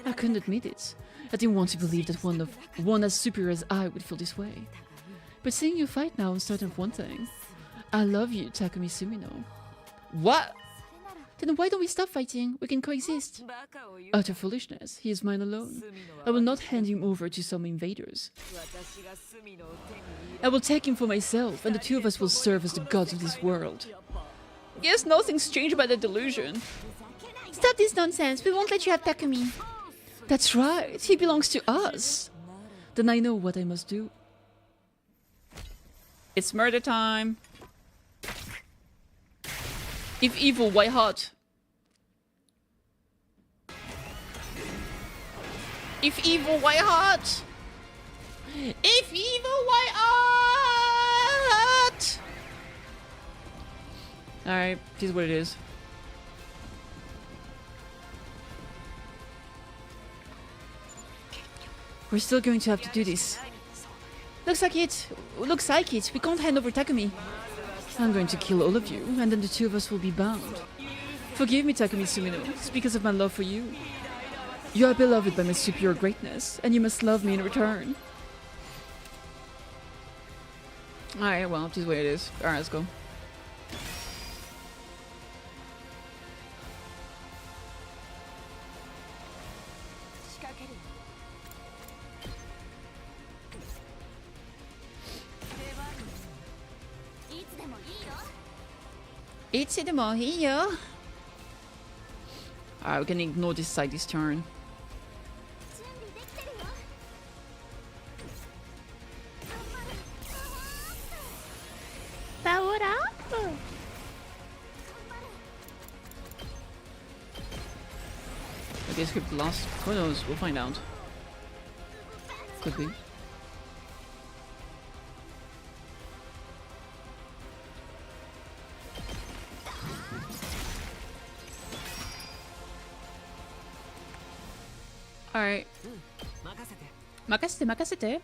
I couldn't admit it. I didn't want to believe that one as superior as I would feel this way. But seeing you fight now, I'm certain of one thing. I love you, Takumi Sumino. What? Then why don't we stop fighting? We can coexist. Utter foolishness. He is mine alone. I will not hand him over to some invaders. I will take him for myself, and the two of us will serve as the gods of this world. Yes, nothing's changed by the delusion. Stop this nonsense. We won't let you have Takumi. That's right. He belongs to us. Then I know what I must do. It's murder time. If evil, why hot? If evil, why hot? If evil, why hot? Alright, this is what it is. We're still going to have to do this. Looks like it. We can't hand over Takumi. I'm going to kill all of you, and then the two of us will be bound. Forgive me, Takumi Sumino. It's because of my love for you. You are beloved by my superior greatness, and you must love me in return. Alright, well, this is the way it is. Alright, let's go. Itsudomo hiyo. Alright, we can ignore this side this turn. Power up. Okay, skip the last. Who knows? We'll find out. Could be. Alright. Makasete.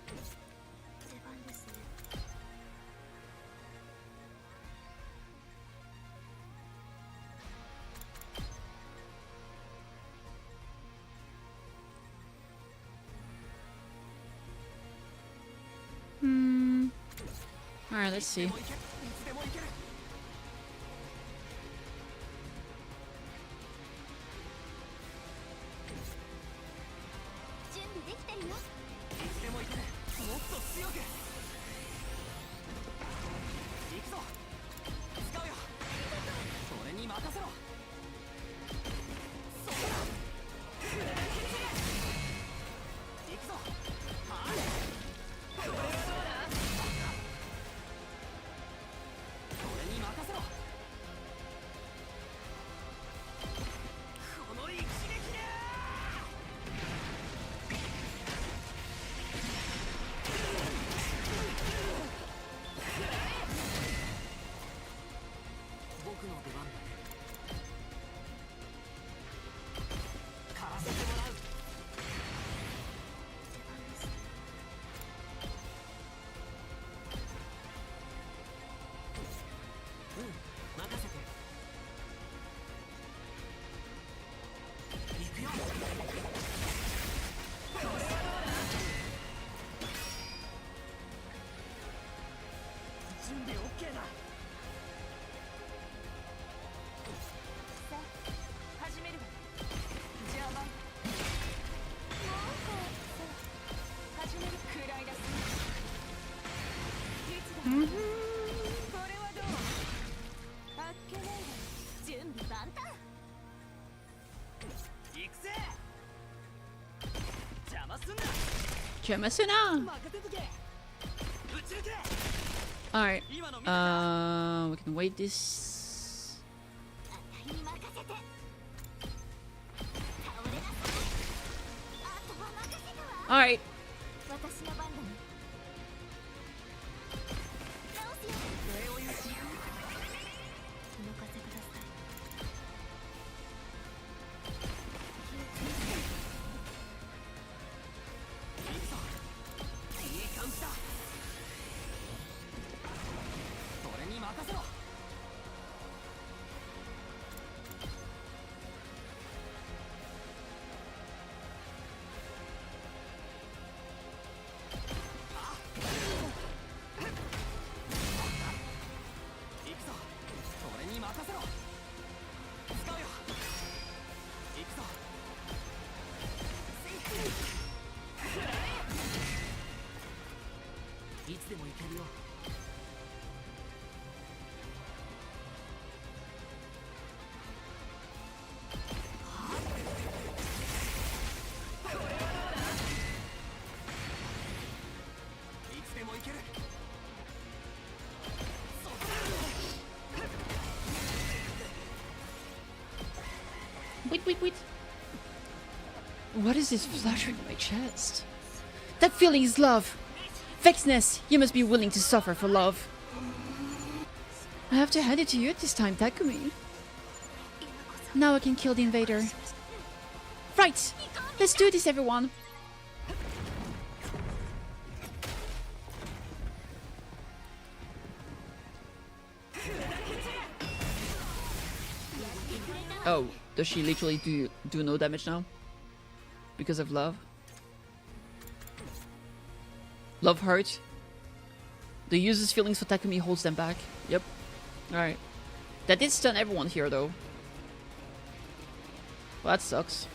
Alright, let's see. Alright. We can wait this. Alright. Wait. What is this fluttering in my chest? That feeling is love. Vexness, you must be willing to suffer for love. I have to hand it to you this time, Takumi. Now I can kill the invader. Right, let's do this, everyone. Oh, does she literally do no damage now? Because of love? Love hurt. The user's feelings for Takumi holds them back. Yep. Alright. That did stun everyone here though. Well, that sucks.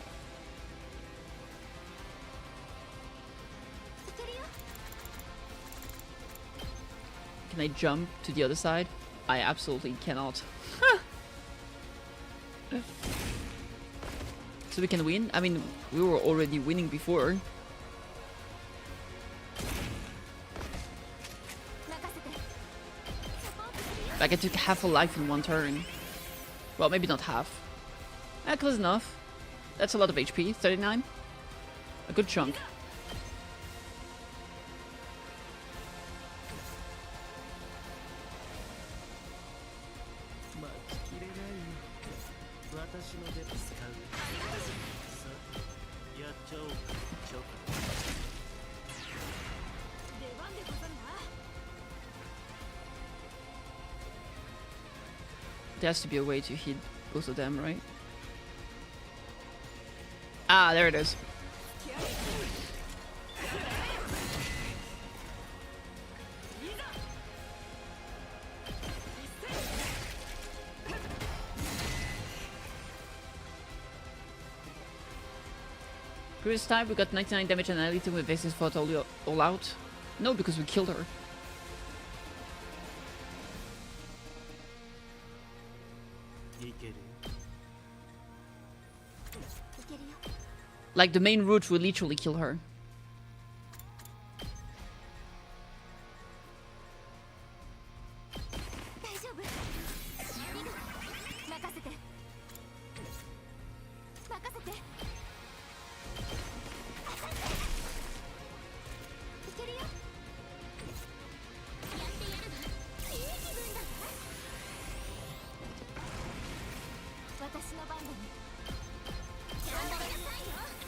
Can I jump to the other side? I absolutely cannot. So we can win? I mean, we were already winning before. Like I took half a life in one turn. Well, maybe not half. Close enough. That's a lot of HP. 39. A good chunk. There has to be a way to hit both of them, right? Ah, there it is. Previous time we got 99 damage and Alita with Vex's fought all out. No, because we killed her. Like the main route will literally kill her.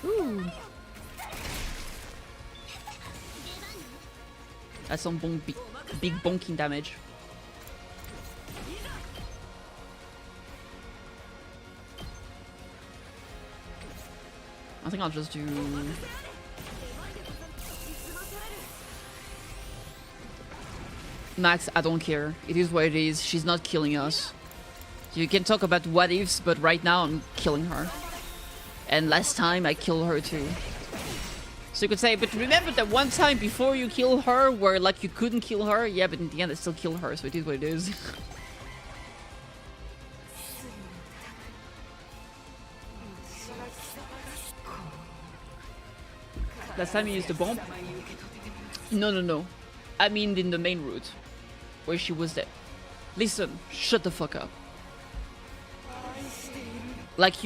Ooh. That's some big bonking damage. I think I'll just do... Max, I don't care. It is what it is. She's not killing us. You can talk about what ifs, but right now I'm killing her. And last time I killed her too. So you could say, but remember that one time before you kill her where like you couldn't kill her? Yeah, but in the end I still killed her, so it is what it is. Last time you used the bomb? No. I mean in the main route. Where she was there. Listen, shut the fuck up. Like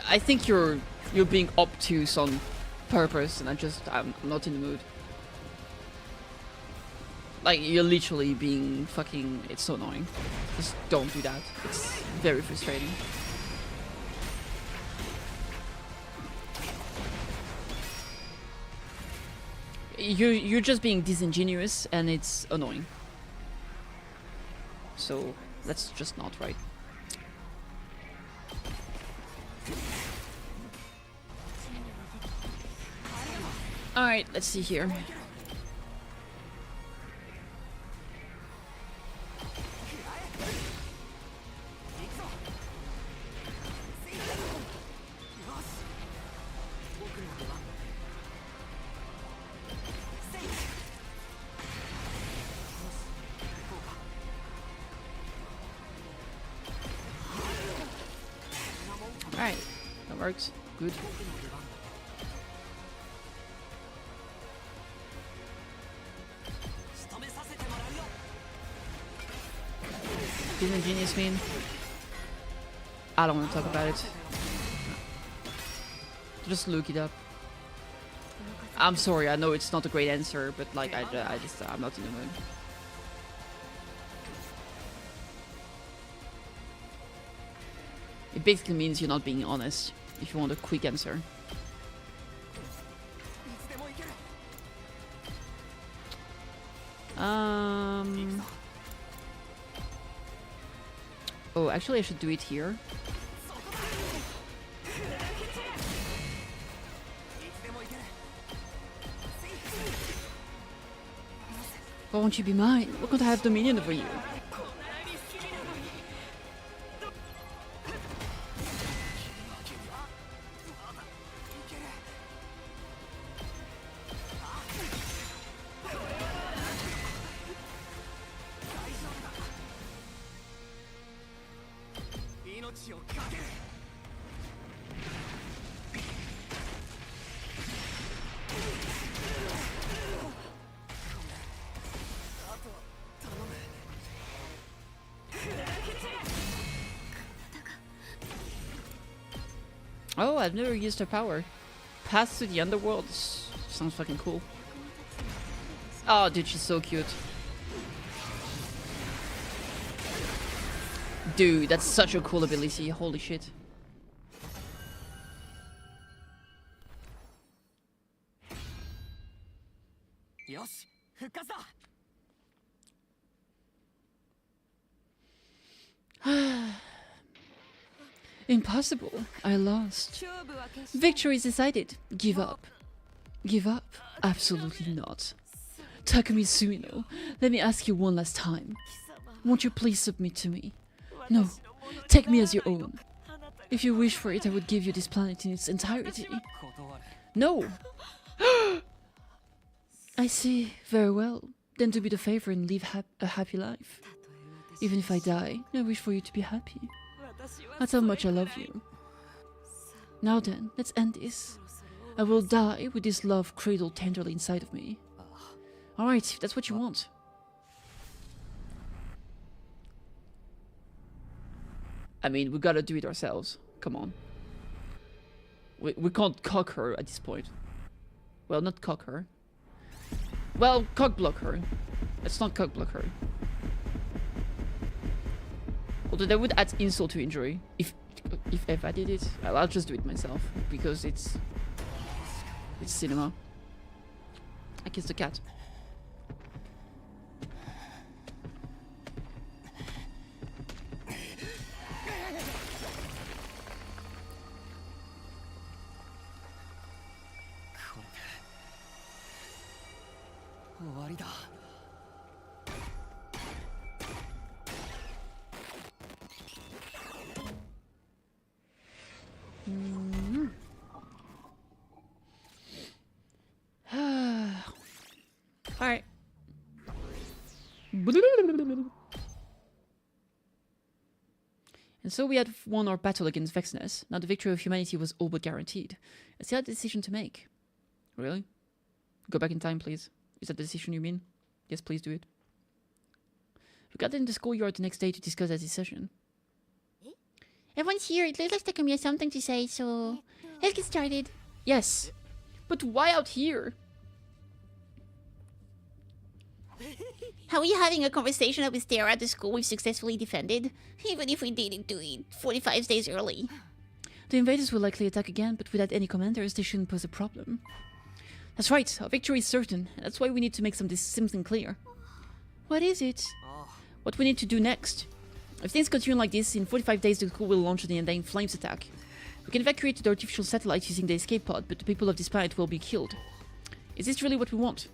I think you're being obtuse on purpose and I'm not in the mood. Like you're literally being fucking, it's so annoying. Just don't do that. It's very frustrating. You're just being disingenuous and it's annoying. So that's just not right. Alright, let's see here. Alright, that works. Good. Isn't genius mean? I don't want to talk about it. Just look it up. I'm sorry, I know it's not a great answer, but like I'm not in the mood. It basically means you're not being honest, if you want a quick answer. Oh, actually I should do it here. Why won't you be mine? Why can't I have dominion over you? Oh, I've never used her power. Path to the underworld. Sounds fucking cool. Oh, dude, she's so cute. Dude, that's such a cool ability. Holy shit. Impossible. I lost. Victory is decided. Give up. Give up? Absolutely not. Takumi Suino, let me ask you one last time. Won't you please submit to me? No. Take me as your own. If you wish for it, I would give you this planet in its entirety. No. I see. Very well. Then do me the favor and live a happy life. Even if I die, I wish for you to be happy. That's how much I love you. Now then, let's end this. I will die with this love cradled tenderly inside of me. Alright, if that's what you want. I mean, we gotta do it ourselves. Come on. We can't cock her at this point. Well, not cock her. Well, cock block her. Let's not cock block her. Although that would add insult to injury. If I did it, I'll just do it myself. Because it's cinema. I kissed the cat. Alright. And so we had won our battle against Vexness. Now the victory of humanity was all but guaranteed. I still had a decision to make. Really? Go back in time, please. Is that the decision you mean? Yes, please do it. We got in the schoolyard the next day to discuss that decision. Everyone's here. It looks like Takumi has something to say, so let's get started. Yes. But why out here? How are you having a conversation that we stare at the school we've successfully defended? Even if we didn't do it 45 days early. The invaders will likely attack again, but without any commanders, they shouldn't pose a problem. That's right, our victory is certain, and that's why we need to make something clear. What is it? What we need to do next. If things continue like this, in 45 days the school will launch the Undying Flames attack. We can evacuate the artificial satellite using the escape pod, but the people of this planet will be killed. Is this really what we want?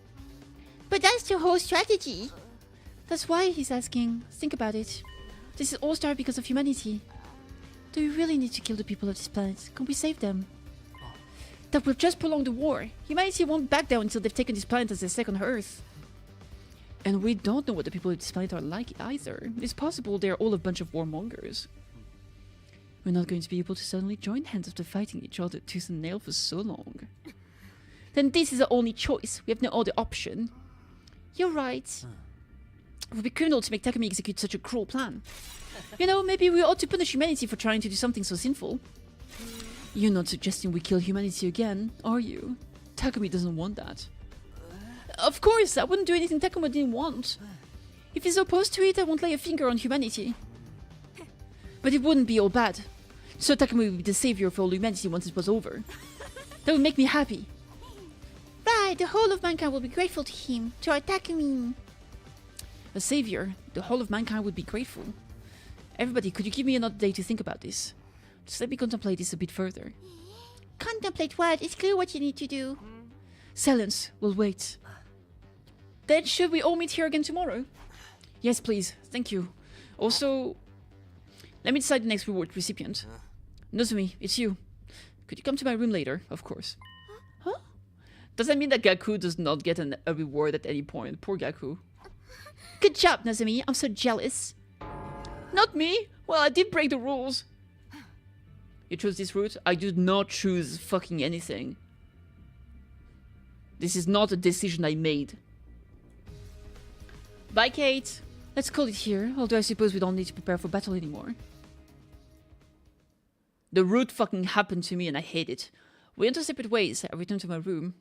But that's the whole strategy. That's why he's asking. Think about it. This is all started because of humanity. Do we really need to kill the people of this planet? Can't we save them? That will just prolong the war. Humanity won't back down until they've taken this planet as their second Earth. And we don't know what the people of this planet are like either. It's possible they're all a bunch of warmongers. We're not going to be able to suddenly join hands after fighting each other tooth and nail for so long. Then this is the only choice. We have no other option. You're right. It would be criminal to make Takumi execute such a cruel plan. You know, maybe we ought to punish humanity for trying to do something so sinful. You're not suggesting we kill humanity again, are you? Takumi doesn't want that. Of course, I wouldn't do anything Takumi didn't want. If he's opposed to it, I won't lay a finger on humanity. But it wouldn't be all bad. So Takumi would be the savior for all humanity once it was over. That would make me happy. Right, the whole of mankind will be grateful to him, to our Takumi. A savior, the whole of mankind would be grateful. Everybody, could you give me another day to think about this? Just let me contemplate this a bit further. Contemplate what? It's clear what you need to do. Silence, we'll wait. Then should we all meet here again tomorrow? Yes, please, thank you. Also, let me decide the next reward recipient. Nozomi, it's you. Could you come to my room later, of course? Huh? Does that mean that Gaku does not get a reward at any point? Poor Gaku. Good job, Nozomi. I'm so jealous. Not me! Well, I did break the rules. You chose this route? I did not choose fucking anything. This is not a decision I made. Bye, Kate. Let's call it here, although I suppose we don't need to prepare for battle anymore. The route fucking happened to me and I hate it. We went our separate ways. I returned to my room.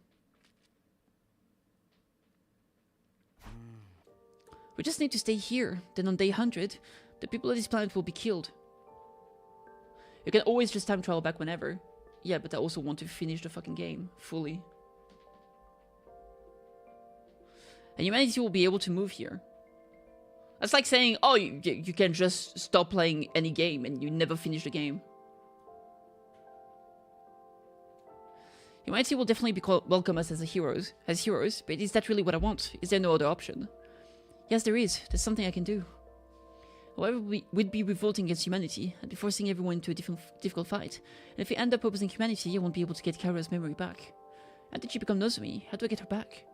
We just need to stay here. Then on day 100, the people of this planet will be killed. You can always just time travel back whenever. Yeah, but I also want to finish the fucking game fully. And humanity will be able to move here. That's like saying, oh, you can just stop playing any game and you never finish the game. Humanity will definitely be welcome us as heroes, but is that really what I want? Is there no other option? Yes, there is. There's something I can do. However, we'd be revolting against humanity. I'd be forcing everyone into a difficult fight. And if we end up opposing humanity, I won't be able to get Kara's memory back. How did she become Nozomi? How do I get her back?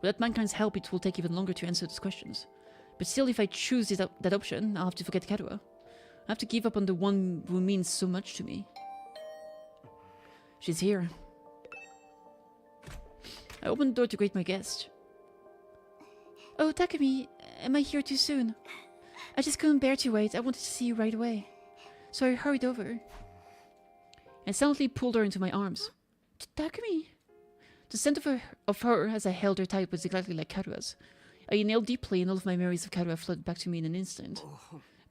Without mankind's help, it will take even longer to answer those questions. But still, if I choose that option, I'll have to forget Karua. I have to give up on the one who means so much to me. She's here. I opened the door to greet my guest. Oh, Takumi, am I here too soon? I just couldn't bear to wait. I wanted to see you right away. So I hurried over. I silently pulled her into my arms. Takumi? The scent of her as I held her tight was exactly like Karua's. I inhaled deeply and all of my memories of Karua flooded back to me in an instant.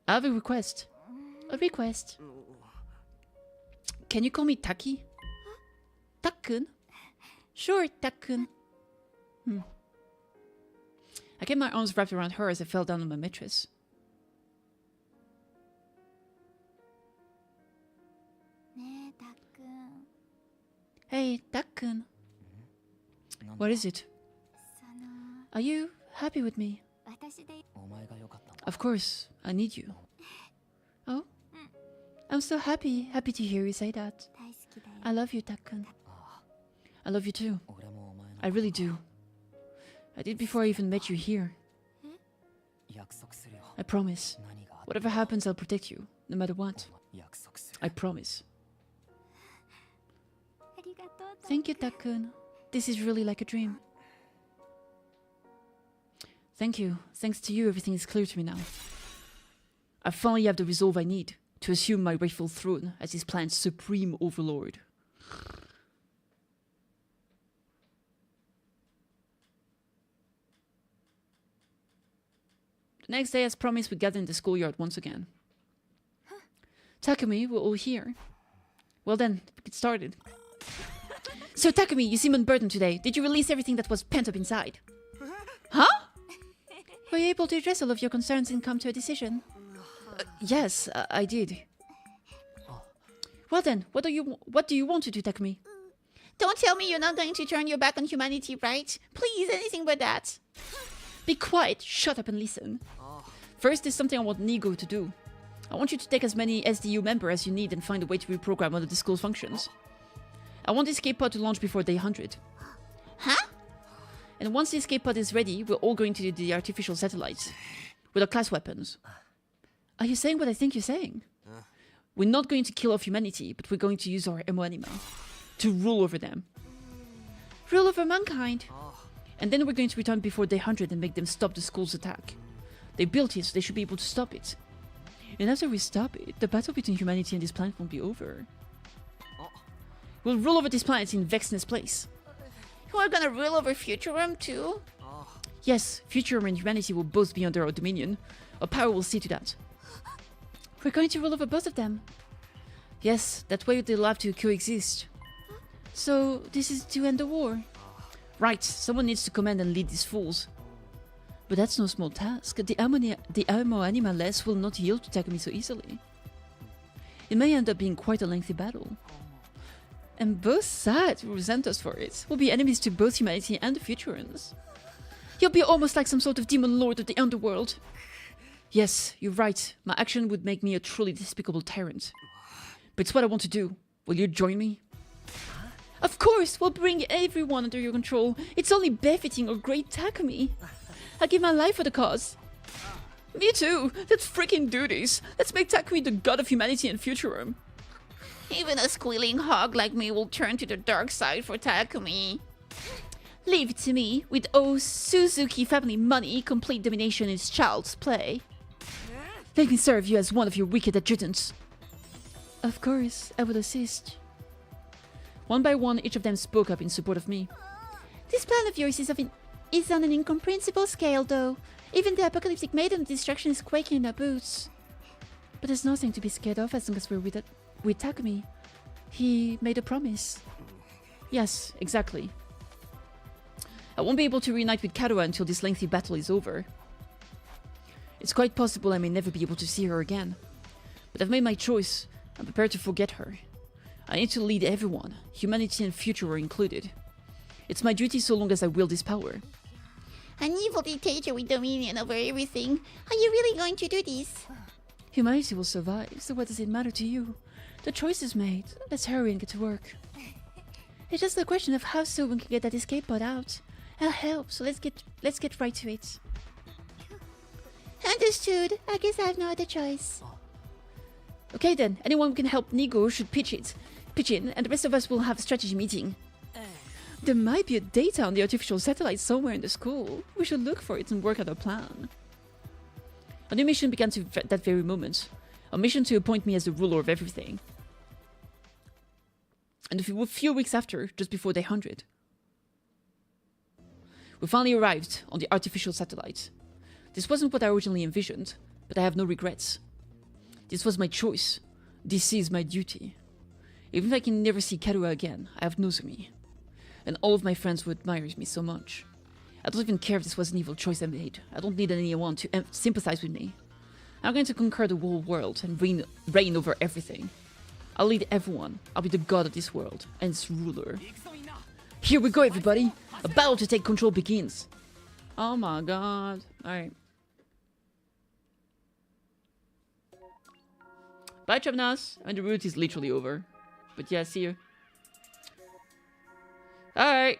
I have a request. A request? Can you call me Taki? Takkun? Sure, Takkun. I kept my arms wrapped around her as I fell down on my mattress. Hey, Takkun. What is it? Are you happy with me? Of course, I need you. Oh? I'm so happy to hear you say that. I love you, Takun. I love you too. I really do. I did before I even met you here. I promise. Whatever happens, I'll protect you, no matter what. I promise. Thank you, Takun. This is really like a dream. Thank you. Thanks to you, everything is clear to me now. I finally have the resolve I need to assume my rightful throne as his plan's supreme overlord. The next day, as promised, we gather in the schoolyard once again. Takumi, we're all here. Well then, we get started. So Takumi, you seem unburdened today. Did you release everything that was pent up inside? Huh? Were you able to address all of your concerns and come to a decision? Yes, I did. Well then, what do you want to do, Takumi? Don't tell me you're not going to turn your back on humanity, right? Please, anything but that. Be quiet, shut up and listen. First, there's something I want Nigo to do. I want you to take as many SDU members as you need and find a way to reprogram one of the school's functions. I want the escape pod to launch before day 100. Huh? And once the escape pod is ready, we're all going to the artificial satellites with our class weapons. Are you saying what I think you're saying? We're not going to kill off humanity, but we're going to use our emo anima to rule over them. Rule over mankind. And then we're going to return before day 100 and make them stop the school's attack. They built it, so they should be able to stop it. And after we stop it, the battle between humanity and this planet won't be over. We'll rule over this planet in Vexness place. We're gonna rule over Futurum too? Yes, Futurum and humanity will both be under our dominion. Our power will see to that. We're going to rule over both of them. Yes, that way they'll have to coexist. So, this is to end the war? Right, someone needs to command and lead these fools. But that's no small task. The emo animaless will not yield to Takumi so easily. It may end up being quite a lengthy battle. And both sides will resent us for it. We'll be enemies to both humanity and the Futurans. You'll be almost like some sort of demon lord of the underworld. Yes, you're right. My action would make me a truly despicable tyrant. But it's what I want to do. Will you join me? Of course, we'll bring everyone under your control. It's only befitting our great Takumi. I give my life for the cause. Me too. Let's freaking do this. Let's make Takumi the god of humanity and Futurum. Even a squealing hog like me will turn to the dark side for Takumi. Leave it to me. With Suzuki family money, complete domination is child's play. Let me serve you as one of your wicked adjutants. Of course, I will assist. One by one, each of them spoke up in support of me. This plan of yours is on an incomprehensible scale, though. Even the apocalyptic maiden of destruction is quaking in her boots. But there's nothing to be scared of as long as we're with Takumi. He made a promise. Yes, exactly. I won't be able to reunite with Karuha until this lengthy battle is over. It's quite possible I may never be able to see her again. But I've made my choice. I'm prepared to forget her. I need to lead everyone, humanity and future included. It's my duty so long as I wield this power. An evil dictator with dominion over everything. Are you really going to do this? Humanity will survive, so what does it matter to you? The choice is made. Let's hurry and get to work. It's just a question of how soon we can get that escape pod out. I'll help, so let's get right to it. Understood. I guess I have no other choice. Okay then, anyone who can help Nigo should pitch in, and the rest of us will have a strategy meeting. There might be a data on the artificial satellite somewhere in the school. We should look for it and work out a plan. A new mission began that very moment. A mission to appoint me as the ruler of everything. And a few weeks after, just before day 100, we finally arrived on the artificial satellite. This wasn't what I originally envisioned, but I have no regrets. This was my choice. This is my duty. Even if I can never see Karuha again, I have Nozomi. And all of my friends who admire me so much. I don't even care if this was an evil choice I made. I don't need anyone to sympathize with me. I'm going to conquer the whole world and reign over everything. I'll lead everyone. I'll be the god of this world and its ruler. Here we go, everybody! A battle to take control begins. Oh my god. Alright. Bye, Chavnas. And the route is literally over. But yeah, see you. Alright.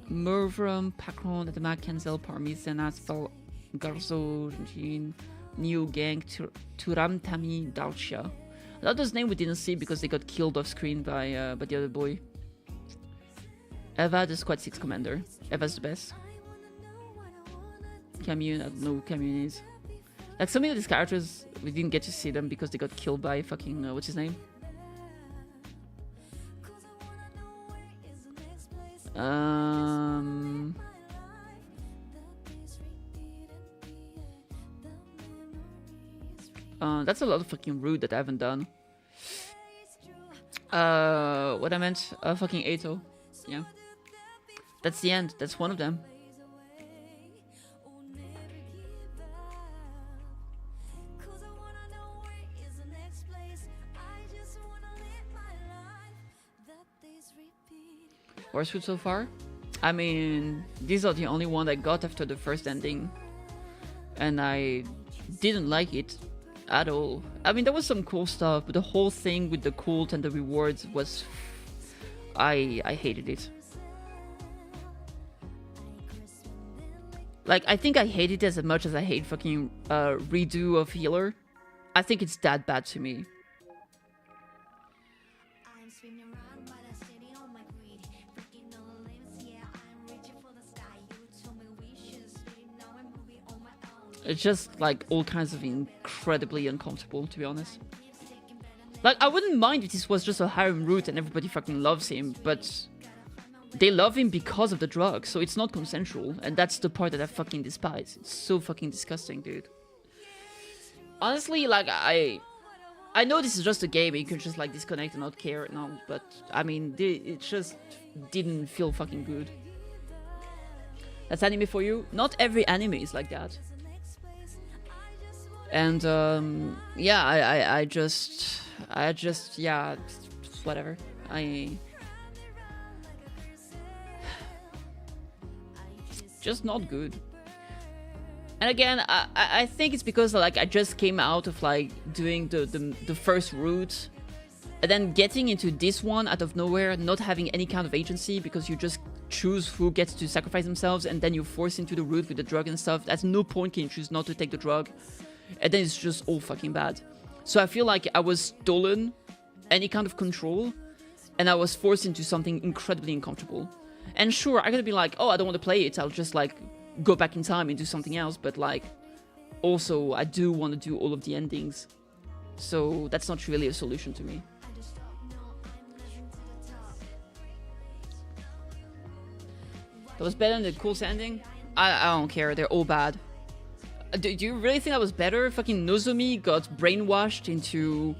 Murvrum, Pakron, Adama, Kenzel, Parmesan, Asphalt, Garzo, Jean, New Gang, Turam, Tami, Dalcia. A lot of those names we didn't see because they got killed off screen by the other boy. Eva, the Squad 6 commander. Eva's the best. Camus, I don't know who Camus is. Like, some of these characters, we didn't get to see them because they got killed by fucking, what's his name? That's a lot of fucking route that I haven't done. What I meant, fucking Ato. Yeah. That's the end. That's one of them. Worst route so far? I mean, these are the only one I got after the first ending. And I didn't like it at all. I mean, there was some cool stuff, but the whole thing with the cult and the rewards was... I hated it. Like, I think I hate it as much as I hate fucking redo of healer. I think it's that bad to me. It's just like all kinds of incredibly uncomfortable, to be honest. Like, I wouldn't mind if this was just a harem route and everybody fucking loves him, but they love him because of the drug, so it's not consensual, and that's the part that I fucking despise. It's so fucking disgusting, dude. Honestly, like, I know this is just a game, and you can just like disconnect and not care and all, but I mean, it just didn't feel fucking good. That's anime for you? Not every anime is like that. And yeah, I just yeah, whatever. Just not good. And again, I think it's because like I just came out of like doing the first route, and then getting into this one out of nowhere, not having any kind of agency because you just choose who gets to sacrifice themselves, and then you're forced into the route with the drug and stuff. At no point can you choose not to take the drug. And then it's just all fucking bad. So I feel like I was stolen any kind of control, and I was forced into something incredibly uncomfortable. And sure, I could be like, oh, I don't want to play it, I'll just like go back in time and do something else, but like also I do want to do all of the endings. So that's not really a solution to me. That was better than the cool ending? I don't care, they're all bad. Do you really think that was better? Fucking Nozomi got brainwashed into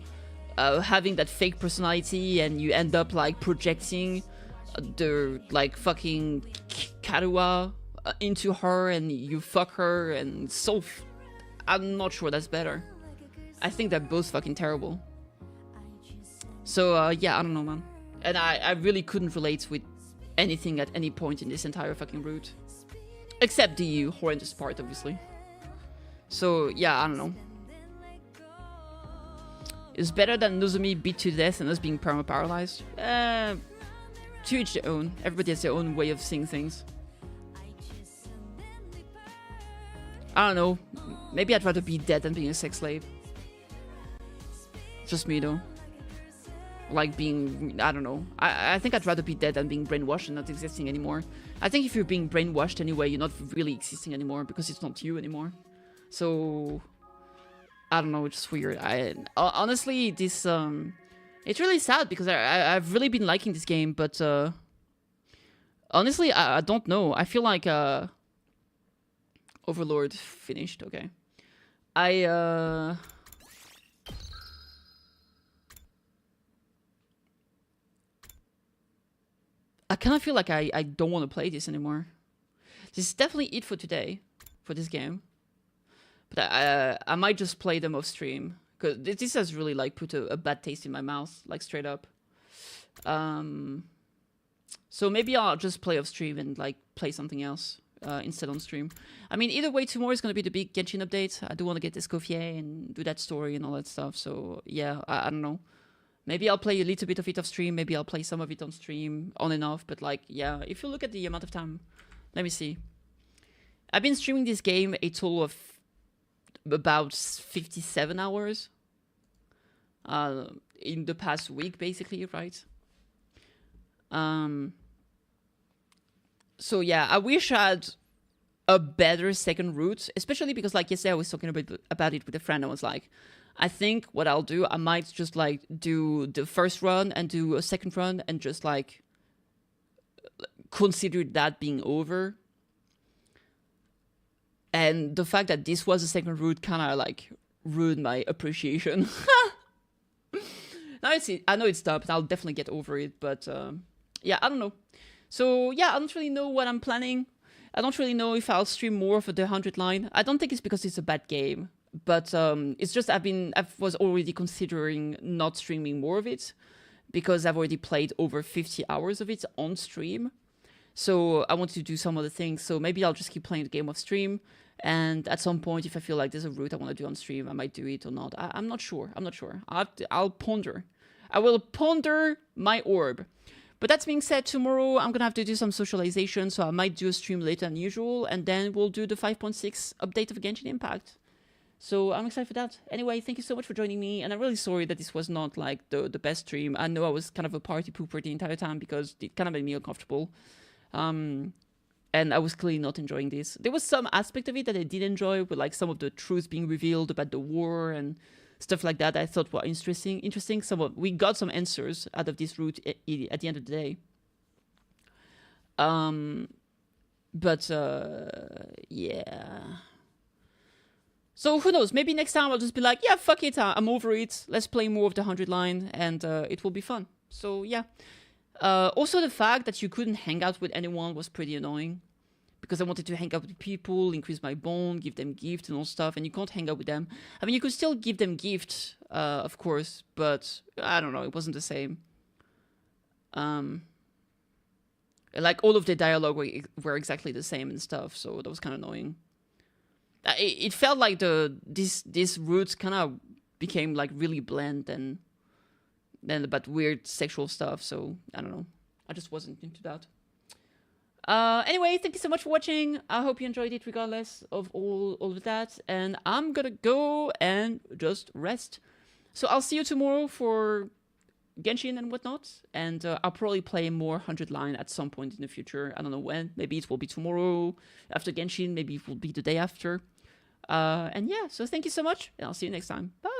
having that fake personality, and you end up like projecting the like fucking Karuwa into her, and you fuck her, and so I'm not sure that's better. I think they're both fucking terrible. So yeah, I don't know, man. And I really couldn't relate with anything at any point in this entire fucking route, except the horrendous part, obviously. So, yeah, I don't know. It's better than Nozomi beat to death and us being perma-paralyzed. To each their own. Everybody has their own way of seeing things. I don't know. Maybe I'd rather be dead than being a sex slave. Just me, though. Like being... I don't know. I think I'd rather be dead than being brainwashed and not existing anymore. I think if you're being brainwashed anyway, you're not really existing anymore because it's not you anymore. So, I don't know, it's just weird. Honestly, this, it's really sad because I've really been liking this game, but, honestly, I don't know. I feel like, Overlord finished, okay. I kind of feel like I don't want to play this anymore. This is definitely it for today, for this game. But I might just play them off stream, because this has really like put a bad taste in my mouth, like straight up. So maybe I'll just play off stream and like play something else. instead on stream. I mean, either way, tomorrow is going to be the big Genshin update. I do want to get Escoffier and do that story and all that stuff. So yeah, I don't know. Maybe I'll play a little bit of it off stream. Maybe I'll play some of it on stream, on and off. But like, yeah, if you look at the amount of time, let me see. I've been streaming this game a total of about 57 hours in the past week, basically, right? So yeah, I wish I had a better second route, especially because like yesterday I was talking about it with a friend. I was like, I think what I'll do, I might just like do the first run and do a second run and just like consider that being over. And the fact that this was a second route kind of like ruined my appreciation. Now I know it's tough, and I'll definitely get over it, but yeah, I don't know. So yeah, I don't really know what I'm planning. I don't really know if I'll stream more for the 100 line. I don't think it's because it's a bad game, but it's just I was already considering not streaming more of it because I've already played over 50 hours of it on stream. So I want to do some other things. So maybe I'll just keep playing the game off stream. And at some point, if I feel like there's a route I want to do on stream, I might do it or not. I'm not sure. I'll ponder. I will ponder my orb. But that being said, tomorrow I'm going to have to do some socialization. So I might do a stream later than usual. And then we'll do the 5.6 update of Genshin Impact. So I'm excited for that. Anyway, thank you so much for joining me. And I'm really sorry that this was not like the best stream. I know I was kind of a party pooper the entire time because it kind of made me uncomfortable. And I was clearly not enjoying this. There was some aspect of it that I did enjoy, with like some of the truths being revealed about the war and stuff like that. I thought were interesting. We got some answers out of this route at the end of the day. But yeah. So who knows? Maybe next time I'll just be like, yeah, fuck it, I'm over it. Let's play more of the 100 line, and it will be fun. So yeah. Also, the fact that you couldn't hang out with anyone was pretty annoying, because I wanted to hang out with people, increase my bond, give them gifts and all stuff, and you can't hang out with them. I mean, you could still give them gifts, of course, but I don't know, it wasn't the same. Like, all of the dialogue were exactly the same and stuff, so that was kind of annoying. It felt like this route kind of became like really bland and then about weird sexual stuff, so I don't know. I just wasn't into that. Anyway, thank you so much for watching. I hope you enjoyed it regardless of all of that. And I'm gonna go and just rest. So I'll see you tomorrow for Genshin and whatnot. And I'll probably play more 100 line at some point in the future. I don't know when. Maybe it will be tomorrow after Genshin. Maybe it will be the day after. And yeah, so thank you so much. And I'll see you next time. Bye!